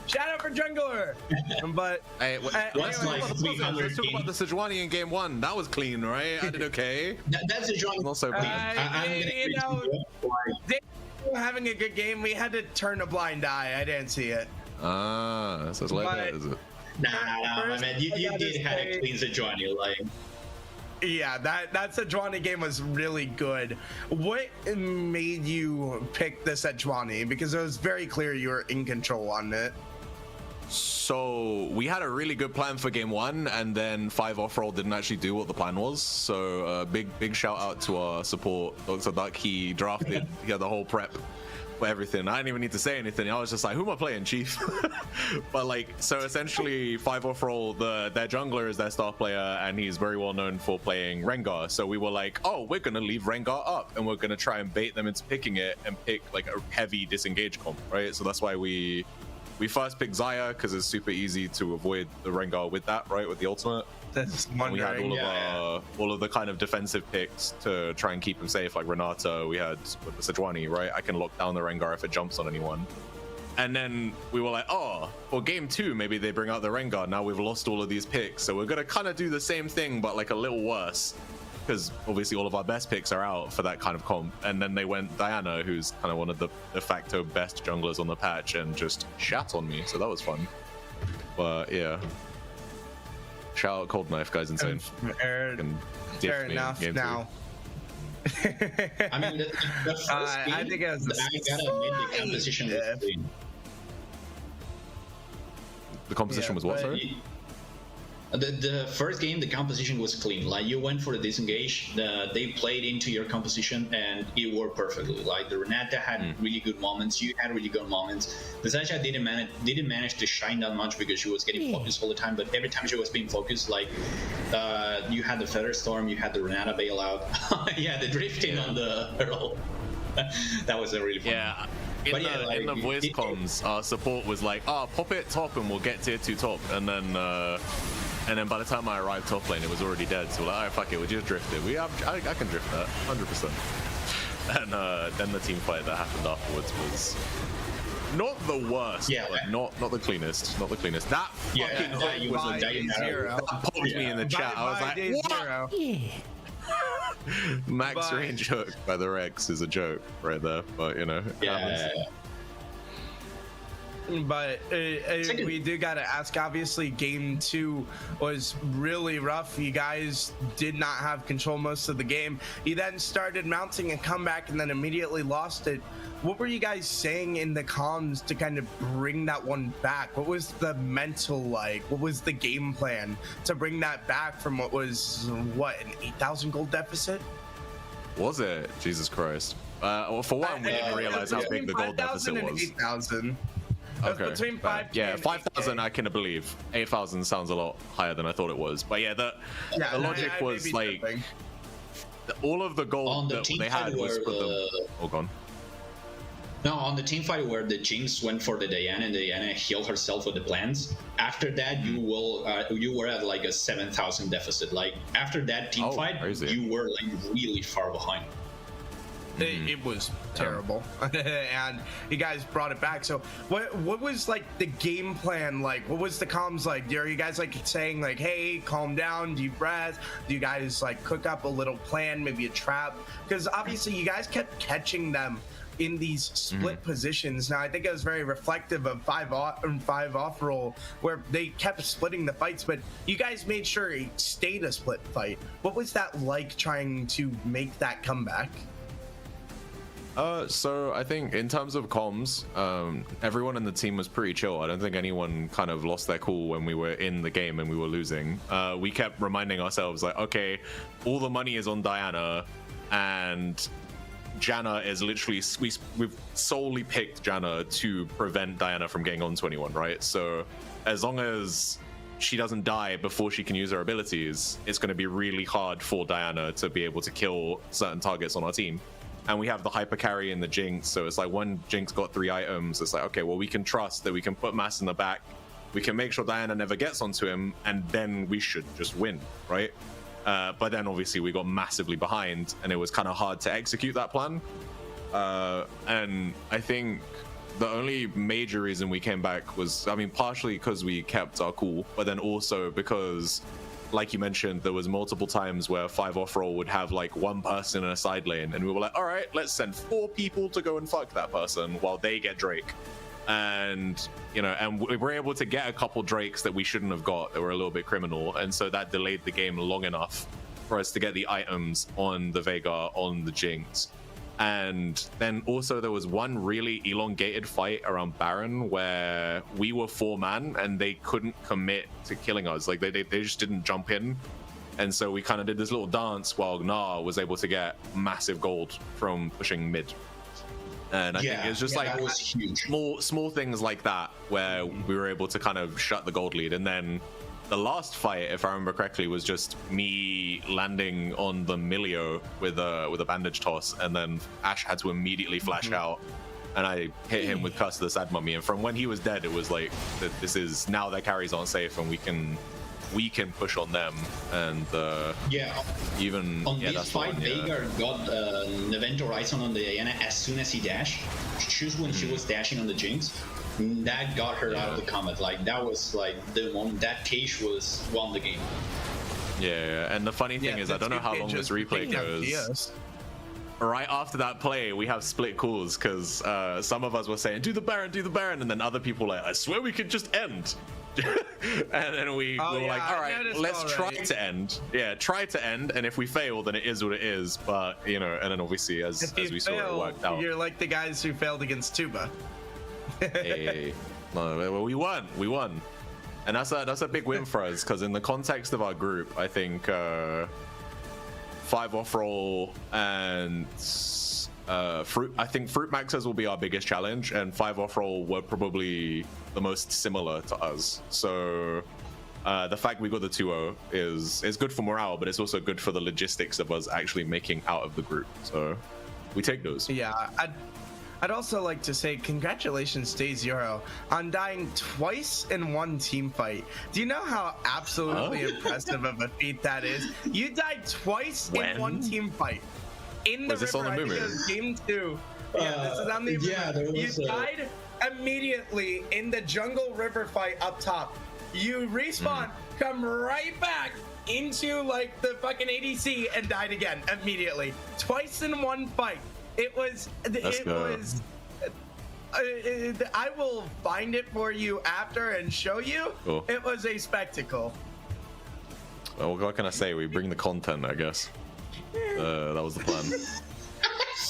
Shout out for Jungler. But let's talk about the Sejuani in game 1. That was clean, right? I did okay. That's Sejuani. Also, having a good game, we had to turn a blind eye. I didn't see it. So it's like that, is it? Nah, man. You did have a clean Sejuani, like. Yeah, that Sejuani game was really good. What made you pick the Sejuani? Because it was very clear you were in control on it. So we had a really good plan for game 1, and then 5 off-roll didn't actually do what the plan was. So big shout out to our support, Dr. Duck. He drafted, he had the whole prep for everything. I didn't even need to say anything. I was just like, who am I playing, Chief? But like, so essentially 5 off-roll, their jungler is their star player, and he's very well known for playing Rengar. So we were like, oh, we're gonna leave Rengar up, and we're gonna try and bait them into picking it and pick like a heavy disengage comp, right? So that's why we first picked Xayah, because it's super easy to avoid the Rengar with that, right? With the ultimate. That's and we had all of the kind of defensive picks to try and keep him safe, like Renato. We had with the Sejuani, right? I can lock down the Rengar if it jumps on anyone. And then we were like, oh, for game 2, maybe they bring out the Rengar. Now we've lost all of these picks, so we're gonna kind of do the same thing, but like a little worse, because obviously all of our best picks are out for that kind of comp. And then they went Diana, who's kind of one of the de facto best junglers on the patch, and just shat on me. So that was fun. But yeah. Shout out Cold Knife, guys, insane. Fair enough now. I mean, the first game, I think it was I gotta admit the composition was clean. The composition was what, sorry? The first game, the composition was clean. Like you went for a disengage, they played into your composition, and it worked perfectly. Like the Renata had really good moments, you had really good moments. The Sasha didn't manage to shine that much because she was getting focused all the time. But every time she was being focused, like you had the Feather Storm, you had the Renata bailout, yeah, the drifting on the Earl. That was a really fun. Yeah. In the voice comms, our support was like, pop it top and we'll get tier 2 top. And then by the time I arrived top lane, it was already dead. So we're like, alright, fuck it, we just drifted. I can drift that, 100%. And then the team fight that happened afterwards was not the worst, but not the cleanest. Not the cleanest. That fucking hook was a day zero. That popped me in the chat. I was like, what? Max range hook by the Rex is a joke right there, but you know. But we do gotta ask, obviously game 2 was really rough. You guys did not have control most of the game. You then started mounting a comeback and then immediately lost it. What were you guys saying in the comms to kind of bring that one back? What was the mental like? What was the game plan to bring that back from what was, an 8,000 gold deficit? Was it? Jesus Christ. Well, for one, we didn't realize how big the gold deficit was. 8,000. Okay. Between 5,000 I can believe. 8,000 sounds a lot higher than I thought it was. But yeah, the logic was like all of the gold that they had was for the. Oh, gone. No, on the team fight where the Jinx went for the Diana and Diana healed herself with the plants. After that, you were at like a 7,000 deficit. Like after that team fight, crazy. You were like really far behind. It was terrible, and you guys brought it back. So what was like the game plan like? What was the comms like? Are you guys like saying like, hey, calm down, deep breath? Do you guys like cook up a little plan, maybe a trap? Because obviously you guys kept catching them in these split positions. Now I think it was very reflective of 5 off roll where they kept splitting the fights, but you guys made sure it stayed a split fight. What was that like trying to make that comeback? So I think in terms of comms, everyone in the team was pretty chill. I don't think anyone kind of lost their cool when we were in the game and we were losing. We kept reminding ourselves like, okay, all the money is on Diana, and Janna is literally, we've solely picked Janna to prevent Diana from getting on 21, right? So as long as she doesn't die before she can use her abilities, it's going to be really hard for Diana to be able to kill certain targets on our team. And we have the hyper carry and the Jinx, so it's like when Jinx got 3 items, it's like, okay, well, we can trust that we can put Mass in the back, we can make sure Diana never gets onto him, and then we should just win, right? But then obviously we got massively behind, and it was kind of hard to execute that plan. And I think the only major reason we came back was, I mean, partially because we kept our cool, but then also because, like you mentioned, there was multiple times where 5 off roll would have like one person in a side lane, and we were like, all right, let's send 4 people to go and fuck that person while they get Drake. And you know, and we were able to get a couple Drakes that we shouldn't have got, that were a little bit criminal, and so that delayed the game long enough for us to get the items on the Veigar, on the Jinx. And then also there was one really elongated fight around Baron where we were 4-man and they couldn't commit to killing us. Like they just didn't jump in. And so we kind of did this little dance while Gnar was able to get massive gold from pushing mid. And I think it's just like small things like that where we were able to kind of shut the gold lead. And then the last fight, if I remember correctly, was just me landing on the Milio with a bandage toss, and then Ash had to immediately flash out, and I hit him with Curse of the Sad Mummy. And from when he was dead, it was like, this is now their carries aren't safe, and we can push on them. And even on this fight, Veigar got Nevento Horizon on the Diana as soon as he dashed. Just when she was dashing on the Jinx, that got her out of the combat. Like that was like the moment that Cage won the game. Yeah, and the funny thing is, I don't know how long this replay goes. Right after that play, we have split calls because some of us were saying, do the Baron, and then other people were like, I swear we could just end. And then we were like, all right, let's try to end. Yeah, try to end, and if we fail, then it is what it is. But you know, and then obviously as we saw, it worked out. You're like the guys who failed against Tuba. Hey, well, we won. And that's a big win for us, because in the context of our group, I think 5 off roll and fruit. I think fruit maxers will be our biggest challenge, and 5 off roll were probably the most similar to us. So the fact we got the 2-0 is good for morale, but it's also good for the logistics of us actually making out of the group. So we take those. Yeah, I'd also like to say congratulations, Day Zero, on dying twice in one team fight. Do you know how absolutely impressive of a feat that is? You died twice in one team fight. In the Was this river, on the I think it Moomoo? was game 2. Yeah, this is on the river. You died immediately in the jungle river fight up top. You respawn, come right back into like the fucking ADC and died again immediately. Twice in one fight. It was. I will find it for you after and show you. Cool. It was a spectacle. Well, what can I say? We bring the content, I guess. That was the plan.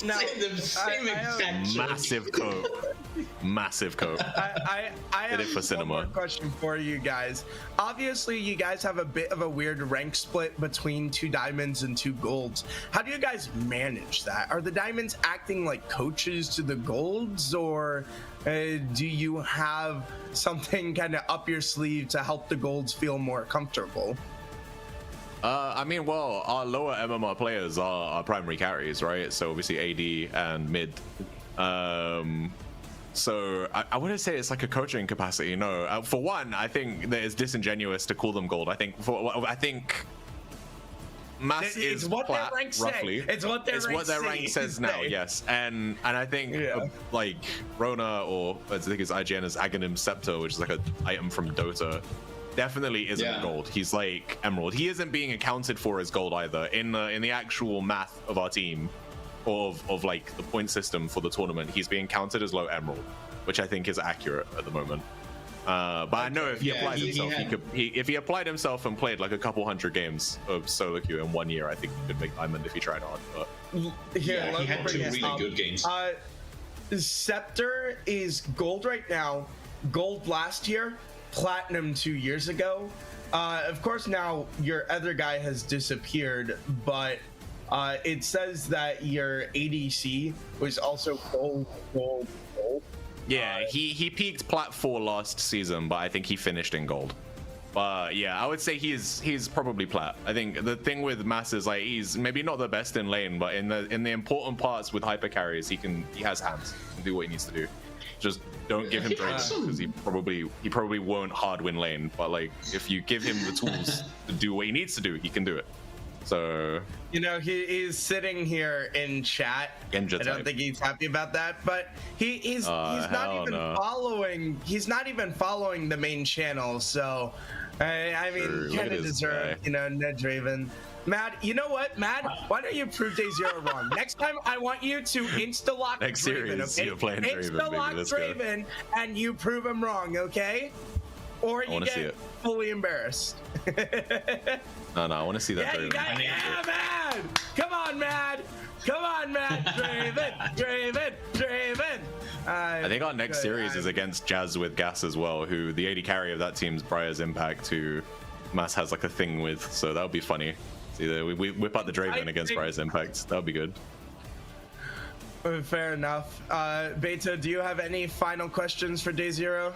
Now, the same exact joke. Massive coat. Massive coat. I have Did it for one cinema. more question for you guys. Obviously, you guys have a bit of a weird rank split between 2 diamonds and 2 golds. How do you guys manage that? Are the diamonds acting like coaches to the golds, or do you have something kind of up your sleeve to help the golds feel more comfortable? I mean, well, our lower MMR players are our primary carries, right? So obviously AD and mid. So I wouldn't say it's like a coaching capacity. No, for one, I think that it's disingenuous to call them gold. I think Mass It's is what their plat, ranks roughly. say. It's what their rank says now. Yes, and I think like Rona, or I think it's IGN as Aghanim Scepter, which is like an item from Dota. Definitely isn't gold. He's like emerald. He isn't being accounted for as gold either in the actual math of our team, of like the point system for the tournament. He's being counted as low emerald, which I think is accurate at the moment. But I know if he applied himself, if he applied himself and played like a couple hundred games of solo queue in 1 year, I think he could make diamond if he tried hard. But Here, he had 2 really good games. Scepter is gold right now, gold last year, platinum 2 years ago. Of course, now your other guy has disappeared, but it says that your ADC was also gold. yeah, he peaked plat 4 last season, but I think he finished in gold. But yeah, I would say he's probably plat. I think the thing with Mass is like he's maybe not the best in lane, but in the important parts with hyper carries, he has hands. He can do what he needs to do. Just don't give him Draven, because he probably won't hard win lane. But like if you give him the tools to do what he needs to do, he can do it. So You know, he's sitting here in chat. Genja I don't type. think he's happy about that, but he's not even following. He's not even following the main channel. So I mean, Sure, look kind at of this deserve, guy. you know, Ned Draven. Mad, you know what, Mad? Why don't you prove Day Zero wrong? Next time, I want you to insta-lock Next Draven, series, okay? you're playing Draven, baby. Insta-lock Let's go. Draven, and you prove him wrong, okay? Or you wanna see get it. fully embarrassed. No, I want to see that. Yeah, you Draven. got it. Yeah, Mad! Come on, Mad! Come on, Mad! Draven! I think our next series is against Jazz with Gas as well, who the AD carry of that team's Briar's Impact, who Mass has like a thing with, so that would be funny. See, we whip out the Draven against Briar's Impact. That would be good. Fair enough. Beta, do you have any final questions for Day Zero?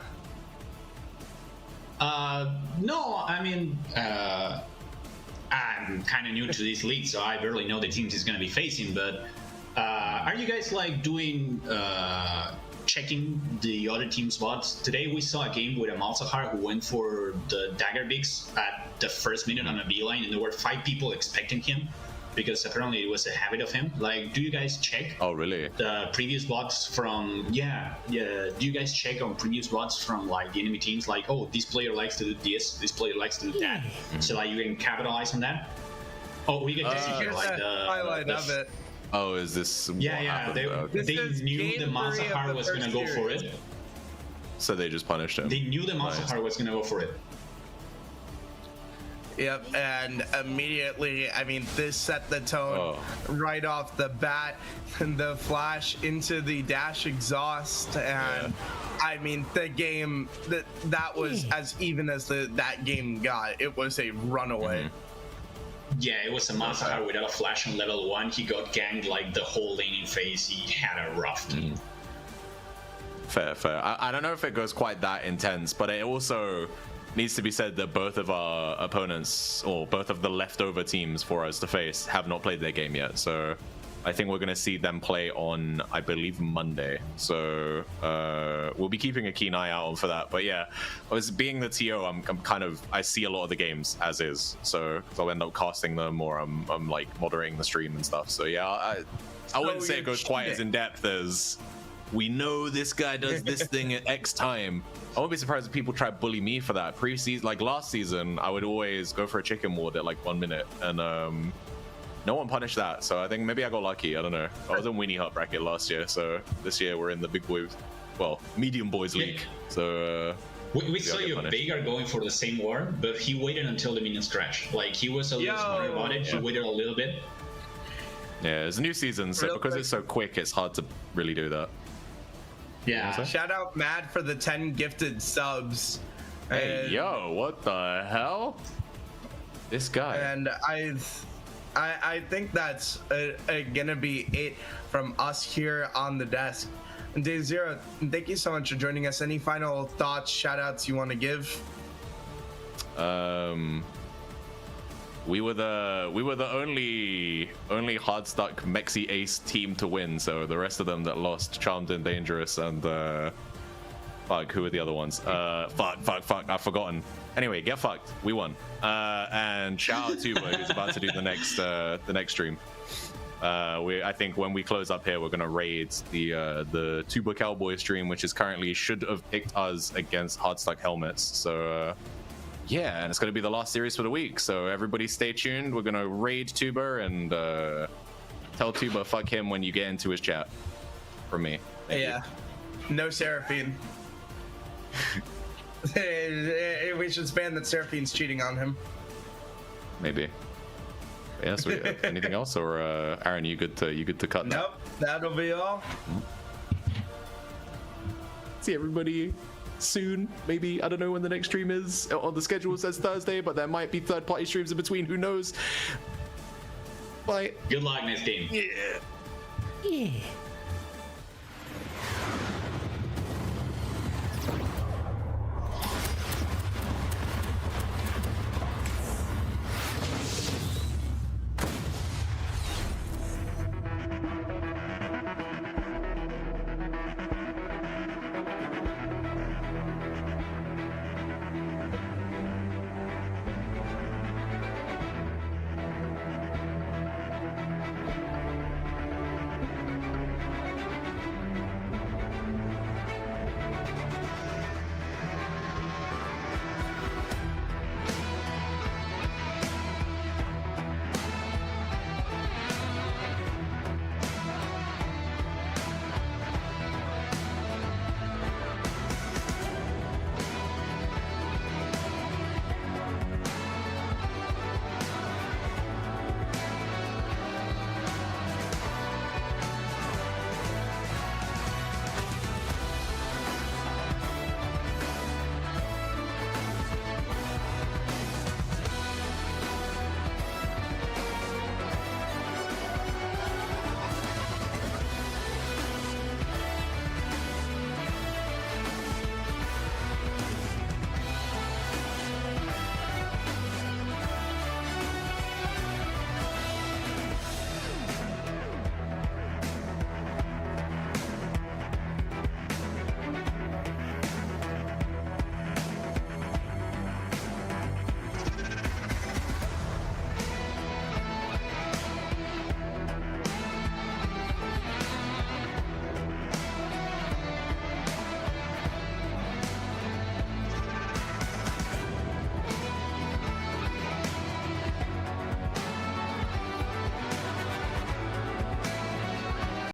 No, I mean, I'm kind of new to this league, so I barely know the teams he's going to be facing, but are you guys like doing checking the other team's bots? Today we saw a game with a Malzahar who went for the dagger bigs at the first minute on a beeline, and there were 5 people expecting him because apparently it was a habit of him. Like, do you guys check Oh, really? the previous bots from do you guys check on previous bots from like the enemy teams, like, oh, this player likes to do this player likes to do that, so like you can capitalize on that? Oh, we get to see here like the highlight of it. Oh, is this? what happened? Okay. they This is knew game the 3 of Malzahar the was gonna first go for series. it. So they just punished him. They knew the Nice. Malzahar was gonna go for it. Yep, and immediately, I mean, this set the tone right off the bat. The flash into the dash exhaust, and I mean, the game that was as even as that game got. It was a runaway. Yeah, it was a massacre without a flash on level 1. He got ganked like the whole laning phase. He had a rough game. Fair. I don't know if it goes quite that intense, but it also needs to be said that both of our opponents, or both of the leftover teams for us to face, have not played their game yet. So I think we're going to see them play on, I believe, Monday. So we'll be keeping a keen eye out for that. But yeah, as being the TO, I'm kind of, I see a lot of the games as is. So I'll end up casting them, or I'm like moderating the stream and stuff. So yeah, I wouldn't say it goes quite as in depth as we know this guy does this thing at X time. I won't be surprised if people try to bully me for that. Pre-season, like last season, I would always go for a chicken ward at like 1 minute, and no one punished that. So I think maybe I got lucky. I don't know. I was in Weenie Hut bracket last year, so this year we're in the big boys, well, medium boys league. So we saw you Veigar going for the same ward, but he waited until the minions crashed. Like he was a little smart about it. He waited a little bit. Yeah, it's a new season, so because it's so quick, it's hard to really do that. Yeah. Shout out Mad for the 10 gifted subs. Hey, yo, what the hell? This guy. And I think that's gonna be it from us here on the desk. And Day Zero, thank you so much for joining us. Any final thoughts, shout outs you want to give? We were the only hard stuck Mexi Ace team to win, so the rest of them that lost, Charmed and Dangerous, and fuck, who were the other ones? Fuck, I've forgotten. Anyway, get fucked. We won. And shout out to Tuba, who's about to do the next stream. I think when we close up here, we're gonna raid the Tuba Cowboy stream, which is currently should have picked us against Hardstuck Helmets. So yeah, and it's gonna be the last series for the week. So everybody stay tuned. We're gonna raid Tuba and tell Tuba fuck him when you get into his chat. From me. Thank you. No Seraphine. We should ban that Seraphine's cheating on him. Maybe. Yeah, sweet. Anything else, or Aaron, you good to cut? Nope, that'll be all. See everybody soon. Maybe, I don't know when the next stream is. On the schedule says Thursday, but there might be third-party streams in between. Who knows? Bye. Good luck next game. Yeah.